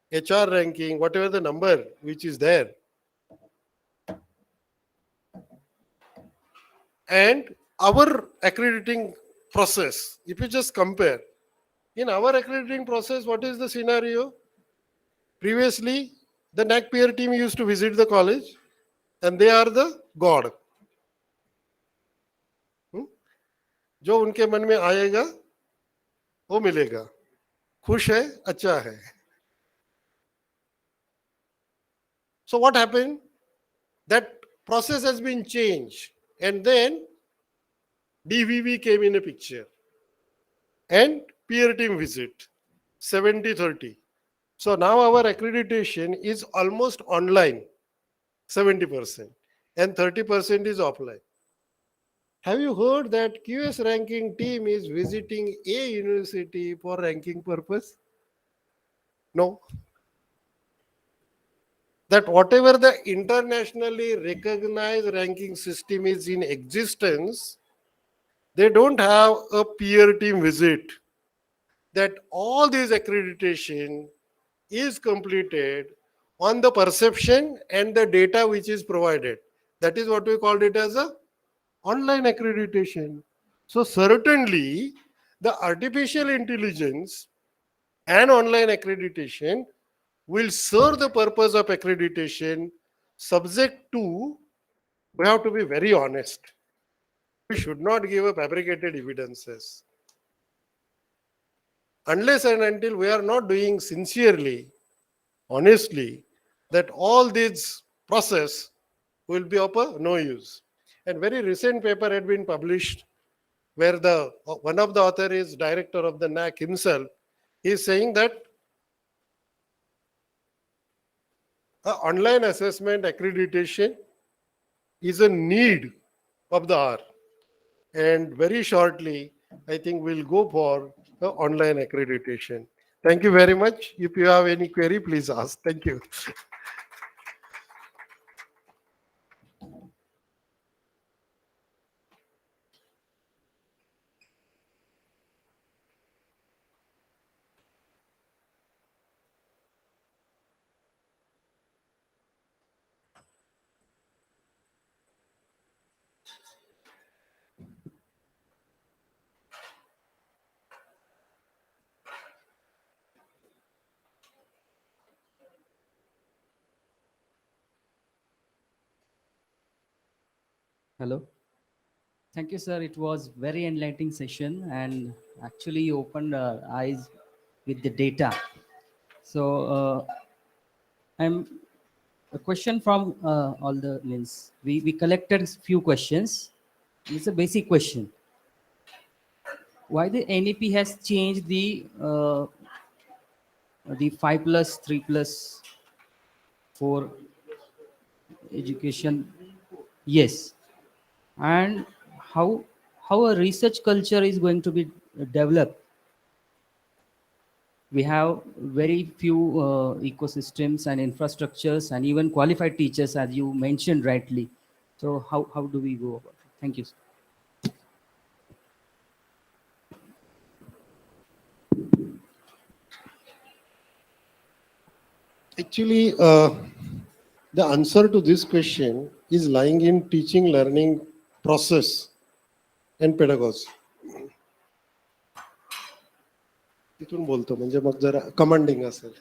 Speaker 13: HR ranking, whatever the number which is there, and our accrediting process, if you just compare, in our accrediting process, what is the scenario? Previously, the NAAC peer team used to visit the college, and they are the God. जो उनके मन में आएगा वो मिलेगा, खुश है, अच्छा है. So what happened? That process has been changed, and then DVV came in a picture, and peer team visit 70-30. So now our accreditation is almost online, 70%, and 30% is offline. Have you heard that QS ranking team is visiting a university for ranking purpose? No. That whatever the internationally recognized ranking system is in existence, they don't have a peer team visit. That all these accreditation is completed on the perception and the data which is provided. That is what we called it as a online accreditation. So certainly the artificial intelligence and online accreditation will serve the purpose of accreditation, subject to, we have to be very honest. We should not give up fabricated evidences. Unless and until we are not doing sincerely, honestly, that all this process will be of no use. And very recent paper had been published where one of the author is director of the NAAC himself. He is saying that online assessment accreditation is a need of the hour. And very shortly, I think we'll go for online accreditation. Thank you very much. If you have any query, please ask. Thank you.
Speaker 6: Hello. Thank you, sir. It was very enlightening session, and actually you opened our eyes with the data. So I'm a question from all the means we collected few questions. It's a basic question. Why the NEP has changed the 5+, 3+, 4 education. Yes. And how a research culture is going to be developed. We have very few ecosystems and infrastructures and even qualified teachers, as you mentioned rightly. So how do we go about it? Thank you, sir.
Speaker 13: Actually, the answer to this question is lying in teaching learning process and pedagogy. तिथून बोलतो म्हणजे मग जरा commanding असेल.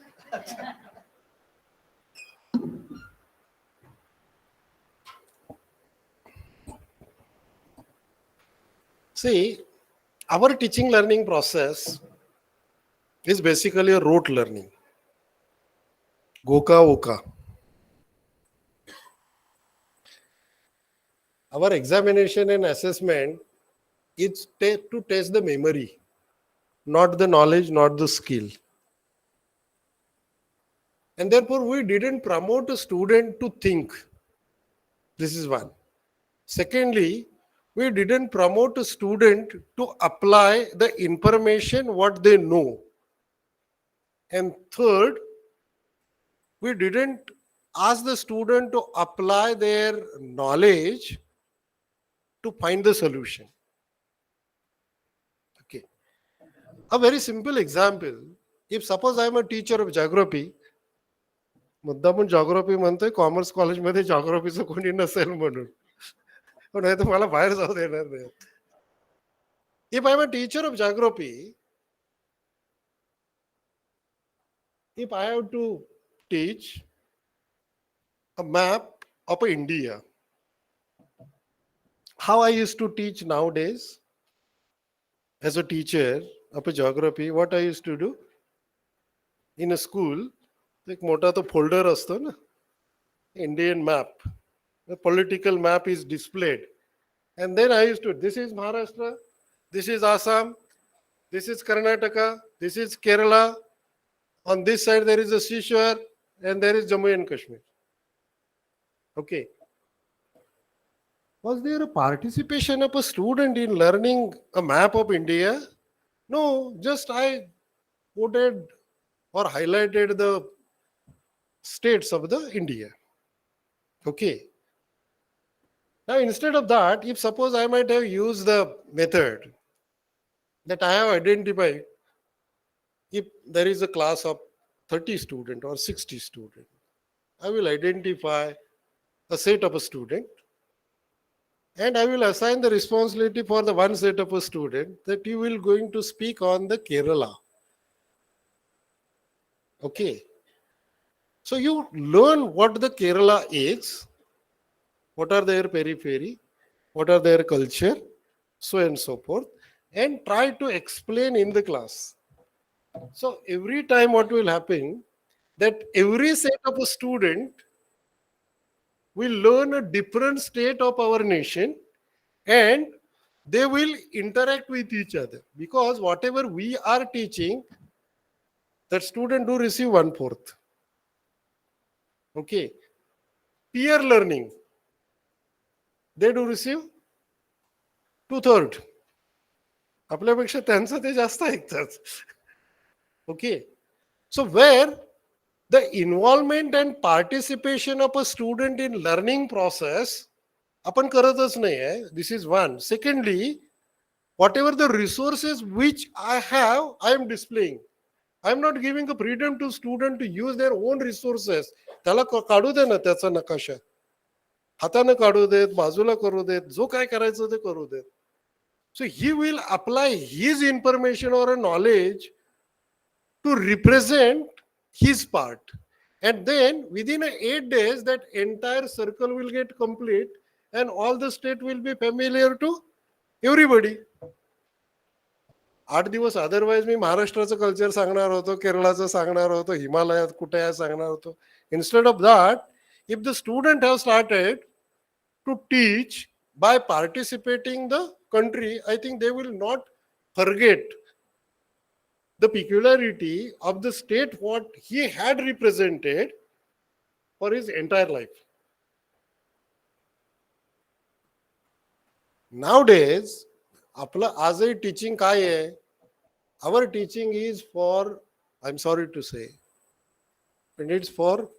Speaker 13: See, our teaching learning process is basically a rote learning. Goka Oka. Our examination and assessment is to test the memory, not the knowledge, not the skill. And therefore, we didn't promote a student to think. This is one. Secondly, we didn't promote a student to apply the information what they know. And third, we didn't ask the student to apply their knowledge to find the solution. Okay. A very simple example. If suppose I am a teacher of geography, मुद्दामून geography म्हणतोय commerce कॉलेजमध्ये geographyचं कोणी नसेल म्हणून. पण नाही तर मला बाहेर जाऊ देणार नाही. If I am a teacher of geography, if I have to teach a map of India, how I used to teach nowadays as a teacher of a geography, what I used to do in a school, एक मोठा तो folder असतो ना, Indian map, the political map is displayed, and then I used to, this is Maharashtra, this is Assam, this is Karnataka, this is Kerala, on this side there is a seashore, and there is Jammu and Kashmir. Okay. Was there a participation of a student in learning a map of India? No, just I quoted or highlighted the states of the India. Okay. Now, instead of that, if suppose I might have used the method that I have identified, if there is a class of 30 students or 60 students, I will identify a set of a student, and I will assign the responsibility for the one set of a student that you will going to speak on the Kerala. Okay. So you learn what the Kerala is, what are their periphery, what are their culture, so and so forth, and try to explain in the class. So every time what will happen, that every set of a student will learn a different state of our nation, and they will interact with each other, because whatever we are teaching, that student do receive 1/4. Okay. Peer learning, they do receive 2/3. आपल्यापेक्षा त्यांचं ते जास्त ऐकतात. Okay. So where the involvement and participation of a student in learning process आपण करतच नाही आहे. This is one. Secondly, whatever the resources which I have, I am displaying. I am not giving a freedom to student to use their own resources. त्याला काढू दे ना त्याचा नकाशा. हाताने काढू देत, बाजूला करू देत, जो काय करायचं ते करू देत. So he will apply his information or a knowledge to represent his part. And then within 8 days, that entire circle will get complete and all the state will be familiar to everybody. 8 दिवस otherwise मी महाराष्ट्राचं culture सांगणार होतो, केरळाचं सांगणार होतो, हिमालयात कुठे आहे सांगणार होतो. Instead of that, if the student have started to teach by participating the country, I think they will not forget the peculiarity of the state what he had represented for his entire life. Nowadays आपलं आजही teaching काय आहे? Our teaching is for, I'm sorry to say, and it's for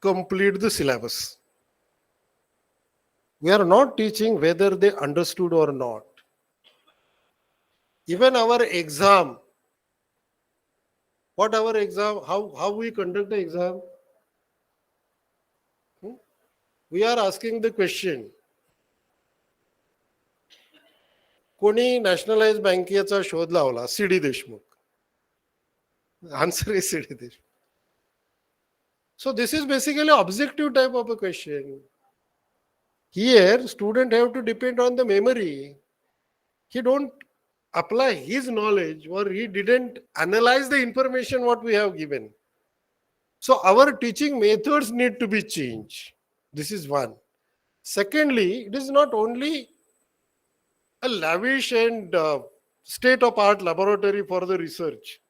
Speaker 13: complete the syllabus. We are not teaching whether they understood or not. Even our exam, what our exam, how we conduct the exam? We are asking the question. कोणी nationalise बँकेचा शोध लावला? CD. Deshmukh. Answer is C.D. Deshmukh. So this is basically objective type of a question. Here, student have to depend on the memory. He don't apply his knowledge or he didn't analyze the information what we have given. So our teaching methods need to be changed. This is one. Secondly, it is not only a lavish and state-of-art laboratory for the research.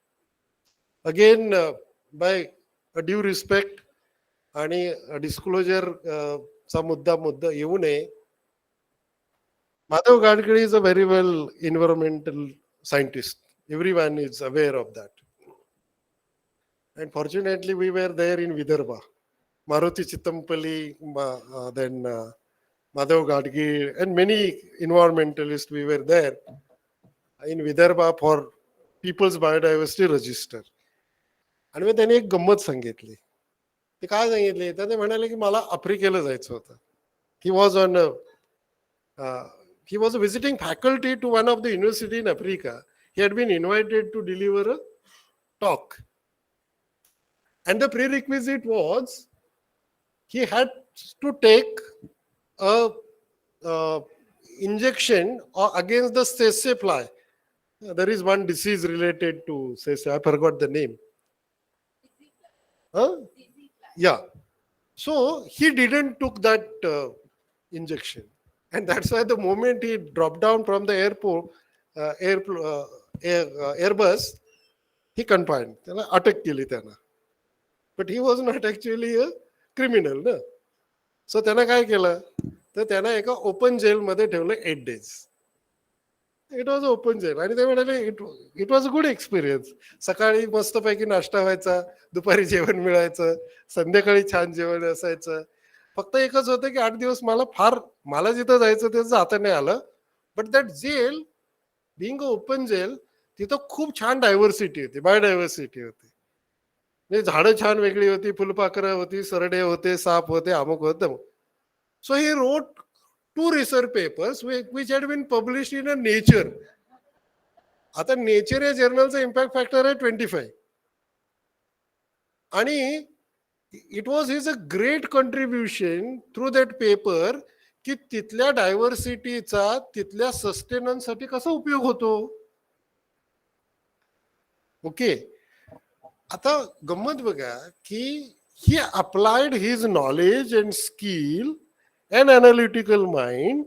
Speaker 13: Again, by a due respect आणि disclosure चा मुद्दा येऊ नये. Madhav Gadkari is a very well environmental scientist. Everyone is aware of that. And fortunately, we were there in Vidarbha. Maruti Chittampalli, then Madhav Gadkari, and many environmentalists, we were there in Vidarbha for People's Biodiversity Register. आणि मग त्यांनी एक गंमत सांगितली. ते काय सांगितले? तर ते म्हणाले की मला आफ्रिकेला जायचं होतं. He was a visiting faculty to one of the university in Africa. He had been invited to deliver a talk. And the prerequisite was he had to take a injection against the tsetse fly. There is one disease related to tsetse. I forgot the name. Huh? Yeah. So he didn't took that injection. And that's why the moment he dropped down from the Airbus, he confined. त्याला अटक केली त्यांना. But he was not actually a criminal. No? So त्यानं काय केलं? तर त्यानं एका ओपन जेलमध्ये ठेवलं 8 days. It was open jail. आणि ते म्हणाले it was a good experience. सकाळी मस्तपैकी नाश्ता व्हायचा, दुपारी जेवण मिळायचं, संध्याकाळी छान जेवण असायचं. फक्त एकच होतं की 8 दिवस मला जिथं जायचं ते जाता नाही आलं. But that jail being open jail, तिथं खूप छान डायव्हर्सिटी होती, बायोडायव्हर्सिटी होती. म्हणजे झाडं छान वेगळी होती, फुलपाखरं होती, सरडे होते, साप होते, अमुक होतं. सो he wrote 2 research papers which had been published in a Nature. आता नेचर या जर्नलचा इम्पॅक्ट फॅक्टर आहे 25. आणि it was his a great contribution through that paper की तिथल्या डायव्हर्सिटीचा तिथल्या सस्टेनन्ससाठी कसा उपयोग होतो. ओके. आता गंमत बघा की he applied his knowledge and skill and analytical mind,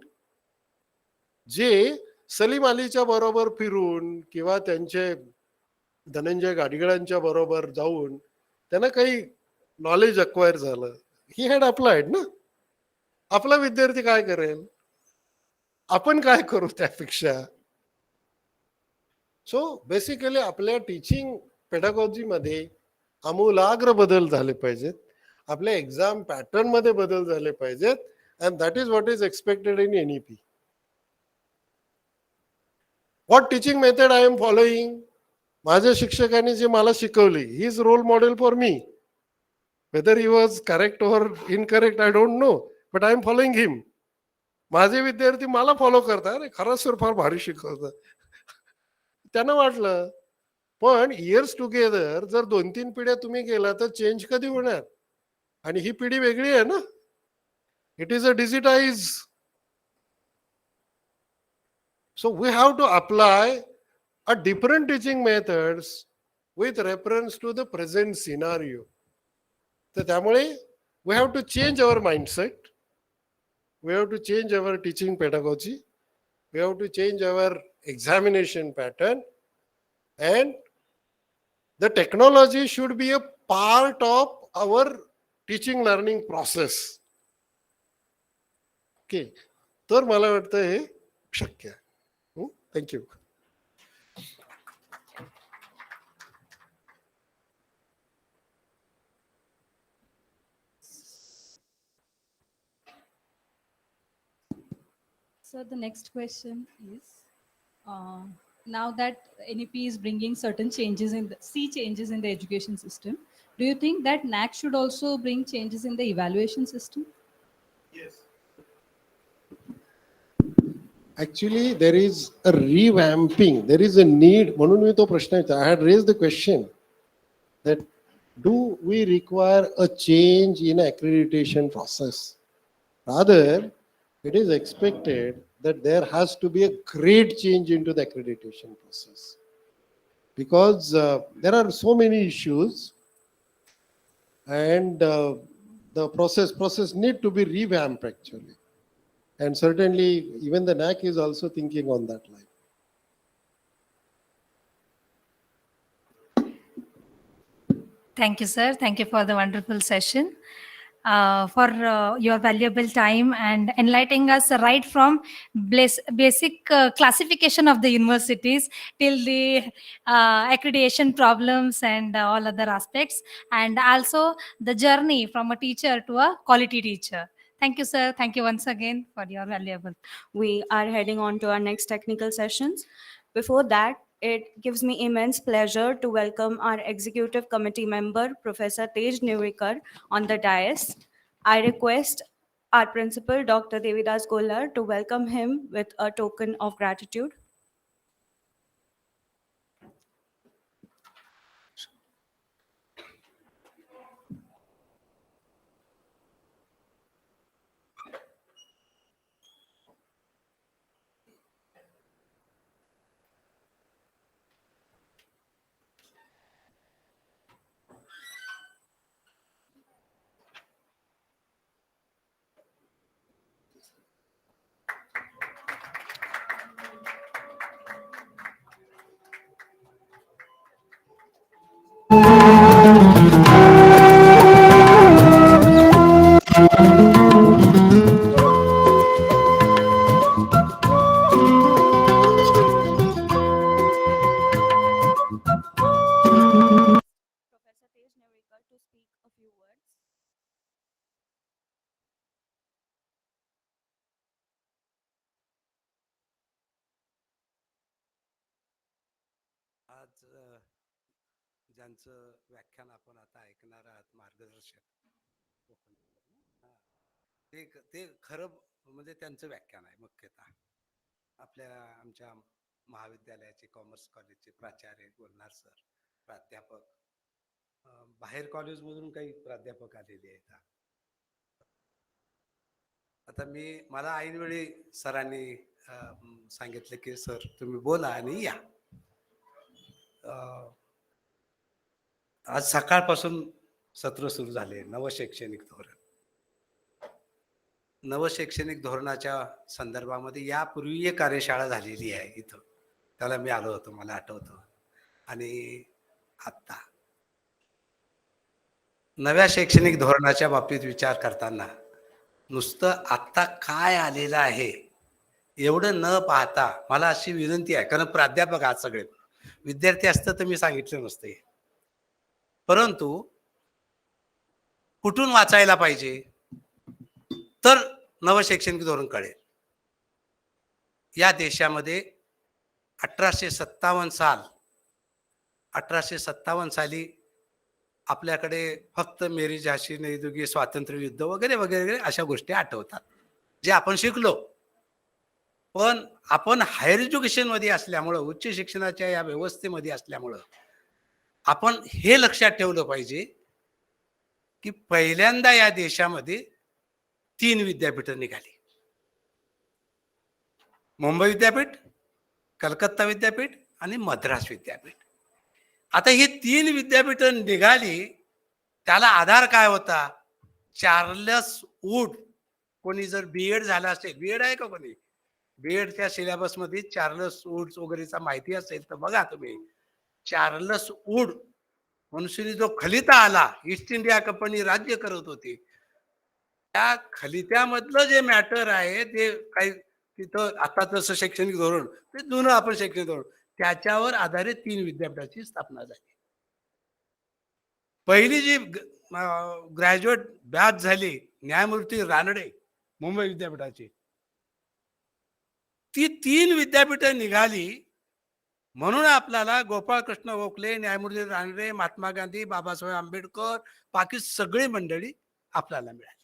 Speaker 13: जे सलीम अलीच्या बरोबर फिरून किंवा त्यांचे धनंजय गाडगिळांच्या बरोबर जाऊन त्यांना काही नॉलेज अक्वायर झालं. ही हॅड अप्लाइड ना. आपला विद्यार्थी काय करेल? आपण काय करू त्यापेक्षा? सो बेसिकली आपल्या टीचिंग पेडागॉजी मध्ये आमूलाग्र बदल झाले पाहिजेत. आपल्या एक्झाम पॅटर्न मध्ये बदल झाले पाहिजेत. And that is what is expected in NEP. What teaching method I am following? माझ्या शिक्षकांनी जे मला शिकवली, he is role model for me. Whether he was correct or incorrect I don't know, but I am following him. माझे विद्यार्थी मला follow करतात. अरे खरंच सर फार भारी शिकवतात. त्यांना वाटलं. पण इयर्स टुगेदर जर 2-3 पिढ्या तुम्ही गेला तर चेंज कधी होणार? आणि ही पिढी वेगळी आहे ना. It is a digitise. So we have to apply a different teaching methods with reference to the present scenario. So त्यामुळे we have to change our mindset. We have to change our teaching pedagogy. We have to change our examination pattern. And the technology should be a part of our teaching learning process. Okay. तर मला वाटतं हे शक्य आहे. Thank you.
Speaker 8: So the next question is, now that NEP is bringing certain changes in changes in the education system, do you think that NAAC should also bring changes in the evaluation system?
Speaker 13: Actually, there is a revamping. There is a need. म्हणून मी तो प्रश्न विचारला. I had raised the question that do we require a change in accreditation process? Rather, it is expected that there has to be a great change into the accreditation process, because there are so many issues, and the process need to be revamped actually. And certainly even the NAAC is also thinking on that line.
Speaker 12: Thank you, sir. Thank you for the wonderful session, for your valuable time and enlightening us right from basic classification of the universities till the accreditation problems and all other aspects, and also the journey from a teacher to a quality teacher. Thank you, sir. Thank you once again for your valuable.
Speaker 14: We are heading on to our next technical sessions. Before that, it gives me immense pleasure to welcome our executive committee member, Professor Tej Newikar, on the dais. I request our principal, Dr. Devidas Golar, to welcome him with a token of gratitude. Professor Tej Newikar to speak a few words.
Speaker 3: आज ज्यांचं व्याख्यान आपण आता ऐकणार आहात, मार्गदर्शक ते खरं म्हणजे त्यांचं व्याख्यान आहे मुख्यतः. आपल्या आमच्या महाविद्यालयाचे कॉमर्स कॉलेजचे प्राचार्य बोलणार सर, प्राध्यापक, बाहेर कॉलेजमधून काही प्राध्यापक आलेले आहेत. आता मला ऐनवेळी सरांनी सांगितलं की सर तुम्ही बोला आणि या. आज सकाळपासून सत्र सुरू झाले. नवशैक्षणिक धोरण, नवशैक्षणिक धोरणाच्या संदर्भामध्ये यापूर्वी एक कार्यशाळा झालेली आहे इथं, त्याला मी आलो होतो, मला आठवतं. आणि आत्ता नव्या शैक्षणिक धोरणाच्या बाबतीत विचार करताना नुसतं आत्ता काय आलेलं आहे एवढं न पाहता मला अशी विनंती आहे, कारण प्राध्यापक आज सगळे विद्यार्थी असतं तर मी सांगितलं नसते, परंतु कुठून वाचायला पाहिजे तर नवशैक्षणिक धोरण कळेल. या देशामध्ये 1857 साली आपल्याकडे फक्त मेरी झाशी नाही दुगी, स्वातंत्र्य युद्ध वगैरे वगैरे अशा गोष्टी आठवतात जे आपण शिकलो. पण आपण हायर एज्युकेशन मध्ये असल्यामुळं, उच्च शिक्षणाच्या या व्यवस्थेमध्ये असल्यामुळं आपण हे लक्षात ठेवलं पाहिजे की पहिल्यांदा या देशामध्ये 3 विद्यापीठं निघाली. मुंबई विद्यापीठ, कलकत्ता विद्यापीठ आणि मद्रास विद्यापीठ. आता ही 3 विद्यापीठं निघाली, त्याला आधार काय होता? Charles Wood. कोणी जर बीएड झाला असेल, बीएड आहे का कोणी? बीएडच्या सिलेबस मध्ये चार्ल्स वूड वगैरेचा माहिती असेल तर बघा तुम्ही. चार्ल्स वूड मनुष्यनी जो खलिता आला, ईस्ट इंडिया कंपनी राज्य करत होती, त्या खलित्यामधलं जे मॅटर आहे ते काही
Speaker 15: की तर आता तसं शैक्षणिक धोरण ते जुनं आपण शैक्षणिक धोरण त्याच्यावर आधारित 3 विद्यापीठाची स्थापना झाली. पहिली जी ग्रॅज्युएट बॅच झाली न्यायमूर्ती रानडे मुंबई विद्यापीठाची, ती 3 विद्यापीठं निघाली म्हणून आपल्याला गोपाळकृष्ण गोखले, न्यायमूर्ती रानडे, महात्मा गांधी, बाबासाहेब आंबेडकर बाकी सगळी मंडळी आपल्याला मिळाली.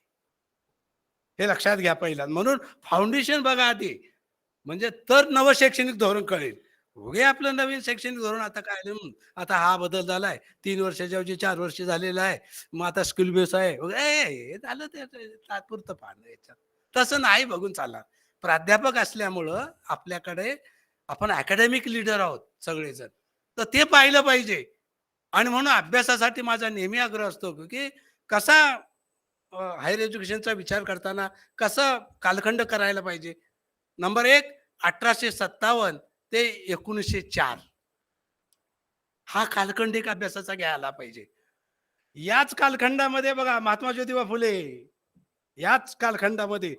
Speaker 15: हे लक्षात घ्या पहिला. म्हणून फाउंडेशन बघा आधी, म्हणजे तर नवं शैक्षणिक धोरण कळेल. उगे आपलं नवीन शैक्षणिक धोरण आता काय आता हा बदल झालाय 3 वर्षाच्या ऐवजी 4 वर्ष झालेला आहे, मग आता स्किल बेस आहे हे झालं ते तात्पुरतं पाहणं याच्यात. तसं नाही बघून चालणार. प्राध्यापक असल्यामुळं आपल्याकडे आपण अकॅडमिक लीडर आहोत सगळेजण, तर ते पाहिलं पाहिजे. आणि म्हणून अभ्यासासाठी माझा नेहमी आग्रह असतो की कसा हायर एज्युकेशनचा विचार करताना कसा कालखंड करायला पाहिजे. नंबर 1 1857 ते 1904 हा कालखंड एक अभ्यासाचा घ्यायला पाहिजे. याच कालखंडामध्ये बघा महात्मा ज्योतिबा फुले, याच कालखंडामध्ये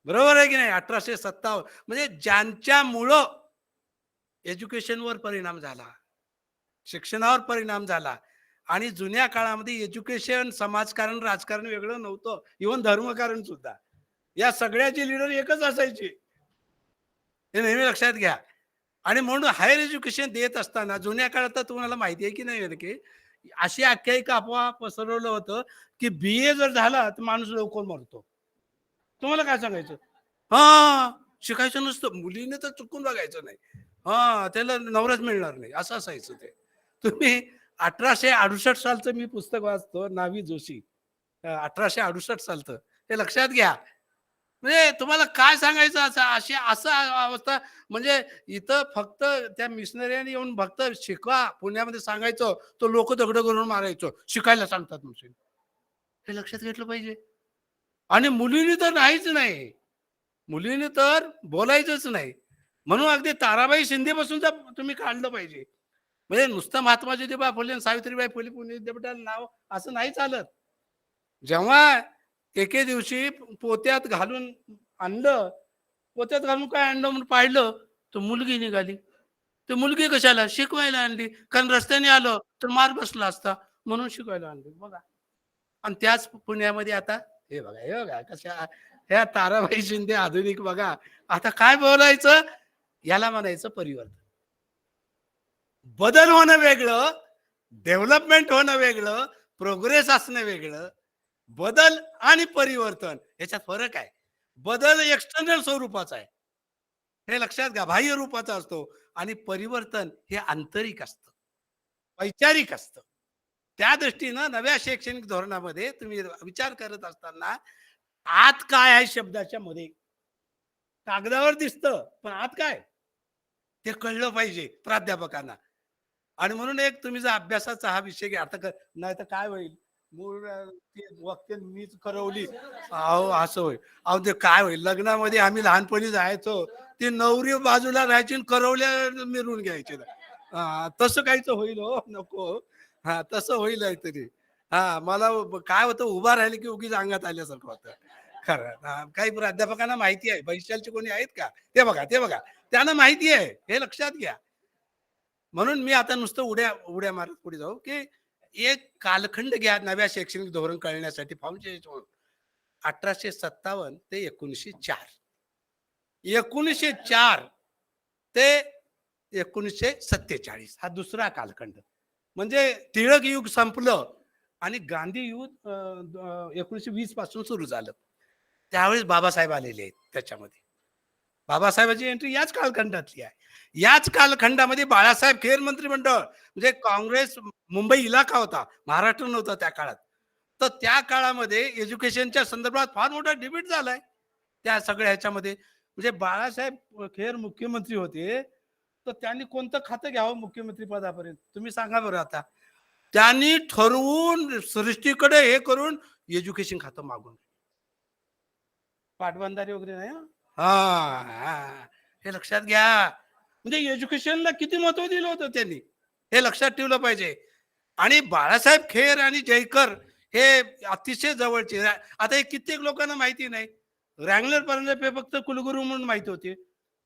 Speaker 15: बरोबर आहे की नाही 1857 म्हणजे ज्यांच्यामुळं एज्युकेशनवर परिणाम झाला, शिक्षणावर परिणाम झाला. आणि जुन्या काळामध्ये एज्युकेशन समाजकारण राजकारण वेगळं नव्हतं, इव्हन धर्मकारण सुद्धा. या सगळ्याची लीडर एकच असायची, हे नेहमी लक्षात घ्या. आणि म्हणून हायर एज्युकेशन देत असताना जुन्या काळात तर तुम्हाला माहिती आहे की नाही की अशी आख्यायिका अफवा पसरवलं होतं की BA जर झाला तर माणूस लवकर मरतो. तुम्हाला काय सांगायचं? हा शिकायचं नसतं, मुलीने तर चुकून बघायचं नाही, हा त्याला नवराच मिळणार नाही असं असायचं ते. तुम्ही 1868 सालचं मी पुस्तक वाचतो, नावी जोशी, 1868 सालचं, हे लक्षात घ्या. म्हणजे तुम्हाला काय सांगायचं असं अवस्था. म्हणजे इथं फक्त त्या मिशनरीने येऊन फक्त शिका पुण्यामध्ये सांगायचं, तो लोक दगड करून मारायचो, शिकायला सांगतात मुस्लिम, हे लक्षात घेतलं पाहिजे. आणि मुलींनी तर नाहीच नाही, मुलींनी तर बोलायचंच नाही. म्हणून अगदी ताराबाई शिंदे पासून तुम्ही काढलं पाहिजे. म्हणजे नुसतं महात्मा ज्योतिबा फुले आणि सावित्रीबाई फुले पुणे विद्यापीठाला नाव असं नाही चालत. जेव्हा एके दिवशी पोत्यात घालून आणलं, पोत्यात घालून काय आणलं म्हणून पाहिलं तर मुलगी निघाली. तर मुलगी कशाला? शिकवायला आणली, कारण रस्त्याने आलं तर मार बसला असता म्हणून शिकवायला आणली. बघा, आणि त्याच पुण्यामध्ये आता हे बघा कशा ह्या ताराबाई शिंदे आधुनिक बघा. आता काय बोलायचं, याला म्हणायचं परिवर्तन. बदल होणं वेगळं, डेव्हलपमेंट होणं वेगळं, प्रोग्रेस असणं वेगळं. बदल आणि परिवर्तन याच्यात फरक आहे. बदल एक्सटर्नल स्वरूपाचा आहे, हे लक्षात घ्या, बाह्य रूपाचा असतो. आणि परिवर्तन हे आंतरिक असतं, वैचारिक असतं. त्या दृष्टीनं नव्या शैक्षणिक धोरणामध्ये तुम्ही विचार करत असताना आत काय आहे शब्दाच्या मध्ये, कागदावर दिसतं पण आत काय ते कळलं पाहिजे प्राध्यापकांना. आणि म्हणून एक तुम्ही जर अभ्यासाचा हा विषय घ्या, आता नाही तर काय होईल, मूळ वक्ते मीच करवली, अहो असं होईल. अहो ते काय होईल, लग्नामध्ये आम्ही लहानपणी जायचो, ती नवरी बाजूला राहायची आणि करवल्या मिरवून घ्यायचे. तसं काहीच होईल हो, नको. हा तसं होईल तरी. हा मला काय होतं, उभा राहिले की उगीच अंगात आल्यासारखं होतं खरं. काही प्राध्यापकांना माहिती आहे, भविष्याचे कोणी आहेत का, ते बघा त्यांना माहिती आहे, हे लक्षात घ्या. म्हणून मी आता नुसतं उड्या मारत पुढे जाऊ की एक कालखंड घ्या नव्या शैक्षणिक धोरण कळण्यासाठी. फाउंडेशन 1857 ते 1904, 1904 ते 1947 हा दुसरा कालखंड. म्हणजे टिळक युग संपलं आणि गांधी युग 1920 पासून सुरू झालं. त्यावेळेस बाबासाहेब आलेले आहेत त्याच्यामध्ये. बाबासाहेबांची एंट्री याच कालखंडातली आहे. याच कालखंडामध्ये बाळासाहेब खेर मंत्रिमंडळ, म्हणजे काँग्रेस मुंबई इलाका होता, महाराष्ट्र नव्हता त्या काळात. तर त्या काळामध्ये एज्युकेशनच्या संदर्भात फार मोठा डिबेट झालाय त्या सगळ्या ह्याच्यामध्ये. म्हणजे बाळासाहेब खेर मुख्यमंत्री होते, तर त्यांनी कोणतं खातं घ्यावं मुख्यमंत्री पदापर्यंत तुम्ही सांगा बरं. आता त्यांनी ठरवून सृष्टीकडे हे करून एज्युकेशन खातं मागून, पाटबंधारे वगैरे नाही. हे लक्षात घ्या. म्हणजे एज्युकेशनला किती महत्व दिलं होतं त्यांनी, हे लक्षात ठेवलं पाहिजे. आणि बाळासाहेब खेर आणि जयकर हे अतिशय जवळचे. आता हे कित्येक लोकांना माहिती नाही. रँगलर परंजापे फक्त कुलगुरू म्हणून माहिती होते.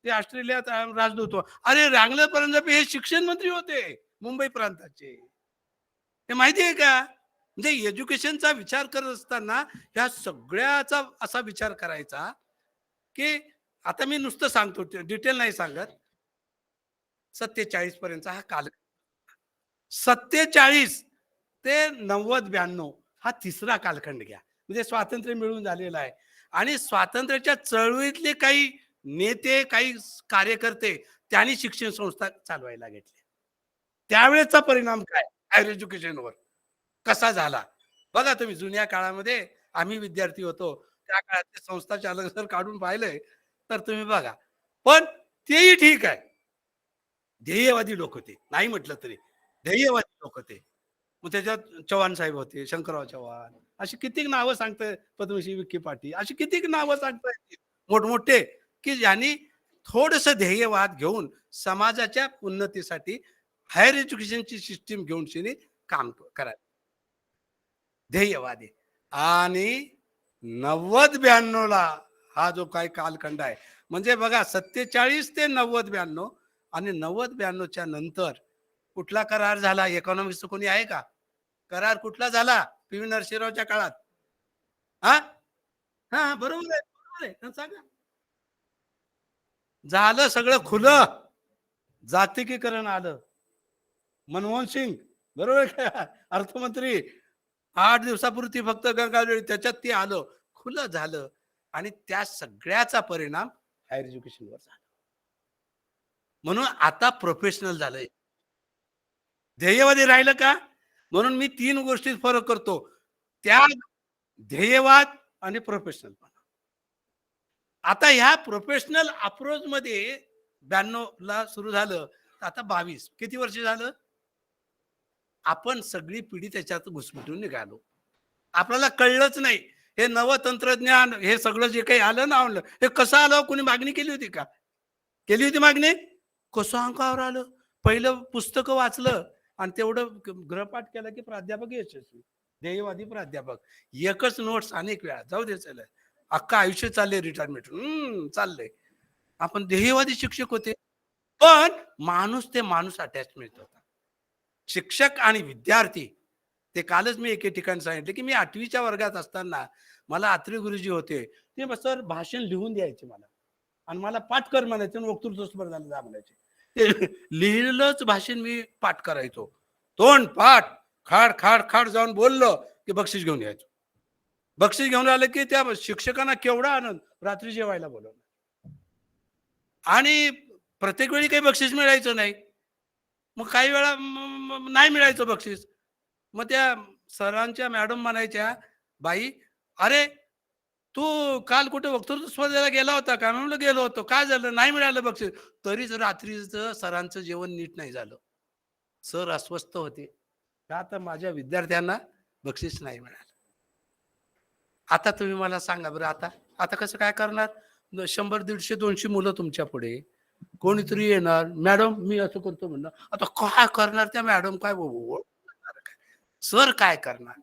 Speaker 15: ते ऑस्ट्रेलियात राजदूत होते. अरे रँगलर परंजापे हे शिक्षण मंत्री होते मुंबई प्रांताचे. हे माहिती आहे का? म्हणजे एज्युकेशनचा विचार करत असताना ह्या सगळ्याचा असा विचार करायचा की आता मी नुसतं सांगतो, डिटेल नाही सांगत. 47 पर्यंतचा हा काल, 47 ते 90-92 हा तिसरा कालखंड घ्या. म्हणजे स्वातंत्र्य मिळून झालेलं आहे आणि स्वातंत्र्याच्या चळवळीतले काही नेते, काही कार्यकर्ते त्यांनी शिक्षण संस्था चालवायला घेतल्या. त्यावेळेचा परिणाम काय हायर एज्युकेशनवर कसा झाला बघा तुम्ही. जुन्या काळामध्ये आम्ही विद्यार्थी होतो त्या काळातले संस्था चालक जर काढून पाहिलंय तर तुम्ही बघा. पण तेही ठीक आहे, ध्येयवादी लोक होते, नाही म्हटलं तरी ध्येयवादी लोक होते. मग त्याच्यात चव्हाण साहेब होते, शंकरराव चव्हाण, अशी कितीक नावं सांगताय, पद्मश्री विखे पाटील, अशी कितीक नावं सांगताय मोठमोठे, की ज्यांनी थोडस ध्येयवाद घेऊन समाजाच्या उन्नतीसाठी हायर एज्युकेशनची सिस्टीम घेऊन शिनी काम करायचं ध्येयवादी. आणि 90-92 ला हा जो काही कालखंड आहे, म्हणजे बघा 47 ते 90-92 आणि 90-92च्या नंतर कुठला करार झाला इकॉनॉमिक्स कोणी आहे का? करार कुठला झाला पी व्ही नरसिंहरावच्या काळात? हा हा बरोबर आहे, बरोबर आहे, सांगा. झालं सगळं खुलं, जागतिकीकरण आलं. मनमोहन सिंग बरोबर का अर्थमंत्री, 8 दिवसापुरती फक्त गंगाजळी, त्याच्यात ते आलं, खुलं झालं. आणि त्या सगळ्याचा परिणाम हायर एज्युकेशनवर झाला. म्हणून आता प्रोफेशनल झालंय, ध्येयवादी राहिलं का? म्हणून मी 3 गोष्टीत फरक करतो, त्याग, ध्येयवाद आणि प्रोफेशनल. आता ह्या प्रोफेशनल अप्रोच मध्ये 92 ला सुरू झालं, आता 22 किती वर्ष झालं आपण सगळी पिढी त्याच्यात घुसमटून निघालो. आपल्याला कळलंच नाही हे नवं तंत्रज्ञान, हे सगळं जे काही आलं ना आणलं, हे कसं आलं? कोणी मागणी केली होती का? केली होती मागणी? कसं अंकावर आलं? पहिलं पुस्तकं वाचलं आणि तेवढं गृहपाठ केलं की प्राध्यापक यशस्वी, ध्येयवादी प्राध्यापक. एकच नोट्स अनेक वेळा, जाऊ दे चला, अख्खा आयुष्य चाललंय रिटायरमेंट, चाललंय. आपण ध्येयवादी शिक्षक होते, पण माणूस ते माणूस अटॅचमेंट होता. शिक्षक आणि विद्यार्थी, ते कालच मी एके ठिकाणी सांगितलं की मी 8वीच्या वर्गात असताना मला आत्रे गुरुजी होते, ते सर भाषण लिहून द्यायचे मला आणि मला पाठ कर म्हणायचे, वक्तृत्व स्पर्धाला जा म्हणायचे. ते लिहिलेलंच भाषण मी पाठ करायचो, तोंड पाठ, खाड खाड खाड जाऊन बोललो की बक्षीस घेऊन यायचो. बक्षीस घेऊन आलं की त्या शिक्षकांना केवढा आनंद, रात्री जेवायला बोलवलं. आणि प्रत्येक वेळी काही बक्षीस मिळायचं नाही, मग काही वेळा नाही मिळायचं बक्षीस. मग त्या सरांच्या मॅडम म्हणायच्या, बाई अरे तू काल कुठे वक्तृत्व स्पर्धेला गेला होता का? म्हणलं गेलो होतो. काय झालं? नाही मिळालं बक्षीस. तरीच रात्रीचं सरांचं जेवण नीट नाही झालं, सर अस्वस्थ होते का तर माझ्या विद्यार्थ्यांना बक्षीस नाही मिळालं. आता तुम्ही मला सांगा बरं, आता आता कसं काय करणार? 100, 150, 200 मुलं तुमच्या पुढे, कोणीतरी येणार, मॅडम मी असं करतो म्हणणार. आता काय करणार त्या मॅडम? काय सर काय करणार?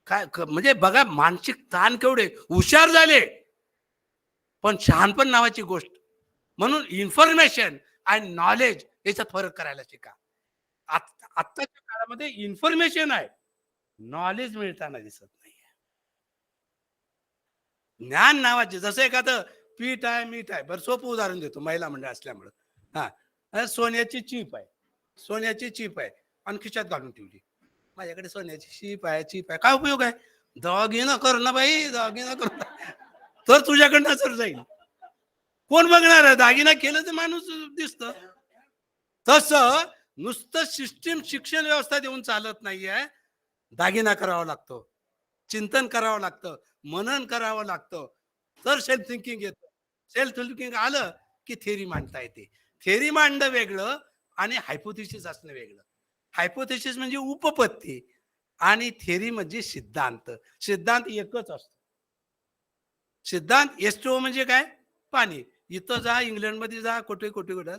Speaker 15: काय म्हणजे बघा मानसिक ताण केवढे, हुशार झाले पण शहाणपण नावाची गोष्ट. म्हणून इन्फॉर्मेशन आणि नॉलेज याच्यात फरक करायला शिका. आत्ताच्या काळामध्ये इन्फॉर्मेशन आहे, नॉलेज मिळताना दिसत नाही. ज्ञान नावाचे, जसं एखादं पीठ आहे मीठ आहे, बरं सोपं उदाहरण देतो महिला मंडळ असल्यामुळं. हा सोन्याची चीप आहे, सोन्याची चीप आहे आणि खिशात घालून ठेवली. माझ्याकडे सोन्याची चीप आहे, चीप आहे, काय उपयोग आहे? दागिना कर ना बाई, दागिना कर तर तुझ्याकडनं सर जाईल. कोण बघणार आहे? दागिना केलं तर माणूस दिसत. तसं नुसतं सिस्टीम शिक्षण व्यवस्था देऊन चालत नाहीये, दागिना करावा लागतो, चिंतन करावं लागतं, मनन करावं लागतं, तर सेल्फ थिंकिंग येतं. सेल्फ थिंकिंग आलं की थेरी मांडता येते. थेरी मांडणं वेगळं आणि हायपोथेसिस असणं वेगळं. हायपोथेसिस म्हणजे उपपत्ती आणि थेरी म्हणजे सिद्धांत. सिद्धांत एकच असतो. सिद्धांत H2O म्हणजे काय? पाणी. इथं जा, इंग्लंडमध्ये जा, कुठे कुठे कुठे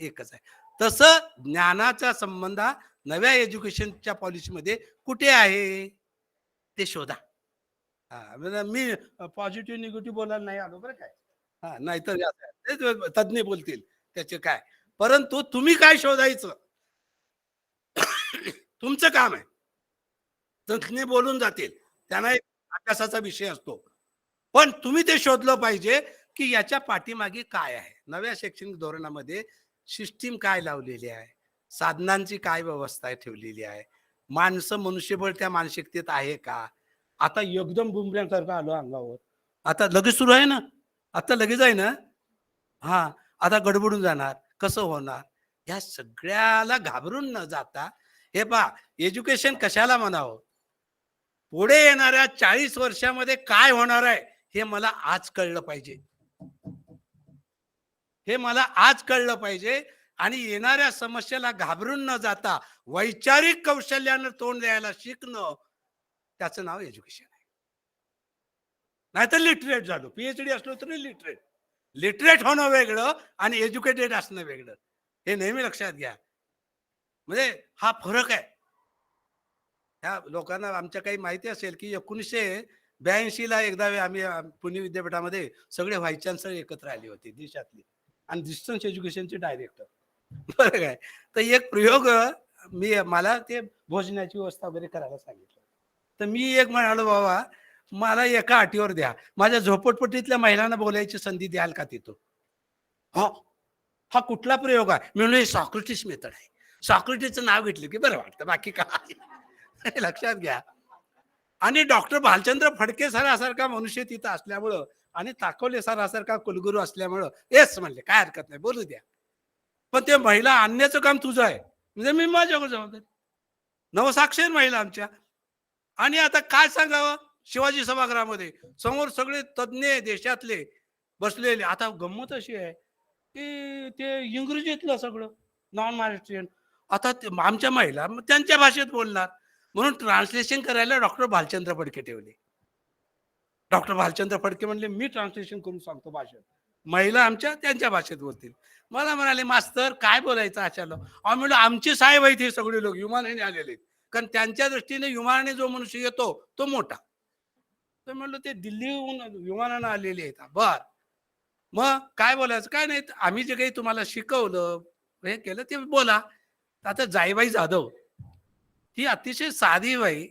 Speaker 15: एकच आहे. तसं ज्ञानाचा संबंध नव्या एज्युकेशनच्या पॉलिसीमध्ये कुठे आहे ते शोधा. हा म्हणजे मी पॉझिटिव्ह निगेटिव्ह बोलायला नाही आलो बरं काय. हा नाहीतर ते तज्ज्ञ बोलतील त्याचे काय. परंतु तुम्ही काय शोधायचं तुमचं काम आहे. तज्ज्ञ बोलून जातील, त्यांना एक अभ्यासाचा विषय असतो. पण तुम्ही ते शोधलं पाहिजे की याच्या पाठीमागे काय आहे. नव्या शैक्षणिक धोरणामध्ये सिस्टीम काय लावलेली आहे, साधनांची काय व्यवस्था ठेवलेली आहे, माणसं मनुष्यबळ त्या मानसिकतेत आहे का. आता एकदम बुमऱ्यांसारखं आलो अंगावर, आता लगेच सुरू आहे ना, आता लगेच आहे ना. हा आता गडबडून जाणार, कसं होणार. या सगळ्याला घाबरून न जाता हे पहा, एज्युकेशन कशाला म्हणावं, पुढे येणाऱ्या 40 वर्षामध्ये काय होणार आहे हे मला आज कळलं पाहिजे. हे मला आज कळलं पाहिजे आणि येणाऱ्या समस्येला घाबरून न जाता वैचारिक कौशल्यानं तोंड द्यायला शिकणं, त्याचं नाव एज्युकेशन आहे. नाहीतर लिटरेट झालो, पीएचडी असलो तरी लिटरेट. लिटरेट होणं वेगळं आणि एज्युकेटेड असणं वेगळं, हे नेहमी लक्षात घ्या. म्हणजे हा फरक आहे. ह्या लोकांना आमच्या काही माहिती असेल की 1982ला एकदा आम्ही पुणे विद्यापीठामध्ये सगळे व्हाईस चान्सलर एकत्र आले होते देशातले आणि डिस्टन्स एज्युकेशनचे डायरेक्टर. बरं काय. तर एक प्रयोग मला ते भोजनाची व्यवस्था वगैरे करायला सांगितलं. तर मी एक म्हणालो, बाबा मला एका अटीवर द्या, माझ्या झोपडपट्टीतल्या महिलांना बोलायची संधी द्याल का तिथं. हा कुठला प्रयोग आहे. मी म्हणलो सॉक्रेटिस मेथड आहे. सॉक्रेटिसचं नाव घेतलं की बरं वाटतं, बाकी काय. लक्षात घ्या. आणि डॉक्टर भालचंद्र फडके सरासारखा मनुष्य तिथं असल्यामुळं आणि ताकवले सरासारखा कुलगुरू असल्यामुळं येस म्हणले, काय हरकत नाही, बोलू द्या. पण ते महिला आणण्याचं काम तुझं आहे. म्हणजे मी माझ्यावर जबाबदारी. नवसाक्षर महिला आमच्या. आणि आता काय सांगावं, शिवाजी सभागृहामध्ये समोर सगळे तज्ज्ञ देशातले बसलेले. आता गंमत अशी आहे की ते इंग्रजीतलं सगळं, नॉन महाराष्ट्रीयन. आता आमच्या महिला त्यांच्या भाषेत बोलणार, म्हणून ट्रान्सलेशन करायला डॉक्टर भालचंद्र फडके ठेवले. डॉक्टर भालचंद्र फडके म्हणले मी ट्रान्सलेशन करून सांगतो भाषेत, महिला आमच्या त्यांच्या भाषेत बोलतील. मला म्हणाले, मास्तर काय बोलायचं अशाला. म्हणलं आमचे साहेब आहेत हे सगळे लोक, विमानाने आलेले आहेत, कारण त्यांच्या दृष्टीने विमानाने जो मनुष्य येतो तो मोठा. तर म्हणलं ते दिल्लीहून विमानानं आलेले आहेत. बर, मग काय बोलायचं. काय नाही, आम्ही जे काही तुम्हाला शिकवलं हे केलं ते बोला. आता जाईबाई जाधव ही अतिशय साधी बाई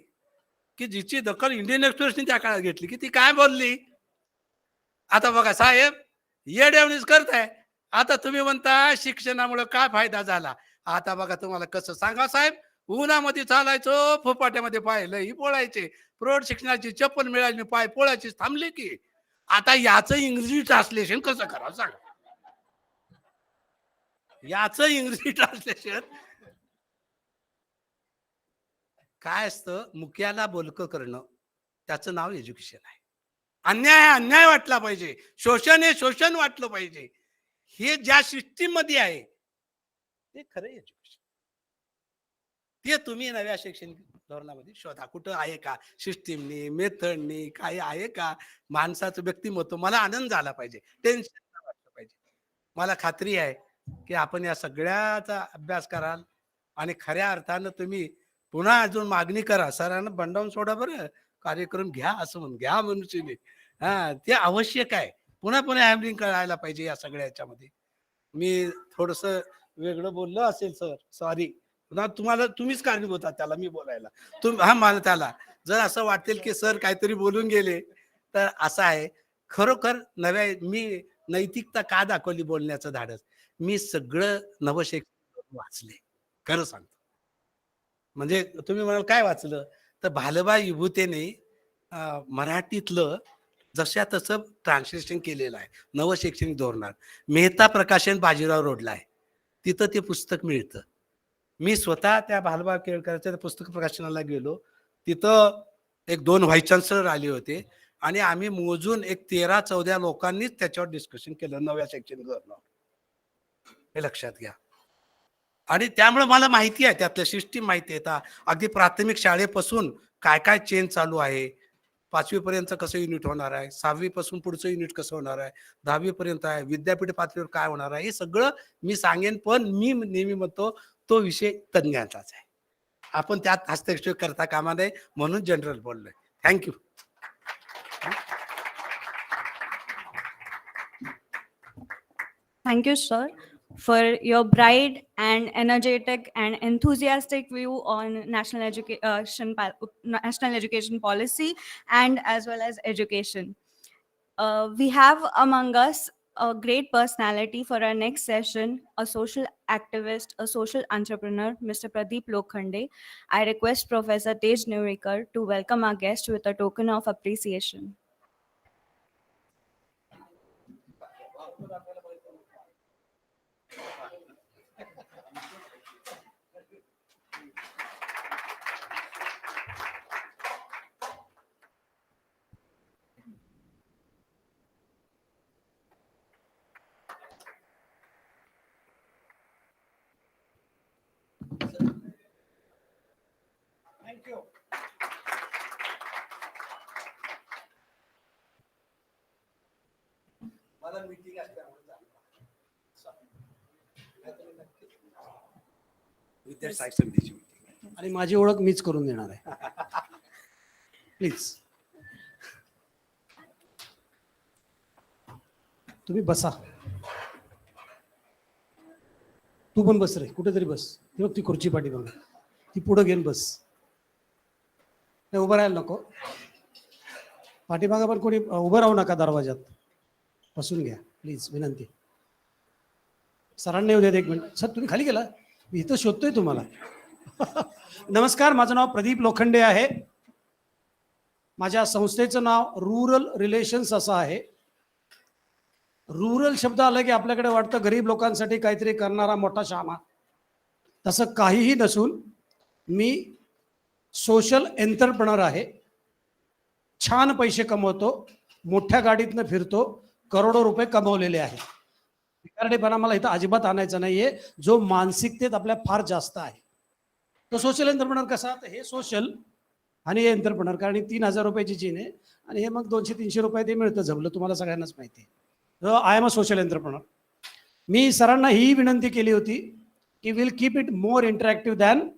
Speaker 15: की जिची दखल इंडियन एक्सप्रेसने त्या काळात घेतली, की ती काय बोलली. आता बघा साहेब, येड्यावणीच करताय. आता तुम्ही म्हणता शिक्षणामुळे काय फायदा झाला. आता बघा तुम्हाला कसं सांगा साहेब, उन्हामध्ये चालायचो, फोपाट्यामध्ये पाय लई पोळायचे, प्रौढ शिक्षणाची चप्पल मिळाली, पाय पोळायची थांबले की. आता याचं इंग्रजी ट्रान्सलेशन कसं करावं सांगा. याचं इंग्रजी ट्रान्सलेशन काय असतं, मुक्याला बोलकं करणं, त्याचं नाव एज्युकेशन आहे. अन्याय आहे अन्याय वाटला पाहिजे, शोषण हे शोषण वाटलं पाहिजे. हे ज्या सिस्टीम मध्ये आहे ते खरं एज्युकेशन. ते तुम्ही नव्या शैक्षणिक धोरणामध्ये शोधा, कुठं आहे का सिस्टीमनी, मेथडनी काय आहे का. माणसाचं व्यक्तिमत्व मला आनंद झाला पाहिजे, टेन्शन वाटलं पाहिजे. मला खात्री आहे की आपण या सगळ्याचा अभ्यास कराल आणि खऱ्या अर्थानं तुम्ही पुन्हा अजून मागणी करा, सरांना बंडावून सोडा बरं, कार्यक्रम घ्या असं म्हणून घ्या मनुष्यने. हा ते आवश्यक आहे. पुन्हा पुन्हा हॅमरिंग करायला पाहिजे या सगळ्या याच्यामध्ये. मी थोडस वेगळं बोललो असेल सर, सॉरी. पुन्हा तुम्हाला तुम्हीच कारणीभूत आहात त्याला मी बोलायला. हा मला त्याला जर असं वाटेल की सर काहीतरी बोलून गेले तर असं आहे. खरोखर नव्या मी नैतिकता का दाखवली बोलण्याचं धाडस. मी सगळं नवशैक्षणिक वाचले, खरं सांगतो. म्हणजे तुम्ही म्हणाल काय वाचलं, तर भालबाई विभूतेने मराठीतलं जशा तसं ट्रान्सलेशन केलेलं आहे नवशैक्षणिक धोरणात. मेहता प्रकाशन बाजीराव रोडला आहे, तिथं ते पुस्तक मिळतं. मी स्वतः त्या भालबा केळकरच्या पुस्तक प्रकाशनाला गेलो, तिथं 1-2 व्हाईस चान्सलर आले होते आणि आम्ही मोजून 13-14 लोकांनीच त्याच्यावर डिस्कशन केलं नव्या शैक्षणिक धोरणावर. हे लक्षात घ्या. आणि त्यामुळे मला माहिती आहे, त्यातलं सिस्टीम माहिती आहे. अगदी प्राथमिक शाळेपासून काय काय चेंज चालू आहे, 5वी पर्यंत कसं युनिट होणार आहे, 6वी पासून पुढचं युनिट कसं होणार आहे, 10वी पर्यंत आहे, विद्यापीठ पातळीवर काय होणार आहे, हे सगळं मी सांगेन. पण मी नेहमी म्हणतो तो विषय तज्ञांचाच आहे, आपण त्यात हस्तक्षेप करता कामा नये, म्हणून जनरल बोललोय. Thank you.
Speaker 14: Thank you, sir, for your bright and energetic and enthusiastic view on national education policy and as well as education. We have among us a great personality for our next session, a social activist, a social entrepreneur, Mr. Pradeep Lokhande. I request Professor Tej Newekar to welcome our guest with a token of appreciation.
Speaker 15: Thank you. मला meeting असल्यामुळे विद्या साई समितीची meeting आणि माझी ओळख मीच करून देणार आहे. प्लीज तुम्ही बसा. तू पण बस रे, कुठेतरी बस. ती बघ ती खुर्ची पाठी बघ, ती पुढं घेऊन बस. नाही उभं राहायला नको. पाठीमागं पण कोणी उभं राहू नका दरवाजात. बसून घ्या प्लीज, विनंती. सरांना येऊ देत 1 मिनिट. सर तुम्ही खाली गेला, मी इथं शोधतोय तुम्हाला. नमस्कार, माझं नाव प्रदीप लोखंडे आहे. माझ्या संस्थेचं नाव रुरल रिलेशन्स असं आहे. रुरल शब्द आला की आपल्याकडे वाटतं गरीब लोकांसाठी काहीतरी करणारा मोठा शामा. तसं काहीही नसून मी सोशल एंटरप्रेनर आहे. छान पैसे कमवतो, मोठ्या गाडीतनं फिरतो, करोडो रुपये कमवलेले आहेत. भिकारडेपणा मला इथं अजिबात आणायचा नाहीये, जो मानसिकतेत आपल्या फार जास्त आहे. तो सोशल एंटरप्रेनर कसा, तर हे सोशल आणि हे एंटरप्रेनर, कारण 3,000 रुपयाची चीन आहे आणि हे मग 200-300 रुपये ते मिळतं जमलं, तुम्हाला सगळ्यांनाच माहिती आहे. I am a social entrepreneur. मी सरांना ही विनंती केली होती की will keep it more interactive than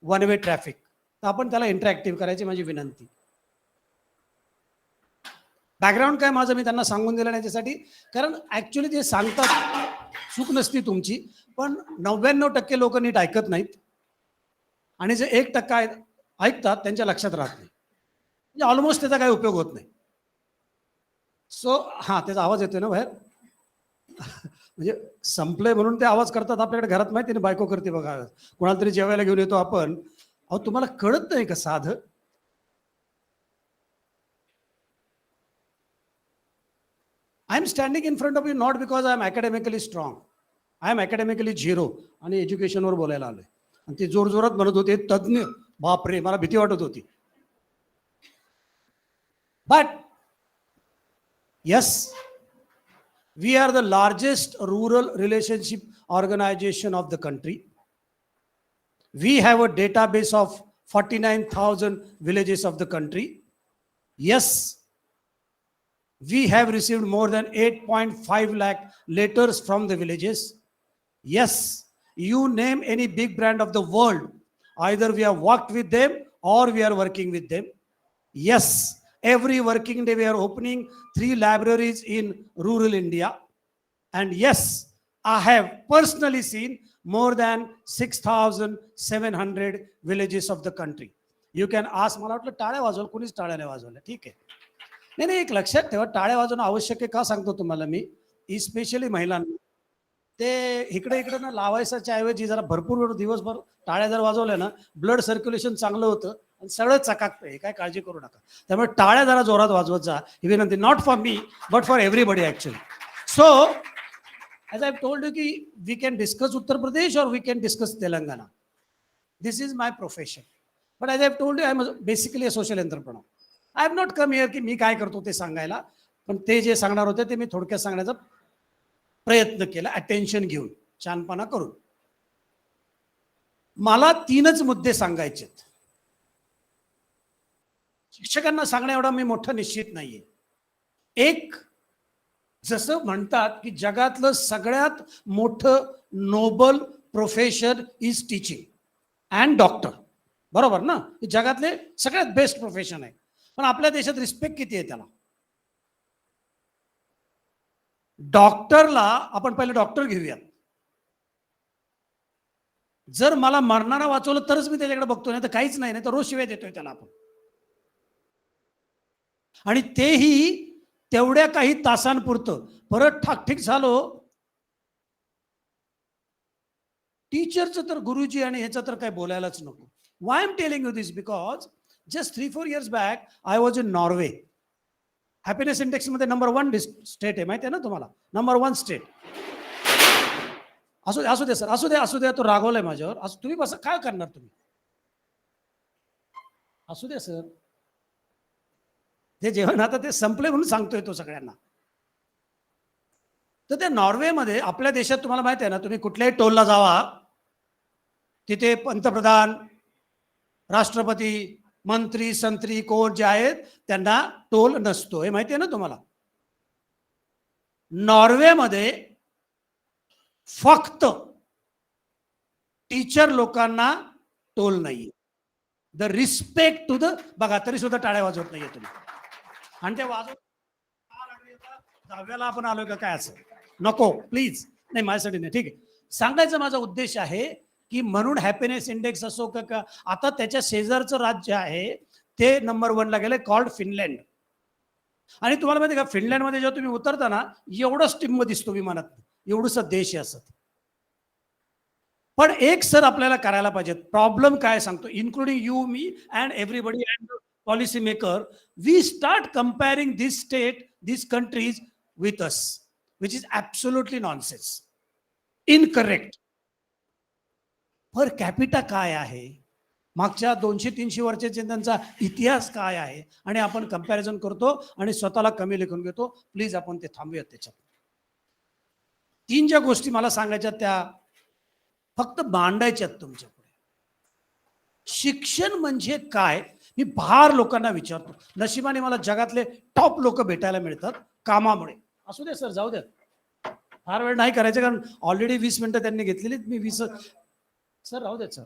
Speaker 15: one way traffic. तर आपण त्याला इंटरॅक्टिव्ह करायची माझी विनंती. बॅकग्राऊंड काय माझं मी त्यांना सांगून दिलं नाही त्यासाठी, कारण ॲक्च्युली ते सांगतात चूक नसती तुमची, पण 99% लोक नीट ऐकत नाहीत आणि जे 1% ऐकतात त्यांच्या लक्षात राहत नाही, म्हणजे ऑलमोस्ट त्याचा काही उपयोग होत नाही. सो हां, त्याचा आवाज येतोय ना बाहेर. म्हणजे संपलंय म्हणून ते आवाज करतात आपल्याकडे घरात, माहिती ना बायको करते बघा. कोणाला तरी जेवायला घेऊन येतो आपण, अहो तुम्हाला कळत नाही का साधं. I am standing in front of you not because I am academically strong. I am academically zero आणि एज्युकेशनवर बोलायला आलोय. आणि ते जोरजोरात म्हणत होते तज्ज्ञ, बापरे मला भीती वाटत होती. But yes, we are the largest rural relationship organization of the country. We have a database of 49,000 villages of the country. Yes, we have received more than 8.5 lakh letters from the villages. Yes, you name any big brand of the world, either we have worked with them or we are working with them. Yes, every working day we are opening 3 libraries in rural India. And yes, I have personally seen more than 6,700 villages of the country. You can ask, मला वाटलं टाळ्या वाजवलं, कोणीच टाळ्या नाही वाजवल्या. ठीक आहे. नाही, एक लक्षात ठेवा, टाळ्या वाजवणं आवश्यक आहे का सांगतो तुम्हाला मी. इस्पेशली महिलांना ते इकडे ना लावायच्या ऐवजी जरा भरपूर दिवसभर टाळ्या जर वाजवल्या ना, ब्लड सर्क्युलेशन चांगलं होतं आणि सगळं चकाकतं. हे काय काळजी करू नका. त्यामुळे टाळ्या जरा जोरात वाजवत जा, ही विनंती. Not for me but for everybody actually. So as I told you की we can discuss Uttar Pradesh और we can discuss Telangana. This is my profession. But as I told you I am basically a social entrepreneur. I have not come here की मी काय करतो ते सांगायला, पण ते जे सांगणार होते ते मी थोडक्यात सांगण्याचा प्रयत्न केला, अटेन्शन घेऊन, छानपणा करून. मला 3च मुद्दे सांगायचे. शिक्षकांना सांगण्या एवढा मी मोठा निश्चित नाहीये. एक, जसं म्हणतात की जगातलं सगळ्यात मोठं noble profession is teaching and doctor. बरोबर ना, जगातले सगळ्यात बेस्ट प्रोफेशन आहे. पण आपल्या देशात रिस्पेक्ट किती आहे त्याला.
Speaker 16: डॉक्टरला आपण पहिले डॉक्टर घेऊयात. जर मला मरणारा वाचवलं तरच मी त्याच्याकडे बघतो, नाही तर काहीच नाही, नाही तर रोज शिवाय देतोय त्याला आपण. आणि तेही तेवढ्या काही तासांपुरतं. परत ठाकठीक झालो. टीचरचं तर गुरुजी आणि ह्याचं तर काय बोलायलाच नको. Why am telling you this because just 3-4 years back I was in Norway. Happiness index मध्ये नंबर 1 स्टेट आहे, माहिती आहे ना तुम्हाला, नंबर 1 स्टेट. असू दे सर, असू दे, तो रागवलाय माझ्यावर. तुम्ही बस, काय करणार तुम्ही? असू दे सर, ते जेवण आता ते संपले म्हणून सांगतोय तो सगळ्यांना. तर त्या नॉर्वेमध्ये, आपल्या देशात तुम्हाला माहिती आहे ना, तुम्ही कुठल्याही टोलला जावा, तिथे पंतप्रधान, राष्ट्रपती, मंत्री, संत्री कोण जे आहेत त्यांना टोल नसतो, हे माहिती आहे ना तुम्हाला. नॉर्वेमध्ये फक्त टीचर लोकांना टोल नाही. द रिस्पेक्ट टू द, बघा तरी सुद्धा टाळ्या वाजवत नाहीये तुम्ही. आणि ते वाजवत दहाव्याला आपण आलोय का काय असं? नको प्लीज, नाही माझ्यासाठी नाही, ठीक आहे. सांगायचा माझा उद्देश आहे की म्हणून हॅपीनेस इंडेक्स असो का आता त्याच्या शेजारचं राज्य आहे ते नंबर 1 ला गेले, कॉल्ड फिनलँड. आणि तुम्हाला माहिती आहे का, फिनलँडमध्ये जेव्हा तुम्ही उतरता ना, एवढंच टिंब दिसतो विमानात, एवढंच देश आहे असं. पण एक सर आपल्याला करायला पाहिजे. प्रॉब्लेम काय सांगतो, including you, me and everybody and policy maker, we start comparing this state, this countries with us, which is absolutely nonsense, incorrect. Per capita काय आहे, मागच्या 200-300 वर्षाचे त्यांचा इतिहास काय आहे, आणि आपण कंपॅरिझन करतो आणि स्वतःला कमी लेखून घेतो. प्लीज आपण ते थांबूयात. त्याच्यात 3 ज्या गोष्टी मला सांगायच्या त्या फक्त मांडायच्यात तुमच्या पुढे. शिक्षण म्हणजे काय, मी फार लोकांना विचारतो. नशिबाने मला जगातले टॉप लोक भेटायला मिळतात कामामुळे. असू दे सर, जाऊ द्या, फार वेळ नाही करायचं, कारण ऑलरेडी 20 मिनिटं त्यांनी घेतलेली, मी 20 सर राहू देत सर.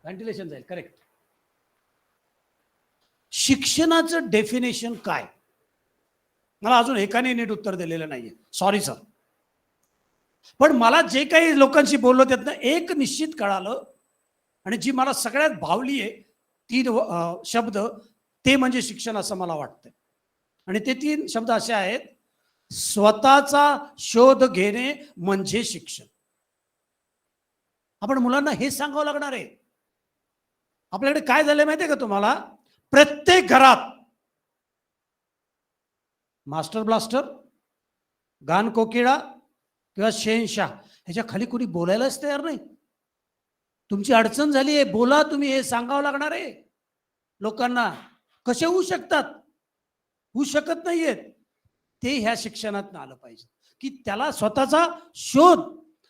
Speaker 16: व्हेंटिलेशन जाईल, करेक्ट. शिक्षणाचं डेफिनेशन काय, मला अजून एकाने नीट उत्तर दिलेलं नाहीये, सॉरी सर. पण मला जे काही लोकांशी बोललो त्यातनं एक निश्चित कळालं, आणि जी मला सगळ्यात भावली आहे 3 शब्द, ते म्हणजे शिक्षण असं मला वाटतं. आणि ते 3 शब्द असे आहेत, स्वतःचा शोध घेणे म्हणजे शिक्षण. आपण मुलांना हे सांगावं लागणार आहे. आपल्याकडे काय झालंय माहितीये का तुम्हाला, प्रत्येक घरात मास्टर ब्लास्टर, गान कोकिळा किंवा शेनशाह ह्याच्या खाली कोणी बोलायलाच तयार नाही. तुमची अडचण झाली आहे, बोला तुम्ही, हे सांगावं लागणार आहे लोकांना. कसे होऊ शकतात, होऊ शकत नाहीयेत. ते ह्या शिक्षणात आलं पाहिजे की त्याला स्वतःचा शोध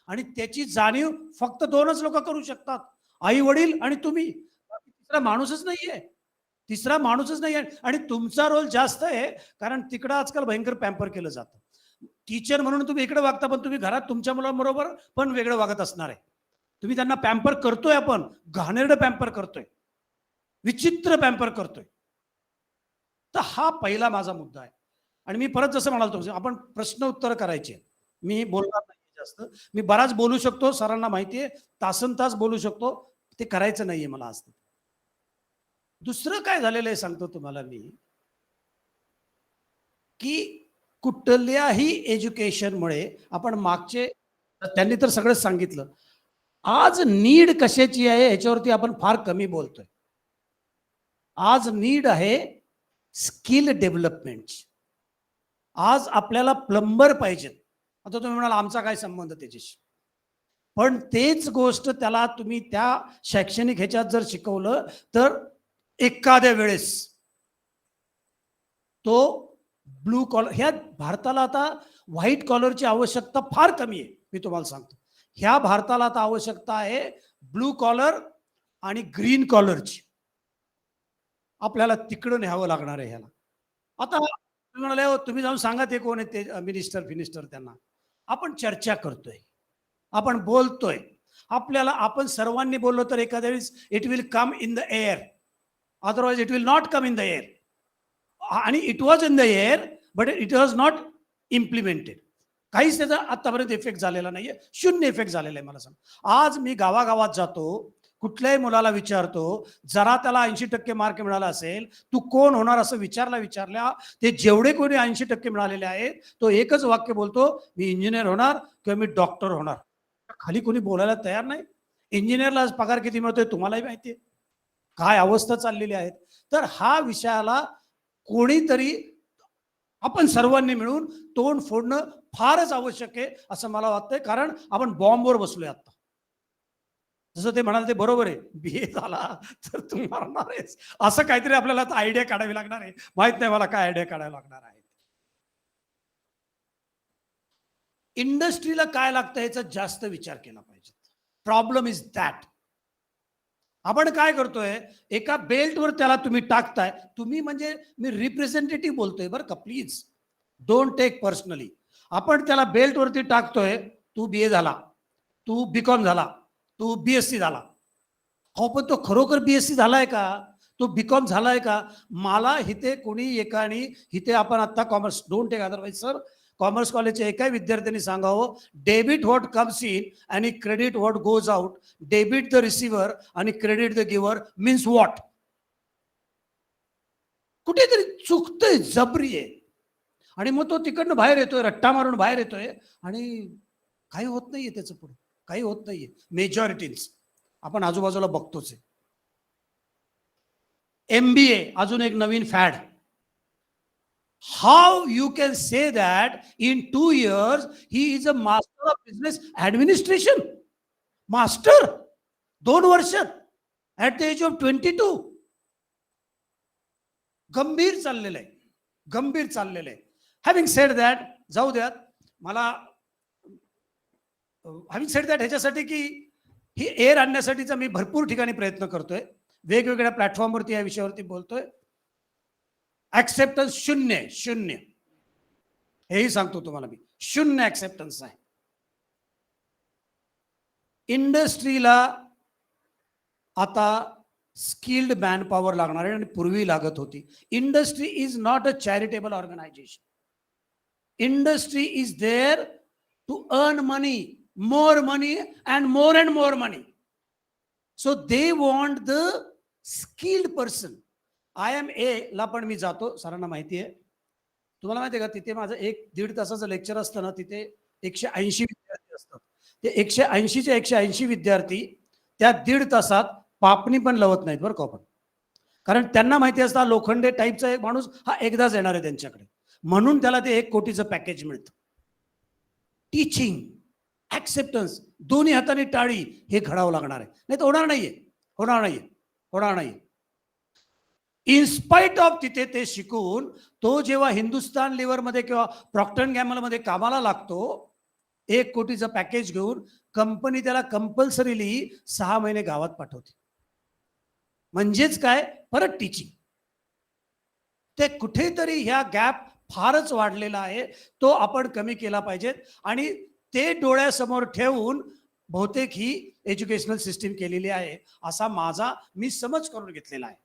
Speaker 16: आणि त्याची जाणीव फक्त 2च लोक करू शकतात, आई वडील आणि तुम्ही. तिसरा माणूसच नाहीये, तिसरा माणूसच नाहीये. आणि तुमचा रोल जास्त आहे, कारण तिकडं आजकाल भयंकर पॅम्पर केलं जातं. टीचर म्हणून तुम्ही इकडे वागता, पण तुम्ही घरात तुमच्या मुलांबरोबर पण वेगळं वागत असणार आहे. तुम्ही त्यांना पॅम्पर करतोय, आपण घाणेरडं पॅम्पर करतोय, विचित्र पॅम्पर करतोय. तर हा पहिला माझा मुद्दा आहे. आणि मी परत जसं म्हणालो, आपण प्रश्न उत्तर करायचे, मी बोलणार नाही जास्त. मी बराच बोलू शकतो, सरांना माहिती आहे, तासनतास बोलू शकतो, ते करायचं नाहीये मला आज. दुसरं काय झालेलं आहे सांगतो तुम्हाला मी, की कुठल्याही एज्युकेशनमुळे आपण मागचे, त्यांनी तर सगळंच सांगितलं, आज नीड कशाची आहे ह्याच्यावरती आपण फार कमी बोलतोय. आज नीड आहे स्किल डेव्हलपमेंटची. आज आपल्याला प्लंबर पाहिजेत. आता तुम्ही म्हणाल आमचा काय संबंध त्याच्याशी, पण तेच गोष्ट त्याला तुम्ही त्या शैक्षणिक ह्याच्यात जर शिकवलं तर एखाद्या वेळेस तो ब्लू कॉलर, ह्या भारताला आता व्हाईट कॉलरची आवश्यकता फार कमी आहे. मी तुम्हाला सांगतो, ह्या भारताला आता आवश्यकता आहे ब्लू कॉलर आणि ग्रीन कॉलरची. आपल्याला तिकडं न्यावं लागणार आहे ह्याला. आता तुम्ही म्हणाले, तुम्ही जाऊन सांगा ते कोण आहे ते मिनिस्टर, त्यांना. आपण चर्चा करतोय, आपण बोलतोय. आपल्याला, आपण सर्वांनी बोललो तर एखाद्या वेळेस it will come in the air, otherwise it will not come in the air. आणि it was in the air but it was not implemented. काहीच त्याचा आतापर्यंत इफेक्ट झालेला नाहीये, शून्य इफेक्ट झालेला आहे. मला सांग, आज मी गावागावात जातो, कुठल्याही मुलाला विचारतो, जरा त्याला 80% मार्क मिळाला असेल, तू कोण होणार असं विचारल्या ते जेवढे कोणी 80% मिळालेले आहेत, तो एकच वाक्य बोलतो, मी इंजिनियर होणार किंवा मी डॉक्टर होणार. खाली कोणी बोलायला तयार नाही. इंजिनियरला आज पगार किती मिळतोय तुम्हालाही माहिती आहे, काय अवस्था चाललेली आहेत. तर हा विषयाला कोणीतरी, आपण सर्वांनी मिळून तोंड फोडणं फारच आवश्यक आहे असं मला वाटतंय. कारण आपण बॉम्बवर बसलोय आता. जसं ते म्हणाले ते बरोबर आहे, BA झाला तर तू मारणार आहेस, असं काहीतरी आपल्याला आयडिया काढावी लागणार आहे. माहित नाही मला काय आयडिया काढायला लागणार आहे. इंडस्ट्रीला काय लागतं याचा जास्त विचार केला पाहिजे. Problem is that. आपण काय करतोय, एका बेल्टवर त्याला तुम्ही टाकताय, तुम्ही म्हणजे मी रिप्रेझेंटेटिव्ह बोलतोय बरं का, प्लीज डोंट टेक पर्सनली. आपण त्याला बेल्टवरती टाकतोय, तू BA झाला, तू BCom झाला, तू BSc झाला. हो, पण तो खरोखर BSc झालाय का, तो BCom झालाय का? मला इथे कोणी एकाने, इथे आपण आता commerce, don't take otherwise sir, commerce कॉलेजच्या एका विद्यार्थ्यांनी सांगावं, डेबिट व्हॉट कम्स इन आणि credit what goes out, debit the receiver आणि credit the giver means what. कुठेतरी चुकतंय, जबरी आहे. आणि मग तो तिकडनं बाहेर येतोय, रट्टा मारून बाहेर येतोय आणि काही होत नाहीये त्याचं पुढे, काही होत नाहीये. मेजॉरिटीज आपण आजूबाजूला बघतोच आहे. MBA अजून एक नवीन fad. How you can say that in 2 years he is a master of business administration. Master 2 वर्षात ऍट द एज ऑफ 22. गंभीर चाललेलं आहे, गंभीर चाललेलं आहे. हॅव्हिंग सेड दॅट, जाऊ द्यात मला, हॅव्हिंग सेड दॅट ह्याच्यासाठी की ही एअर आणण्यासाठीचा मी भरपूर ठिकाणी प्रयत्न करतोय, वेगवेगळ्या प्लॅटफॉर्मवरती या विषयावरती बोलतोय. ऍक्सेप्टन्स शून्य, शून्य, हेही सांगतो तुम्हाला मी, शून्य ऍक्सेप्टन्स आहे. इंडस्ट्रीला आता स्किल्ड मॅन पॉवर लागणार आहे आणि पूर्वी लागत होती. Industry is not a charitable organisation. Industry is there to earn money, more money and more money. So they want the skilled person. IMA ला पण मी जातो, सरांना माहिती आहे. तुम्हाला माहिती आहे का, तिथे माझं 1-1.5 तासाचं लेक्चर असतं ना, तिथे 180 विद्यार्थी असतात. ते 180चे 180 विद्यार्थी त्या 1.5 तासात पापणी पण लवत नाहीत बरं का आपण. कारण त्यांना माहिती असतं लोखंडे टाईपचा एक माणूस हा एकदाच येणार आहे त्यांच्याकडे, म्हणून त्याला ते 1 कोटीचं पॅकेज मिळतं. टीचिंग, ऍक्सेप्टन्स, दोन्ही हाताने टाळी, हे घडावं लागणार आहे. नाही तर होणार नाहीये, होणार नाहीये, होणार नाहीये. इन्स्पाइट ऑफ तिथे ते शिकून तो जेव्हा हिंदुस्तान लिव्हरमध्ये किंवा प्रॉक्टर अँड गॅम्बल मध्ये कामाला लागतो, 1 कोटीचं पॅकेज घेऊन कंपनी त्याला कंपल्सरीली 6 महिने गावात पाठवते. म्हणजेच काय, परत टीचिंग. ते कुठेतरी ह्या गॅप फारच वाढलेला आहे, तो आपण कमी केला पाहिजे. आणि ते डोळ्यासमोर ठेवून बहुतेक ही एज्युकेशनल सिस्टीम केलेली आहे असा माझा मी समज करून घेतलेला आहे.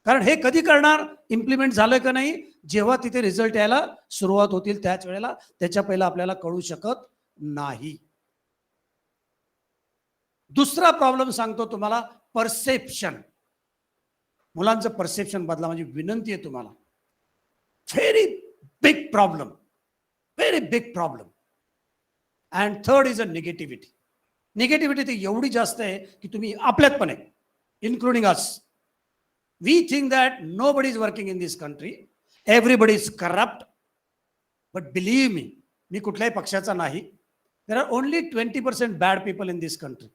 Speaker 16: कारण हे कधी करणार, इम्प्लिमेंट झालं का नाही, जेव्हा तिथे रिझल्ट यायला सुरुवात होतील त्याच वेळेला, त्याच्या पहिला आपल्याला कळू शकत नाही. दुसरा प्रॉब्लेम सांगतो तुम्हाला, परसेप्शन. मुलांचं परसेप्शन बदला, म्हणजे विनंती आहे तुम्हाला. Very big problem, very big problem. And third is a negativity. Negativity ती एवढी जास्त आहे की तुम्ही आपल्यात पण आहे, including us. We think that nobody is working in this country, everybody is corrupt. But believe me, मी कुठल्याही पक्षाचा नाही. There are only 20% bad people in this country,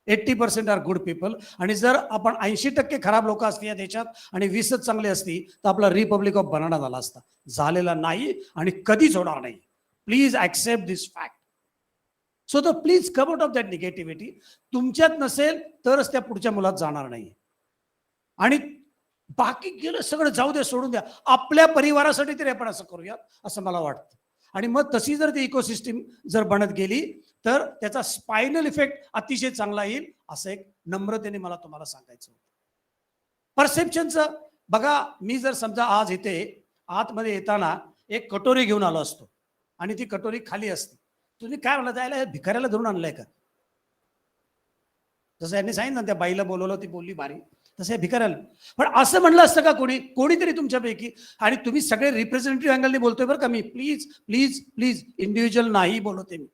Speaker 16: 80% are good people. आणि जर आपण 80% खराब लोक असली या देशात आणि 20च चांगली असती तर आपला रिपब्लिक ऑफ बनाना झाला असता. झालेला नाही आणि कधीच होणार नाही. Please accept this fact. So the please come out of that negativity. तुमच्यात नसेल तरच त्या पुढच्या मुलात जाणार नाही. आणि बाकी गेलं सगळं जाऊ द्या, सोडून द्या, आपल्या परिवारासाठी तरी आपण असं करूया असं मला वाटतं. आणि मग तशी जर ती इकोसिस्टीम जर बनत गेली तर त्याचा स्पायनल इफेक्ट अतिशय चांगला येईल, असं एक नम्रतेने मला तुम्हाला सांगायचं होतं. परसेप्शनचं बघा, मी जर समजा आज इथे आतमध्ये येताना एक कटोरी घेऊन आलो असतो आणि ती कटोरी खाली असते. तुम्ही काय म्हणला, जायला भिकाऱ्याला धरून आणलाय का? जसं यांनी सांगितलं त्या बाईला बोलवलं, ती बोलली भारी, तसं भिकाऱ्याला. पण असं म्हणलं असतं का कोणीतरी तुमच्यापैकी? आणि तुम्ही सगळे रिप्रेझेंटेटिव्ह अँगलने बोलतोय बरं का मी, प्लीज प्लीज प्लीज, इंडिव्हिज्युअल नाही बोलवते मी.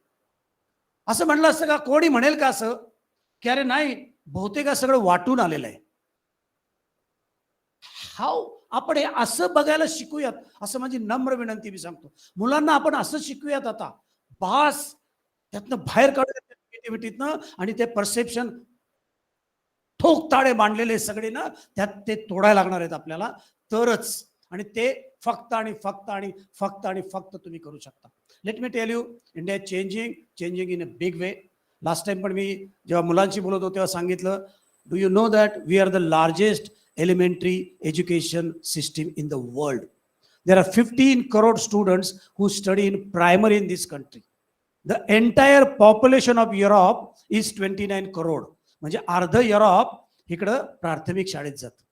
Speaker 16: असं म्हणलं असतं का? कोणी म्हणेल का असं की अरे नाही, बहुतेक सगळं वाटून आलेलं आहे? हाऊ आपण हे असं बघायला शिकूयात, असं माझी नम्र विनंती मी सांगतो. मुलांना आपण असं शिकूयात आता, बास त्यातनं बाहेर काढूया निगेटिव्हिटीतनं, आणि ते परसेप्शन ठोक ताळे मांडलेले सगळे ना, त्यात ते तोडायला लागणार आहेत आपल्याला, तरच. आणि ते फक्त आणि फक्त आणि फक्त आणि फक्त तुम्ही करू शकता. Let me tell you, India changing in a big way. Last time पण मी जेव्हा मुलांशी बोलत होतो तेव्हा सांगितलं, do you know that we are the largest elementary education system in the world. There are 15 crore students who study in primary in this country. The entire population of Europe is 29 crore. म्हणजे अर्ध Europe इकडं प्राथमिक शाळेत जात.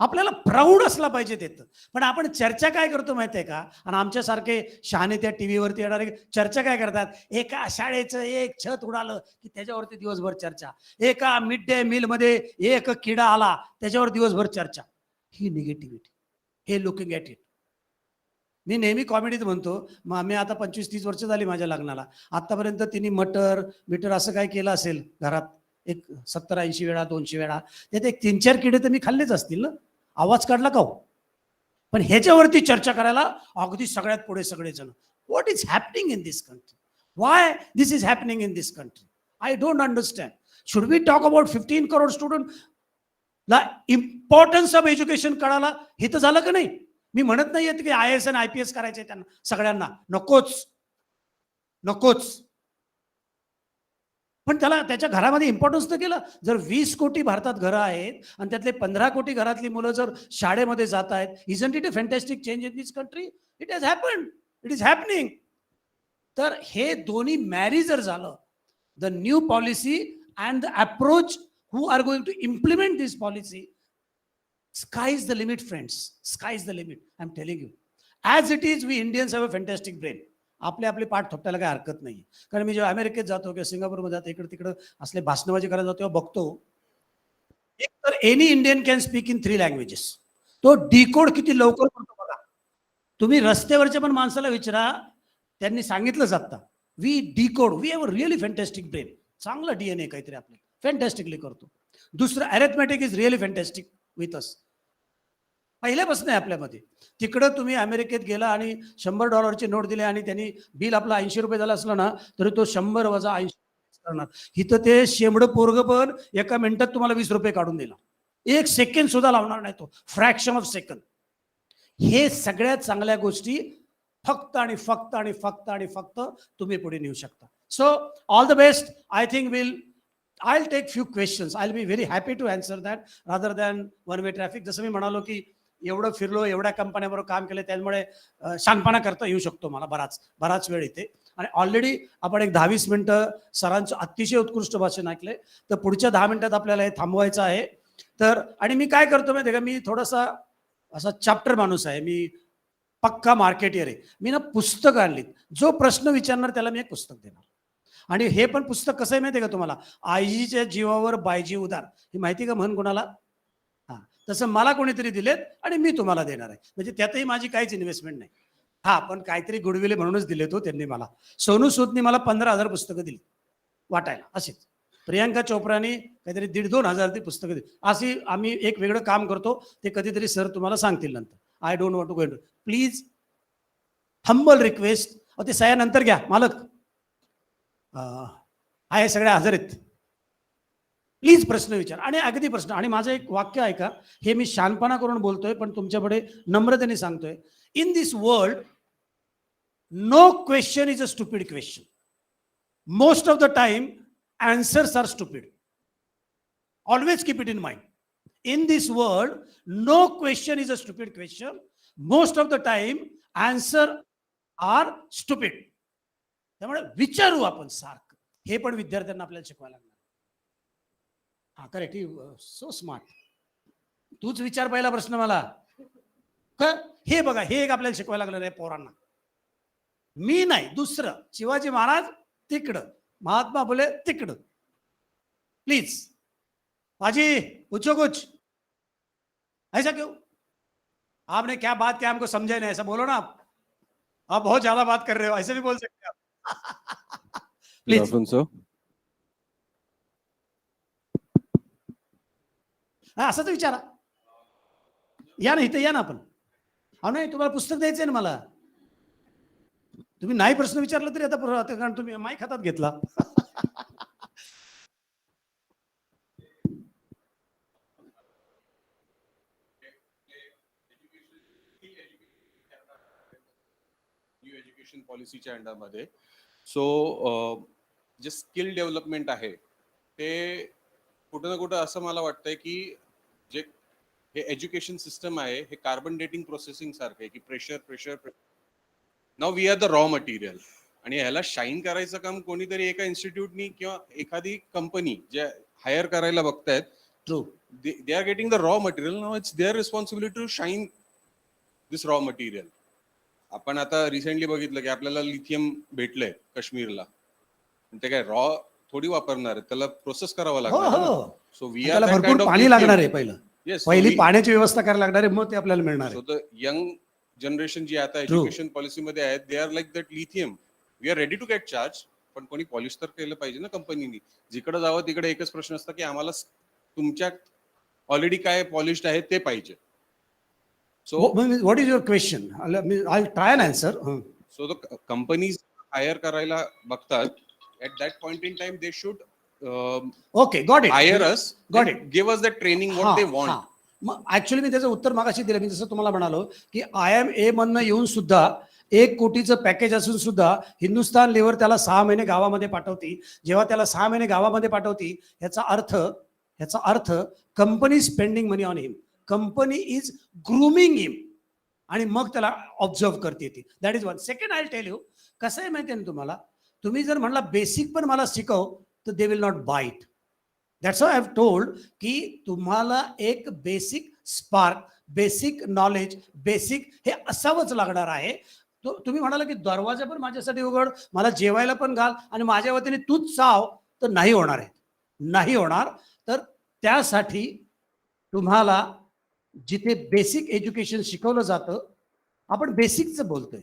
Speaker 16: आपल्याला proud असला पाहिजे तिथं. पण आपण चर्चा काय करतो माहितीये का? आणि आमच्यासारखे शहाणे त्या टीव्हीवरती येणारे चर्चा काय करतात, एका शाळेचं एक छत उडालं की त्याच्यावरती दिवसभर चर्चा, एका मिड डे मील मध्ये एक किडा आला त्याच्यावर दिवसभर चर्चा. ही निगेटिव्हिटी, हे लुकिंग ॲट इट. मी नेहमी कॉमेडीत म्हणतो, मग मी आता 25-30 वर्ष झाली माझ्या लग्नाला, आतापर्यंत तिने मीटर असं काय केलं असेल घरात, एक 70-80 वेळा, 200 वेळा, त्यात एक 3-4 किडे तर मी खाल्लेच असतील ना. आवाज काढला का हो? पण ह्याच्यावरती चर्चा करायला अगदी सगळ्यात पुढे सगळेजण. What is happening in this country? Why this is happening in this country? I don't understand. Should we talk about 15 crore student? ला इम्पॉर्टन्स ऑफ एज्युकेशन कळाला, हे तर झालं का नाही? मी म्हणत नाहीये की IAS आणि IPS करायचे त्यांना सगळ्यांना, नकोच नकोच. पण त्याला त्याच्या घरामध्ये इम्पॉर्टन्स तर केलं. जर 20 कोटी भारतात घरं आहेत आणि त्यातले 15 कोटी घरातली मुलं जर शाळेमध्ये जात आहेत, isn't it a fantastic change in this country? It has happened, it is happening. तर हे दोन्ही मॅरी जर झालं, the new policy and the approach who are going to implement this policy, sky is the limit friends, sky is the limit. I'm telling you, as it is, we Indians have a fantastic brain. आपले पाठ थोपटायला काही हरकत नाही. कारण मी जेव्हा अमेरिकेत जातो किंवा सिंगापूरमध्ये जातो, इकडे तिकडे असले भाषणबाजी करायला जातो तेव्हा बघतो, एक तर any Indian can speak in 3 languages. तो डिकोड किती लवकर करतो बघा. तुम्ही रस्त्यावरच्या पण माणसाला विचारा, त्यांनी सांगितलंच आता, we decode, we have a really fantastic brain. चांगला DNA काहीतरी आपले फॅन्टॅस्टिकली करतो. दुसरं, arithmetic is really fantastic with us. पहिल्यापासून आहे आपल्यामध्ये. तिकडं तुम्ही अमेरिकेत गेला आणि $100 नोट दिले आणि त्यांनी बिल आपलं 80 रुपये झालं असलं ना, तरी तो 100 वजा 80 करणार. इथं ते शेंबडं पोरग पण एका मिनिटात तुम्हाला 20 रुपये काढून दिला. 1 सेकंड सुद्धा लावणार नाही तो, फ्रॅक्शन ऑफ सेकंड. हे सगळ्यात चांगल्या गोष्टी फक्त आणि फक्त आणि फक्त आणि फक्त तुम्ही पुढे नेऊ शकता. So all the best. I think I'll take few questions. I'll be very happy to answer that rather than one way traffic. जसं मी म्हणालो की एवढं फिरलो, एवढ्या कंपन्यांबरोबर काम केलं, त्यामुळे शांतपणा करता येऊ शकतो मला बराच वेळ इथे. आणि ऑलरेडी आपण एक 10-20 मिनिटं सरांचं अतिशय उत्कृष्ट भाषण ऐकलंय, तर पुढच्या 10 मिनिटात आपल्याला हे थांबवायचं आहे. तर आणि मी काय करतो माहिती आहे का, मी थोडासा असा चॅप्टर माणूस आहे, मी पक्का मार्केटियर आहे. मी ना पुस्तकं आणलीत, जो प्रश्न विचारणार त्याला मी एक पुस्तक देणार. आणि हे पण पुस्तक कसं आहे माहिती आहे का तुम्हाला, आईजीच्या जीवावर बायजी उदार, ही माहिती का म्हण कोणाला? हा, तसं मला कोणीतरी दिलेत आणि मी तुम्हाला देणार आहे. म्हणजे त्यातही माझी काहीच इन्व्हेस्टमेंट नाही. हा, पण काहीतरी गुडविले म्हणूनच दिले तो त्यांनी मला. सोनू सूदनी मला 15,000 पुस्तकं दिली वाटायला अशीच. प्रियांका चोप्रानी काहीतरी 1,500-2,000 ती पुस्तकं दिली. अशी आम्ही एक वेगळं काम करतो, ते कधीतरी सर तुम्हाला सांगतील नंतर. I don't want to go into. Please, humble request. ते सह्या नंतर घ्या मालक. आहे सगळे हजर आहेत. प्लीज प्रश्न विचार, आणि अगदी प्रश्न. आणि माझं एक वाक्य ऐका, हे मी शानपणा करून बोलतोय पण तुमच्यापुढे नम्रतेने सांगतोय. In this world no question is a stupid question. Most of the time answers are stupid. Always keep it in mind. In this world, no question is a stupid question. Most of the time, answer are stupid. त्यामुळे विचारू आपण सारखं. हे पण विद्यार्थ्यांना आपल्याला शिकवायला लागणार. हा, करेक्ट. So smart. तूच विचार पहिला प्रश्न मला. हे बघा, हे एक आपल्याला शिकवायला लागलं आहे पोरांना. मी नाही, दुसरं शिवाजी महाराज तिकडं, महात्मा फुले तिकडं. प्लीज पाजी पूछो कुछ, ऐसा क्यों? आपने क्या बात क्या हमको समझे नहीं, ऐसा बोलो ना आप बहुत ज्यादा बात कर रहे हो, ऐसे भी बोल सकते हो. प्लीज. हा, असंच विचारा. या ना इथे, या ना आपण. हा नाही, तुम्हाला पुस्तक द्यायचंय ना मला. तुम्ही नाही प्रश्न विचारला तरी आता, कारण तुम्ही माईक हातात घेतला.
Speaker 9: न्यू एज्युकेशन पॉलिसीच्या अंडरमध्ये. सो जे स्किल डेव्हलपमेंट आहे ते कुठं ना कुठं असं मला वाटतंय की जे हे एज्युकेशन सिस्टम आहे हे कार्बन डेटिंग प्रोसेसिंग सारखं आहे की pressure pressure. Now we are the raw material, आणि ह्याला शाईन करायचं काम कोणीतरी एका इन्स्टिट्यूटनी किंवा एखादी कंपनी जे हायर करायला बघतायत,
Speaker 16: true,
Speaker 9: they are getting the raw material. Now it's their responsibility to shine this raw material. आपण आता रिसेंटली बघितलं की आपल्याला लिथियम भेटलंय काश्मीरला, ते काय रॉ थोडी वापरणार आहे, त्याला प्रोसेस करावं लागणार. सो वी आर
Speaker 16: भरपूर पाणी लागणार आहे. पहिली पाण्याची व्यवस्था करायला लागणार आहे, मग ते आपल्याला मिळणार आहे.
Speaker 9: सो द यंग जनरेशन जी आता एज्युकेशन पॉलिसीमध्ये आहेत, they are like that lithium, we are ready to get charge, पण कोणी पॉलिश तर केलं पाहिजे ना कंपनीनी. जिकडे जावं तिकडे एकच प्रश्न असतं की आम्हाला तुमच्या ऑलरेडी काय पॉलिश्ड आहे ते पाहिजे. So
Speaker 16: what is your question? I'll try and answer.
Speaker 9: So the companies hire करायला बघतात, at that point in time they should
Speaker 16: okay, got it,
Speaker 9: hire us,
Speaker 16: got it,
Speaker 9: give us the training what they want.
Speaker 16: मग actually मी त्याचं उत्तर मागाशी दिलं. मी जसं तुम्हाला म्हणालो की IMA मधनं येऊन सुद्धा 1 कोटीचं पॅकेज असून सुद्धा हिंदुस्तान लेव्हर त्याला 6 महिने गावामध्ये पाठवती. जेव्हा त्याला 6 महिने गावामध्ये पाठवती, ह्याचा अर्थ company spending money on him, company is grooming him, आणि मग त्याला ऑब्झर्व करते ती. That is one. Second, I tell you, कसं आहे माहिती आहे ना तुम्हाला, तुम्ही जर म्हणला बेसिक पण मला शिकव, तर they will not bite. That's how I have told की तुम्हाला एक basic spark, basic knowledge, basic हे असावंच लागणार आहे. तुम्ही म्हणाला की दरवाजा पण माझ्यासाठी उघड, मला जेवायला पण घाल, आणि माझ्या वतीने तूच चाव, तर नाही होणार आहे, नाही होणार. तर त्यासाठी तुम्हाला जिथे बेसिक एज्युकेशन शिकवलं जातं, आपण बेसिकचं बोलतोय,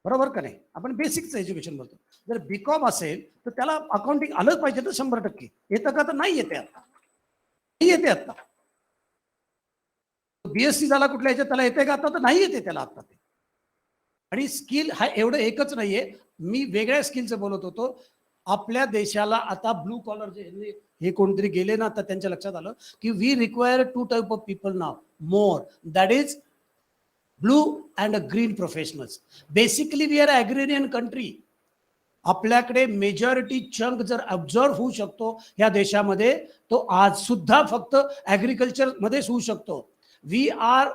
Speaker 16: बरोबर का नाही? आपण बेसिकचं एज्युकेशन बोलतो. जर बीकॉम असेल तर त्याला अकाउंटिंग आलं पाहिजे तर 100% येतं का? तर नाही येते आता, नाही येते आता. BSc झाला कुठल्या ह्याच्यात, त्याला येते का आता? तर नाही येते त्याला आता ते. आणि स्किल हा एवढं एकच नाहीये, मी वेगळ्या स्किलचं बोलत होतो. आपल्या देशाला आता ब्लू कॉलर जे हे कोणतरी गेले ना, आता त्यांच्या लक्षात आलं की we require 2 type of people now more, that is blue and green professionals. Basically we are agrarian country. आपल्याकडे मेजॉरिटी चंक जर ऑब्झर्व होऊ शकतो या देशामध्ये, तो आज सुद्धा फक्त ॲग्रिकल्चर मध्येच होऊ शकतो. वी आर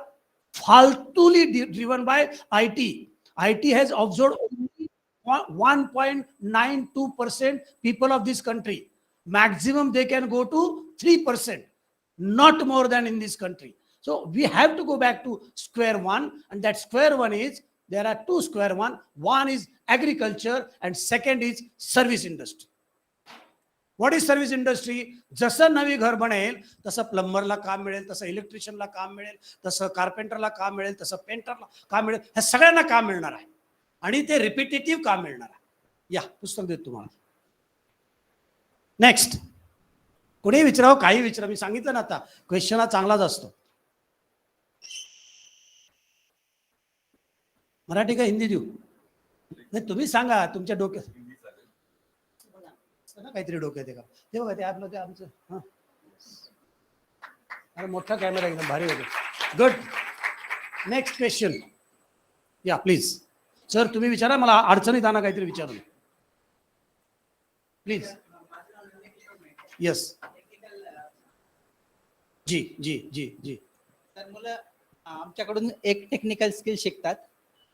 Speaker 16: फालतूली driven by IT. IT has observe only 1.92% people of this country. Maximum they can go to 3%, not more than in this country. So we have to go back to square one, and that square one is, there are 2 square one. One is agriculture and second is service industry. What is service industry? जसं नवी घर बनेल तसं प्लंबरला काम मिळेल, तसं इलेक्ट्रिशियनला काम मिळेल, तसं कार्पेंटरला काम मिळेल, तसं पेंटरला काम मिळेल, ह्या सगळ्यांना काम मिळणार आहे, आणि ते रिपिटेटिव्ह काम मिळणार आहे. या पुस्तक देतो तुम्हाला. नेक्स्ट, कोणी विचारावं, काही विचारा, मी सांगितलं ना आता, क्वेश्चन हा चांगलाच असतो. मराठी का हिंदी देऊ? नाही, तुम्ही सांगा तुमच्या डोक्यात काहीतरी डोक्यात आहे का ते बघा. ते आपलं ते आमचं, हां, अरे मोठा कॅमेरा एकदम भारी होतो. गुड. Next question. या प्लीज सर, तुम्ही विचारा, मला अडचणीत आणा काहीतरी विचारून, प्लीज. येस, जी जी जी जी.
Speaker 17: तर मुलं आमच्याकडून एक टेक्निकल स्किल शिकतात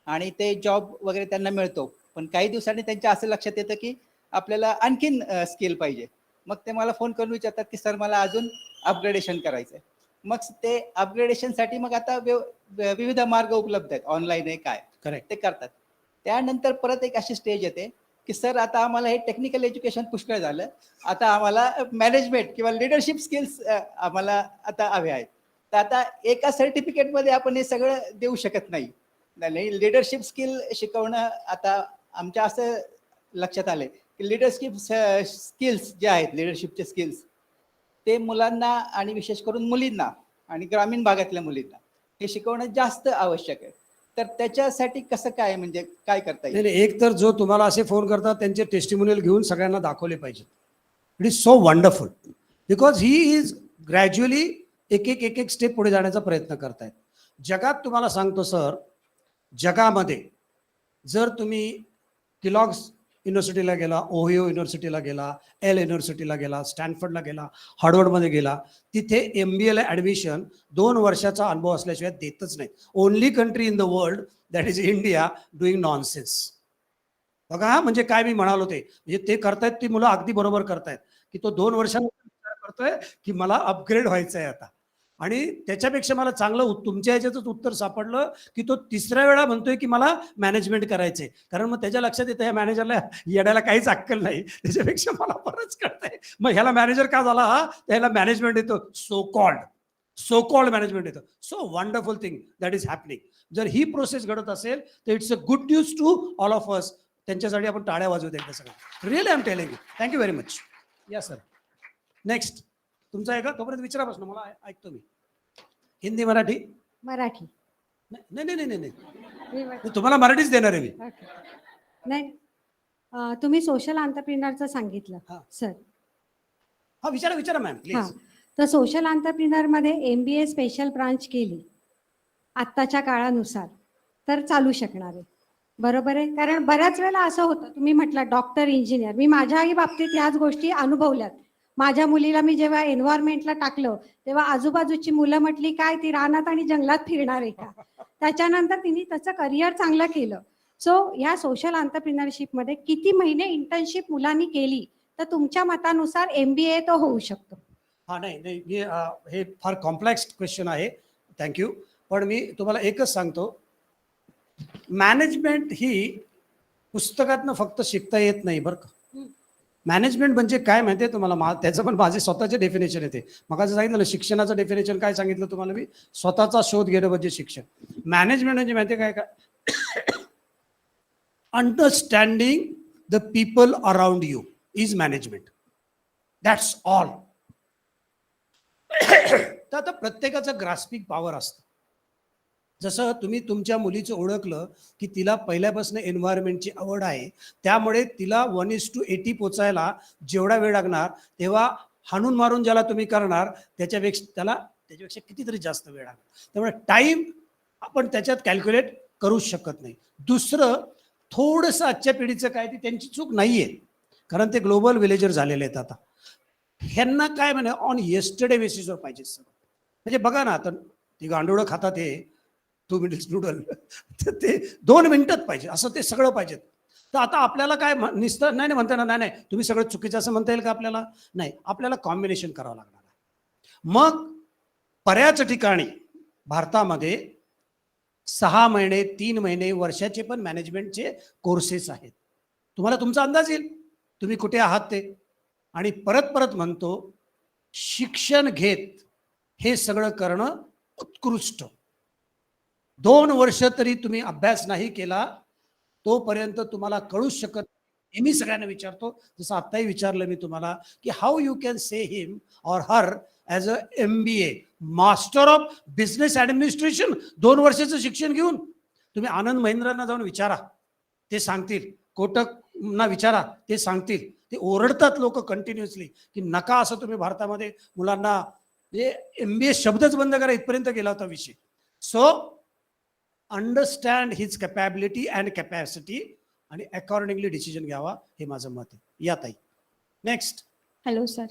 Speaker 17: आणि ते जॉब वगैरे त्यांना मिळतो, पण काही दिवसांनी त्यांच्या असं लक्षात येतं की आपल्याला आणखीन स्किल पाहिजे. मग ते मला फोन करून विचारतात की सर मला अजून अपग्रेडेशन करायचं आहे. मग ते अपग्रेडेशनसाठी मग आता विविध मार्ग उपलब्ध आहेत, ऑनलाईन आहे काय,
Speaker 16: करेक्ट.
Speaker 17: ते करतात. त्यानंतर परत एक अशी स्टेज येते की सर आता आम्हाला हे टेक्निकल एज्युकेशन पुष्कळ झालं, आता आम्हाला मॅनेजमेंट किंवा लिडरशिप स्किल्स आम्हाला आता हवे आहेत. तर आता एका सर्टिफिकेटमध्ये आपण हे सगळं देऊ शकत नाही. नाही, लिडरशिप स्किल शिकवणं आता आमच्या असं लक्षात आलंय की लिडरशिप स्किल्स जे आहेत, लिडरशिपचे स्किल्स ते मुलांना आणि विशेष करून मुलींना आणि ग्रामीण भागातल्या मुलींना हे शिकवणं जास्त आवश्यक आहे. तर त्याच्यासाठी कसं काय, म्हणजे काय करता येईल?
Speaker 16: नाही, एक तर जो तुम्हाला असे फोन करतात त्यांचे टेस्टिमोनियल घेऊन सगळ्यांना दाखवले पाहिजेत. It is so wonderful because he is gradually एक एक स्टेप पुढे जाण्याचा प्रयत्न करतायत. जगात तुम्हाला सांगतो सर, जगामध्ये जर तुम्ही किलॉग्स युनिव्हर्सिटीला गेला, ओहिओ युनिव्हर्सिटीला गेला, एल युनिव्हर्सिटीला गेला, स्टॅनफर्डला गेला, हार्वर्डमध्ये गेला, तिथे MBA ॲडमिशन 2 वर्षाचा अनुभव असल्याशिवाय देतच नाही. Only country in the world that is India doing nonsense. बघा म्हणजे काय मी म्हणालो ते, म्हणजे ते करतायत ती मुलं अगदी बरोबर करतायत की तो 2 वर्षांचा विचार करतोय की मला अपग्रेड व्हायचं आहे आता. आणि त्याच्यापेक्षा मला चांगलं तुमच्या ह्याच्यातच उत्तर सापडलं की तो 3ऱ्या वेळा म्हणतोय की मला मॅनेजमेंट करायचंय. कारण मग त्याच्या लक्षात येतं ह्या मॅनेजरला येण्याला काहीच अक्कल नाही, त्याच्यापेक्षा मला बरंच कळतंय. मग ह्याला मॅनेजर का झाला हा, त्याला मॅनेजमेंट येतो, सो कॉल्ड मॅनेजमेंट येतं. So wonderful thing that is happening. जर ही प्रोसेस घडत असेल तर it's a good news to all of us. त्यांच्यासाठी आपण टाळ्या वाजवत एकदा सगळं. Really I am telling you. Thank you very much. या सर, नेक्स्ट तुमचा आहे का? तोपर्यंत विचारा प्रश्न, मला ऐकतो मी. हिंदी, मराठी?
Speaker 18: मराठी.
Speaker 16: नाही नाही नाही नाही, तुम्हाला मराठीच देणार आहे मी.
Speaker 18: नाही, तुम्ही सोशल एंटरप्रेन्योरचं सांगितलं सर.
Speaker 16: हा, विचारा मॅम
Speaker 18: हां,
Speaker 16: प्लीज.
Speaker 18: तर सोशल एंटरप्रेन्योरमध्ये MBA स्पेशल ब्रांच केली आत्ताच्या काळानुसार तर चालू शकणार आहे, बरोबर आहे? कारण बऱ्याच वेळेला असं होतं, तुम्ही म्हटलं डॉक्टर, इंजिनियर, मी माझ्याही बाबतीत याच गोष्टी अनुभवल्यात. माझ्या मुलीला मी जेव्हा एन्व्हायरमेंटला टाकलं तेव्हा आजूबाजूची मुलं म्हटली काय ती रानात आणि जंगलात फिरणार आहे का. त्याच्यानंतर तिने त्याचं करिअर चांगलं केलं. सो ह्या सोशल एंटरप्रेन्योरशिपमध्ये किती महिने इंटर्नशिप मुलांनी केली तर तुमच्या मतानुसार MBA तो होऊ शकतो?
Speaker 16: हा, नाही हे फार कॉम्प्लेक्स क्वेश्चन आहे, थँक्यू. पण मी तुम्हाला एकच सांगतो, मॅनेजमेंट ही पुस्तकातनं फक्त शिकता येत नाही बरं का. मॅनेजमेंट म्हणजे काय माहिती आहे तुम्हाला, त्याचं पण माझे स्वतःचे डेफिनेशन येते. मग असं सांगितलं ना, शिक्षणाचं डेफिनेशन काय सांगितलं तुम्हाला मी, स्वतःचा शोध घेणं म्हणजे शिक्षण. मॅनेजमेंट म्हणजे माहिती आहे काय understanding the people around you is management. That's all. तर आता प्रत्येकाचं ग्रास्पिंग पॉवर असतं. जसं तुम्ही तुमच्या मुलीचं ओळखलं की तिला पहिल्यापासून एन्व्हायरमेंटची आवड आहे, त्यामुळे तिला 1:80 पोचायला जेवढा वेळ लागणार तेव्हा हाणून मारून ज्याला तुम्ही करणार त्याच्यापेक्षा कितीतरी जास्त वेळ लागणार. त्यामुळे टाईम आपण त्याच्यात कॅल्क्युलेट करू शकत नाही. दुसरं, थोडंसं आजच्या पिढीचं काय, ती त्यांची चूक नाही आहे, कारण ते ग्लोबल विलेजर झालेले आहेत आता. ह्यांना काय म्हणे ऑन येस्टरडे बेसिसवर पाहिजे सर. म्हणजे बघा ना, आता ती गांडोळं खातात हे 2 मिनिट्स नूडल, तर ते 2 मिनिटात पाहिजे असं ते सगळं पाहिजेत. तर आता आपल्याला काय निसतं नाही म्हणता येणार, नाही तुम्ही सगळं चुकीचं असं म्हणता येईल का आपल्याला? नाही, आपल्याला कॉम्बिनेशन करावं लागणार आहे. मग बऱ्याच ठिकाणी भारतामध्ये 6 महिने, 3 महिने, वर्षाचे पण मॅनेजमेंटचे कोर्सेस आहेत. तुम्हाला तुमचा अंदाज येईल तुम्ही कुठे आहात ते. आणि परत म्हणतो, शिक्षण घेत हे सगळं करणं उत्कृष्ट. 2 वर्ष तरी तुम्ही अभ्यास नाही केला तोपर्यंत तुम्हाला कळूच शकत नाही. मी सगळ्यांना विचारतो, जसं आत्ताही विचारलं मी तुम्हाला, की हाऊ यू कॅन से him or her as a MBA master of business administration 2 वर्षाचं शिक्षण घेऊन. तुम्ही आनंद महिंद्रांना जाऊन विचारा, ते सांगतील. कोटकना विचारा, ते सांगतील. ते ओरडतात लोक कंटिन्युअसली की नका असं तुम्ही भारतामध्ये मुलांना, म्हणजे MBA शब्दच बंद करा इथपर्यंत गेला होता विषय. So understand his capability and capacity आणि अकॉर्डिंगली डिसिजन घ्यावा, हे माझं मत आहे. या ताई, नेक्स्ट.
Speaker 14: Hello sir.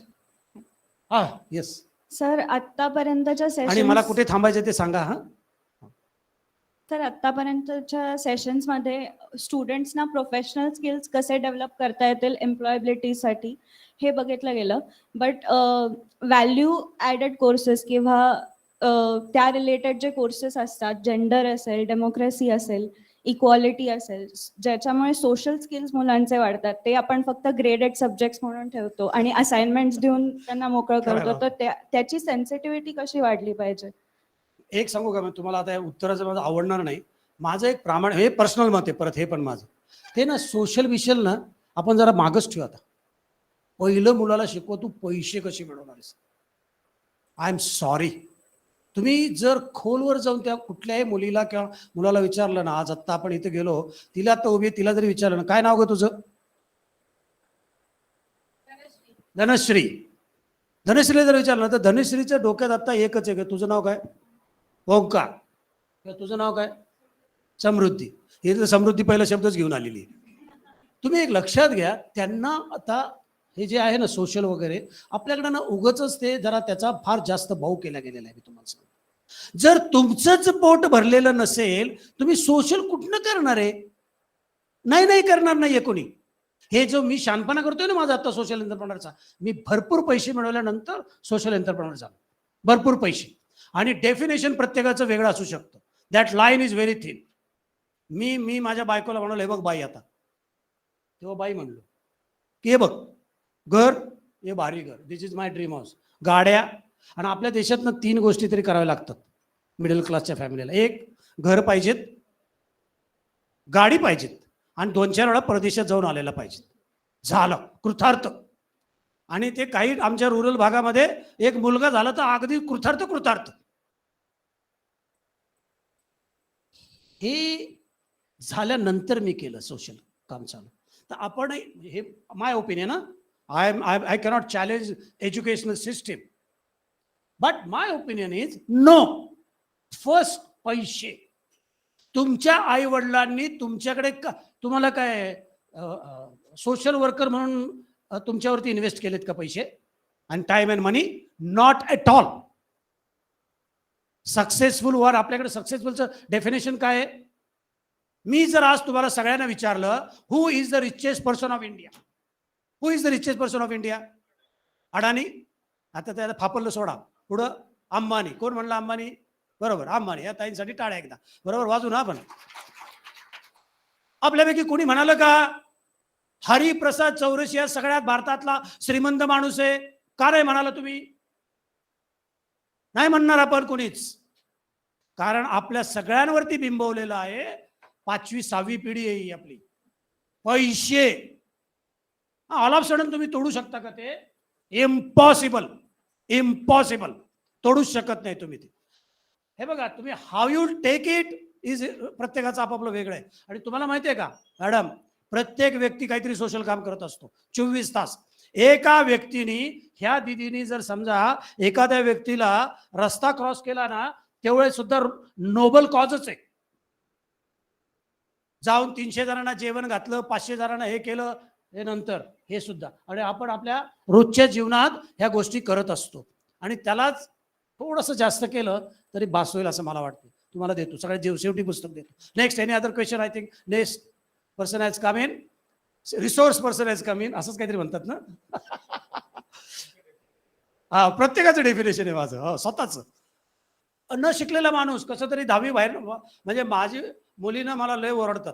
Speaker 16: हा, येस
Speaker 14: सर, आत्तापर्यंतच्या
Speaker 16: आणि मला
Speaker 14: सेशन
Speaker 16: कुठे थांबायचं ते सांगा. हा
Speaker 14: तर आत्तापर्यंतच्या सेशन्समध्ये स्टुडंट्सना प्रोफेशनल स्किल्स कसे डेव्हलप करता येतील एम्प्लॉयबिलिटीसाठी हे बघितलं गेलं. बट व्हॅल्यू ॲडेड कोर्सेस किंवा त्या रिलेटेड जे कोर्सेस असतात, जेंडर असेल, डेमोक्रेसी असेल, इक्वालिटी असेल, ज्याच्यामुळे सोशल स्किल्स मुलांचे वाढतात, ते आपण फक्त ग्रेडेड सब्जेक्ट्स म्हणून ठेवतो आणि असाइनमेंट्स देऊन त्यांना मोकळं करतो. तर त्याची सेन्सिटिव्हिटी कशी वाढली पाहिजे?
Speaker 16: एक सांगू का, मी तुम्हाला आता या उत्तराचं माझं आवडणार नाही. माझं एक हे पर्सनल मत आहे, परत हे पण माझं ते ना, सोशल विषय ना आपण जरा मागच ठेवू. आता पहिलं मुलाला शिकवा, तू पैसे कसे मिळवणार आहेस. आय एम सॉरी, तुम्ही जर खोलवर जाऊन त्या कुठल्याही मुलीला किंवा मुलाला विचारलं ना, आज आत्ता आपण इथे गेलो, तिला आता उभी, तिला जरी विचारलं ना, काय नाव ग तुझं? धनश्री. धनश्रीला जर विचारलं ना, तर धनश्रीच्या डोक्यात आता एकच आहे, तुझं नाव काय? ओंकार. तुझं नाव काय? समृद्धी. हे तर समृद्धी पहिला शब्दच घेऊन आलेली आहे. तुम्ही एक लक्षात घ्या, त्यांना आता हे जे आहे ना सोशल वगैरे, आपल्याकडे ना उगच ते जरा त्याचा फार जास्त भाव केला गेलेला आहे. मी तुम्हाला सांगतो, जर तुमचंच पोट भरलेलं नसेल, तुम्ही सोशल कुठनं करणार आहे? नाही करणार नाहीये कोणी. हे जो मी शानपणा करतोय ना माझा आता सोशल एंटरप्रेनरचा, मी भरपूर पैसे मिळवल्यानंतर सोशल एंटरप्रेनर झालो. भरपूर पैसे. आणि डेफिनेशन प्रत्येकाचं वेगळं असू शकतं. That line is very thin. मी माझ्या बायकोला म्हणालो, हे बघ बाई, आता तेव्हा बाई म्हणलो की हे बघ, घर, हे भारी घर, this is my dream house, गाड्या. आणि आपल्या देशातनं 3 गोष्टी तरी कराव्या लागतात मिडल क्लासच्या फॅमिलीला. एक, घर पाहिजेत, गाडी पाहिजेत, आणि 2-4 वेळा परदेशात जाऊन आलेला पाहिजे. झालं, कृतार्थ. आणि ते काही आमच्या रुरल भागामध्ये एक मुलगा झाला तर अगदी कृतार्थ. हे झाल्यानंतर मी केलं सोशल काम चालू. तर आपण, हे my opinion, I cannot challenge educational system, but my opinion is no. First पैसे. तुमच्या आई वडिलांनी तुमच्याकडे तुम्हाला काय सोशल वर्कर म्हणून तुमच्यावरती इन्व्हेस्ट केलेत का पैसे आणि time and money? Not at all. Successful वर आपल्याकडे सक्सेसफुलचं डेफिनेशन काय आहे? मी जर आज तुम्हाला सगळ्यांना विचारलं, who is the richest person of India? Who is the richest person of India? Adani. आता त्याला फापरलं सोडा. पुढं अंबानी. कोण म्हणलं अंबानी? बरोबर, अंबानी. या ताईंसाठी टाळ्या एकदा. बरोबर, वाजू ना आपण. आपल्यापैकी कोणी म्हणालं का हरिप्रसाद चौरसिया सगळ्यात भारतातला श्रीमंत माणूस आहे? का नाही म्हणाला तुम्ही? नाही म्हणणार आपण कोणीच. कारण आपल्या सगळ्यांवरती बिंबवलेलं आहे, 5वी 6वी पिढी आहे ही आपली. पैसे. ऑल ऑफ सडन तुम्ही तोडू शकता का ते? इम्पॉसिबल. तोडूच शकत नाही तुम्ही ते. हे बघा, तुम्ही how you take it is प्रत्येकाचं आपापलं वेगळं आहे. आणि तुम्हाला माहिती आहे का मॅडम, प्रत्येक व्यक्ती काहीतरी सोशल काम करत असतो 24 तास. एका व्यक्तीने, ह्या दिदीने जर समजा एखाद्या व्यक्तीला रस्ता क्रॉस केला ना, तेवढे सुद्धा नोबल कॉजच आहे. जाऊन 300 जणांना जेवण घातलं, 500 जणांना हे केलं, हे नंतर हे सुद्धा. आणि आपण आपल्या रोजच्या जीवनात ह्या गोष्टी करत असतो. आणि त्यालाच थोडंसं जास्त केलं तरी बास होईल असं मला वाटतं. तुम्हाला देतो सगळ्यात शेवटी पुस्तक देतो. Next, any other question? I think next person has come in. Resource person has come in, असंच काहीतरी म्हणतात ना. हा, प्रत्येकाचं डेफिनेशन आहे माझं स्वतःच. न शिकलेला माणूस कसं तरी 10वी बाहेर, म्हणजे माझी मुलीनं मला लय ओरडतात.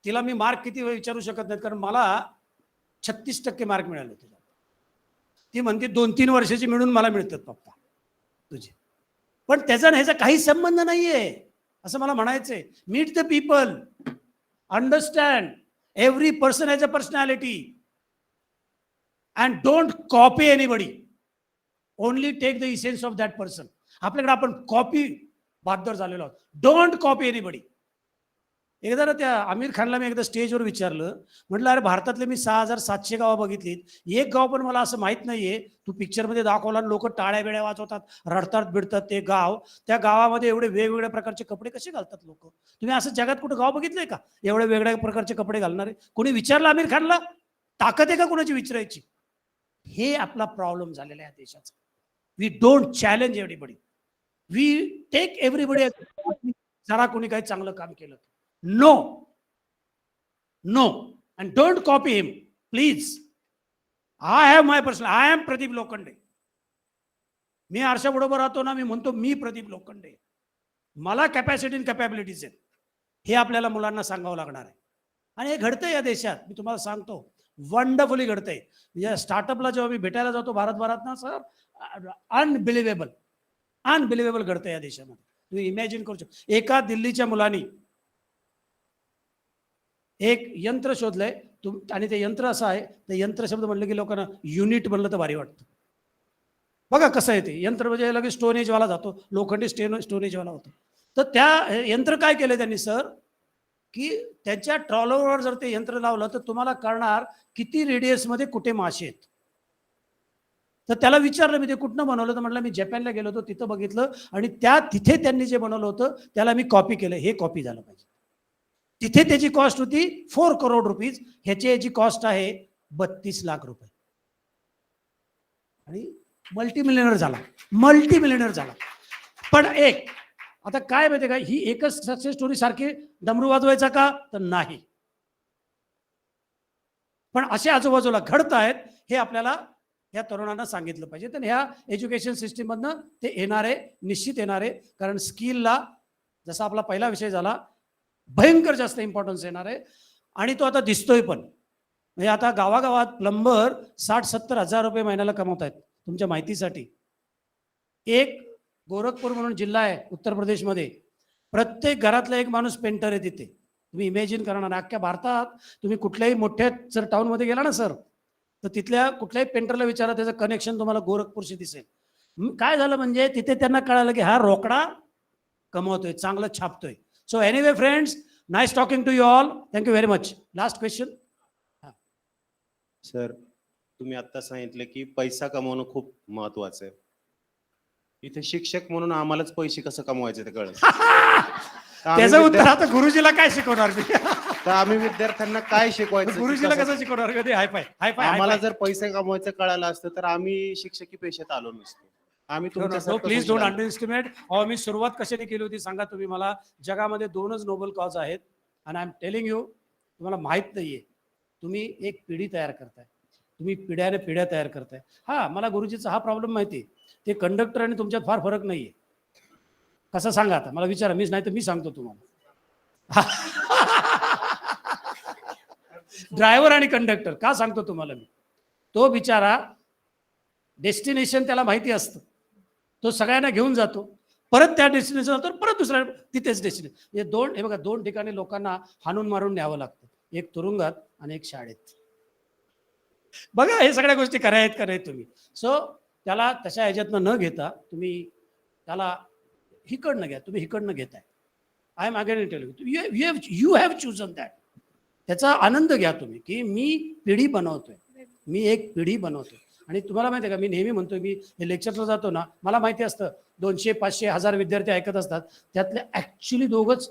Speaker 16: तिला मी मार्क किती विचारू शकत नाहीत, कारण मला 36% मार्क मिळाले तिला. ती म्हणते 2-3 वर्षाची मिळून मला मिळतात पप्पा तुझे. पण त्याचा ह्याचा काही संबंध नाहीये असं मला म्हणायचंय. Meet the people, understand every person has a personality, and don't copy anybody. Only take the essence of that person. आपल्याकडे आपण कॉपी बहादर झालेलो आहोत. Don't copy anybody. एकदा ना त्या आमिर खानला मी एकदा स्टेजवर विचारलं, म्हटलं अरे भारतातले मी 6700 गावं बघितलीत, एक गाव पण मला असं माहित नाहीये. तू पिक्चरमध्ये दाखवला, लोक टाळ्या बिळ्या वाजवतात, रडतात बिडतात ते गाव. त्या गावामध्ये एवढे वेगवेगळ्या प्रकारचे कपडे कसे घालतात लोक? तुम्ही असं जगात कुठं गाव बघितलंय का एवढे वेगळ्या प्रकारचे कपडे घालणारे? कोणी विचारलं आमिर खानला? ताकद आहे का कोणाची विचारायची? हे आपला प्रॉब्लेम झालेला आहे देशाचा. We don't challenge everybody. We take everybody. जरा कोणी काही चांगलं काम केलं, no, and don't copy him please. I have my personal, I am Pradeep Lokhande. मी आरशाबरोबर राहतो ना, मी म्हणतो मी प्रदीप लोखंडे, मला कॅपॅसिटी आणि कॅपॅबिलिटीज आहेत, हे आपल्याला मुलांना सांगावं लागणार आहे. आणि हे घडतंय या देशात, मी तुम्हाला सांगतो, वंडरफुली घडतंय. म्हणजे स्टार्टअपला जेव्हा मी भेटायला जातो भारतभरात ना सर, अनबिलिव्हेबल घडतंय या देशामध्ये. तुम्ही इमॅजिन करू शकता. एका दिल्लीच्या मुलांनी एक यंत्र शोधलंय, आणि ते यंत्र असं आहे, ते यंत्र शब्द म्हणलं की लोकांना युनिट म्हणलं तर भारी वाटतं. बघा कसं आहे ते यंत्र, म्हणजे लगेच स्टोनेजवाला जातो, लोखंडी स्टोनेजवाला होतो. तर त्या यंत्र काय केलं त्यांनी सर, की त्याच्या ट्रॉलरवर जर ते यंत्र लावलं तर तुम्हाला कळणार किती रेडियसमध्ये कुठे मासे आहेत. तर त्याला विचारलं मी, ते कुठनं बनवलं? तर म्हटलं मी जपानला गेलो होतो, तिथं बघितलं, आणि तिथे त्यांनी जे बनवलं होतं त्याला मी कॉपी केलं. हे कॉपी झालं पाहिजे. तिथे त्याची कॉस्ट होती 4 करोड रुपीज, याची कॉस्ट आहे 32 लाख रुपये. आणि मल्टीमिलियनर झाला. पण एक आता काय माहिती का, ही एकच सक्सेस स्टोरी सारखी डमरू वाजवायचा का? तर नाही. पण असे आजूबाजूला घडत आहेत, हे आपल्याला या तरुणांना सांगितलं पाहिजे. तर ह्या एज्युकेशन सिस्टीम मधनं ते येणारे, निश्चित येणारे, कारण स्किलला, जसा आपला पहिला विषय झाला, भयंकर जास्त इम्पॉर्टन्स येणार आहे. आणि तो आता दिसतोय पण. म्हणजे आता गावागावात प्लंबर 60-70 हजार रुपये महिन्याला कमवत आहेत. तुमच्या माहितीसाठी, एक गोरखपूर म्हणून जिल्हा आहे उत्तर प्रदेशमध्ये, प्रत्येक घरातला एक माणूस पेंटर आहे तिथे. तुम्ही इमॅजिन करणार ना, अख्ख्या भारतात तुम्ही कुठल्याही मोठ्या जर टाउनमध्ये गेला ना सर, तर तिथल्या कुठल्याही पेंटरला विचारा, त्याचं कनेक्शन तुम्हाला गोरखपूरशी दिसेल. काय झालं म्हणजे तिथे त्यांना कळालं की हा रोकडा कमवतोय, चांगलं छापतोय. So anyway friends, nice talking to you all. Thank you very much. Last question.
Speaker 9: Sir, तुम्ही आता सांगितलं की पैसा कमवणं खूप महत्वाचं आहे. इथे शिक्षक म्हणून आम्हालाच पैसे कसं कमवायचे ते कळलं.
Speaker 16: त्याचं उत्तर आता गुरुजीला काय शिकवणार मी?
Speaker 9: तर आम्ही विद्यार्थ्यांना काय शिकवायचं?
Speaker 16: गुरुजीला कसं शिकवणार? कधी हायफाय
Speaker 9: आम्हाला जर पैसे कमवायचं कळालं असतं तर आम्ही शिक्षकी पेशात आलो नसतो. आम्ही
Speaker 16: प्लीज डोंट अंडर एस्टिमेट. मी सुरुवात कशाने केली होती सांगा तुम्ही मला? जगामध्ये 2च नोबल कॉज आहेत, आणि आय एम टेलिंग यू, तुम्हाला माहित नाहीये. तुम्ही एक पिढी तयार करताय, तुम्ही पिढ्याने पिढ्या तयार करताय. हा, मला गुरुजीचा हा प्रॉब्लेम माहिती आहे. ते कंडक्टर आणि तुमच्यात फार फरक नाहीये. कसं सांगा आता? मला विचारा, मीच नाही तर मी सांगतो तुम्हाला. ड्रायव्हर आणि कंडक्टर का सांगतो तुम्हाला मी? तो बिचारा डेस्टिनेशन त्याला माहिती असतं, तो सगळ्यांना घेऊन जातो, परत त्या डेस्टिनेशन जातो, परत दुसऱ्या तिथेच डेस्टिनेशन. हे बघा, 2 ठिकाणी लोकांना हाणून मारून न्यावं लागतं, एक तुरुंगात आणि एक शाळेत. बघा, हे सगळ्या गोष्टी करायत का नाही तुम्ही? सो त्याला तशा ह्याच्यातनं न घेता तुम्ही त्याला हिकडनं घ्या. तुम्ही हिकडनं घेताय. I am again tell you have chosen that. त्याचा आनंद घ्या तुम्ही, की मी पिढी बनवतोय, मी एक पिढी बनवतोय. आणि तुम्हाला माहिती आहे का, मी नेहमी म्हणतोय, मी हे लेक्चरला जातो ना, मला माहिती असतं 200, 500, 1000 विद्यार्थी ऐकत असतात, त्यातले ॲक्च्युली 2च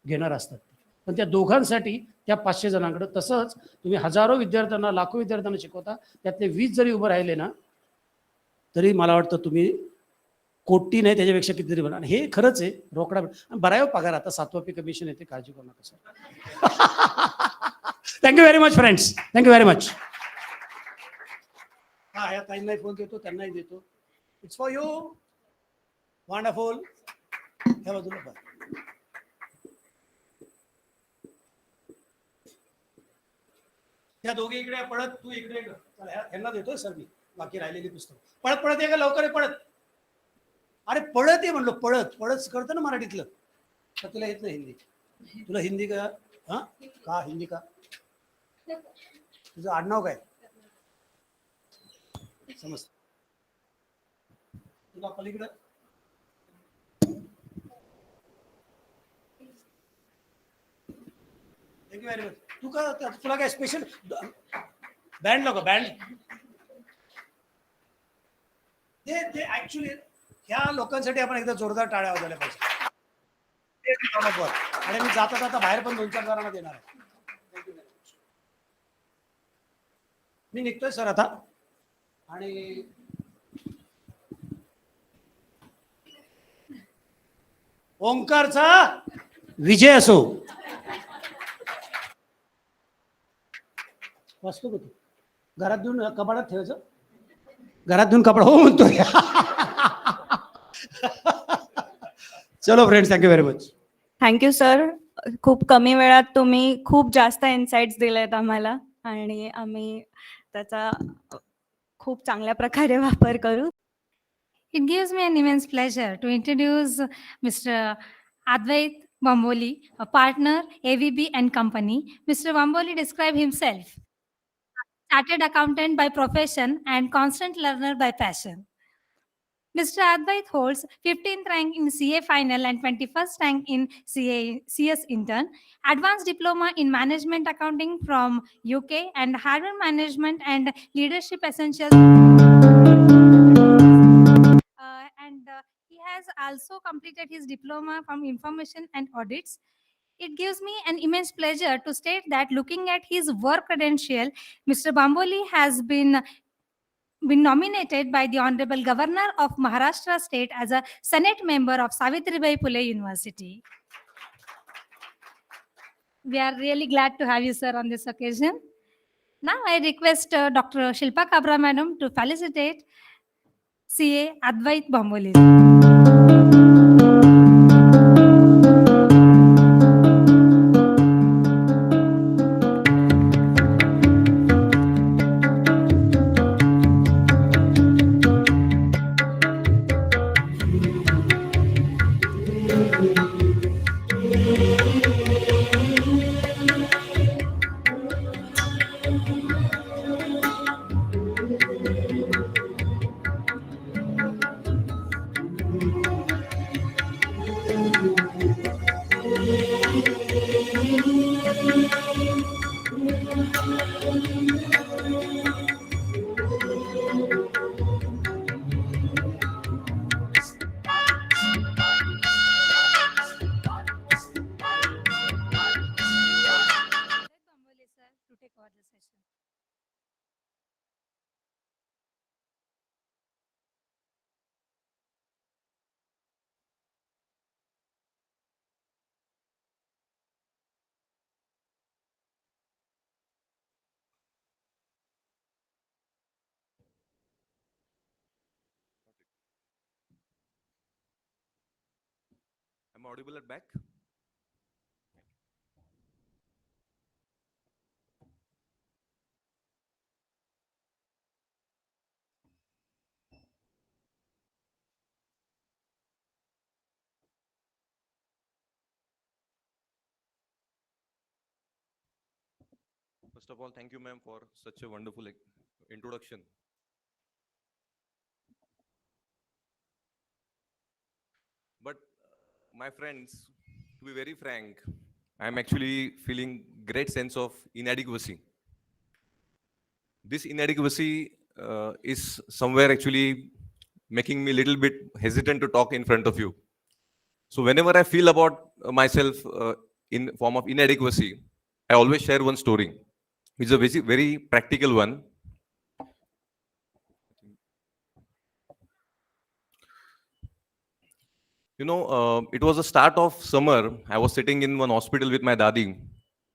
Speaker 16: घेणार असतात. पण त्या दोघांसाठी त्या 500 जणांकडे, तसंच तुम्ही हजारो विद्यार्थ्यांना, लाखो विद्यार्थ्यांना शिकवता, त्यातले 20 जरी उभं राहिले ना, तरी मला वाटतं तुम्ही कोटी नाही त्याच्यापेक्षा कितीतरी बना. हे खरंच आहे. रोकडा बराय पगार आता 7वा पे कमिशन येते, काळजी करू नका sir. Thank you very much friends. Thank you very much. हा, या ताईंनाही फोन देतो, त्यांनाही देतो. It's for you. वंडरफुल. ह्या बाजूला बघ. त्या दोघे इकडे पळत, तू इकडे. चला, ह्यांना देतोय सर मी बाकी राहिलेली पुस्तक. पळत ये का लवकर, पळत. अरे पळत ये म्हणलो, पळत करतं ना मराठीतलं. तर तुला येत नाही हिंदी? तुला हिंदी का? हा, का हिंदी का? तुझं आडनाव काय? समज तुला पलीकडं. Thank you very much. तू का, तुला काय स्पेशल बँड नको? बँड ते ऍक्च्युली ह्या लोकांसाठी आपण एकदा जोरदार टाळ्या वाजवल्या पाहिजे. आणि मी जाता जाता बाहेर पण 2-4 जणांना देणार आहे. मी निघतोय सर आता. आणि ओंकारचा विजय असो. वाचतो का तू? घरात देऊन कपाडात ठेवायचं. घरात देऊन कपडा हो म्हणतोय. चलो friends, thank you very much.
Speaker 14: Thank you sir. खूप कमी वेळात तुम्ही खूप जास्त इन्साइट्स दिलेत आम्हाला आणि आम्ही त्याचा खूप चांगल्या प्रकारे वापर करू.
Speaker 12: It gives me an immense pleasure to introduce Mr. Advait Bamboli, a partner, AVB and Company. Mr. Bamboli described himself, chartered accountant by profession and constant learner by passion. Mr. Advait holds 15th rank in CA final and 21st rank in CS intern, advanced diploma in management accounting from UK and Harvard Management and Leadership Essentials. And he has also completed his diploma from information and audits. It gives me an immense pleasure to state that looking at his work credential, Mr. Bamboli has been nominated by the Honorable Governor of Maharashtra State as a Senate member of Savitribai Phule University. We are really glad to have you, sir, on this occasion. Now I request Dr. Shilpa Kabra Madam to felicitate CA Advait Bamboli.
Speaker 19: I'm audible at back? First of all, thank you, ma'am, for such a wonderful introduction. But my friends, to be very frank, I'm actually feeling great sense of inadequacy. This inadequacy is somewhere actually making me a little bit hesitant to talk in front of you. So whenever I feel about myself in form of inadequacy, I always share one story. It's a very, very practical one. You know, it was the start of summer. I was sitting in one hospital with my dadi,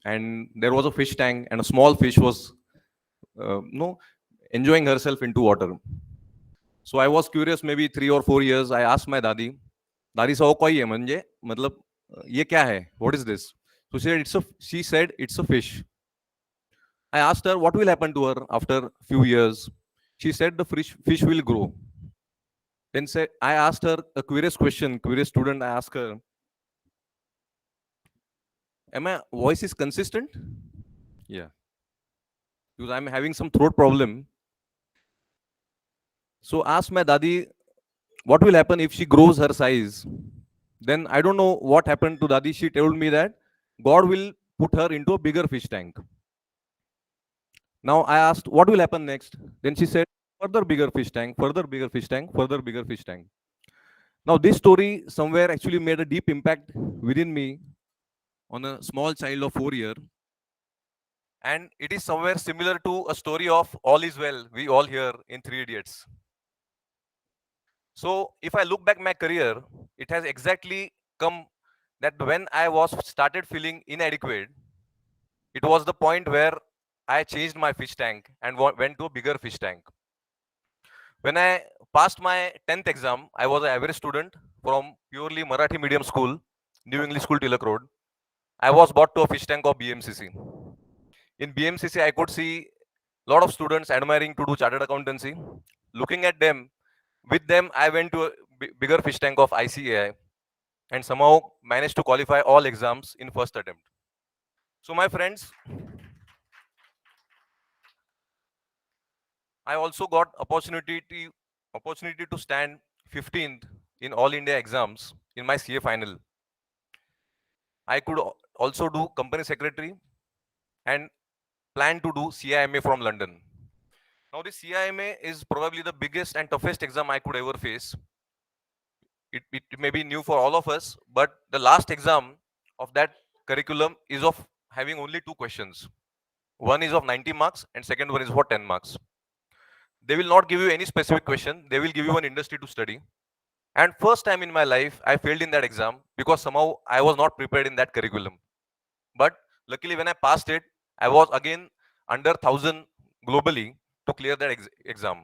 Speaker 19: and there was a fish tank, and a small fish was, enjoying herself into water. So I was curious. Maybe 3 or 4 years, I asked my dadi, "Dadi, so koi hai? Manje, matlab, ye kya hai? What is this?" So she said it's a fish. I asked her what will happen to her after few years. She said the fish will grow. Then I asked her a curious question, curious student. I asked her, "Am my voice is consistent?" Yeah, because I'm having some throat problem. So asked my dadi, what will happen if she grows her size? Then I don't know what happened to dadi. She told me that God will put her into a bigger fish tank. Now I asked, what will happen next? Then she said, further bigger fish tank, further bigger fish tank, further bigger fish tank. Now this story somewhere actually made a deep impact within me on a small child of 4 years. And it is somewhere similar to a story of All Is Well, we all hear in Three Idiots. So if I look back my career, it has exactly come that when I was started feeling inadequate, it was the point where I changed my fish tank and went to a bigger fish tank. When I passed my 10th exam, I was an average student from purely Marathi medium school, New English School, Tilak Road. I was brought to a fish tank of BMCC. In BMCC, I could see a lot of students admiring to do chartered accountancy. Looking at them, with them, I went to a bigger fish tank of ICAI and somehow managed to qualify all exams in first attempt. So my friends, I also got opportunity to stand 15th in all India exams in my CA final. I could also do company secretary and plan to do CIMA from London. Now the CIMA is probably the biggest and toughest exam I could ever face. It may be new for all of us, but the last exam of that curriculum is of having only two questions. One is of 90 marks and second one is for 10 marks. They will not give you any specific question. They will give you an industry to study. And first time in my life, I failed in that exam because somehow I was not prepared in that curriculum. But luckily, when I passed it, I was again under 1,000 globally to clear that exam.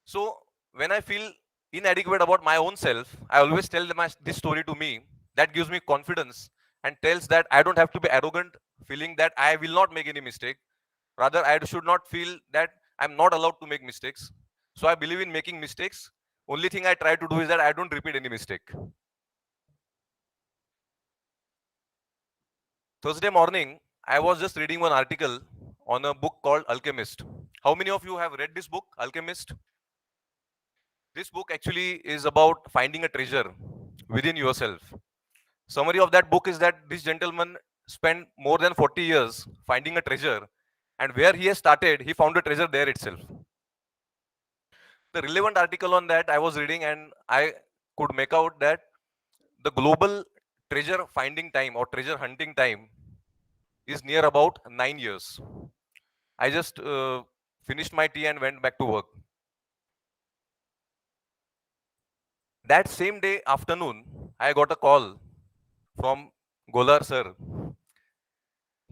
Speaker 19: So when I feel inadequate about my own self, I always tell them this story to me. That gives me confidence and tells that I don't have to be arrogant, feeling that I will not make any mistake. Rather, I should not feel that I'm not allowed to make mistakes. So I believe in making mistakes. Only thing I try to do is that I don't repeat any mistake. Thursday morning, I was just reading one article on a book called Alchemist. How many of you have read this book, Alchemist? This book actually is about finding a treasure within yourself. Summary of that book is that this gentleman spent more than 40 years finding a treasure, and where he has started, he found a treasure there itself. The relevant article on that I was reading, and I could make out that the global treasure finding time or treasure hunting time is near about 9 years. I just finished my tea and went back to work. That same day afternoon, I got a call from Golar sir.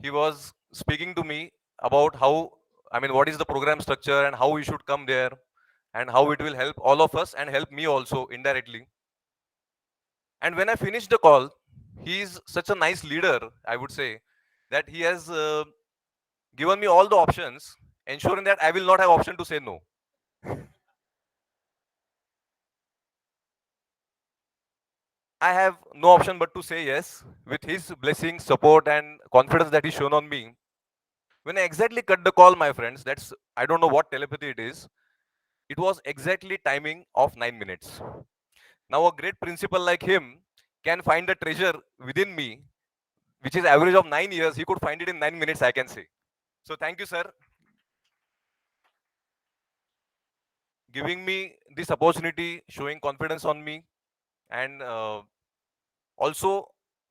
Speaker 19: He was speaking to me about what is the program structure and how we should come there and how it will help all of us and help me also indirectly. And when I finished the call, he is such a nice leader, I would say, that he has given me all the options, ensuring that I will not have option to say no. I have no option but to say yes with his blessing, support, and confidence that he's shown on me. When I exactly cut the call, my friends, I don't know what telepathy it is. It was exactly timing of 9 minutes. Now, a great principal like him can find a treasure within me, which is average of 9 years. He could find it in 9 minutes, I can say. So thank you, sir, giving me this opportunity, showing confidence on me, and also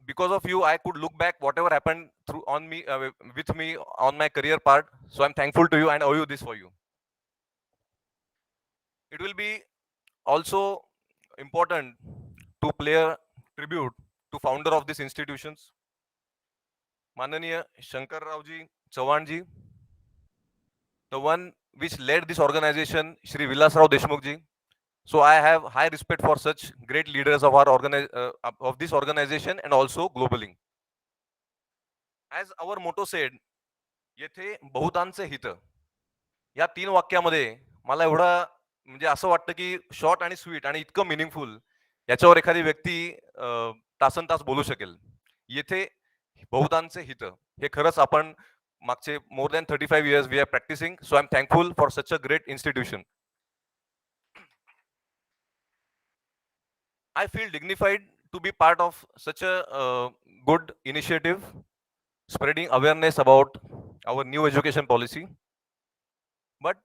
Speaker 19: because of you, I could look back whatever happened through on me with me on my career part. So I'm thankful to you and owe you this for you. It will be also important to play a tribute to founder of these institutions, Mananiya Shankar Ravji Chauhanji, the one which led this organization, Shri Vilas Rao Deshmukh ji. So I have high respect for such great leaders of our of this organization and also globally. As our motto said, येथे बहुतांचे हित. या 3 वाक्यामध्ये मला एवढा म्हणजे असं वाटतं की शॉर्ट आणि स्वीट आणि इतकं मिनिंगफुल याच्यावर एखादी व्यक्ती तासन तास बोलू शकेल. येथे बहुतांचे हित हे खरंच आपण मागचे more than 35 years we are practising. So I am thankful for such a great institution. I feel dignified to be part of such a good initiative, spreading awareness about our new education policy. But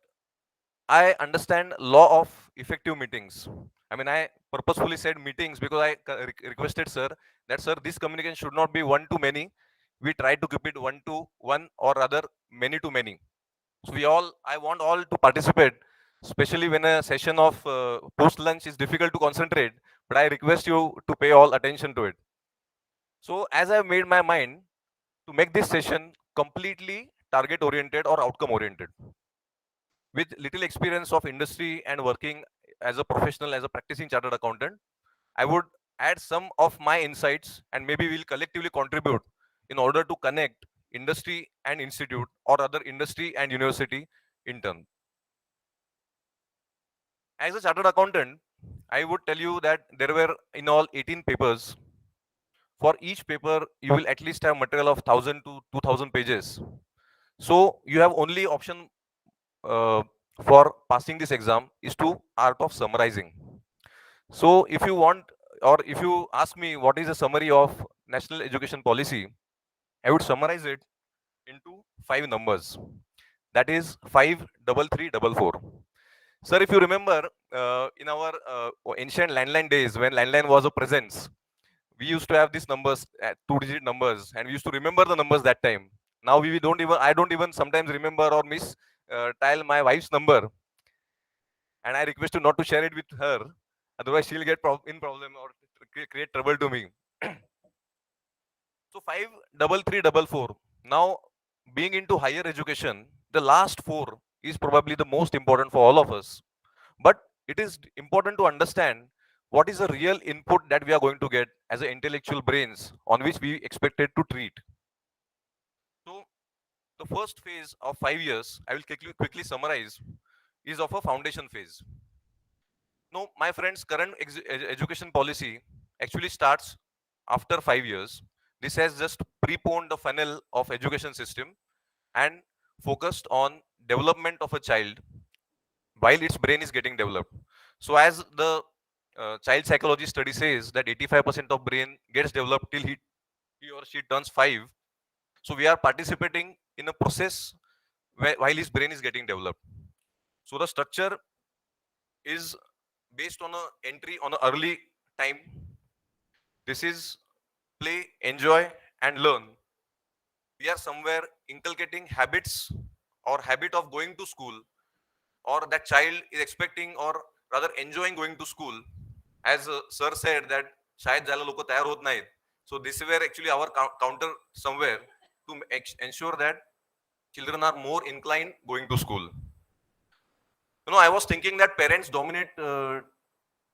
Speaker 19: I understand law of effective meetings. I purposefully said meetings because I requested sir that sir, this communication should not be one to many. We try to keep it one to one or rather many to many. So I want all to participate, especially when a session of post lunch is difficult to concentrate. But I request you to pay all attention to it. So as I've made my mind to make this session completely target oriented or outcome oriented. with little experience of industry and working as a professional, as a practicing chartered accountant, I would add some of my insights and maybe we'll collectively contribute in order to connect industry and institute or other industry and university in turn. As a chartered accountant, I would tell you that there were in all 18 papers. For each paper, you will at least have material of 1000 to 2000 pages. So you have only option for passing this exam is to art of summarizing. So if you want, or if you ask me what is a summary of national education policy, I would summarize it into 5 numbers. That is 53344. Sir, if you remember, in our ancient landline days, when landline was a presence, we used to have these numbers, 2-digit numbers, and we used to remember the numbers that time. Now we don't even, I don't even sometimes remember or miss tile my wife's number, and I request you not to share it with her, otherwise she'll get in problem or create trouble to me. So 53344. Now, being into higher education, the last 4 is probably the most important for all of us. But it is important to understand what is the real input that we are going to get as an intellectual brains on which we expected to treat. So the first phase of 5 years, I will quickly summarize, is of a foundation phase. No, my friends, current education policy actually starts after 5 years. This has just preponed the funnel of education system and focused on development of a child while its brain is getting developed. So as the child psychology study says that 85% of brain gets developed till he or she turns 5. So we are participating in a process while his brain is getting developed. So the structure is based on a entry on an early time. This is play, enjoy, and learn. We are somewhere inculcating habits or habit of going to school, or that child is expecting or rather enjoying going to school. As sir said that शाळेत जायला लोक तयार होत नाहीत. So this is where actually our counter somewhere to ensure that children are more inclined going to school. You know, I was thinking that parents dominate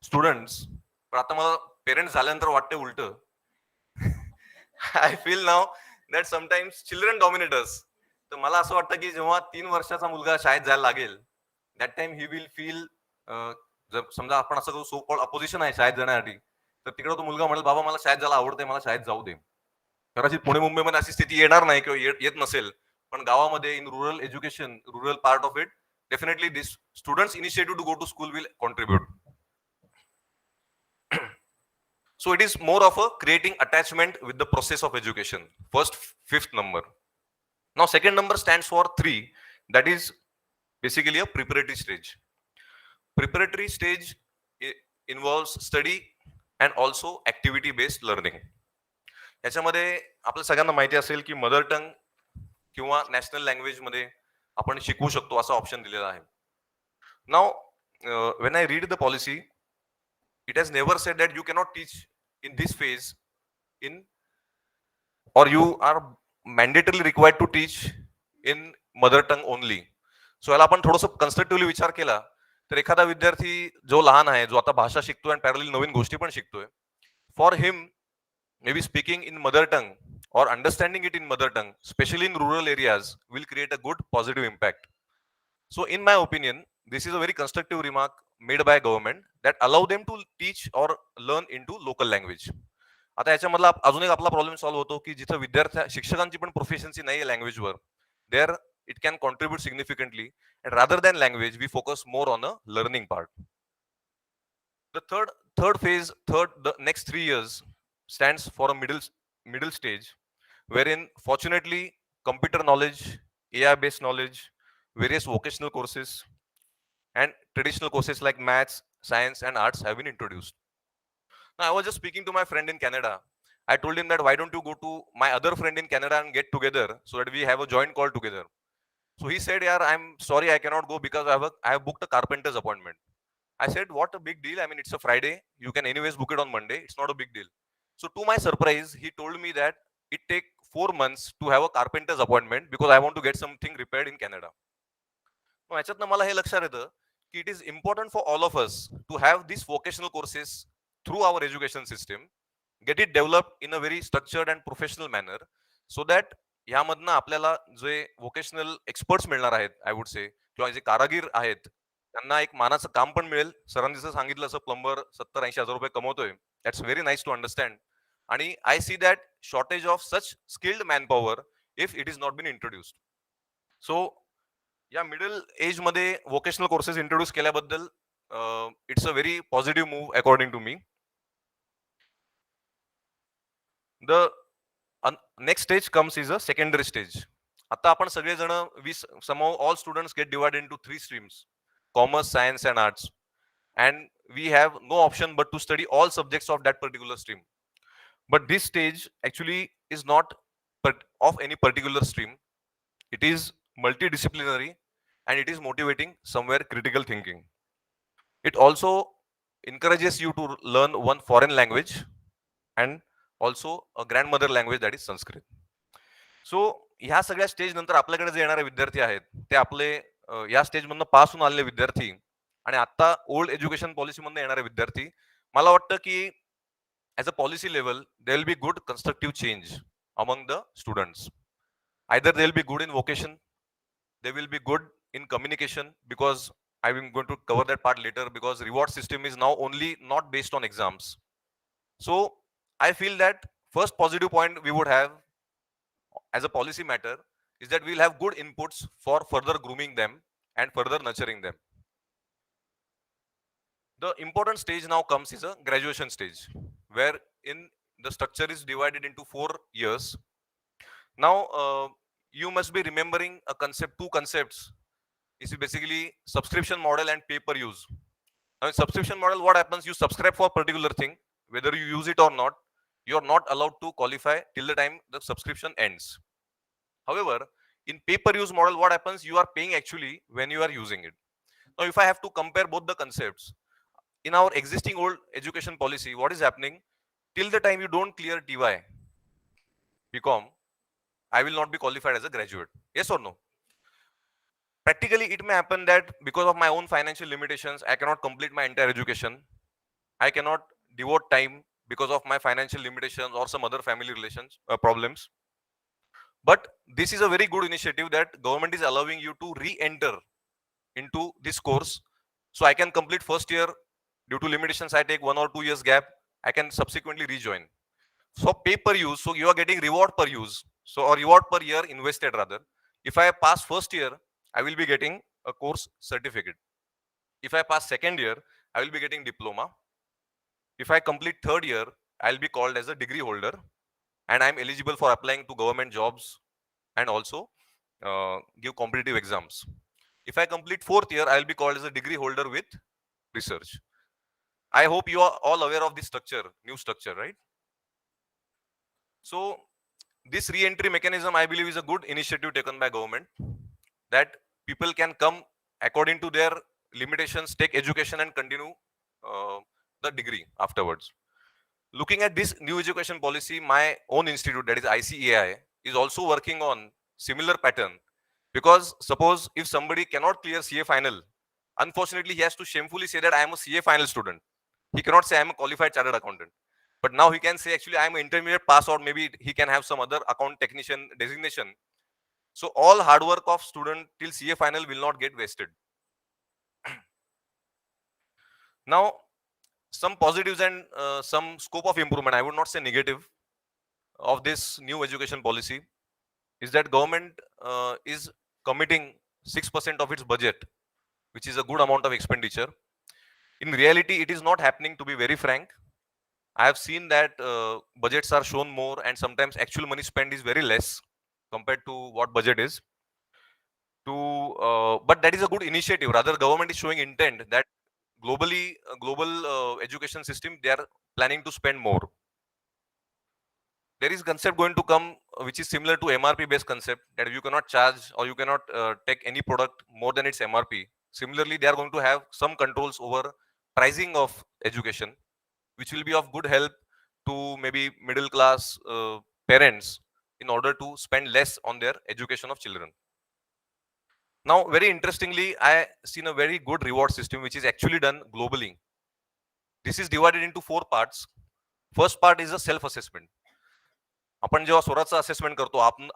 Speaker 19: students, पण आता मला parents झाल्यानंतर वाटते उलट. I feel now that sometimes children dominate us. तर मला असं वाटतं की जेव्हा 3 वर्षाचा मुलगा शाळेत जायला लागेल, that time he will feel, जर समजा आपण असं सो कॉल्ड अपोजिशन आहे शाळेत जाण्यासाठी, तर तिकडे तो मुलगा म्हणेल बाबा मला शाळेत जायला आवडते, मला शाळेत जाऊ दे. कदाचित पुणे मुंबईमध्ये अशी स्थिती येणार नाही किंवा येत नसेल, पण गावामध्ये इन rural education, rural part of it, definitely this students initiative to go to school will contribute. So it is more of a creating attachment with the process of education. First, 5th number. Now second number stands for 3. That is basically a preparatory stage. Preparatory stage involves study and also activity based learning. याच्यामध्ये आपल्या सगळ्यांना माहिती असेल की mother tongue किंवा national language मध्ये आपण शिकवू शकतो असा ऑप्शन दिलेला आहे. Now when I read the policy, it has never said that you cannot teach in this phase in, or you are mandatorily required to teach in mother tongue only. So याला आपण थोडंसं कन्स्ट्रक्टिव्हली विचार केला तर एखादा विद्यार्थी जो लहान आहे, जो आता भाषा शिकतोय आणि पॅरलली नवीन गोष्टी पण शिकतोय, for him maybe speaking in mother tongue or understanding it in mother tongue, especially in rural areas, will create a good positive impact. So in my opinion, this is a very constructive remark made by government that allow them to teach or learn into local language. आता याच्यामधला अजून एक आपला problem solve होतो की जिथे विद्यार्थी शिक्षकांची पण प्रोफिशियन्सी नाही आहे लँग्वेजवर, there it can contribute significantly, and rather than language we focus more on a learning part. The third phase, the next 3 years stands for a middle stage, wherein fortunately computer knowledge, AI based knowledge, various vocational courses and traditional courses like maths, science and arts have been introduced. Now I was just speaking to my friend in Canada. I told him that why don't you go to my other friend in Canada and get together so that we have a joint call together. So he said, yeah, I'm sorry I cannot go because I have booked a carpenter's appointment. I said, what a big deal. I mean, it's a Friday. You can anyways book it on Monday. It's not a big deal. So to my surprise, he told me that it takes 4 months to have a carpenter's appointment because I want to get something repaired in Canada. मग याच्यातनं मला हे लक्षात येतं की it is important for all of us to have this vocational courses through our education system, get it develop in a very structured and professional manner, so that ह्यामधनं आपल्याला जे वोकेशनल एक्सपर्ट्स मिळणार आहेत, आय वुड से, किंवा जे कारागीर आहेत त्यांना एक मानाचं काम पण मिळेल. सरांनी जसं सांगितलं असं प्लंबर 70-80 हजार रुपये कमवतोय, that's very nice to understand. आणि I see that shortage of such skilled manpower if it is not been introduced. So या मिडल एज मध्ये वोकेशनल कोर्सेस इंट्रोड्यूस केल्याबद्दल it's a very positive move according to me. The next stage comes is a secondary stage. आता आपण सगळेजण somehow all students get divided into 3 streams, commerce, science and arts, and we have no option but to study all subjects of that particular stream. But this stage actually is not of any particular stream. It is multidisciplinary and it is motivating somewhere critical thinking. It also encourages you to learn one foreign language and also a grandmother language, that is Sanskrit. सो ह्या सगळ्या stage नंतर आपल्याकडे जे येणारे विद्यार्थी आहेत ते आपले या स्टेज मधनं पास होऊन आलेले विद्यार्थी आणि आता ओल्ड एज्युकेशन पॉलिसी मधनं येणारे विद्यार्थी, मला वाटतं की as a policy level they will be good constructive change among the students. Either they will be good in vocation, they will be good in communication, because I'm going to cover that part later, because reward system is now only not based on exams. So I feel that first positive point we would have as a policy matter is that we'll have good inputs for further grooming them and further nurturing them. The important stage now comes is a graduation stage, where in the structure is divided into 4 years. Now you must be remembering two concepts. This is basically subscription model and pay per use. Now in subscription model, what happens? You subscribe for a particular thing, whether you use it or not, you are not allowed to qualify till the time the subscription ends. However, in pay per use model, what happens? You are paying actually when you are using it. Now if I have to compare both the concepts, in our existing old education policy, what is happening? Till the time you don't clear TY, BCom, I will not be qualified as a graduate. Yes or no? Practically, it may happen that because of my own financial limitations, I cannot complete my entire education. I cannot devote time because of my financial limitations or some other family relations problems. But this is a very good initiative that government is allowing you to re-enter into this course. So I can complete first year. Due to limitations, I take 1 or 2 years gap. I can subsequently rejoin. So pay per use. So you are getting reward per use. So, or reward per year invested rather. If I pass first year, I will be getting a course certificate. If I pass second year, I will be getting diploma. If I complete third year, I'll be called as a degree holder, and I'm eligible for applying to government jobs and also give competitive exams. If I complete fourth year, I'll be called as a degree holder with research. I hope you are all aware of this structure, new structure, right? So this re-entry mechanism, I believe, is a good initiative taken by government, that people can come according to their limitations, take education and continue the degree afterwards. Looking at this new education policy, my own institute, that is ICAI, is also working on similar pattern. Because suppose if somebody cannot clear CA final, unfortunately, he has to shamefully say that I am a CA final student. He cannot say I am a qualified chartered accountant. But now he can say actually I am an intermediate pass, or maybe he can have some other account technician designation. So all hard work of student till CA final will not get wasted. Now, some positives and some scope of improvement, I would not say negative, of this new education policy is that government is committing 6% of its budget, which is a good amount of expenditure. In reality, it is not happening, to be very frank. I have seen that budgets are shown more and sometimes actual money spent is very less compared to what budget is. But that is a good initiative. Rather, government is showing intent that globally, global education system, they are planning to spend more. There is concept going to come which is similar to MRP based concept, that you cannot charge or you cannot take any product more than its MRP. Similarly, they are going to have some controls over pricing of education, which will be of good help to maybe middle class parents in order to spend less on their education of children. Now, very interestingly, I seen a very good reward system which is actually done globally. This is divided into 4 parts. First part is a self assessment. आपण जेव्हा स्वतःचं assessment करतो, आपण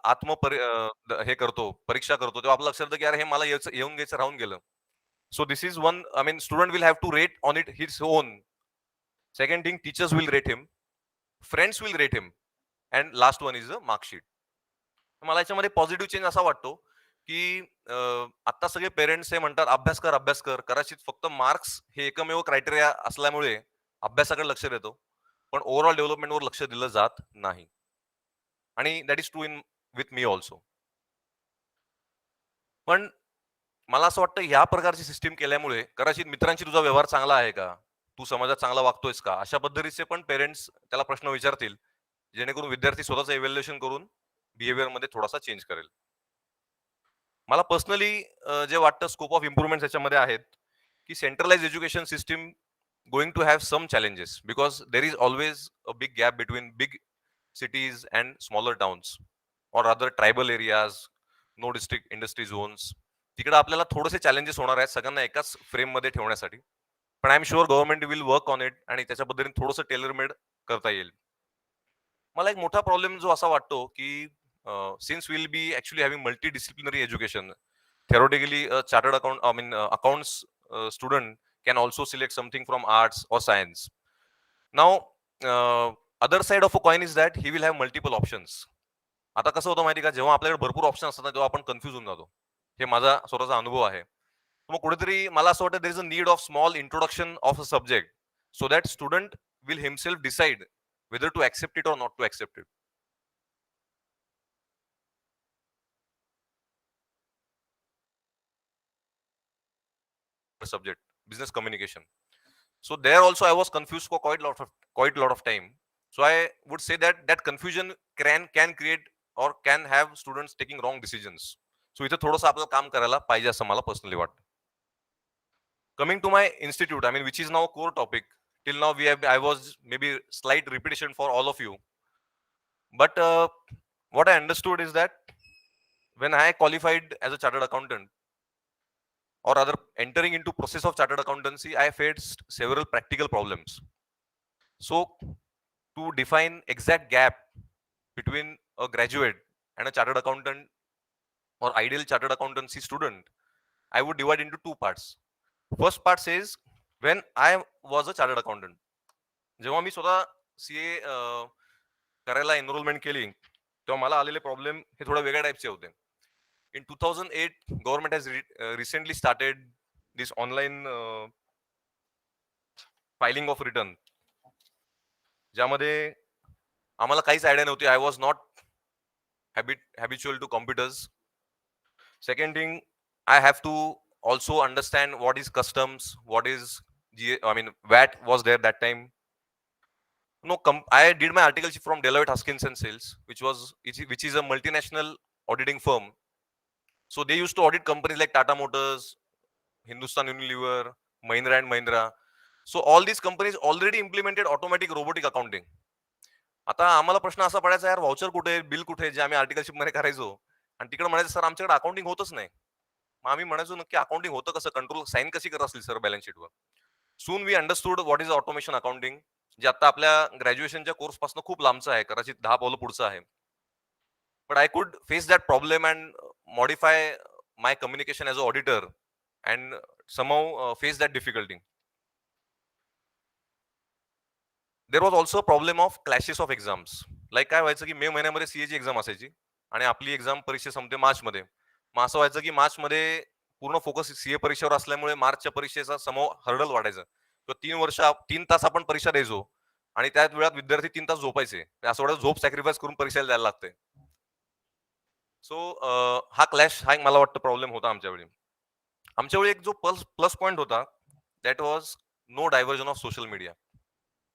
Speaker 19: हे करतो, परीक्षा करतो, तेव्हा आपलं लक्षात येतं की अरे हे मला येऊन घ्यायचं राहून गेलं. So this is one, I mean, student will have to rate on it his own. Second thing, teachers will rate him, friends will rate him, and last one is the mark sheet. मला याच्यामध्ये positive change असा वाटतो की आता सगळे parents हे म्हणतात अभ्यास कर अभ्यास कर, कदाचित फक्त मार्क्स हे एकमेव क्रायटेरिया असल्यामुळे अभ्यासाकडे लक्ष देतो, पण ओव्हरऑल डेव्हलपमेंटवर लक्ष दिलं जात नाही. आणि that is true in with me also. पण मला असं वाटतं ह्या प्रकारची सिस्टीम केल्यामुळे कदाचित मित्रांशी तुझा व्यवहार चांगला आहे का, तू समाजात चांगला वागतोयस का, अशा पद्धतीचे पण पेरेंट्स त्याला प्रश्न विचारतील, जेणेकरून विद्यार्थी स्वतःचं इव्हॅल्युएशन करून बिहेवियर मध्ये थोडासा चेंज करेल. मला पर्सनली जे वाटतं स्कोप ऑफ इम्प्रुव्हमेंट याच्यामध्ये आहेत की centralise education system going to have some challenges because there is always a big gap between big cities and smaller towns or other tribal areas, no district industry zones. तिकडे आपल्याला थोडेसे challenges होणार आहेत सगळ्यांना एकाच फ्रेम मध्ये ठेवण्यासाठी, पण I am sure government will work on it आणि त्याच्या पद्धतीने थोडंसं टेलर मेड करता येईल. मला एक मोठा प्रॉब्लेम जो असा वाटतो की since will be actually having multi disciplinary education, theoretically a chartered accounts student can also select something from arts or science. Now other side of a coin is that he will have multiple options. आता कसं होतं माहिती का, जेव्हा आपल्याकडे भरपूर option असतात तेव्हा आपण कन्फ्युज होऊन जातो. हे माझा स्वतःचा अनुभव आहे. मग कुठेतरी मला असं वाटतं देर is a need of small introduction of a subject so that student will himself decide whether to accept it or not to accept it. Subject business communication. So there also I was confused for quite a lot of time. So I would say that that confusion can create or can have students taking wrong decisions. So इथे थोडंसं आपल्याला काम करायला पाहिजे असं मला personally वाटतं. Coming to my institute, I mean, which is now a core topic. Till now I was maybe slight repetition for all of you. But what I understood is that when I qualified as a chartered accountant, or rather entering into process of chartered accountancy, I faced several practical problems. So to define exact gap between a graduate and a chartered accountant or ideal chartered accountancy student, I would divide into 2 parts. First part says when I was a chartered accountant, जेव्हा मी स्वतः CA करायला enrolment केली तेव्हा मला आलेले problem हे थोडा वेगळ्या टाइपचे होते. In 2008, government has recently started this online filing of return, ज्यामध्ये आम्हाला काहीच आयडिया नव्हती. आय was not habitual to computers. Second thing, I have to also understand what is customs, what is VAT was there that time. No, I did my articleship from Deloitte Haskins and Sales, which is a multinational auditing firm. So they used to audit companies like Tata Motors, Hindustan Unilever, Mahindra and Mahindra. So all these companies already implemented automatic robotic accounting. आता आम्हाला प्रश्न असा पडायचा, यार voucher कुठे, bill कुठे, जे आम्ही articleship मध्ये करायचो, आणि तिकडे म्हणायचं सर आमच्याकडे अकाउंटिंग होतच नाही. मग आम्ही म्हणायचो नक्की अकाउंटिंग होतं कसं, कंट्रोल साईन कशी करत असतील सर बॅलन्स शीटवर. Soon we understood what is automation accounting, जे आता आपल्या ग्रॅज्युएशनच्या कोर्स पासून खूप लांबचं आहे, कदाचित 10 पावलं पुढचं आहे. But I could face that problem and modify my communication as an auditor and somehow face that difficulty. There was also a problem of clashes of exams. Like काय व्हायचं की मे महिन्यामध्ये सीए ची एक्झाम असायची आणि आपली एक्झाम परीक्षा संपते मार्च मध्ये. मग असं व्हायचं की मार्च मध्ये पूर्ण फोकस सीए परीक्षेवर असल्यामुळे मार्चच्या परीक्षेचा समोर हर्डल वाढायचं. तर 3 तास आपण परीक्षा द्यायचो आणि त्याच वेळात विद्यार्थी 3 तास झोपायचे. असं वाटतं झोप सॅक्रिफाईस करून परीक्षेला द्यायला लागते. सो हा क्लॅश हा मला वाटतं प्रॉब्लेम होता आमच्यावेळी. आमच्यावेळी एक जो प्लस पॉइंट होता that was no diversion of social media.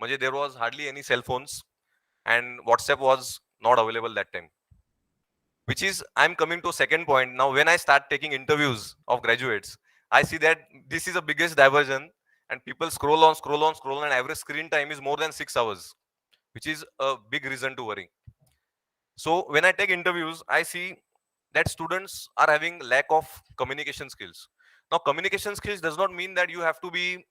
Speaker 19: म्हणजे there was hardly any cell phones and WhatsApp was not available that time. Which is, I'm coming to a second point. Now, when I start taking interviews of graduates, I see that this is the biggest diversion and people scroll on and average screen time is more than 6 hours, which is a big reason to worry. So when I take interviews, I see that students are having lack of communication skills. Now, communication skills does not mean that you have to be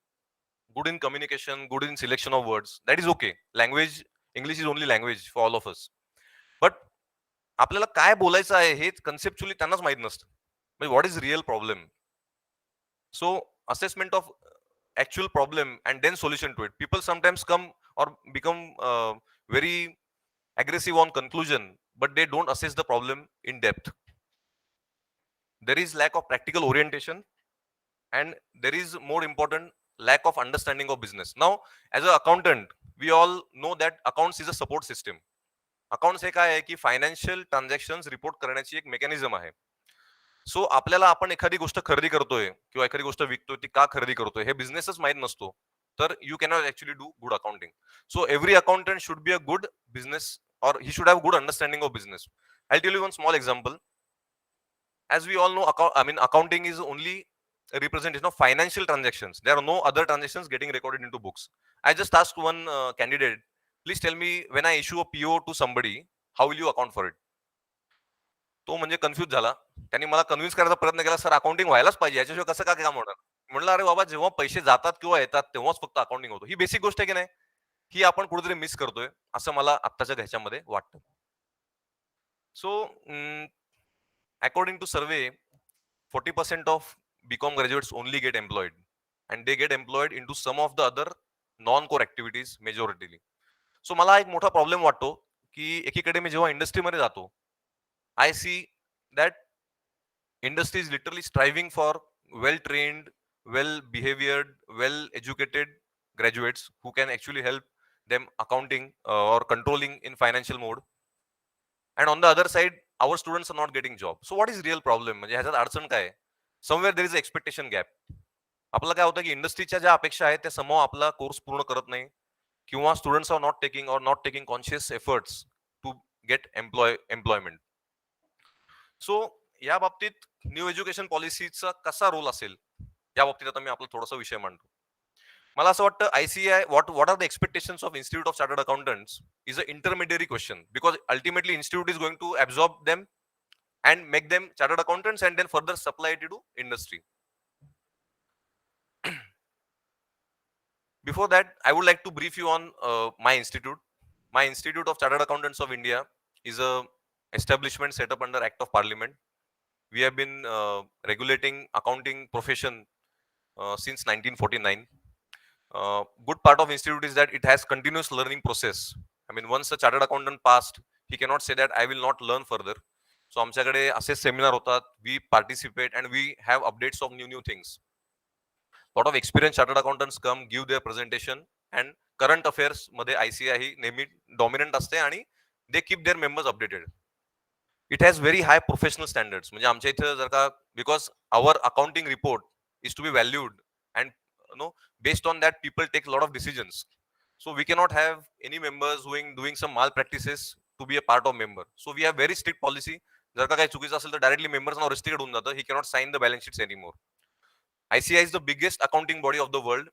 Speaker 19: good in communication, good in selection of words. That is okay. Language, English is only language for all of us. But आपल्याला काय बोलायचं आहे हे conceptually त्यांनाच माहित नसतं. म्हणजे what is real problem. So assessment of actual problem and then solution to it. People sometimes come or become very aggressive on conclusion, but they don't assess the problem in depth. There is lack of practical orientation, and there is more important lack of understanding of business. Now, as an accountant, we all know that accounts is a support system. Accounts हे काय आहे की financial transaction report करण्याची एक mechanism आहे. सो आपल्याला आपण एखादी गोष्ट खरेदी करतोय किंवा एखादी गोष्ट विकतोय ती का खरेदी करतोय हे बिझनेसच माहित नसतो, तर you cannot actually do good accounting. So every accountant should be a good business or he should have good understanding of business. I'll tell you one small example. As we all know, accounting is only a representation of financial transactions. There are no other transactions getting recorded into books. I just asked one candidate, please tell me, when I issue a PO to somebody, how will you account for it? तो म्हणजे confuse झाला. त्यांनी मला convince करायचा प्रयत्न केला, sir accounting व्हायलाच पाहिजे, याच्याशिवाय कसं काय काम होणार. म्हणलं अरे बाबा, जेव्हा पैसे जातात किंवा येतात तेव्हाच फक्त अकाउंटिंग होतो. ही बेसिक गोष्ट आहे की नाही, ही आपण कुठेतरी मिस करतोय असं मला आत्ताच्या ह्याच्यामध्ये वाटतं. So according to survey 40% of BCom graduates only get employed, and they get employed into some of the other non-core activities majoritarily. So मला एक मोठा प्रॉब्लेम वाटतो की एकीकडे मी जेव्हा इंडस्ट्रीमध्ये जातो, I see that industry is literally striving for well-trained, well-behaviored, well-educated graduates who can actually help them accounting or controlling in financial mode. And on the other side, our students are not getting job. So what is real problem? म्हणजे ह्याच्यात अडचण काय आहे? Somewhere there is an expectation gap. आपल्याला काय होतं की इंडस्ट्रीच्या ज्या अपेक्षा आहेत त्या समूह आपला कोर्स पूर्ण करत नाही, किंवा students are not taking conscious efforts to get employment. So या बाबतीत न्यू एज्युकेशन पॉलिसीचा कसा रोल असेल या बाबतीत आता मी आपला थोडासा विषय मांडतो. मला असं वाटतं ICAI what are the expectations of Institute of Chartered Accountants is an intermediary question, because ultimately institute is going to absorb them and make them chartered accountants and then further supply it to industry. Before that, I would like to brief you on my institute. My Institute of Chartered Accountants of India is a establishment set up under Act of Parliament. We have been regulating accounting profession since 1949. Good part of institute is that it has continuous learning process. I mean, once a chartered accountant passed, he cannot say that I will not learn further. So आमच्याकडे असे seminar होतात, we participate and we have updates of new things. Lot of experienced chartered accountants come, give their presentation, and current affairs मध्ये ICAI ही नेहमी dominant असते आणि they keep their members updated. It has very high professional standards. म्हणजे आमच्या इथे जर का, because our accounting report is to be valued and based on that people take a lot of decisions. So we cannot have any members doing some malpractices to be a part of member. So we have very strict policy. जर का काही चुकीचं असेल तर directly members नाव restricted होऊन जातं. He cannot sign the balance sheets anymore. ICAI is the biggest accounting body of the world,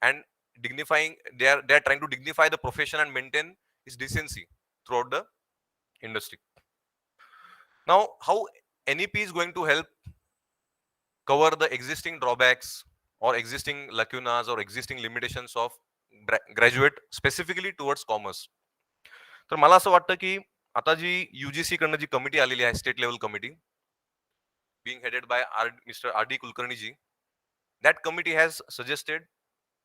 Speaker 19: and they are trying to dignify the profession and maintain its decency throughout the industry. Now, how NEP is going to help cover the existing drawbacks or existing lacunas or existing limitations of graduate specifically towards commerce? तर मला असं वाटतं की आता जी UGC कडनं जी committee आलेली आहे, state level committee, being headed by Mr. R.D. Kulkarni ji, that committee has suggested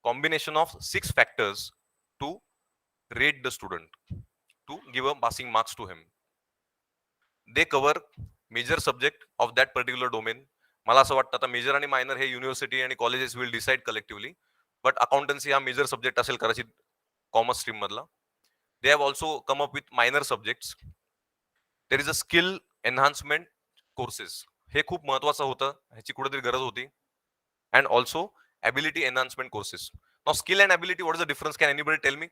Speaker 19: combination of 6 factors to rate the student, to give a passing marks to him. They cover major subject of that particular domain. मला असं वाटतं आता major आणि minor हे university आणि colleges will decide collectively, but accountancy हा major subject असेल कदाचित कॉमर्स स्ट्रीम मधला. They have also come up with minor subjects. There is a skill enhancement courses, हे खूप महत्वाचं होतं, ह्याची कुठेतरी गरज होती. And also ability enhancement courses. Now, skill and ability, what is the difference? Can anybody tell me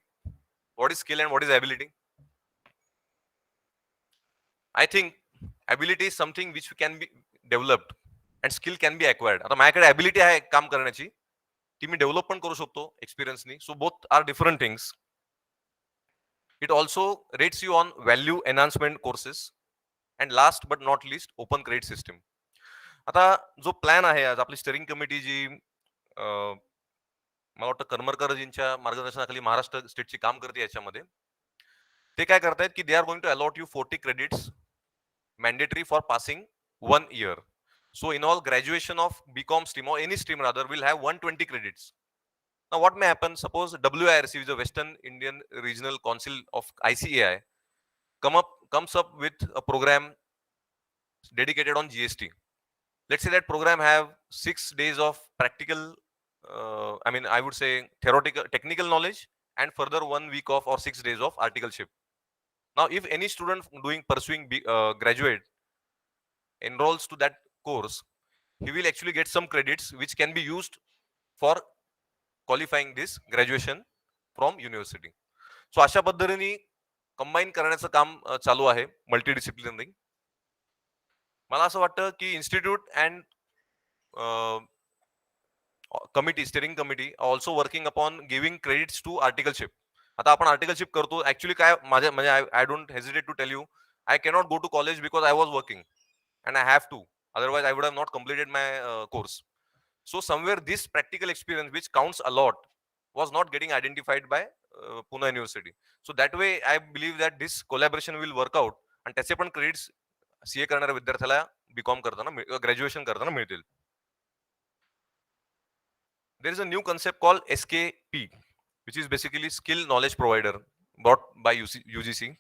Speaker 19: what is skill and what is ability? I think ability is something which can be developed and skill can be acquired. आता माझ्याकडे ability आहे काम करण्याची, ती मी develop पण करू शकतो एक्सपिरियन्सनी. So both are different things. It also rates you on value enhancement courses and last but not least open credit system. आता जो प्लॅन आहे आज आपली स्टेअरिंग कमिटी जी मला वाटतं करमरकरजींच्या मार्गदर्शनाखाली महाराष्ट्र स्टेटची काम करते याच्यामध्ये, ते काय करतायत की they are going to allot you 40 credits mandatory for passing 1 year. So in all graduation of BCom stream or any stream rather will have 120 credits. Now what may happen, suppose WIRC, which is the Western Indian Regional Council of ICAI, comes up with a program dedicated on GST. Let's say that program have 6 days of practical, I would say theoretical, technical knowledge, and further 1 week of or 6 days of articleship. Now, if any student pursuing graduate enrolls to that course, he will actually get some credits which can be used for qualifying this graduation from university. So अशा पद्धतीने combine करण्याचं काम चालू आहे multidisciplinary. मला असं वाटतं की institute and committee, steering committee also working upon giving credits to articleship. आता आपण आर्टिकलशिप करतो ऍक्च्युली काय माझ्या म्हणजे I don't hesitate to tell you, I cannot go to college because I was working and I have to. Otherwise, I would have not completed my course. So somewhere this practical experience, which counts a lot, was not getting identified by Pune University. So that way, I believe that this collaboration will work out. And त्याचे पण credits CA करणाऱ्या विद्यार्थ्याला BCom करताना graduation करताना मिळतील. There is a new concept called SKP, which is basically skill knowledge provider brought by UGC.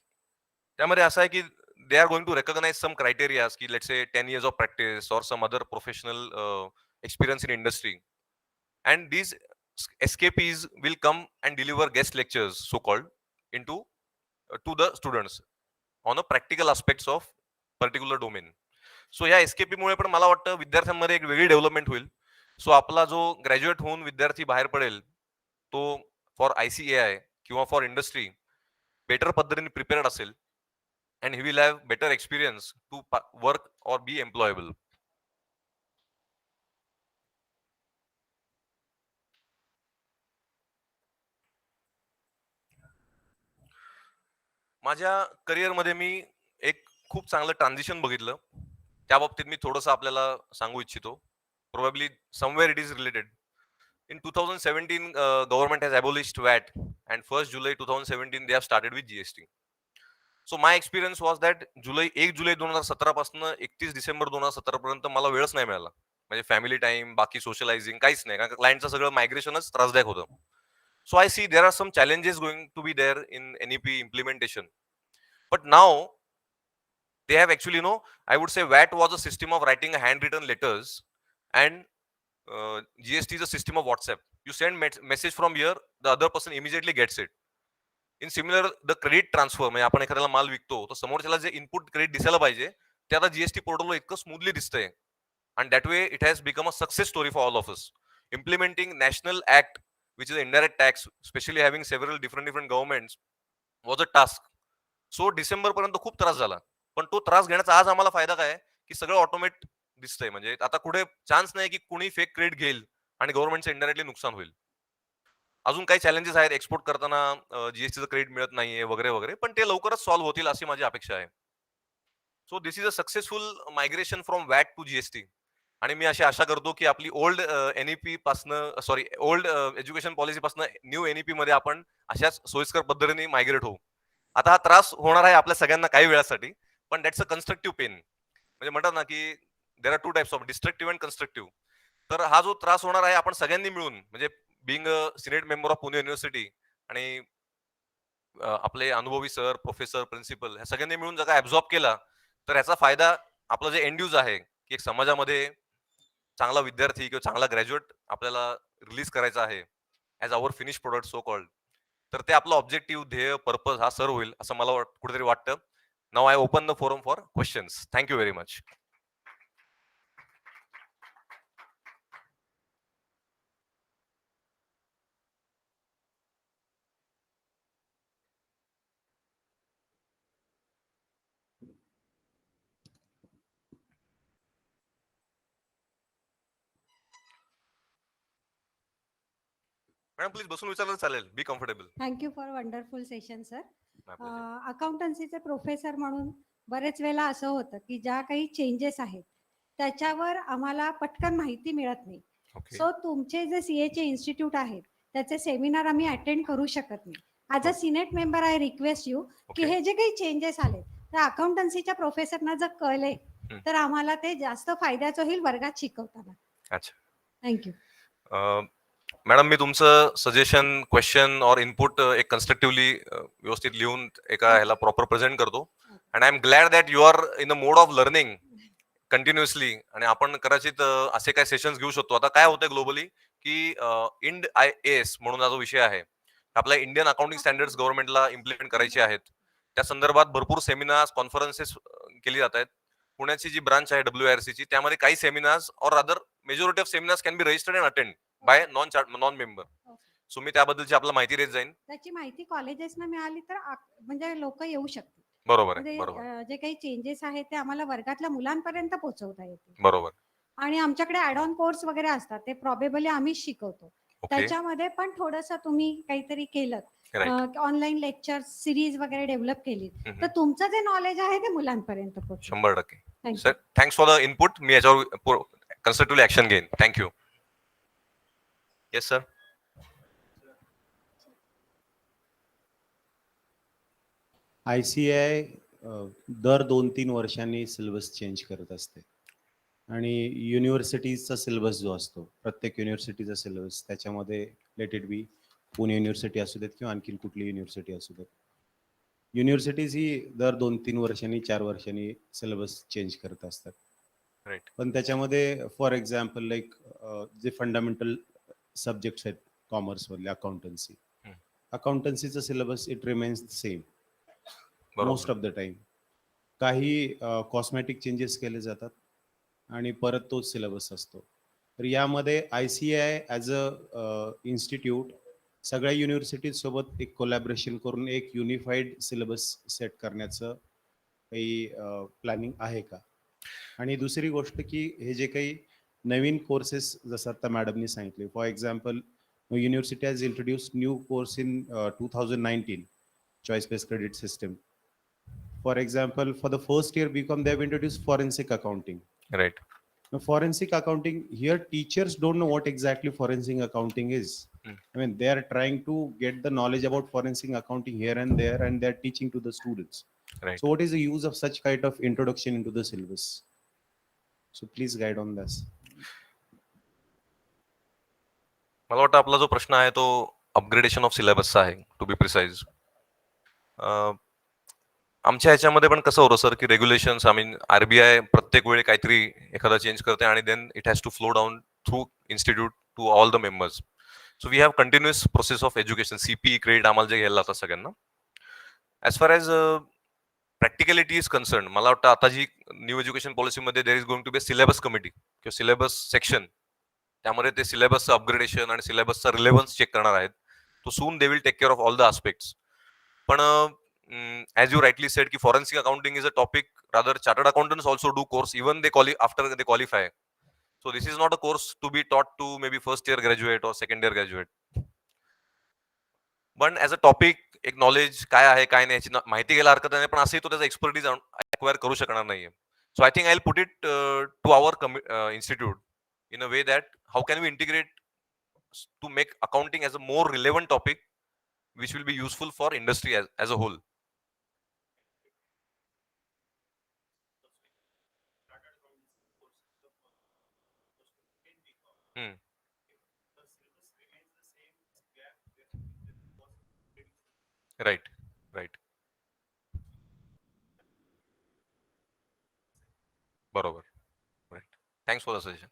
Speaker 19: त्यामध्ये असं आहे की they are going to recognize some criteria, let's say 10 years of practice or some other professional experience in industry, and these SKPs will come and deliver guest lectures, so called, into to the students on a practical aspects of particular domain. सो या SKP मुळे पण मला वाटतं विद्यार्थ्यांमध्ये एक वेगळी development होईल. सो आपला जो ग्रॅज्युएट होऊन विद्यार्थी बाहेर पडेल तो फॉर ICAI किंवा फॉर इंडस्ट्री बेटर पद्धतीने प्रिपेअर्ड असेल, and he will have better experience to work or be employable. माझ्या करिअर मध्ये मी एक खूप चांगलं ट्रान्झिशन बघितलं. त्या बाबतीत मी थोडंसं आपल्याला सांगू इच्छितो. Probably somewhere it is related. In 2017, government has abolished VAT, and 1st July 2017 they have started with GST. So my experience was that 1 जुलै 2017 पासून 31 डिसेंबर 2017 पर्यंत मला वेळच नाही मिळाला. म्हणजे फॅमिली टाइम, बाकी सोशलायझिंग काहीच नाही, कारण क्लायंटचं सगळं मायग्रेशनच त्रासदायक होतं. So I see there are some challenges going to be there in NEP implementation. But now they have actually, I would say VAT was a system of writing hand written letters, and GST is a system of WhatsApp. You send message from here, the other person immediately gets it. In similar the credit transfer, म्हणजे आपण एखाद्याला माल विकतो तर समोरच्याला जे input credit दिसायला पाहिजे ते आता GST पोर्टलवर इतकं स्मूथली दिसतंय. And that way it has become a success story for all of us. Implementing national act which is indirect tax, specially having several different governments, was a task. So December पर्यंत खूप त्रास झाला, पण तो त्रास घेण्याचा आज आम्हाला फायदा काय की सगळं ऑटोमेट दिसतंय. म्हणजे आता कुठे चान्स नाही की कुणी फेक क्रेडिट घेईल आणि गव्हर्नमेंटचं इनडायरेक्टली नुकसान होईल. अजून काही चॅलेंजेस आहेत एक्सपोर्ट करताना जीएसटीचं क्रेडिट मिळत नाहीये वगैरे वगैरे, पण ते लवकरच सॉल्व्ह होतील अशी माझी अपेक्षा आहे. So this is a successful migration from VAT to GST. आणि मी अशी आशा करतो की आपली ओल्ड NEP पासनं, सॉरी ओल्ड एज्युकेशन पॉलिसी पासनं न्यू NEP मध्ये आपण अशाच सोयीस्कर पद्धतीने मायग्रेट होऊ. आता हा त्रास होणार आहे आपल्या सगळ्यांना काही वेळासाठी, पण दॅट्स अ कन्स्ट्रक्टिव्ह पेन. म्हणजे म्हणतात ना की there are 2 types of destructive and constructive. तर हा जो त्रास होणार आहे आपण सगळ्यांनी मिळून, म्हणजे being a Senate member of Pune university आणि आपले अनुभवी सर, प्रोफेसर, प्रिन्सिपल ह्या सगळ्यांनी मिळून जर का ऍब्झॉर्ब केला तर याचा फायदा आपला जे एंड यूज आहे की एक समाजामध्ये चांगला विद्यार्थी किंवा चांगला ग्रॅज्युएट आपल्याला रिलीज करायचा आहे ऍज अवर फिनिश प्रोडक्ट सो कॉल्ड, तर ते आपलं ऑब्जेक्टिव्ह, ध्येय, पर्पज हा सर्व होईल असं मला कुठेतरी वाटतं. Now I open the forum for questions. Thank you very much. Madam please बसून विचारलं चालेल, be comfortable.
Speaker 18: Thank you for wonderful session sir. अकाउंटन्सीचे प्रोफेसर म्हणून बरेच वेळेला असं होतं की ज्या काही चेंजेस आहेत त्याच्यावर आम्हाला पटकन माहिती मिळत नाही.
Speaker 19: Okay.
Speaker 18: सो तुमचे जे सीएचे इन्स्टिट्यूट आहेत त्याचे सेमिनार आम्ही अटेंड करू शकत नाही. As a Senate member I request you की हे जे काही चेंजेस आले तर अकाउंटन्सीच्या प्रोफेसरना जर कळले तर आम्हाला ते जास्त फायद्याचं होईल वर्गात शिकवताना.
Speaker 19: अच्छा.
Speaker 18: थँक्यू.
Speaker 19: मॅडम, मी तुमचं सजेशन, क्वेश्चन और इनपुट एक कन्स्ट्रक्टिव्हली व्यवस्थित लिहून एका ह्याला प्रॉपर प्रेझेंट करतो. And I am glad that you are in a mode of learning continuously. आणि आपण कदाचित असे काय सेशन्स घेऊ शकतो. आता काय होतंय ग्लोबली की इंड IAS म्हणून हा जो विषय आहे, आपल्या इंडियन अकाउंटिंग स्टँडर्ड्स गव्हर्नमेंटला इम्प्लिमेंट करायचे आहेत. त्या संदर्भात भरपूर सेमिनार्स, कॉन्फरन्सेस केली जात आहेत. पुण्याची जी ब्रांच आहे WIRC ची, त्यामध्ये काही सेमिनार्स और other majority of seminars can be registered and attend by non member. So मी त्याबद्दलची आपल्याला माहिती देत जाईन.
Speaker 18: त्याची माहिती कॉलेजेसना मिळाली तर म्हणजे लोक येऊ शकतील.
Speaker 19: बरोबर आहे,
Speaker 18: म्हणजे
Speaker 19: बरोबर,
Speaker 18: जे काही चेंजेस आहेत ते आम्हाला वर्गातल्या मुलांपर्यंत पोहोचवता येतील.
Speaker 19: बरोबर.
Speaker 18: आणि आमच्याकडे ॲड ऑन कोर्स वगैरे असतात ते प्रॉबेबली आम्हीच शिकवतो. त्याच्यामध्ये पण थोडंसं तुम्ही काहीतरी केलं, ऑनलाईन लेक्चर सिरीज वगैरे डेव्हलप केली तर तुमचं जे नॉलेज आहे ते मुलांपर्यंत पोहोचेल.
Speaker 19: 100%. Sir, thanks for the input. मी याच्यावर कन्स्ट्रक्टिव्हली ऍक्शन घेईन. थँक्यू. Yes sir.
Speaker 9: ICAI दर 2-3 वर्षांनी सिलेबस चेंज करत असते आणि युनिव्हर्सिटीजचा सिलेबस जो असतो, प्रत्येक युनिव्हर्सिटीचा सिलेबस, त्याच्यामध्ये let it be Pune university असू देत किंवा आणखी कुठली युनिव्हर्सिटी असू देत, युनिव्हर्सिटीज ही दर 2-3 वर्षांनी 4 वर्षांनी सिलेबस चेंज करत असतात.
Speaker 19: राईट.
Speaker 9: पण त्याच्यामध्ये फॉर एक्झाम्पल लाईक जे फंडामेंटल सब्जेक्ट्स आहेत कॉमर्समधले, अकाउंटन्सीचा syllabus it remains same most of the time. काही कॉस्मॅटिक चेंजेस केले जातात आणि परत तोच सिलेबस असतो. तर यामध्ये ICAI ॲज अ इन्स्टिट्यूट सगळ्या युनिव्हर्सिटीज सोबत एक कोलॅबरेशन करून एक युनिफाईड सिलेबस सेट करण्याचं काही प्लॅनिंग आहे का? आणि दुसरी गोष्ट की हे जे काही नवीन कोर्सेस जसं आता मॅडमनी सांगितले, for example university has introduce new course in 2019 choice based credit system. For example, for the first year BCom, they have introduced forensic accounting.
Speaker 19: Right.
Speaker 9: Now, forensic accounting, here teachers don't know what exactly forensic accounting is. I mean, they are trying to get the knowledge about forensic accounting here and there, and they're teaching to the students.
Speaker 19: Right.
Speaker 9: So what is the use of such kind of introduction into the syllabus? So please guide on this.
Speaker 19: मला वाटतं आपला जो प्रश्न आहे तो upgradation of सिलेबसचा आहे, to be precise. आमच्या ह्याच्यामध्ये पण कसं होतं सर की रेग्युलेशन्स, आय मीन RBI प्रत्येक वेळी काहीतरी एखादा चेंज करते आणि then it has to flow down through institute to all the members. So we have continuous process of education, CPE credit आम्हाला जे घ्यायला लागतात सगळ्यांना. As far as practicality is concern, मला वाटतं आता जी न्यू एज्युकेशन पॉलिसीमध्ये there is going to be syllabus committee किंवा सिलेबस सेक्शन, त्यामध्ये ते सिलेबसचं अपग्रेडेशन आणि सिलेबसचा रिलेव्हन्स चेक करणार आहेत. तो soon they will take care of all the aspects. पण as you rightly said, ki forensic accounting is a topic, rather chartered accountants also do course even after they qualify. So this is not a course to be taught to maybe first year graduate or second year graduate. But as a topic, एक knowledge काय आहे काय नाही याची माहिती घ्यायला हरकत नाही, पण असंही तो त्याचा एक्सपर्टीज अक्वायर करू शकणार नाहीये. So I think I will put it to our institute in a way that how can we integrate to make accounting as a more relevant topic which will be useful for industry as a whole. Right, right. बरोबर. Right. Thanks for the suggestion.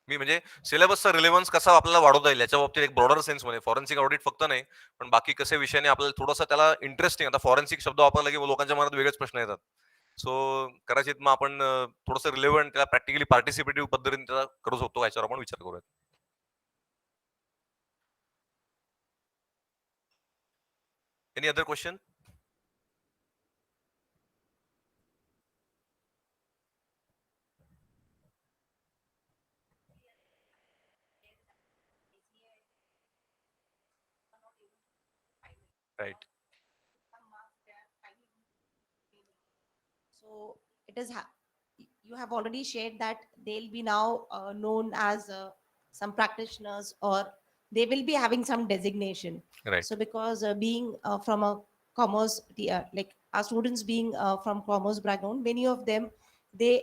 Speaker 19: मी म्हणजे सिलेबसचा relevance कसा आपल्याला वाढवता येईल याच्या बाबतीत एक ब्रॉडर सेन्समध्ये फॉरेन्सिक ऑडिट फक्त नाही, पण बाकी कसे विषयाने आपल्याला थोडंसं त्याला इंटरेस्टिंग, आता फॉरेन्सिक शब्द वापरला की लोकांच्या मनात वेगळेच प्रश्न येतात. सो कदाचित मग आपण थोडंसं रिलेव्हंट त्याला प्रॅक्टिकली पार्टिसिपेटिव्ह पद्धतीने त्याला करू शकतो, याच्यावर आपण विचार करूयात. Any other question? Right.
Speaker 10: So So it is, you have already shared that they'll be now known as some practitioners, or they will be having some designation.
Speaker 19: Right.
Speaker 10: So because being from a commerce, like our students being from commerce background, many of them, they,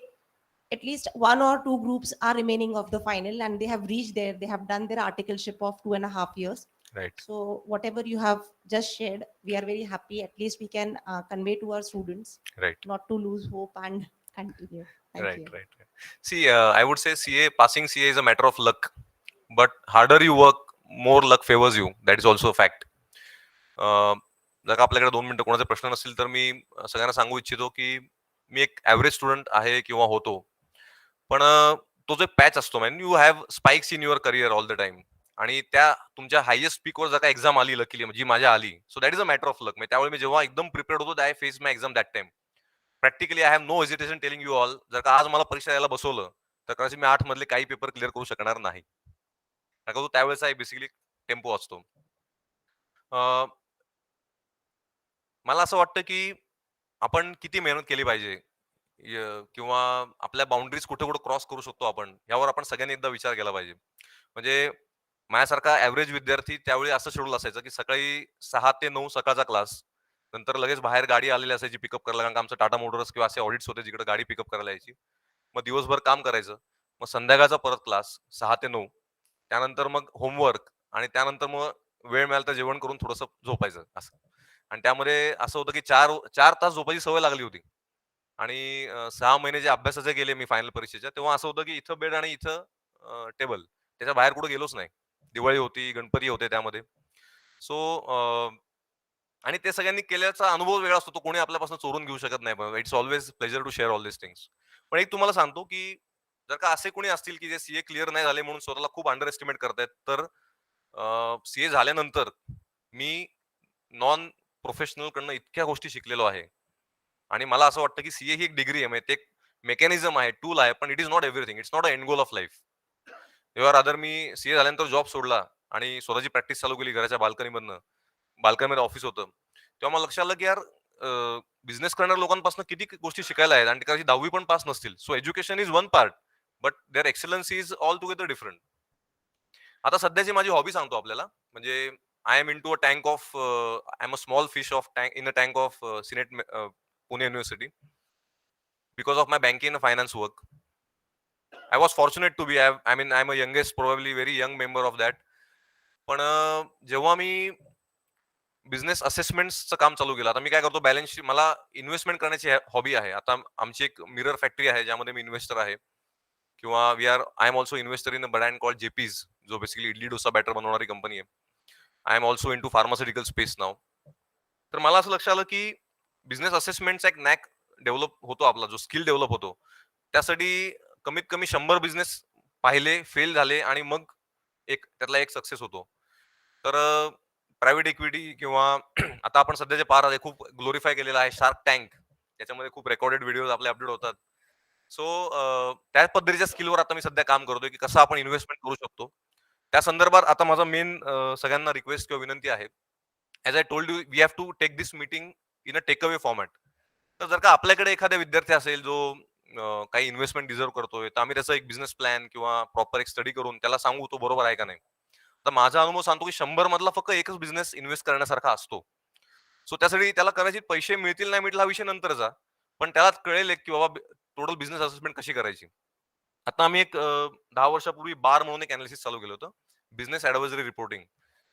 Speaker 10: at least one or two groups are remaining of the final, and they have reached there. They have done their articleship of 2.5 years.
Speaker 19: Right.
Speaker 10: So whatever you have just shared, we are very happy. At least we can convey to our students
Speaker 19: Right.
Speaker 10: not to lose hope and continue. Thank
Speaker 19: Right,
Speaker 10: you.
Speaker 19: right, right. See, I would say passing CA is a matter of luck, but harder you work, more luck favors you. That is also a fact. जर का आपल्याकडे 2 मिनिटं कोणाचे प्रश्न नसतील तर मी सगळ्यांना सांगू इच्छितो की मी एक ॲव्हरेज स्टुडंट आहे किंवा होतो. पण तो जो पॅच असतो man, you have spikes in your career all the time. आणि त्या तुमच्या हायेस्ट पीकवर जर का एक्झाम आली लकीली, जी माझ्या आली, so that is a matter of luck. त्यावेळी मी जेव्हा एकदम प्रिपेअर्ड होतो, I face my exam that time. Practically I have no hesitation telling you all, जर का आज मला परीक्षा द्यायला बसवलं तर कदाचित मी 8 मधले काही पेपर क्लिअर करू शकणार नाही. कारण का तो त्यावेळेचा बेसिकली टेम्पो असतो. मला असं वाटतं की आपण किती मेहनत केली पाहिजे, किंवा आपल्या बाउंड्रीज कुठे कुठे क्रॉस करू शकतो आपण, यावर आपण सगळ्यांनी एकदा विचार केला पाहिजे. म्हणजे माझ्यासारखा ॲव्हरेज विद्यार्थी त्यावेळी असं शेड्यूल असायचं की सकाळी 6 ते 9 सकाळचा क्लास, नंतर लगेच बाहेर गाडी आलेली असायची पिकअप करायला, कारण का आमचं टाटा मोटर्स किंवा असे ऑडिट्स होते जिकडे गाडी पिकअप करायला यायची. मग दिवसभर काम करायचं, मग संध्याकाळचा परत क्लास 6 ते 9, त्यानंतर मग होमवर्क, आणि त्यानंतर मग वेळ मिळाला तर जेवण करून थोडंसं झोपायचं असं. आणि त्यामध्ये असं होतं की 4 तास झोपायची सवय लागली होती. आणि 6 महिने जे अभ्यासाचे गेले मी फायनल परीक्षेच्या, तेव्हा असं होतं की इथं बेड आणि इथं टेबल, त्याच्या बाहेर कुठे गेलोच नाही. दिवाळी होती, गणपती होते त्यामध्ये. सो आणि ते सगळ्यांनी केल्याचा अनुभव वेगळा असतो, तो कोणी आपल्यापासून चोरून घेऊ शकत नाही. It's always pleasure to share all this things. पण एक तुम्हाला सांगतो की जर का असे कोणी असतील की जे सीए क्लिअर नाही झाले म्हणून स्वतःला खूप अंडर एस्टिमेट करतायत, तर सीए झाल्यानंतर मी नॉन प्रोफेशनल कडनं इतक्या गोष्टी शिकलेलो आहे. आणि मला असं वाटतं की सीए ही एक डिग्री आहे, म्हणजे ते एक मेकॅनिझम आहे, टूल आहे, पण it is not everything. It's not a and goal of life. तेव्हा रादर मी सीए झाल्यानंतर जॉब सोडला आणि स्वतःची प्रॅक्टिस चालू केली घराच्या बाल्कनीमधनं. बाल्कनीमध्ये ऑफिस होतं. तेव्हा मला लक्षात आलं की यार, बिझनेस करणाऱ्या लोकांपासून किती गोष्टी शिकायला आहेत, आणि कदाचित 10वी पण पास नसतील. So education is one part, but there excellence is all together different. आता सध्याची माझी हॉबी सांगतो आपल्याला. म्हणजे I am into a tank of, I am a small fish of tank in a tank of senate Pune university, because of my banking and finance work. I was fortunate to be. I mean, I'm a youngest, probably very young member of that. पण जेव्हा मी business असेसमेंटचं काम चालू केलं, आता मी काय करतो, balance sheet, मला investment करण्याची हॉबी आहे. आता आमची एक मिरर फॅक्टरी आहे ज्यामध्ये मी इन्व्हेस्टर आहे, किंवा I am also investor in a brand called JP's, जो बेसिकली इडली डोसा बॅटर बनवणारी कंपनी आहे. I am also in two pharmaceutical space नाव. तर मला असं लक्षात आलं की बिझनेस असेसमेंटचा एक नॅक डेव्हलप होतो आपला, जो स्किल डेव्हलप होतो, त्यासाठी कमीत कमी 100 बिझनेस पाहिले, फेल झाले, आणि मग त्यातला एक सक्सेस होतो. तर प्रायव्हेट इक्विटी किंवा आता आपण सध्या जे पाहत आहे, खूप ग्लोरिफाय केलेला आहे शार्क टँक, त्याच्यामध्ये खूप रेकॉर्डेड व्हिडिओ आपले अपडेट होतात. सो त्या पद्धतीच्या स्किलवर आता मी सध्या काम करतोय की कसं आपण इन्व्हेस्टमेंट करू शकतो. त्या संदर्भात आता माझा मेन सगळ्यांना रिक्वेस्ट किंवा विनंती आहे, as I told you, we have to take this meeting in a take away format. तर जर का आपल्याकडे एखादा विद्यार्थी असेल जो काही इन्व्हेस्टमेंट डिझर्व करतोय, तर आम्ही त्याचा एक बिझनेस प्लॅन किंवा प्रॉपर एक स्टडी करून त्याला सांगू तो बरोबर आहे का नाही. तर माझा अनुभव सांगतो की 100 मधला फक्त एकच बिझनेस इन्व्हेस्ट करण्यासारखा असतो. सो त्यासाठी त्याला कदाचित पैसे मिळतील नाही मिळतील हा विषय नंतरचा, पण त्याला कळेल की बाबा टोटल बिझनेस असेसमेंट कशी करायची. आता आम्ही एक 10 वर्षापूर्वी बार म्हणून एक अनालिसिस चालू केलं होतं, बिझनेस ऍडवायझरी रिपोर्टिंग,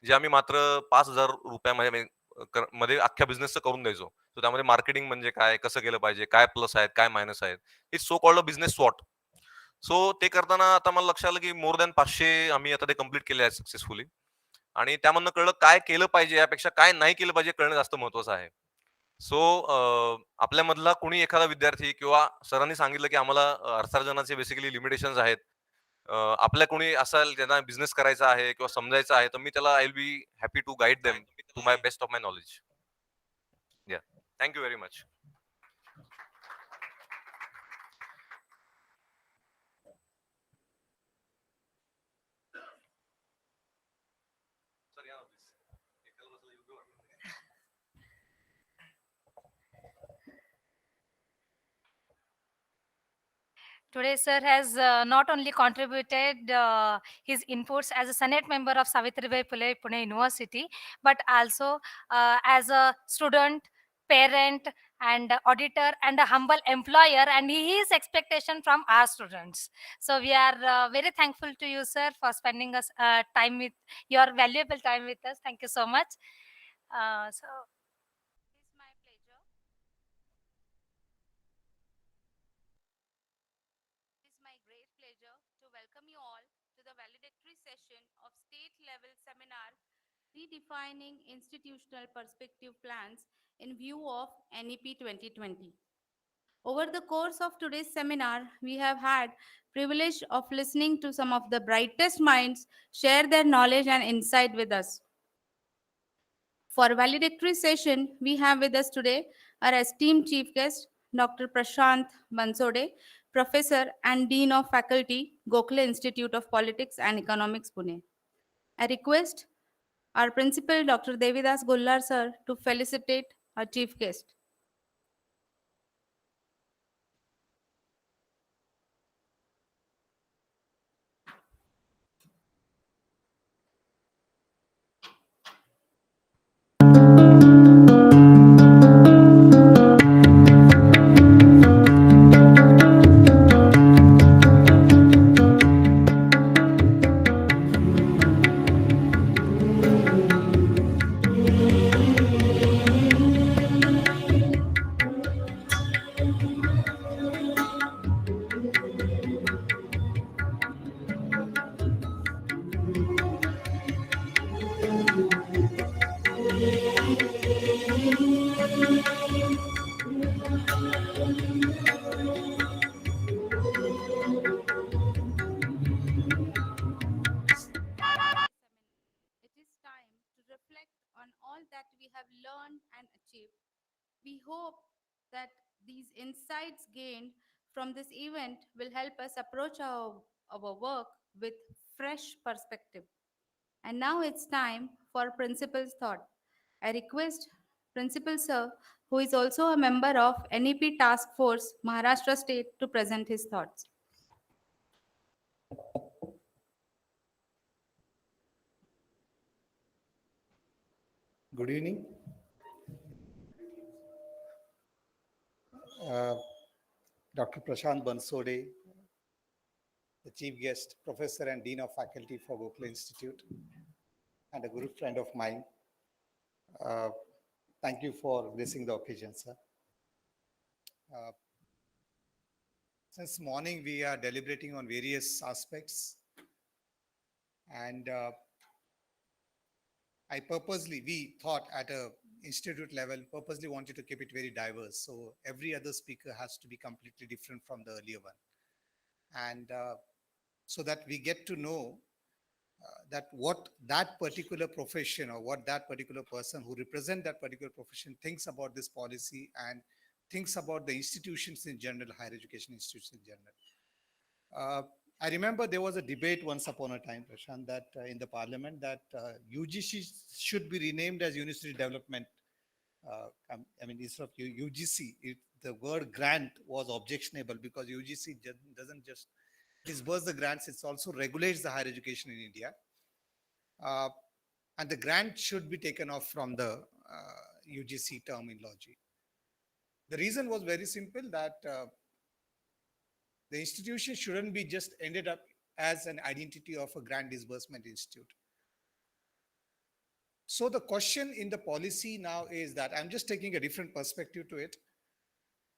Speaker 19: जे आम्ही मात्र ₹5,000 मध्ये अख्ख्या बिझनेसचं करून द्यायचो. तर त्यामध्ये मार्केटिंग म्हणजे काय, कसं केलं पाहिजे, काय प्लस आहेत, काय मायनस आहेत, it's so called a business स्वॉट. सो ते करताना आता मला लक्षात आलं की मोर दॅन 500 आम्ही आता ते कम्प्लीट केले आहेत सक्सेसफुली. आणि त्यामधनं कळलं काय केलं पाहिजे यापेक्षा काय नाही केलं पाहिजे कळणं जास्त महत्वाचं आहे. सो आपल्यामधला कोणी एखादा विद्यार्थी किंवा सरांनी सांगितलं की आम्हाला अर्थार्जनाचे बेसिकली लिमिटेशन्स आहेत, आपल्या कोणी असेल त्यांना बिझनेस करायचा आहे किंवा समजायचं आहे, तर मी त्याला I will be happy to guide them to my best of my knowledge. Yeah, thank you very much.
Speaker 12: Today, sir has not only contributed his inputs as a Senate member of Savitribai Phule Pune University, but also as a student, parent, and auditor, and a humble employer. And he is expectation from our students. So we are very thankful to you, sir, for spending us time with your valuable time with us. Thank you so much. So it's my pleasure. It is my great pleasure to welcome you all to the valedictory session of state level seminar Redefining Institutional Perspective Plans in View of NEP 2020. Over the course of today's seminar, we have had privilege of listening to some of the brightest minds share their knowledge and insight with us. For valedictory session, we have with us today our esteemed chief guest, Dr. Prashant Bansode, Professor and Dean of Faculty, Gokhale Institute of Politics and Economics, Pune. I request our principal, Dr. Devidas Gullar sir, to felicitate our chief guest. It is time to reflect on all that we have learned and achieved. We hope that these insights gained from this event will help us approach our work with fresh perspective. And now it's time for Principal's thought. I request Principal Sir, who is also a member of NEP Task Force Maharashtra State, to present his thoughts.
Speaker 3: Good evening. Dr. Prashant Bansode, the chief guest, professor and dean of faculty for Gokhale Institute, and a good friend of mine. Thank you for gracing the occasion, sir. Since morning, we are deliberating on various aspects, and we thought at a institute level, purposely wanted to keep it very diverse. So every other speaker has to be completely different from the earlier one. And so that we get to know that what that particular profession or what that particular person who represent that particular profession thinks about this policy and thinks about the institutions in general, higher education institutions in general. I remember there was a debate once upon a time, Prashant, that in the parliament that UGC should be renamed as University Development. I mean, instead of UGC, the word grant was objectionable because UGC doesn't just disburse the grants, it also regulates the higher education in India. And the grant should be taken off from the UGC terminology. The reason was very simple, that the institution shouldn't be just ended up as an identity of a grant disbursement institute. So the question in the policy now is that I'm just taking a different perspective to it,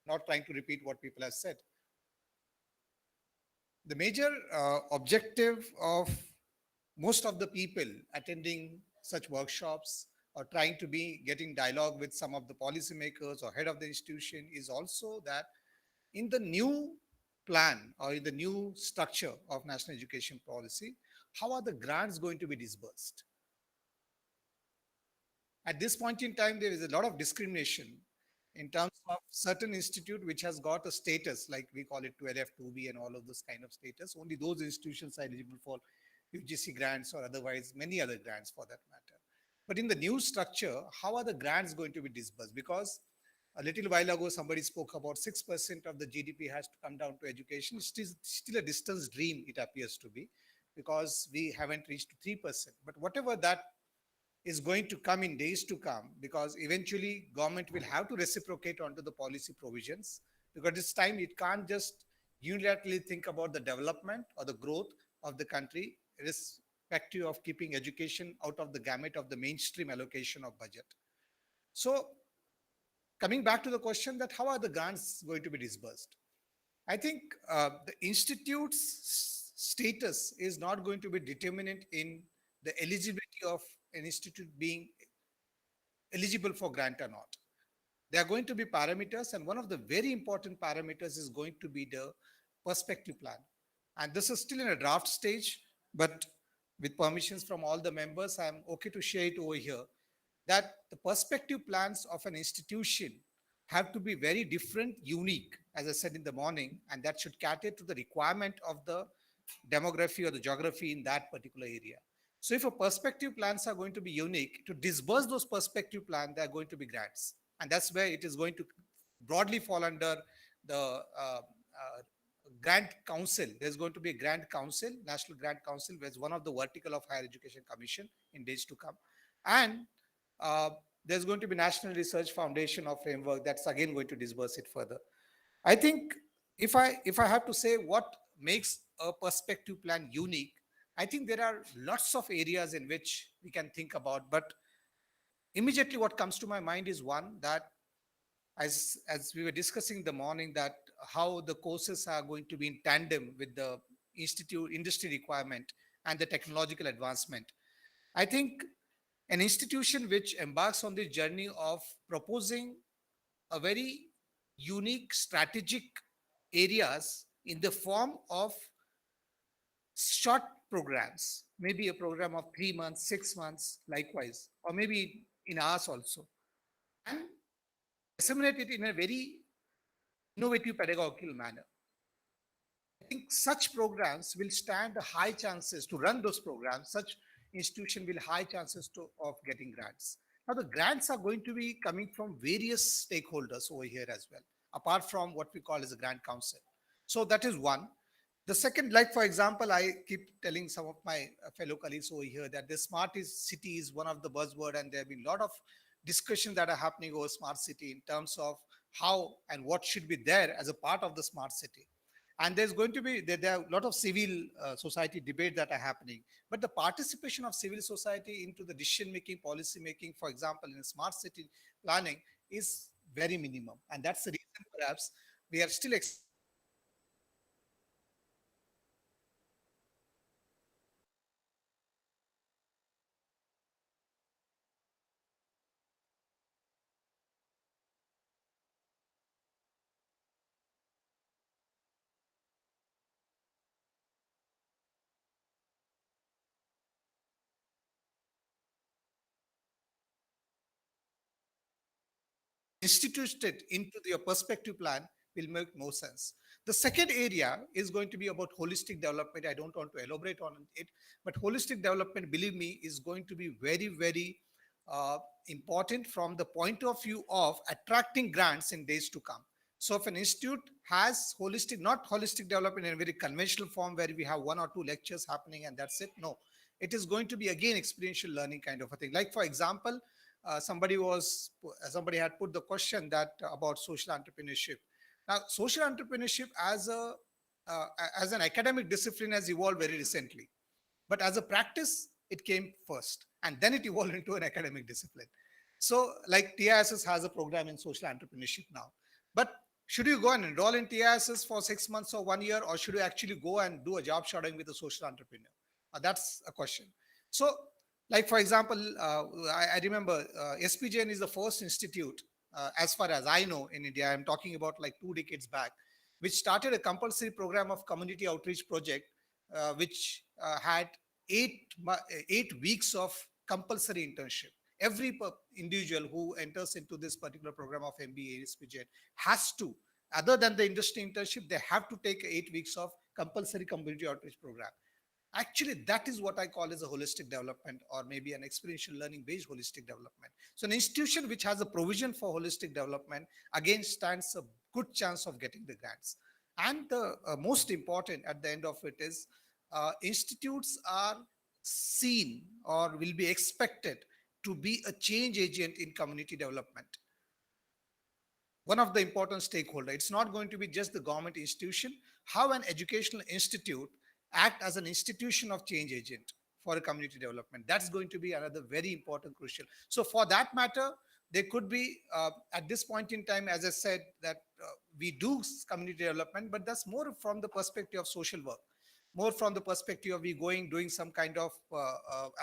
Speaker 3: not trying to repeat what people have said. The major objective of most of the people attending such workshops or trying to be getting dialogue with some of the policymakers or head of the institution is also that in the new plan or in the new structure of national education policy, how are the grants going to be disbursed? At this point in time, there is a lot of discrimination in terms of certain institute which has got a status, like we call it 12F, 2B and all of those kind of status. Only those institutions are eligible for UGC grants or otherwise many other grants for that matter. But in the new structure, how are the grants going to be disbursed? Because A little while ago, somebody spoke about 6% of the GDP has to come down to education. It is still a distant dream, it appears to be, because we haven't reached 3%. But whatever that is going to come in days to come, because eventually government will have to reciprocate onto the policy provisions, because this time it can't just unilaterally think about the development or the growth of the country, irrespective of keeping education out of the gamut of the mainstream allocation of budget. So coming back to the question that how are the grants going to be disbursed? I think the institute's status is not going to be determinant in the eligibility of an institute being eligible for grant or not. There are going to be parameters, and one of the very important parameters is going to be the perspective plan. And this is still in a draft stage, but with permissions from all the members, I'm okay to share it over here, that the perspective plans of an institution have to be very different, unique, as I said in the morning, and that should cater to the requirement of the demography or the geography in that particular area. So if a perspective plans are going to be unique, to disburse those perspective plans, they are going to be grants. And that's where it is going to broadly fall under the grant council. There's going to be a grant council, National Grant Council, which is one of the vertical of Higher Education Commission in days to come. And there's going to be National Research Foundation of framework that's again going to disburse it further. I think if I have to say what makes a perspective plan unique, I think there are lots of areas in which we can think about, but immediately what comes to my mind is one that as we were discussing the morning, that how the courses are going to be in tandem with the industry requirement and the technological advancement. I think an institution which embarks on this journey of proposing a very unique strategic areas in the form of short programs, maybe a program of 3 months, 6 months, likewise, or maybe in hours also, and disseminate it in a very innovative pedagogical manner. I think such programs will stand high chances to run those programs. Such institution will high chances of getting grants. Now the grants are going to be coming from various stakeholders over here as well, apart from what we call as a grant council. So that is one. The second, like for example, I keep telling some of my fellow colleagues over here that the smart city is one of the buzzword, and there have been a lot of discussions that are happening over smart city in terms of how and what should be there as a part of the smart city. And there's going to be, there are a lot of civil society debate that are happening, but the participation of civil society into the decision making, policy making, for example, in smart city planning is very minimum. And that's the reason perhaps we are still instituted into your perspective plan will make more sense. The second area is going to be about holistic development. I don't want to elaborate on it, but holistic development, believe me, is going to be very, very important from the point of view of attracting grants in days to come. So if an institute has holistic, not holistic development in a very conventional form where we have 1 or 2 lectures happening and that's it. No, it is going to be again experiential learning kind of a thing. Like for example, somebody had put the question that about social entrepreneurship. Now, social entrepreneurship as an academic discipline has evolved very recently, but as a practice, it came first, and then it evolved into an academic discipline. So, like TISS has a program in social entrepreneurship now, but should you go and enroll in TISS for 6 months or 1 year, or should you actually go and do a job shadowing with a social entrepreneur? That's a question. So, like for example, I remember SPJN is the first institute, as far as I know, in India. I'm talking about like 2 decades back, which started a compulsory program of community outreach project, which had 8 weeks of compulsory internship. Every individual who enters into this particular program of MBA SPJN has to, other than the industry internship, they have to take 8 weeks of compulsory community outreach program. Actually, that is what I call as a holistic development, or maybe an experiential learning based holistic development. So an institution which has a provision for holistic development again stands a good chance of getting the grants. And the most important at the end of it is institutes are seen or will be expected to be a change agent in community development, one of the important stakeholder. It's not going to be just the government institution. How an educational institute act as an institution of change agent for a community development, that's going to be another very important crucial. So for that matter, there could be at this point in time, as I said, that we do community development, but that's more from the perspective of social work, more from the perspective of we going doing some kind of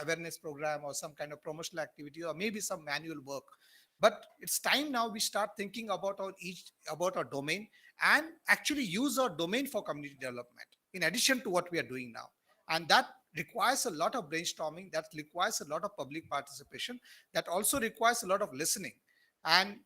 Speaker 3: awareness program or some kind of promotional activity or maybe some manual work. But it's time now we start thinking about our domain and actually use our domain for community development in addition to what we are doing now. And that requires a lot of brainstorming, that requires a lot of public participation, that also requires a lot of listening. And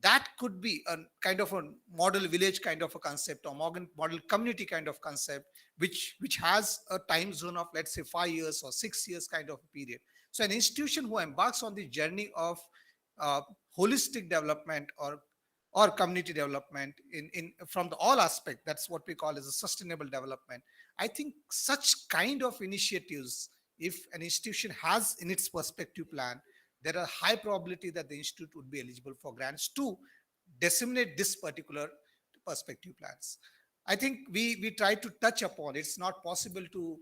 Speaker 3: that could be a kind of a model village kind of a concept or model community kind of concept, which has a time zone of, let's say, 5 years or 6 years kind of a period. So an institution who embarks on the journey of uh, holistic development or community development in from the all aspect, that's what we call as a sustainable development. I think such kind of initiatives, if an institution has in its perspective plan, there are high probability that the institute would be eligible for grants to disseminate this particular perspective plans. I think we try to touch upon, it's not possible to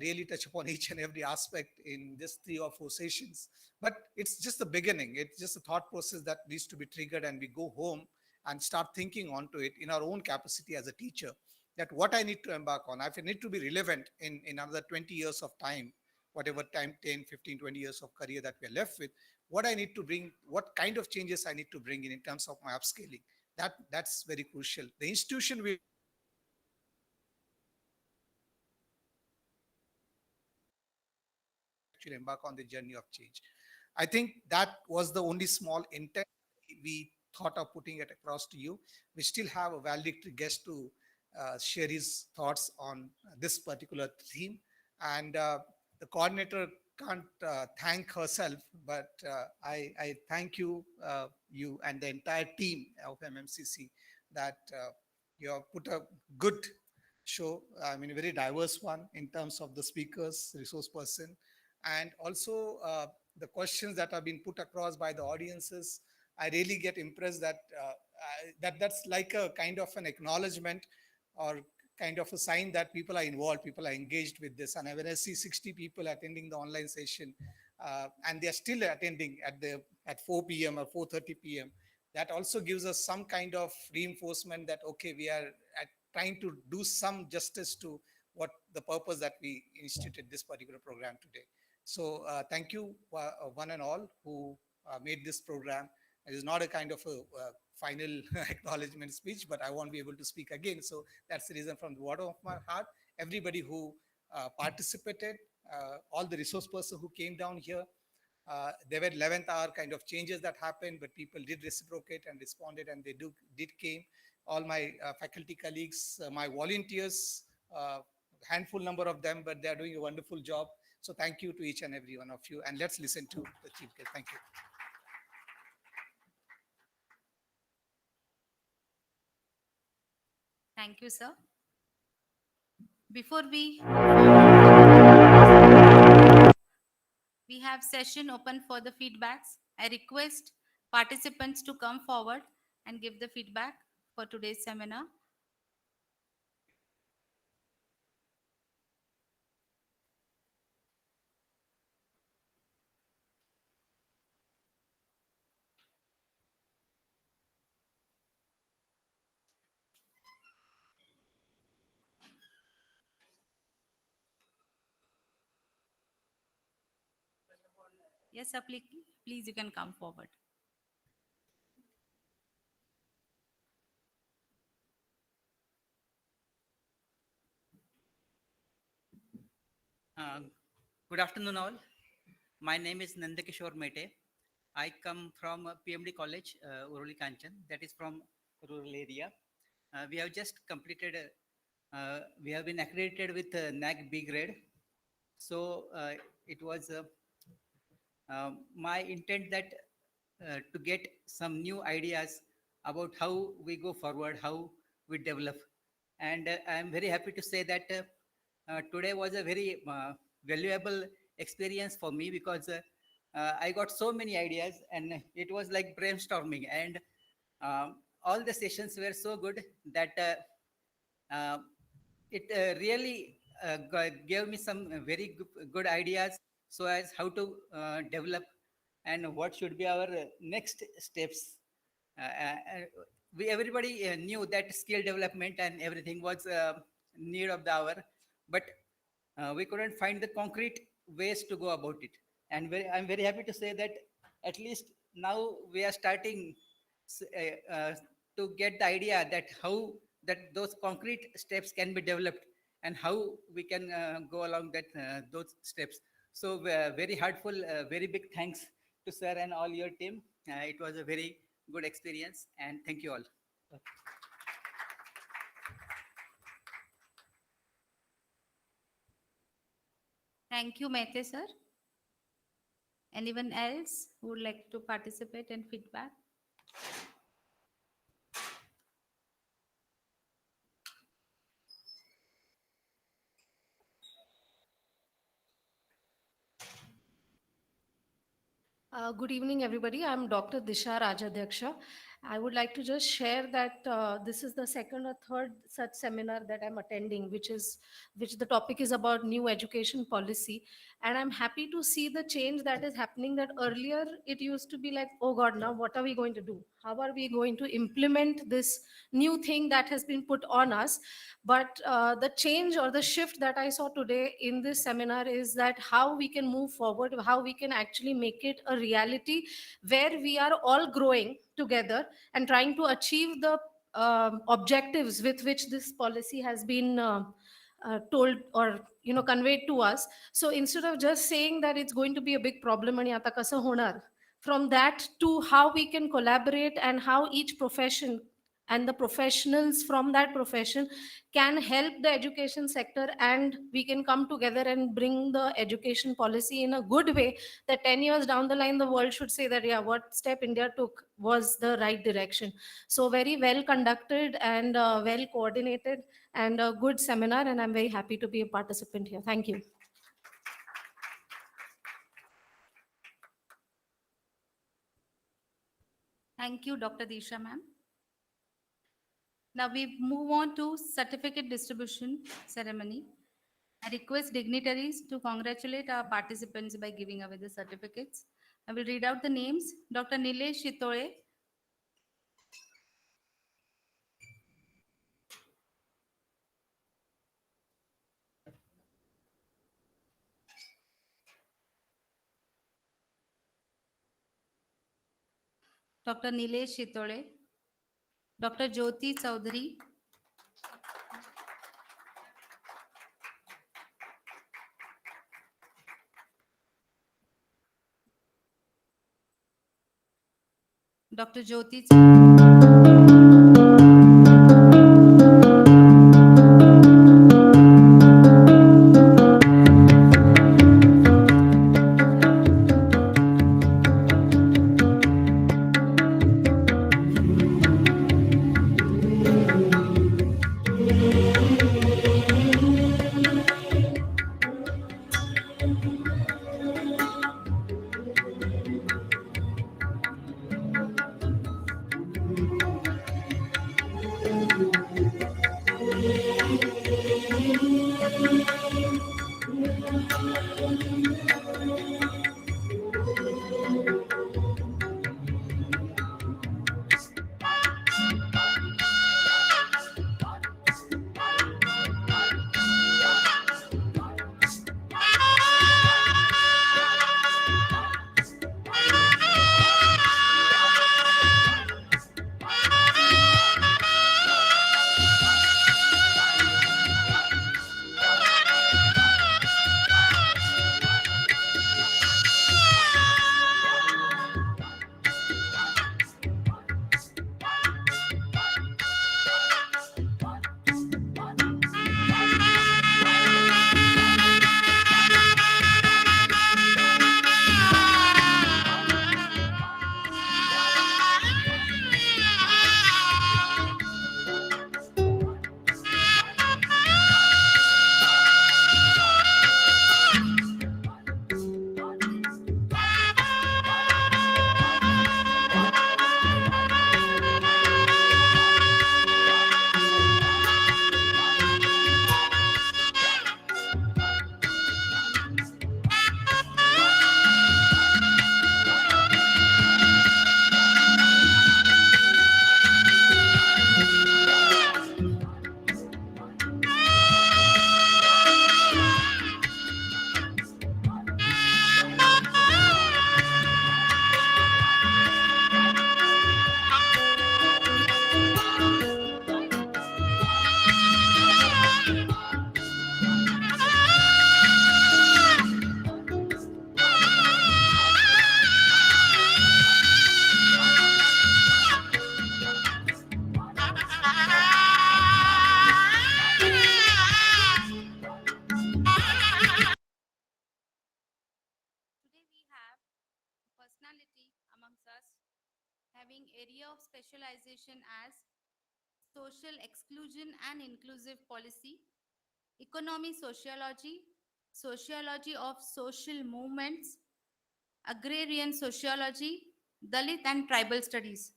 Speaker 3: really touch upon each and every aspect in just 3 or 4 sessions, but it's just the beginning. It's just a thought process that needs to be triggered, and we go home and start thinking onto it in our own capacity as a teacher, that what I need to embark on, if I need to be relevant in another 20 years of time, whatever time, 10, 15, 20 years of career that we're left with, what I need to bring, what kind of changes I need to bring in terms of my upscaling. That's very crucial. The institution will actually embark on the journey of change. I think that was the only small intent we thought of putting it across to you. We still have a valedictory guest to share his thoughts on this particular theme. And the coordinator can't thank herself, but I thank you, you and the entire team of MMCC, that you have put a good show. I mean, a very diverse one in terms of the speakers, resource person, and also the questions that have been put across by the audiences. I really get impressed that that's like a kind of an acknowledgement or kind of a sign that people are involved, people are engaged with this. And when I see 60 people attending the online session, and they are still attending at 4 p.m. or 4:30 p.m., that also gives us some kind of reinforcement that okay, we are trying to do some justice to what the purpose that we instituted this particular program today. So thank you one and all who made this program. It is not a kind of a final acknowledgement speech, but I won't be able to speak again. So that's the reason, from the bottom of my heart, everybody who participated, all the resource persons who came down here, there were 11th hour kind of changes that happened, but people did reciprocate and responded, and they did came. All my faculty colleagues, my volunteers, handful number of them, but they are doing a wonderful job. So thank you to each and every one of you. And let's listen to the chief guest. Thank you.
Speaker 1: Thank you, sir. Before we have session open for the feedbacks. I request participants to come forward and give the feedback for today's seminar. Yes, sir, please you can come forward.
Speaker 20: Good afternoon, all. My name is Nandakishore Mete. I come from PMD College, Uruli Kanchan, that is from rural area. We have just completed, we have been accredited with NAAC B grade So it was my intent that to get some new ideas about how we go forward, how we develop. And I am very happy to say that today was a very valuable experience for me because I got so many ideas and it was like brainstorming. And all the sessions were so good that it really gave me some very good ideas so as how to develop and what should be our next steps. We everybody knew that skill development and everything was need of the hour, but we couldn't find the concrete ways to go about it. And I'm very happy to say that at least now we are starting to get the idea that how that those concrete steps can be developed and how we can go along that those steps. So very heartful, very big thanks to sir and all your team. It was a very good experience and thank you all.
Speaker 1: Thank you, Mehte sir. Anyone else who would like to participate and feedback?
Speaker 21: Good evening, everybody. I'm Dr. Disha Rajadhyaksha. I would like to just share that this is the second or third such seminar that I'm attending, which the topic is about new education policy. And I'm happy to see the change that is happening. That earlier it used to be like, oh God, now what are we going to do? How are we going to implement this new thing that has been put on us? But the change or the shift that I saw today in this seminar is that how we can move forward, how we can actually make it a reality where we are all growing together and trying to achieve the objectives with which this policy has been told or conveyed to us. So instead of just saying that it's going to be a big problem and आता कसं होणार, from that to how we can collaborate and how each profession and the professionals from that profession can help the education sector, and we can come together and bring the education policy in a good way that 10 years down the line the world should say that yeah, what step India took was the right direction. So very well conducted and well coordinated and a good seminar, and I'm very happy to be a participant here. Thank you.
Speaker 1: Thank you, Dr. Disha ma'am. Now we move on to certificate distribution ceremony. I request dignitaries to congratulate our participants by giving away the certificates. I will read out the names. Dr. Nilesh Shitole, Dr. Nilesh Shitole, Dr. Jyoti Chaudhary, Dr. Jyoti area of specialization as social exclusion and inclusive policy, economy sociology, sociology of social movements, agrarian sociology, Dalit and tribal studies.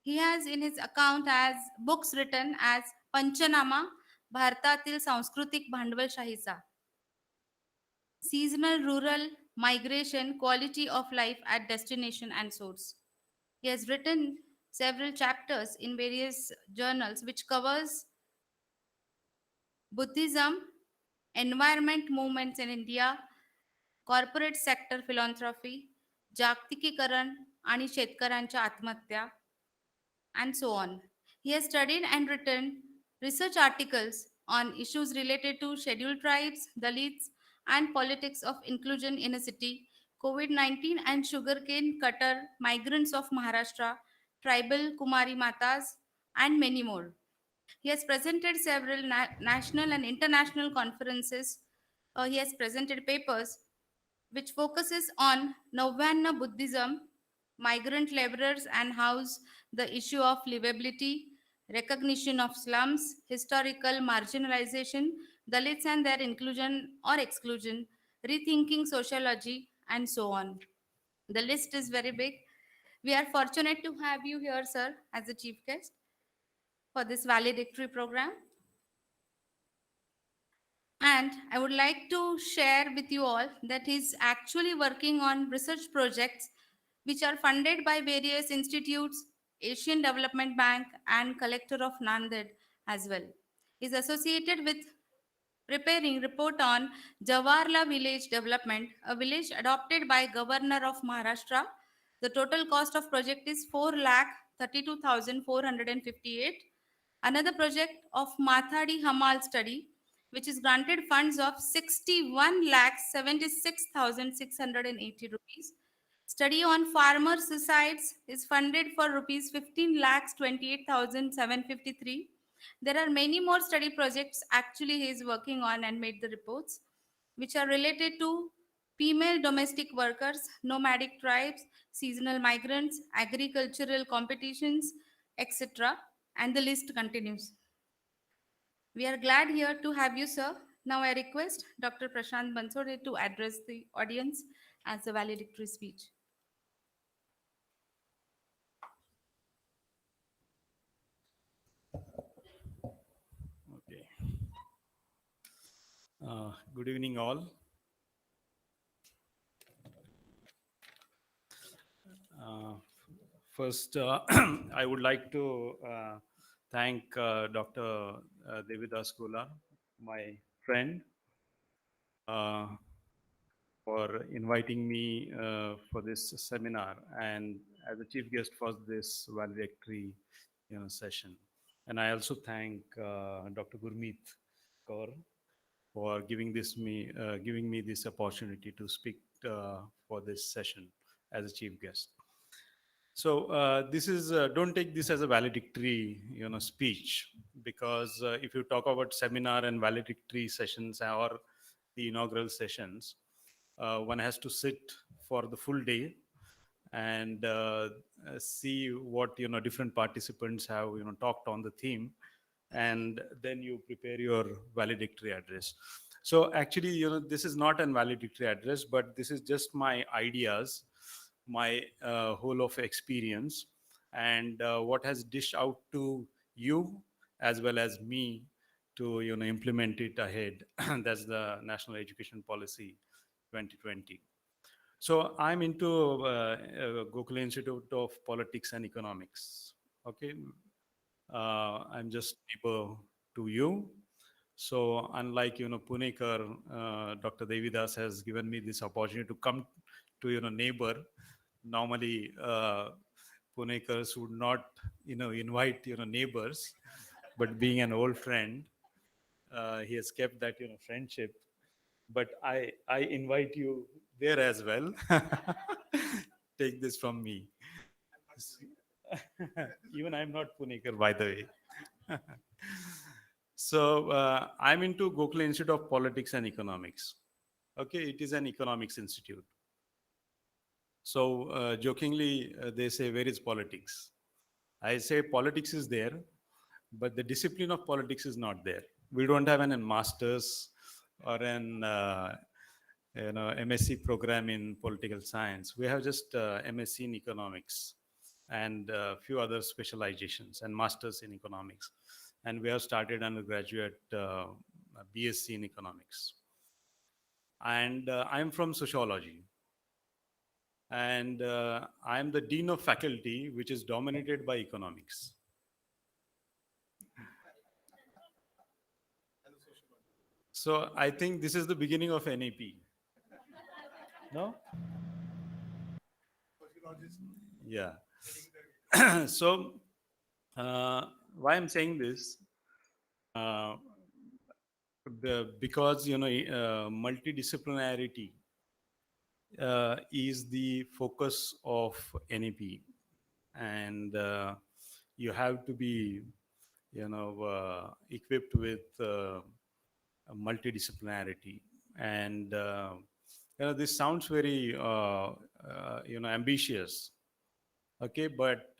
Speaker 1: He has in his account as books written as Panchanama, भारतातील सांस्कृतिक भांडवलशाहीचा, seasonal rural migration, quality of life at destination and source. He has written several chapters in various journals which covers Buddhism, environment movements in India, corporate sector philanthropy, जागतिकीकरण आणि शेतकऱ्यांच्या आत्महत्या, and so on. He has studied and written research articles on issues related to scheduled tribes, Dalits, and politics of inclusion in a city, COVID-19 and sugarcane cutter migrants of Maharashtra, tribal Kumari Matas, and many more. He has presented several national and international conferences. He has presented papers which focuses on Navaina Buddhism, migrant laborers and house, the issue of livability, recognition of slums, historical marginalization, Dalits and their inclusion or exclusion, rethinking sociology, and so on. The list is very big. We are fortunate to have you here, sir, as a chief guest for this valedictory program. And I would like to share with you all that he's actually working on research projects which are funded by various institutes, Asian Development Bank, and Collector of Nanded as well. He's associated with preparing report on Jawarla village development, a village adopted by Governor of Maharashtra. The total cost of project is 4,32,458. Another project of Mathadi Hamal study, which is granted funds of 61,76,680 rupees. Study on farmer suicides is funded for rupees 15,28,753. There are many more study projects actually he is working on and made the reports, which are related to female domestic workers, nomadic tribes, seasonal migrants, agricultural competitions, etc. And the list continues. We are glad here to have you, sir. Now I request Dr. Prashant Bansode to address the audience as a valedictory speech.
Speaker 4: Okay. Good evening, all. First, I would like to thank Dr. Devidas Kolar, my friend, for inviting me for this seminar and as a chief guest for this valedictory session. And I also thank Dr. Gurmeet Kaur for giving me this opportunity to speak for this session as a chief guest. So this is don't take this as a valedictory speech, because if you talk about seminar and valedictory sessions or the inaugural sessions, one has to sit for the full day and see what different participants have talked on the theme, and then you prepare your valedictory address. So actually, this is not an valedictory address, but this is just my ideas, my whole of experience, and what has dished out to you as well as me to implement it ahead. That's the National Education Policy 2020. So I'm into Gokhale Institute of Politics and Economics. Okay, I'm just neighbor to you. So unlike Punekar, Dr. Devidas has given me this opportunity to come to neighbor. Normally, Punekars would not invite neighbors, but being an old friend, he has kept that friendship. But I invite you there as well. Take this from me. Even I'm not Punekar, by the way. So I'm into Gokhale Institute of Politics and Economics. Okay, it is an economics institute. So jokingly, they say, where is politics?
Speaker 2: I say politics is there, but the discipline of politics is not there. We don't have an master's or an MSc program in political science. We have just MSc in economics and a few other specializations and masters in economics. And we have started undergraduate BSc in economics. And I'm from sociology. And I'm the dean of faculty, which is dominated by economics. So I think this is the beginning of NEP. No? Yeah. So why I'm saying this, because multidisciplinarity is the focus of NEP, and you have to be equipped with multidisciplinarity. And this sounds very ambitious, okay, but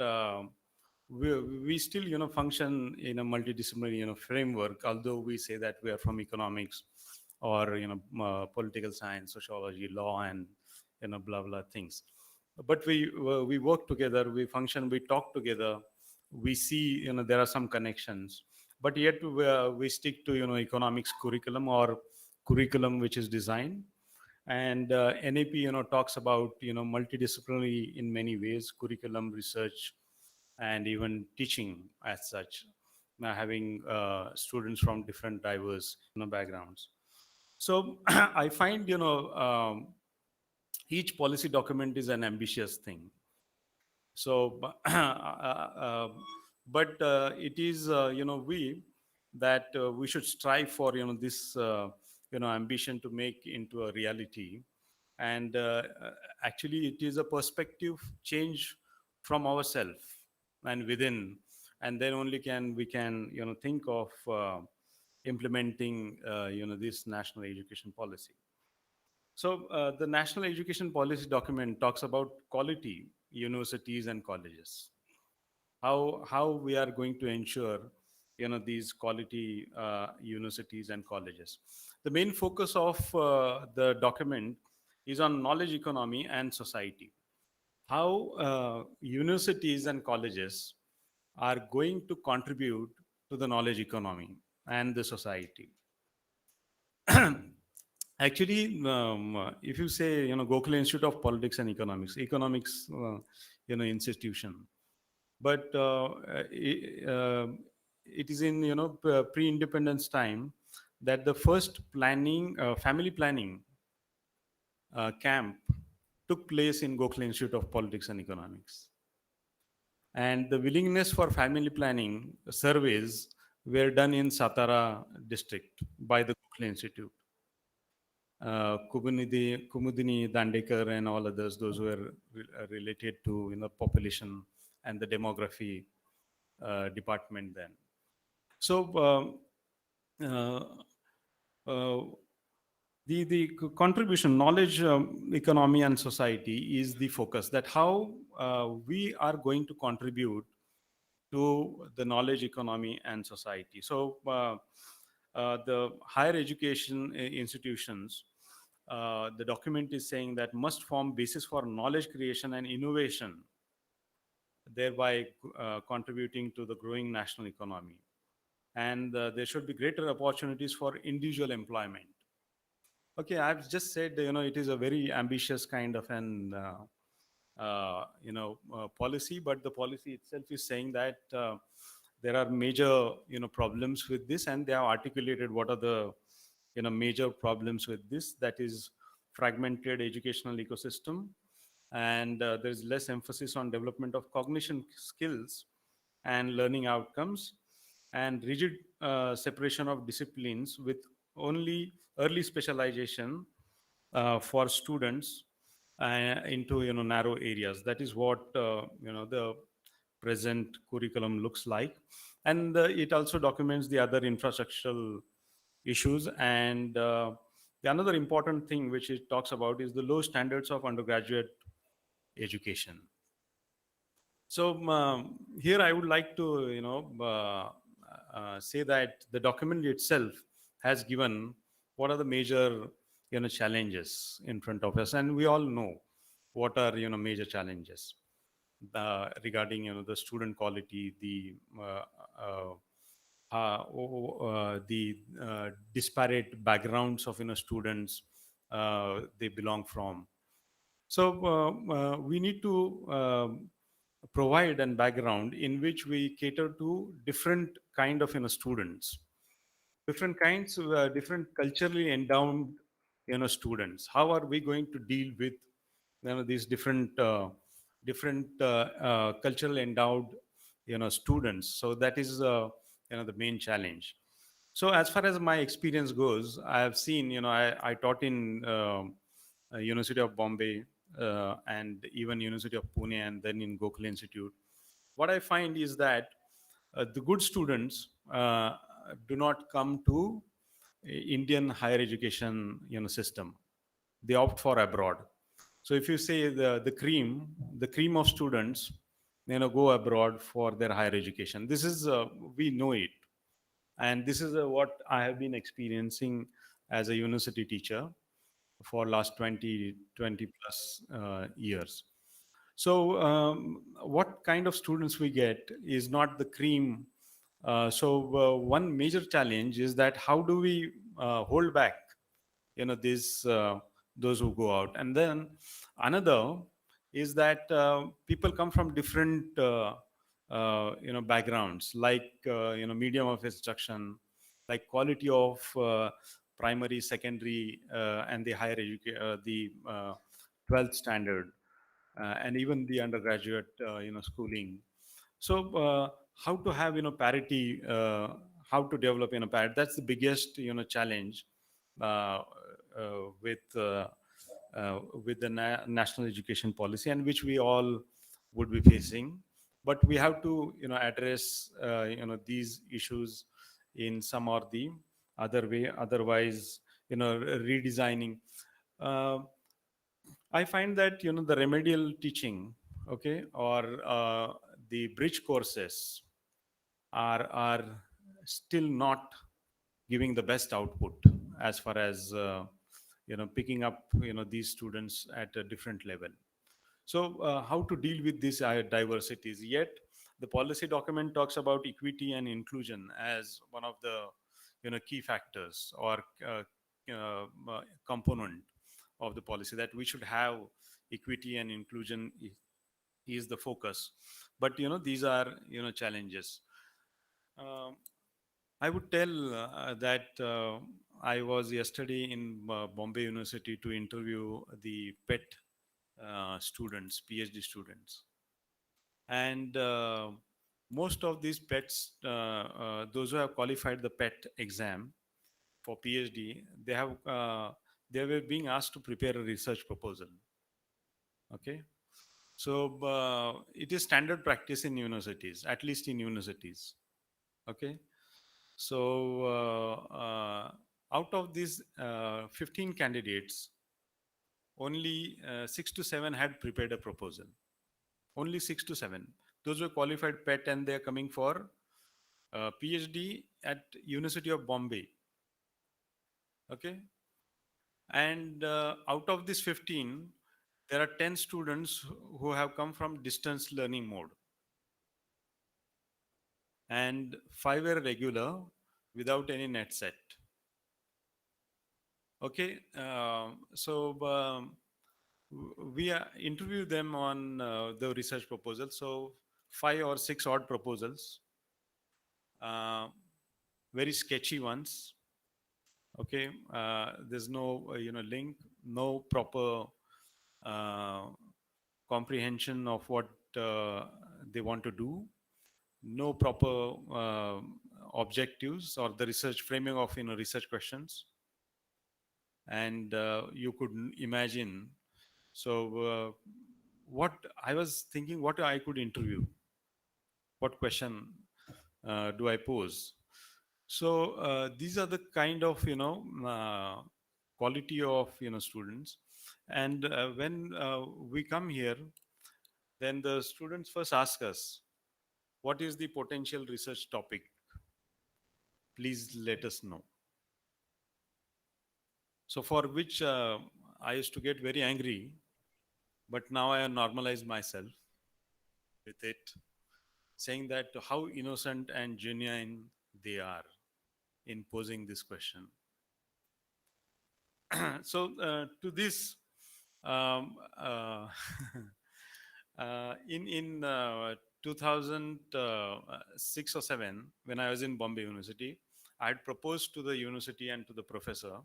Speaker 2: we still function in a multidisciplinary framework, although we say that we are from economics or political science, sociology, law, and blah blah things. But we work together, we function, we talk together, we see there are some connections, but yet we stick to economics curriculum or curriculum which is designed. And NAP talks about multidisciplinary in many ways, curriculum, research, and even teaching as such, having students from different diverse backgrounds. So I find each policy document is an ambitious thing. So but it is we should strive for this ambition to make into a reality. And actually it is a perspective change from ourselves and within, and then only we can think of implementing this national education policy. So the national education policy document talks about quality universities and colleges, how we are going to ensure these quality universities and colleges. The main focus of the document is on knowledge economy and society, how universities and colleges are going to contribute to the knowledge economy and the society. Actually, if you say, Gokhale Institute of Politics and Economics institution, but it is in, pre-independence time that the first family planning camp took place in Gokhale Institute of Politics and Economics. And the willingness for family planning surveys were done in Satara district by the Gokhale Institute. Kumudini Dandekar and all others, those who were related to population and the demography department then. So the contribution, knowledge economy and society is the focus, that how we are going to contribute to the knowledge economy and society. So the higher education institutions, the document is saying that must form basis for knowledge creation and innovation, thereby contributing to the growing national economy. And there should be greater opportunities for individual employment. Okay, I've just said, it is a very ambitious kind of an policy, but the policy itself is saying that there are major problems with this, and they have articulated what are the major problems with this. That is fragmented educational ecosystem, and there is less emphasis on development of cognition skills and learning outcomes, and rigid separation of disciplines with only early specialization for students into narrow areas. That is what the present curriculum looks like. And it also documents the other infrastructural issues. And the another important thing which it talks about is the low standards of undergraduate education. So here I would like to say that the document itself has given what are the major challenges in front of us, and we all know what are major challenges regarding the student quality, the disparate backgrounds of students they belong from. So we need to provide a background in which we cater to different kind of students, different kinds of different culturally endowed students. How are we going to deal with these different cultural endowed students? So that is the main challenge. So as far as my experience goes, I have seen, I taught in University of Bombay and even University of Pune, and then in Gokhale Institute. What I find is that the good students do not come to Indian higher education system. They opt for abroad. So if you say the cream of students go abroad for their higher education. This is we know it, and this is what I have been experiencing as a university teacher for last 20 plus years. So what kind of students we get is not the cream. So one major challenge is that how do we hold back these those who go out. And then another is that people come from different backgrounds, like medium of instruction, like quality of primary, secondary, and the higher education, the 12th standard, and even the undergraduate schooling. So how to have parity, how to develop parity, that's the biggest challenge uh, with the national education policy, and which we all would be facing. But we have to address these issues in some or the other way. Otherwise, redesigning. uh, I find that the remedial teaching, okay, or the bridge courses are still not giving the best output as far as picking up these students at a different level. So how to deal with these diversities? Yet the policy document talks about equity and inclusion as one of the key factors or component of the policy, that we should have equity and inclusion is the focus. But these are challenges. Um, I would tell that I was yesterday in Bombay University to interview the PET students, PhD students, and most of these PETs, those who have qualified the PET exam for PhD, they were being asked to prepare a research proposal. Okay, so it is standard practice in universities, at least in universities. Okay, so out of these 15 candidates, only 6 to 7 had prepared a proposal. Only 6 to 7. Those were qualified PET, and they are coming for PhD at University of Bombay. Okay, and out of these 15, there are 10 students who have come from distance learning mode, and 5 were regular without any net set. Okay, so we interview them on the research proposal. So 5 or 6 odd proposals, uh, very sketchy ones. Okay, there's no link, no proper uh, comprehension of what they want to do, no proper objectives or the research framing of research questions. And you could imagine. So what I was thinking, what I could interview, what question do I pose? So these are the kind of quality of students. And when we come here, then the students first ask us, what is the potential research topic? Please let us know. So for which I used to get very angry, but now I have normalized myself with it, saying that how innocent and genuine they are in posing this question. So to this, um, uh, in 2006 or 7, when I was in Bombay University, I had proposed to the university and to the professor,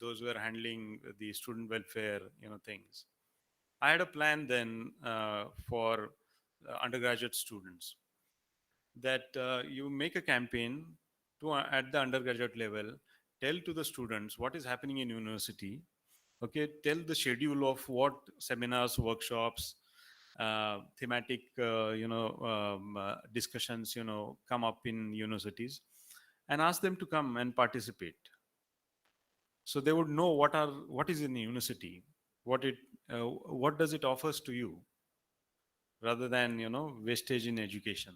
Speaker 2: those who were handling the student welfare, things. I had a plan then for undergraduate students that you make a campaign to at the undergraduate level, tell to the students what is happening in university. Okay, tell the schedule of what seminars, workshops, thematic, discussions, come up in universities, and ask them to come and participate. So they would know what is in the university, what does it offers to you, rather than wastage in education.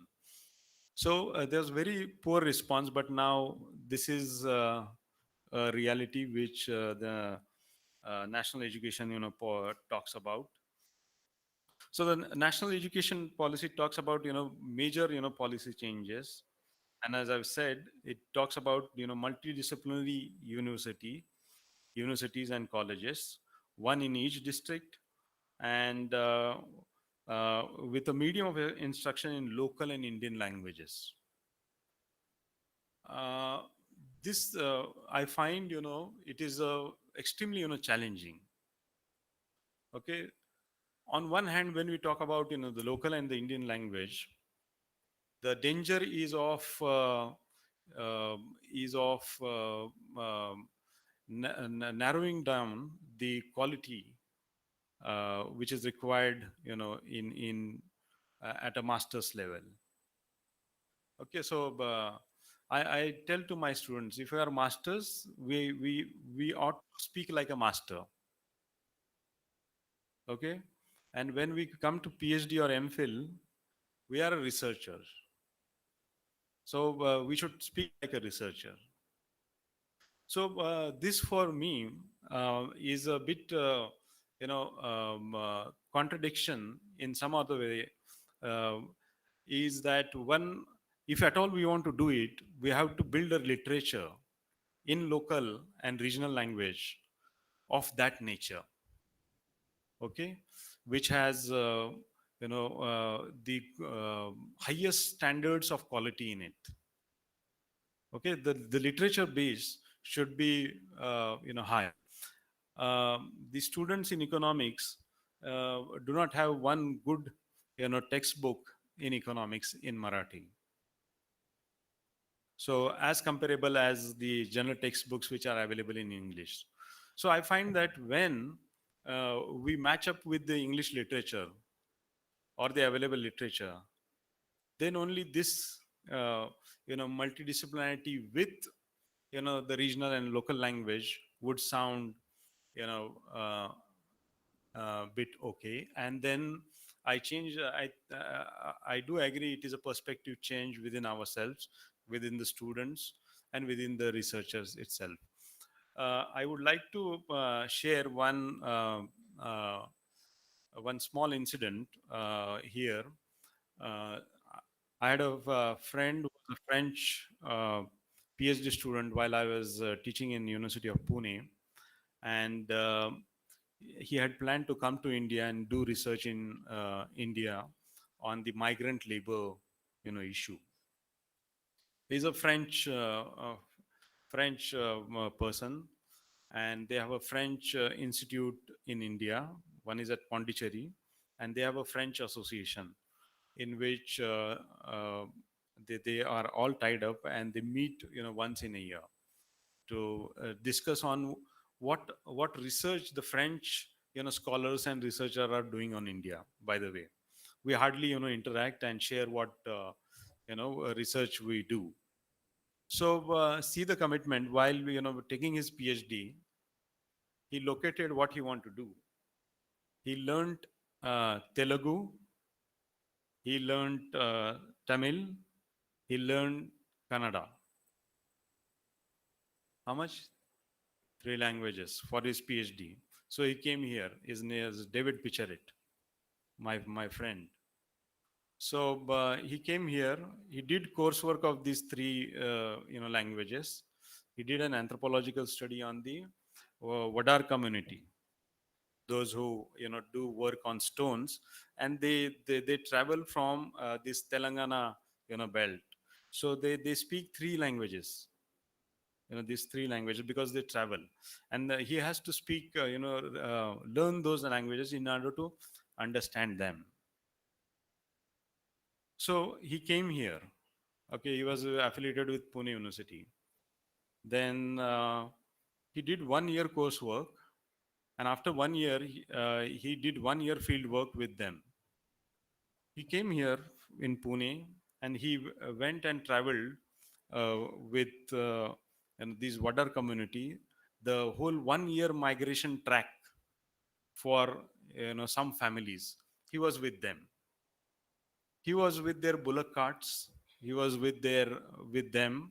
Speaker 2: So there's very poor response, but now this is a reality which the national education talks about. So the national education policy talks about major policy changes, and as I've said, it talks about multidisciplinary universities and colleges, one in each district, and with a medium of instruction in local and Indian languages. Uh, this I find it is extremely challenging. Okay, on one hand, when we talk about the local and the Indian language, the danger is of narrowing down the quality which is required in at a master's level. Okay, so I tell to my students, if we are masters, we ought to speak like a master. Okay, and when we come to PhD or MPhil, we are a researcher. So we should speak like a researcher. So this for me is a bit, contradiction in some other way. Uh, is that one, if at all we want to do it, we have to build a literature in local and regional language of that nature. Okay, which has the highest standards of quality in it. Okay, the literature base should be high. The students in economics do not have one good textbook in economics in Marathi, so as comparable as the general textbooks which are available in English. So I find that when we match up with the English literature or the available literature, then only this multidisciplinarity with the regional and local language would sound bit okay. And then I change, I do agree it is a perspective change within ourselves, within the students, and within the researchers itself. I would like to share one small incident here. uh, I had a friend who was a French PhD student while I was teaching in University of Pune, and he had planned to come to India and do research in India on the migrant labor, issue. He's a French person, and they have a French institute in India. One is at Pondicherry, and they have a French association in which they are all tied up, and they meet once in a year to discuss on what research the French scholars and researchers are doing on India. By the way, we hardly interact and share what research we do. So see the commitment. While taking his PhD, he located what he wanted to do. He learned Telugu, he learned Tamil, he learned Kannada. How much? 3 languages for his PhD. So he came here. His name is David Picharit, my friend. So he came here. He did coursework of these 3 languages. He did an anthropological study on the Vadar community, those who do work on stones, and they travel from this Telangana belt. So they speak 3 languages, these 3 languages, because they travel, and he has to speak learn those languages in order to understand them. So he came here. Okay, he was affiliated with Pune University. Then he did 1 year coursework, and after 1 year he did 1 year field work with them. He came here in Pune, and he went and traveled with these Vadar community, the whole 1 year migration track for some families. He was with them. He was with their bullock carts. He was with them,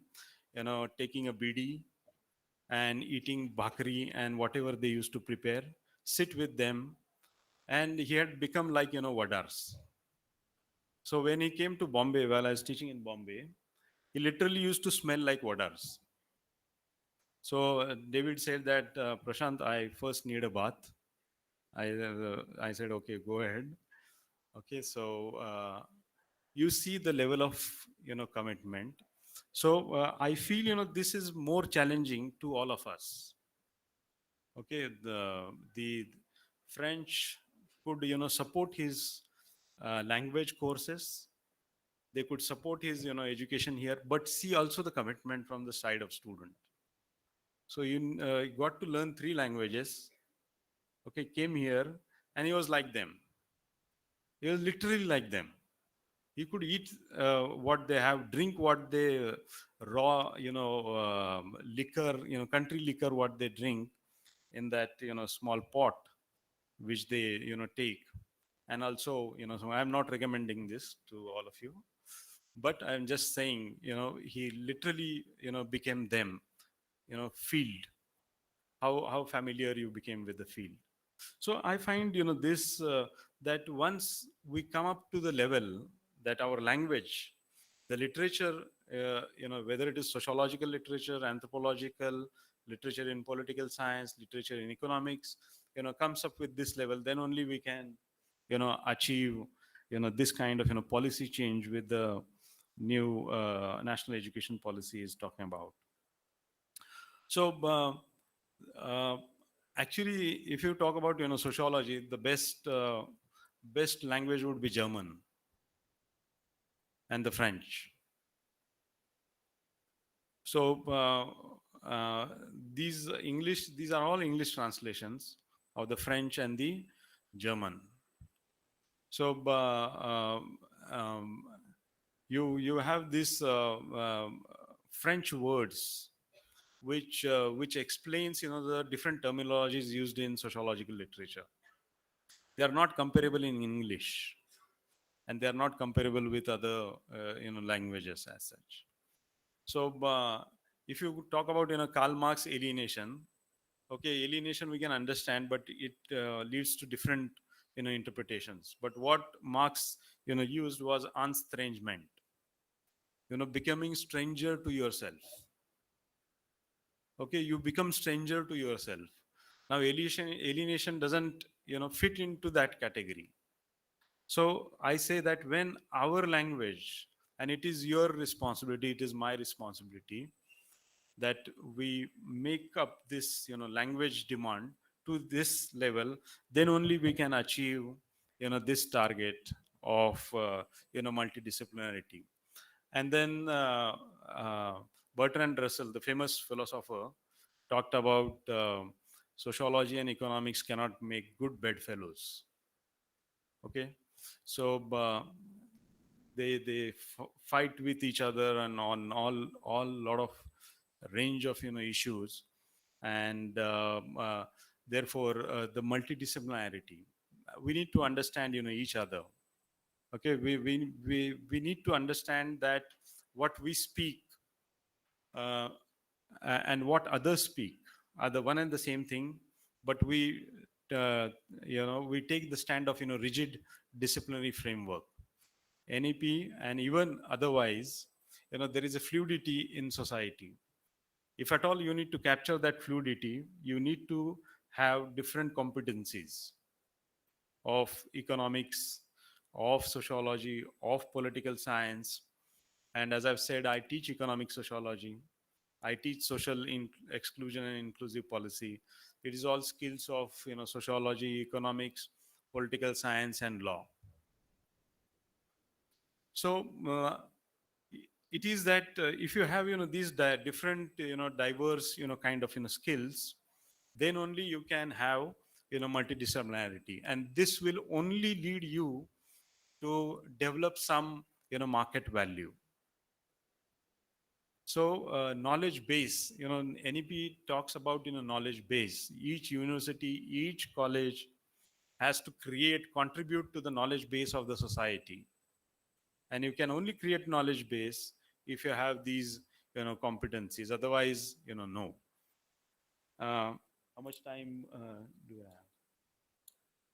Speaker 2: taking a bidi and eating bhakri and whatever they used to prepare, sit with them, and he had become like Vadars. So when he came to Bombay, while I was teaching in Bombay, he literally used to smell like Vadars. So David said that, Prashant, I first need a bath. I said, okay, go ahead. Okay, so you see the level of commitment. So I feel this is more challenging to all of us. Okay, the French could support his language courses. They could support his education here, but see also the commitment from the side of student. So you got to learn 3 languages. Okay, came here, and he was like them. He was literally like them. He could eat what they have, drink what they raw liquor, country liquor, what they drink in that small pot which they take. And also so I'm not recommending this to all of you, but I'm just saying he literally became them. Field, how familiar you became with the field. So I find this that once we come up to the level that our language, the literature, whether it is sociological literature, anthropological literature, in political science, literature in economics, comes up with this level, then only we can achieve this kind of policy change with the new national education policy is talking about. So uh, actually, if you talk about sociology, the best language would be German and the French. So these are all English translations of the French and the German. So you have this French words which explains the different terminologies used in sociological literature. They are not comparable in English, and they are not comparable with other languages as such. So if you talk about Karl Marx alienation, okay, alienation we can understand, but it leads to different interpretations. But what Marx used was estrangement, becoming stranger to yourself. Okay, you become stranger to yourself. Now alienation doesn't fit into that category. So I say that when our language, and it is your responsibility, it is my responsibility, that we make up this language demand to this level, then only we can achieve this target of multidisciplinarity. And then Bertrand Russell, the famous philosopher, talked about sociology and economics cannot make good bedfellows. Okay, so they fight with each other and on all lot of range of issues, and therefore the multidisciplinarity, we need to understand each other. Okay, we need to understand that what we speak uh, and what others speak are the one and the same thing, but uh, we take the stand of rigid disciplinary framework, NEP, and even otherwise, there is a fluidity in society. If at all you need to capture that fluidity, you need to have different competencies of economics, of sociology, of political science. And as I've said, I teach economic sociology. I teach social exclusion and inclusive policy. It is all skills of sociology, economics, political science, and law. So it is that if you have these different diverse kind of skills, then only you can have multidisciplinarity, and this will only lead you to develop some market value. So knowledge base, NEP talks about knowledge base. Each university, each college has to contribute to the knowledge base of the society, and you can only create knowledge base if you have these competencies. Otherwise, no. How much time do I have?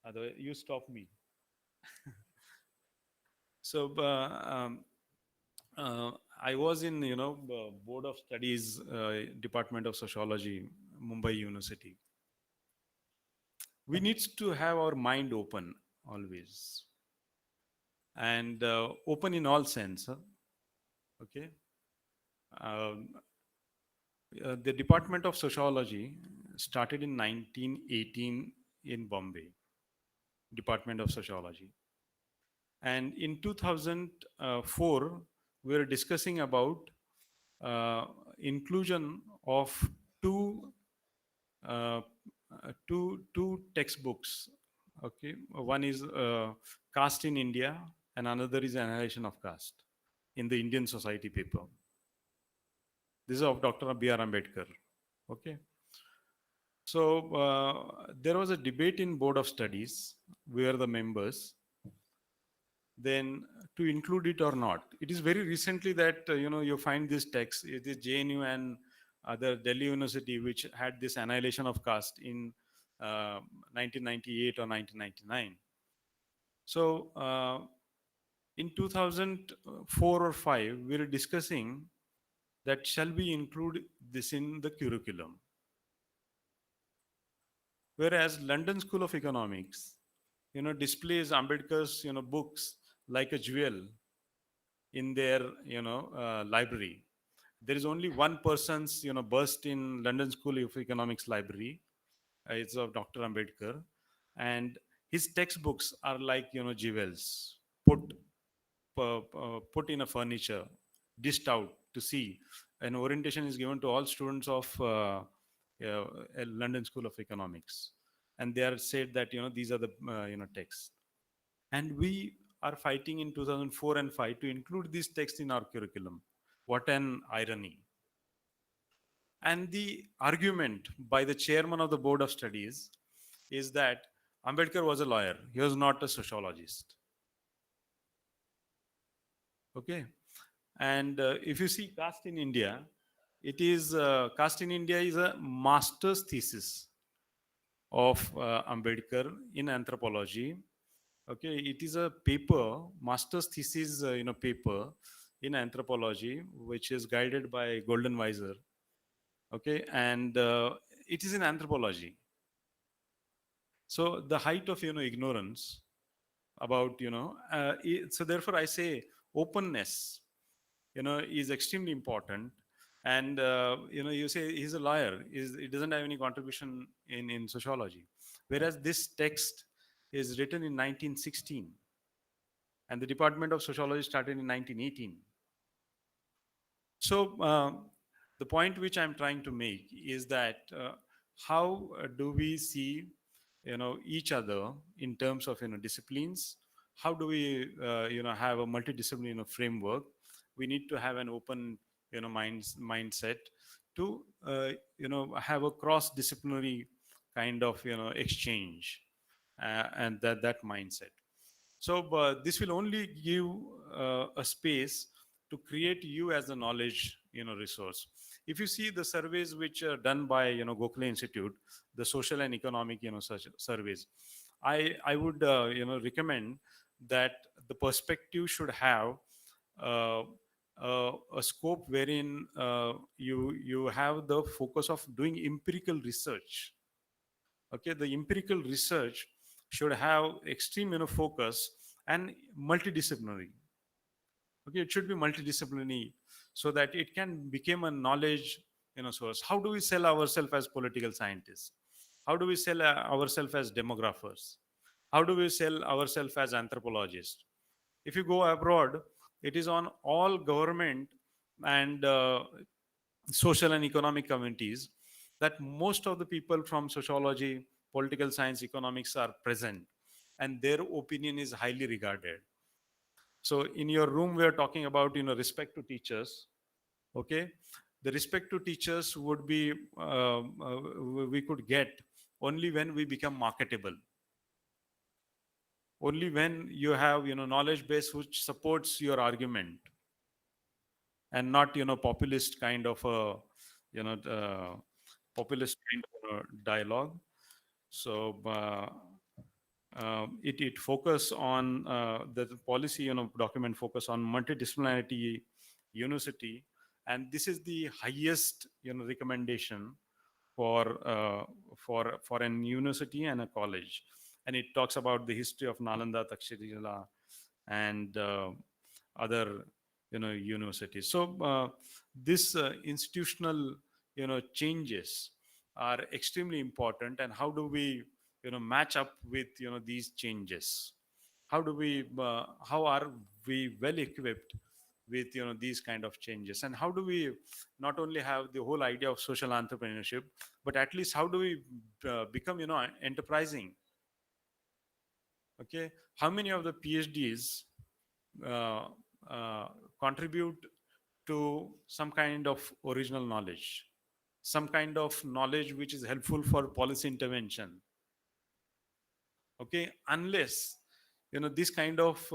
Speaker 2: Otherwise, you stop me. So I was in Board of Studies, Department of Sociology, Mumbai University. We need to have our mind open always, and open in all sense. Okay. The Department of Sociology started in 1918 in Bombay, Department of Sociology. And in 2004, we were discussing about inclusion of two uh, two textbooks. Okay, one is Caste in India, and another is Annihilation of Caste in the Indian Society paper. This is of Dr. B.R. Ambedkar. Okay. So there was a debate in Board of Studies. We were the members. Then to include it or not. It is very recently that you find this text. It is JNU and other Delhi University which had this Annihilation of Caste in 1998 or 1999. So in 2004 or 5, we were discussing that shall we include this in the curriculum. Whereas London School of Economics, displays Ambedkar's, books like a jewel in their, library. There is only one person's, burst in London School of Economics library. It's of Dr. Ambedkar, and his textbooks are like, jewels put in a furniture, dished out to see. An orientation is given to all students of London School of Economics, and they are said that these are the texts, and we are fighting in 2004 and 5 to include these texts in our curriculum. What an irony! And the argument by the chairman of the Board of Studies is that Ambedkar was a lawyer; he was not a sociologist. Okay, and if you see Caste in India, it is Caste in India is a master's thesis of Ambedkar in anthropology. Okay, it is a paper, master's thesis, paper in anthropology, which is guided by Golden Weiser. Okay, and it is in anthropology. So the height of ignorance about so therefore I say openness is extremely important. And you say he's a lawyer, he doesn't have any contribution in sociology, whereas this text is written in 1916 and the Department of Sociology started in 1918. So the point which I'm trying to make is that how do we see each other in terms of disciplines? How do we have a multidisciplinary framework? We need to have an open mindset to have a cross-disciplinary kind of exchange. and that mindset. So this will only give a space to create you as a knowledge resource. If you see the surveys which are done by Gokhale Institute, the social and economic such surveys, I would recommend that the perspective should have uh, a scope wherein you have the focus of doing empirical research. Okay, the empirical research should have extreme focus and multidisciplinary. Okay, it should be multidisciplinary so that it can become a knowledge source. How do we sell ourselves as political scientists? How do we sell ourselves as demographers? How do we sell ourselves as anthropologists? If you go abroad, it is on all government and social and economic communities that most of the people from sociology, political science, economics are present, and their opinion is highly regarded. So in your room, we are talking about respect to teachers. Okay, the respect to teachers would be we could get only when we become marketable. Only when you have knowledge base which supports your argument, and not populist kind of a populist kind of a dialogue. So it focus on the policy document focus on multidisciplinarity, university, and this is the highest recommendation for an university and a college. And it talks about the history of Nalanda, Takshashila, and other universities. So this institutional changes are extremely important. And how do we match up with these changes? How do we how are we well equipped with these kind of changes? And how do we not only have the whole idea of social entrepreneurship, but at least how do we become enterprising? Okay, how many of the PhDs uh, uh, contribute to some kind of original knowledge, some kind of knowledge which is helpful for policy intervention? Okay, unless this kind of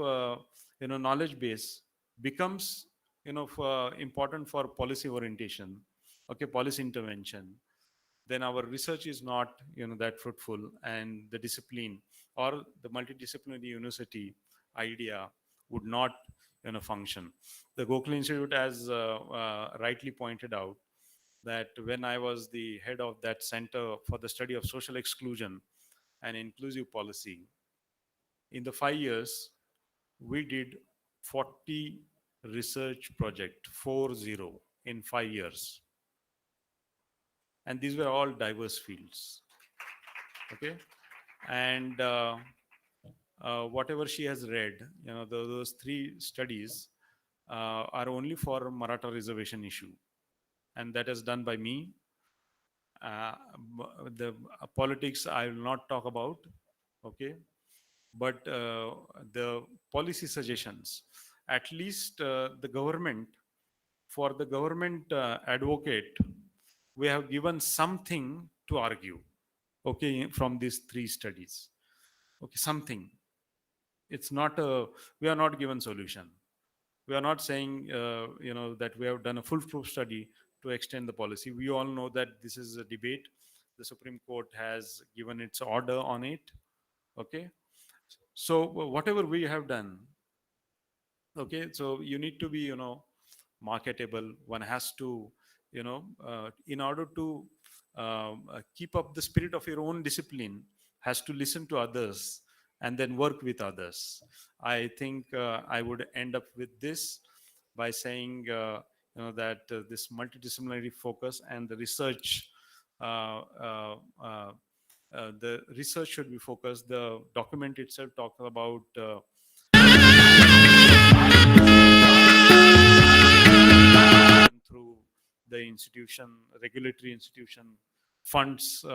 Speaker 2: knowledge base becomes important for policy orientation, okay, policy intervention, then our research is not that fruitful, and the discipline or the multidisciplinary university idea would not function. The Gokhale Institute has rightly pointed out that when I was the head of that center for the study of social exclusion and inclusive policy, in the 5 years we did 40 research project, 40 in 5 years, and these were all diverse fields. Okay, and whatever she has read, those 3 studies are only for Maratha reservation issue, and that is done by me. The politics I will not talk about. Okay, but the policy suggestions, at least the government, for the government advocate, we have given something to argue, okay, from these 3 studies. Okay, something. It's not a, we are not given solution. We are not saying that we have done a full-proof study to extend the policy. We all know that this is a debate. The Supreme Court has given its order on it. Okay, so whatever we have done, okay, so you need to be marketable. One has to in order to keep up the spirit of your own discipline, has to listen to others and then work with others. I think I would end up with this by saying that this multidisciplinary focus and the research uh, uh, uh, the research should be focused. The document itself talks about through the institution, regulatory institution, funds,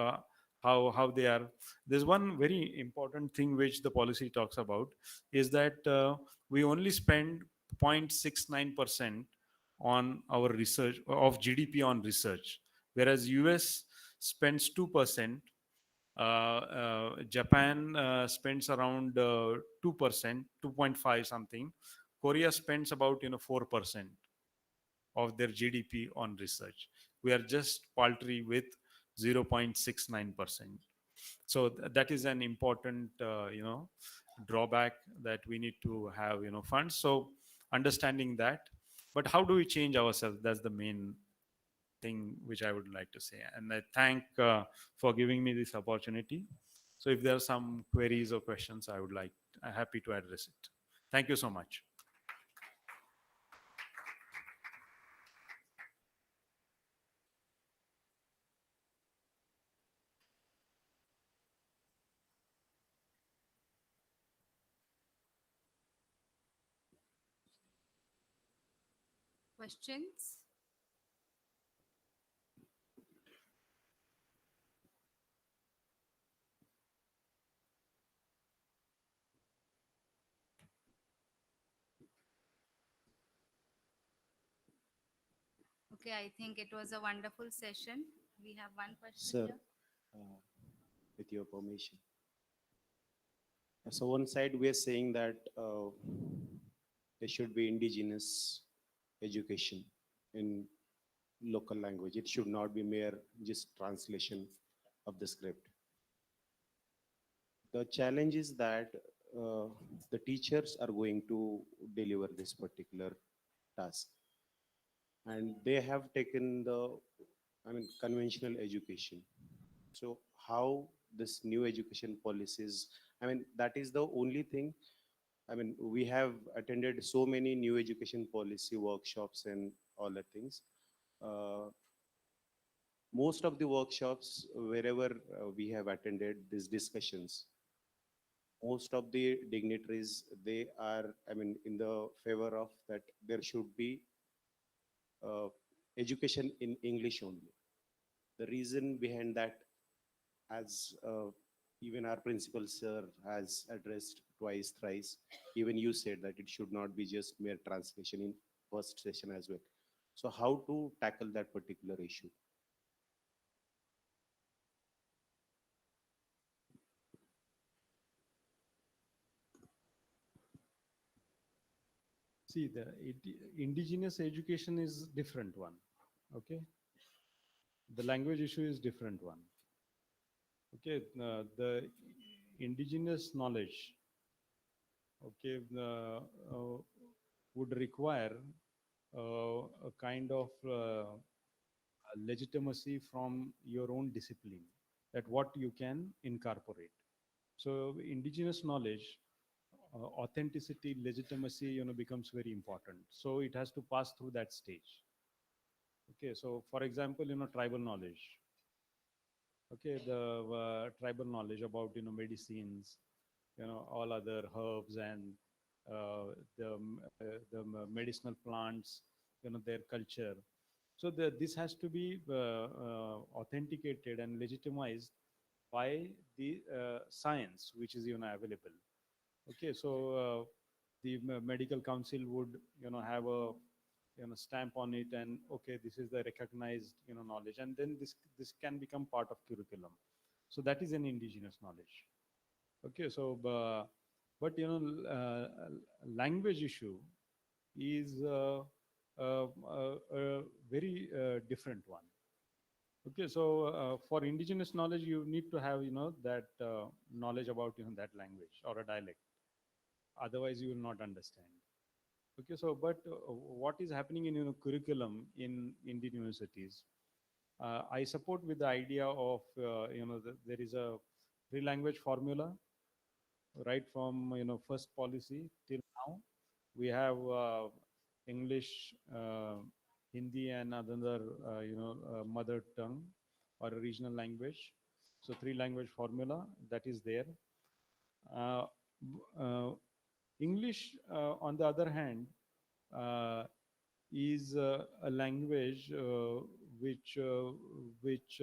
Speaker 2: how they are. There's one very important thing which the policy talks about, is that we only spend 0.69% on our research of GDP on research, whereas US spends 2%, Japan spends around 2%, 2.5 something. Korea spends about 4% of their GDP on research. We are just paltry with 0.69%. So that is an important drawback that we need to have funds. So understanding that, but how do we change ourselves? That's the main thing which I would like to say. And I thank for giving me this opportunity. So if there are some queries or questions, I'm happy to address it. Thank you so much.
Speaker 1: Questions? Okay, I think it was a wonderful session. We have one question
Speaker 9: Sir,
Speaker 1: here.
Speaker 9: with your permission. So one side we are saying that there should be indigenous education in local language. It should not be mere just translation of the script. The challenge is that the teachers are going to deliver this particular task, and they have taken the, conventional education. So how this new education policies, that is the only thing. We have attended so many new education policy workshops and all the things. Most of the workshops, wherever we have attended these discussions, most of the dignitaries, they are, in the favor of that there should be uh, education in English only. The reason behind that, as even our principal sir has addressed twice, thrice, even you said that it should not be just mere translation in first session as well. So how to tackle that particular issue?
Speaker 2: See, the indigenous education is different one. Okay, the language issue is different one. Okay, the indigenous knowledge, okay, would require a kind of legitimacy from your own discipline, that what you can incorporate. So indigenous knowledge, authenticity, legitimacy, becomes very important. So it has to pass through that stage. Okay, so for example, tribal knowledge. Okay, the tribal knowledge about medicines, all other herbs and the medicinal plants, their culture. So this has to be authenticated and legitimized by the science which is available. Okay, so the medical council would have a stamp on it, and okay, this is the recognized knowledge, and then this can become part of curriculum. So that is an indigenous knowledge. Okay, so but language issue is a very different one. Okay, so for indigenous knowledge, you need to have that knowledge about that language or a dialect. Otherwise, you will not understand. Okay, so but what is happening in curriculum in Indian universities? I support with the idea of there is a three language formula right from first policy till now. We have English, Hindi, and another mother tongue or a regional language. So three language formula that is there. Uh, English, on the other hand, uh, is a language which which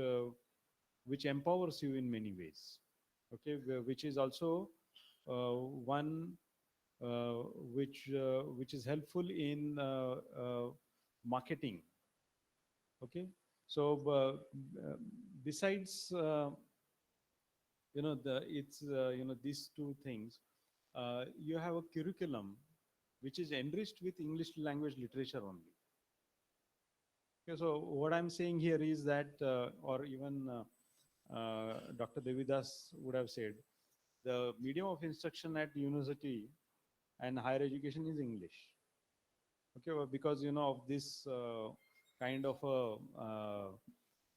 Speaker 2: which empowers you in many ways. Okay, which is also one which is helpful in marketing. Okay, so besides these two things. You have a curriculum which is enriched with English language literature only. Okay, so what I'm saying here is that, or even Dr. Devidas would have said, the medium of instruction at university and higher education is English. Okay, well, because of this kind of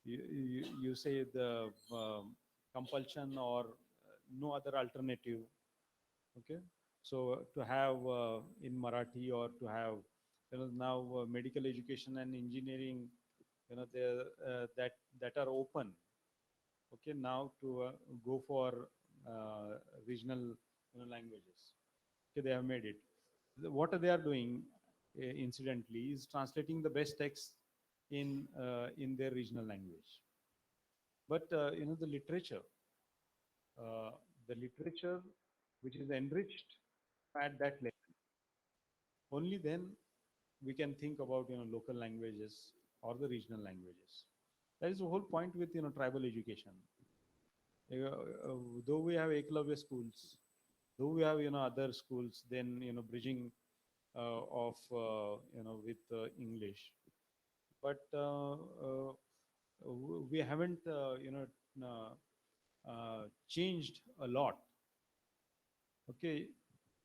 Speaker 2: you say the compulsion or no other alternative. Okay, so to have in Marathi, or to have now medical education and engineering, that are open. Okay, now to go for regional languages. Okay, they have made it. What they are doing incidentally is translating the best text in their regional language. But uh, the literature which is enriched at that level, only then we can think about local languages or the regional languages. That is the whole point with tribal education. Though we have Eklavya schools, though we have other schools, then bridging of with English, but we haven't changed a lot. Okay,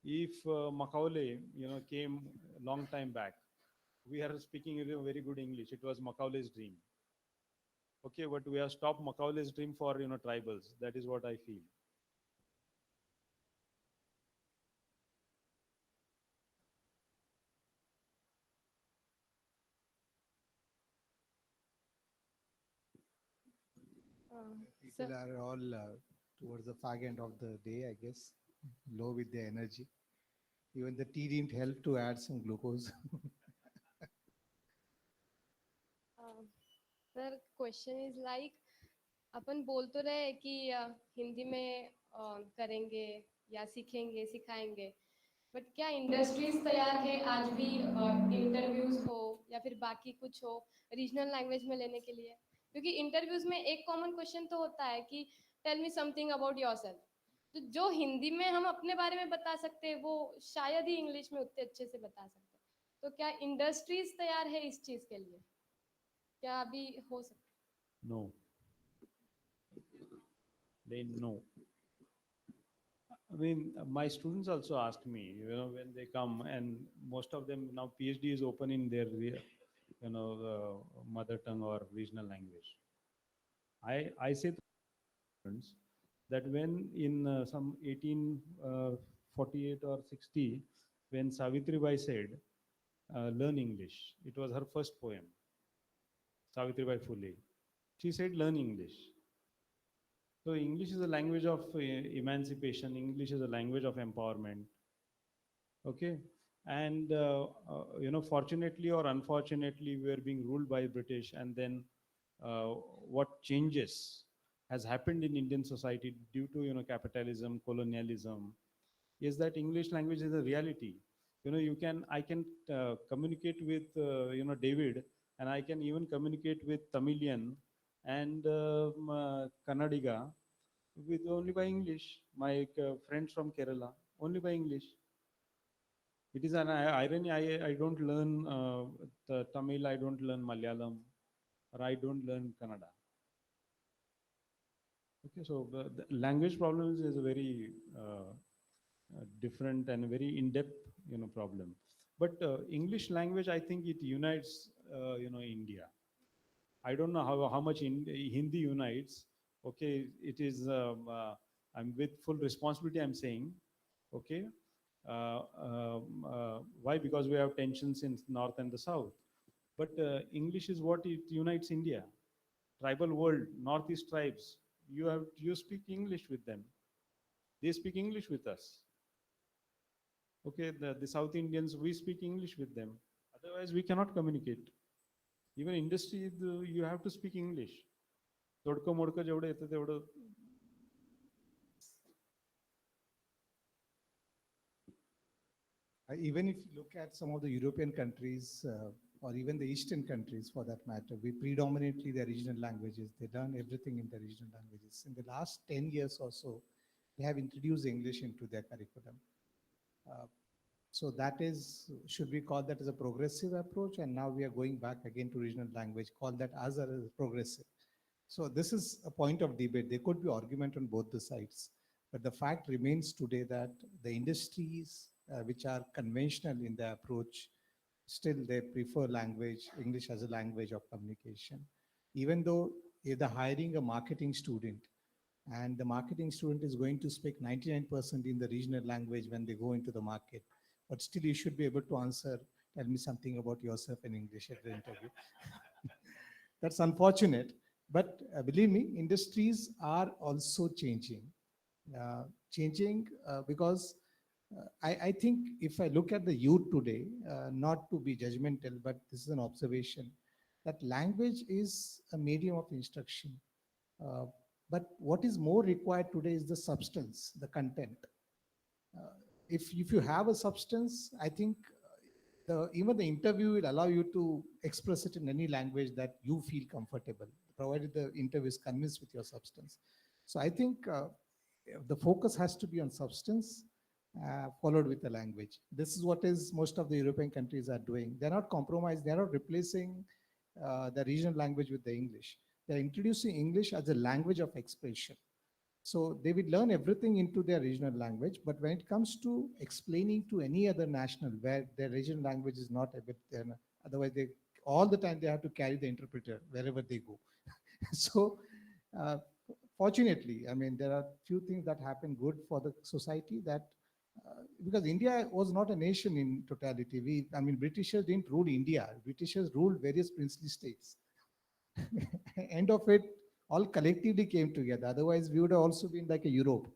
Speaker 2: if Macaulay came a long time back, we are speaking very good English. It was Macaulay's dream. Okay, but we have stopped Macaulay's dream for tribals. That is what I feel.
Speaker 3: People are all towards the fag end of the day, I guess, low with their energy. Even the tea didn't help to add some glucose.
Speaker 7: Sir question is like अपन बोल तो रहे कि हिंदी में करेंगे या सीखेंगे सिखाएंगे, बट क्या इंडस्ट्रीज तैयार है आज भी इंटरव्यूज हो या फिर बाकी कुछ हो रीजनल लैंग्वेज में लेने के लिए? क्योंकि इंटरव्यूज में एक कॉमन क्वेश्चन तो होता है कि tell me something about yourself, तो जो हिंदी में हम अपने बारे में बता सकते हैं वो शायद ही इंग्लिश में उतने अच्छे से बता सकते हैं. तो क्या इंडस्ट्रीज तैयार है इस चीज के लिए? क्या अभी हो सकता?
Speaker 2: No. They know. I mean, my students also ask me, when they come, and most of them now PhD is open in their, mother tongue or regional language. I say to students that when in some 1848 or 60, when Savitri Bai said, learn English, it was her first poem, Savitri Bai Phule. She said, learn English. So English is a language of emancipation. English is a language of empowerment. Okay, and fortunately or unfortunately, we are being ruled by British, and then what changes has happened in Indian society due to capitalism, colonialism, is that English language is a reality. I can communicate with David, and I can even communicate with Tamilian and Kannadiga with only by English. My friends from Kerala, only by English. It is an irony. I don't learn Tamil, I don't learn Malayalam, or I don't learn Kannada. Okay, so the language problems is a very different and very in-depth problem. But English language, I think it unites India. I don't know how much Hindi unites. Okay, it is I'm with full responsibility I'm saying. Okay, why? Because we have tensions in north and the south, but English is what it unites India. Tribal world, northeast tribes, you speak English with them, they speak English with us. Okay, the South Indians, we speak English with them, otherwise we cannot communicate. Even industry, you have to speak English. तोडकं मोडकं जेवढं येतं तेवढं.
Speaker 3: Even if you look at some of the European countries, or even the Eastern countries for that matter, we predominantly their regional languages. They learn everything in the regional languages. In the last 10 years or so, they have introduced English into their curriculum. So that is, should we call that as a progressive approach? And now we are going back again to regional language, call that as a progressive. So this is a point of debate. There could be argument on both the sides. But the fact remains today that the industries which are conventional in their approach, still they prefer language, English as a language of communication. Even though if they're hiring a marketing student, and the marketing student is going to speak 99% in the regional language when they go into the market, but still you should be able to answer, tell me something about yourself in English at the interview. That's unfortunate, but believe me, industries are also changing. Because I think if I look at the youth today, not to be judgmental, but this is an observation, that language is a medium of instruction. But what is more required today is the substance, the content. If you have a substance, I think even the interview will allow you to express it in any language that you feel comfortable, provided the interview is convinced with your substance. So I think the focus has to be on substance, followed with the language. This is what is most of the European countries are doing. They're not compromised. They're not replacing the regional language with the English. They're introducing English as a language of expression. So they will learn everything into their regional language, but when it comes to explaining to any other national where their regional language is not a bit there, otherwise they all the time they have to carry the interpreter wherever they go. So fortunately, I mean, there are few things that happen good for the society that because India was not a nation in totality. Britishers didn't rule India. Britishers ruled various princely states. End of it, all collectively came together. Otherwise, we would have also been like a Europe,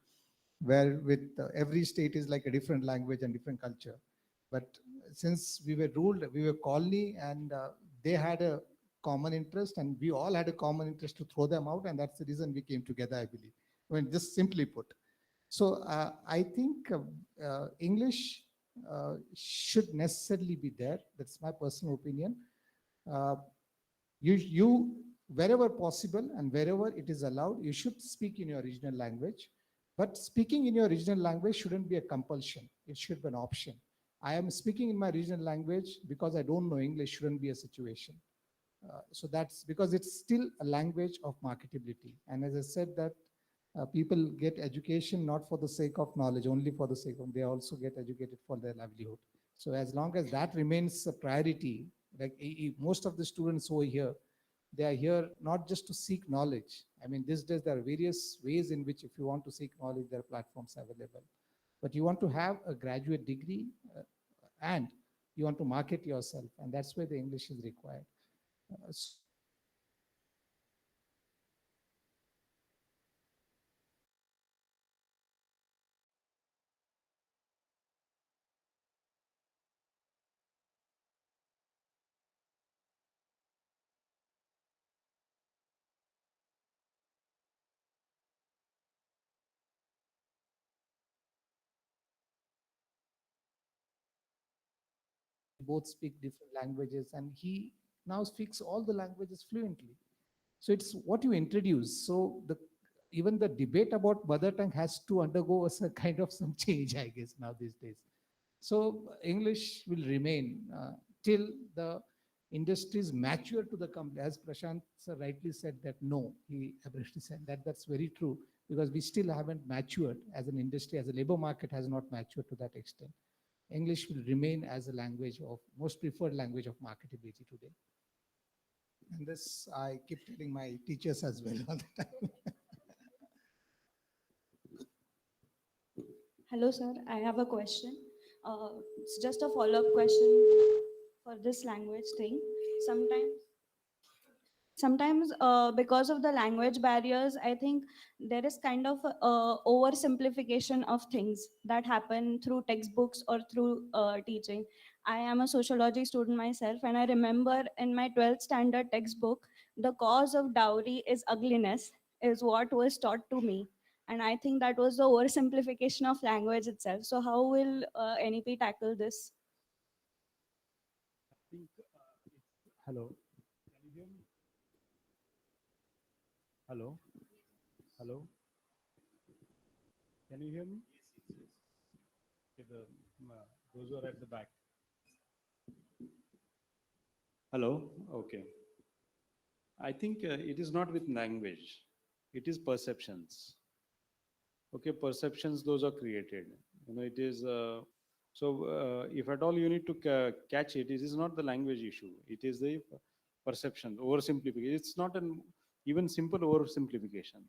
Speaker 3: where with every state is like a different language and different culture. But since we were ruled, we were colony, and they had a common interest, and we all had a common interest to throw them out, and that's the reason we came together, I believe. I mean, just simply put. So I think English should necessarily be there. That's my personal opinion. You wherever possible and wherever it is allowed, you should speak in your regional language. But speaking in your regional language shouldn't be a compulsion. It should be an option. I am speaking in my regional language because I don't know English shouldn't be a situation. So that's because it's still a language of marketability. And as I said that people get education not for the sake of knowledge, only for the sake of, they also get educated for their livelihood. So as long as that remains a priority, like most of the students who are here, they are here not just to seek knowledge. I mean, these days there are various ways in which if you want to seek knowledge, there are platforms available. But you want to have a graduate degree and you want to market yourself, and that's where the English is required. Both speak different languages, and he now speaks all the languages fluently. So it's what you introduce. So even the debate about mother tongue has to undergo a kind of some change, I guess, now these days. So English will remain till the industries mature to the company. As Prashant sir rightly said that no, he abruptly said that that's very true, because we still haven't matured as an industry, as a labor market has not matured to that extent. English will remain as a language of most preferred language of marketability today. And this I keep telling my teachers as well all the time.
Speaker 14: Hello, sir. I have a question. It's just a follow-up question for this language thing. Sometimes because of the language barriers, I think there is kind of oversimplification of things that happen through textbooks or through teaching. I am a sociology student myself, and I remember in my 12th standard textbook, the cause of dowry is ugliness is what was taught to me. And I think that was the oversimplification of language itself. So how will NEP tackle this?
Speaker 4: I think
Speaker 2: Hello. Can you hear me? Hello. Hello. Can you hear me? Okay, those who are at the back. Hello. Okay. I think it is not with language. It is perceptions. Okay, perceptions, those are created. It is, if at all you need to catch it, it is not the language issue. It is the perception, oversimplification. It's not an even simple oversimplification.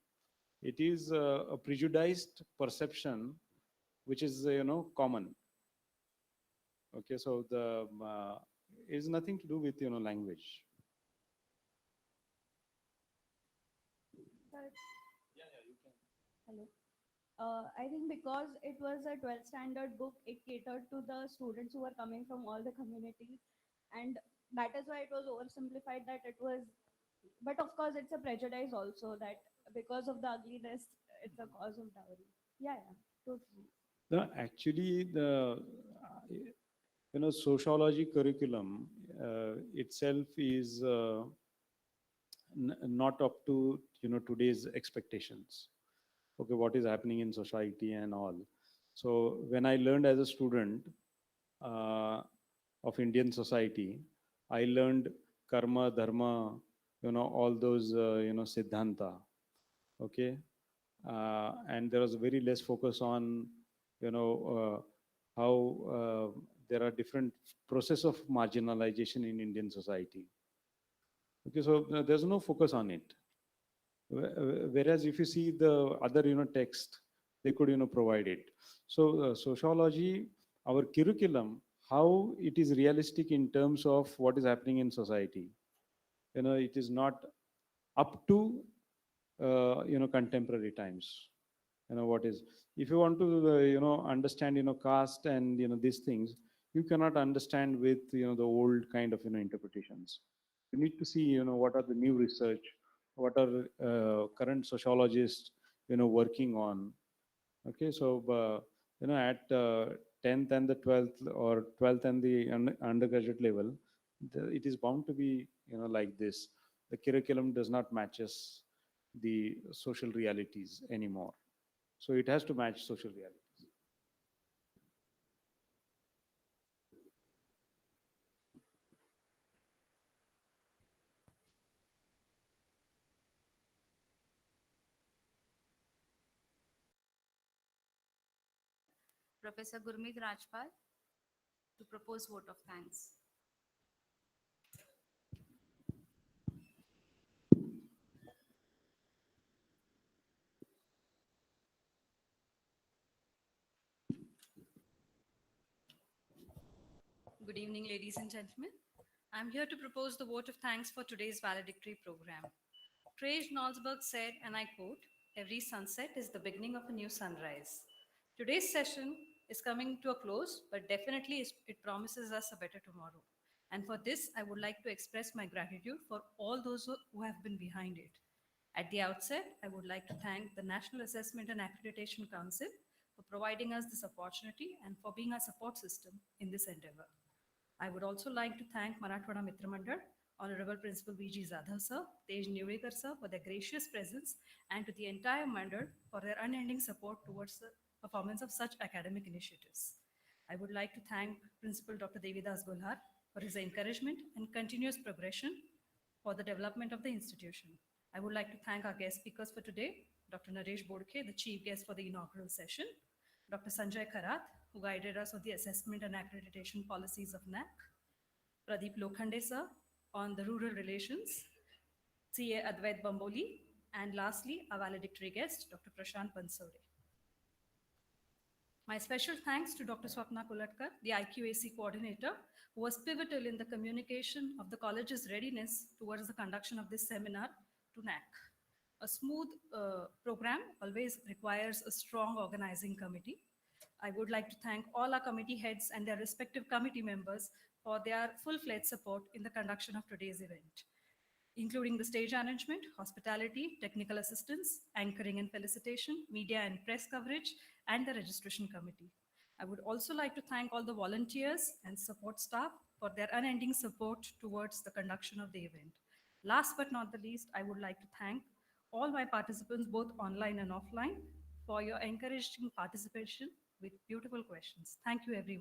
Speaker 2: It is a prejudiced perception, which is, common. Okay, so it is nothing to do with, language.
Speaker 14: Hello. I think because it was a 12th standard book, it catered to the students who were coming from all the communities. And that is why it was oversimplified that it was, but of course, it's a prejudice also that because of the ugliness, it's a cause of dowry. Yeah, yeah, totally.
Speaker 2: Actually, sociology curriculum itself is not up to today's expectations. Okay, what is happening in society and all. So when I learned as a student of Indian society, I learned karma, dharma, all those siddhanta. Okay, and there was very less focus on how there are different process of marginalization in Indian society. Okay, so there's no focus on it. Whereas if you see the other text, they could provide it. So sociology, our curriculum, how it is realistic in terms of what is happening in society. It is not up to contemporary times. What is, if you want to understand caste and these things, you cannot understand with the old kind of interpretations. You need to see what are the new research, what are current sociologists working on. Okay, so at 10th and the 12th, or 12th and the undergraduate level, it is bound to be like this. The curriculum does not matches the social realities anymore. So it has to match social realities.
Speaker 1: Professor Gurmeet Rajpal to propose vote of thanks.
Speaker 5: Good evening, ladies and gentlemen. I'm here to propose the vote of thanks for today's valedictory program. Trej Nolsberg said, and I quote, "Every sunset is the beginning of a new sunrise." Today's session is coming to a close, but definitely it promises us a better tomorrow. And for this, I would like to express my gratitude for all those who have been behind it. At the outset, I would like to thank the National Assessment and Accreditation Council for providing us this opportunity and for being our support system in this endeavor. I would also like to thank Marathwada Mitra Mandal, Honorable Principal V.G. Zadhav sir, Tej Newekar sir for their gracious presence, and to the entire Mandal for their unending support towards the performance of such academic initiatives. I would like to thank Principal Dr. Devidas Gulhar for his encouragement and continuous progression for the development of the institution. I would like to thank our guest speakers for today, Dr. Naresh Bodke, the chief guest for the inaugural session, Dr. Sanjay Karath, who guided us on the assessment and accreditation policies of NAAC, Pradeep Lokhande sir on the rural relations, CA Advait Bamboli, and lastly, our valedictory guest, Dr. Prashant Bansode. My special thanks to Dr. Swapna Kulatkar, the IQAC coordinator, who was pivotal in the communication of the college's readiness towards the conduction of this seminar to NAAC. A smooth program always requires a strong organizing committee. I would like to thank all our committee heads and their respective committee members for their full-fledged support in the conduction of today's event, including the stage arrangement, hospitality, technical assistance, anchoring and felicitation, media and press coverage, and the registration committee. I would also like to thank all the volunteers and support staff for their unending support towards the conduction of the event. Last but not the least, I would like to thank all my participants, both online and offline, for your encouraging participation with beautiful questions. Thank you, everyone.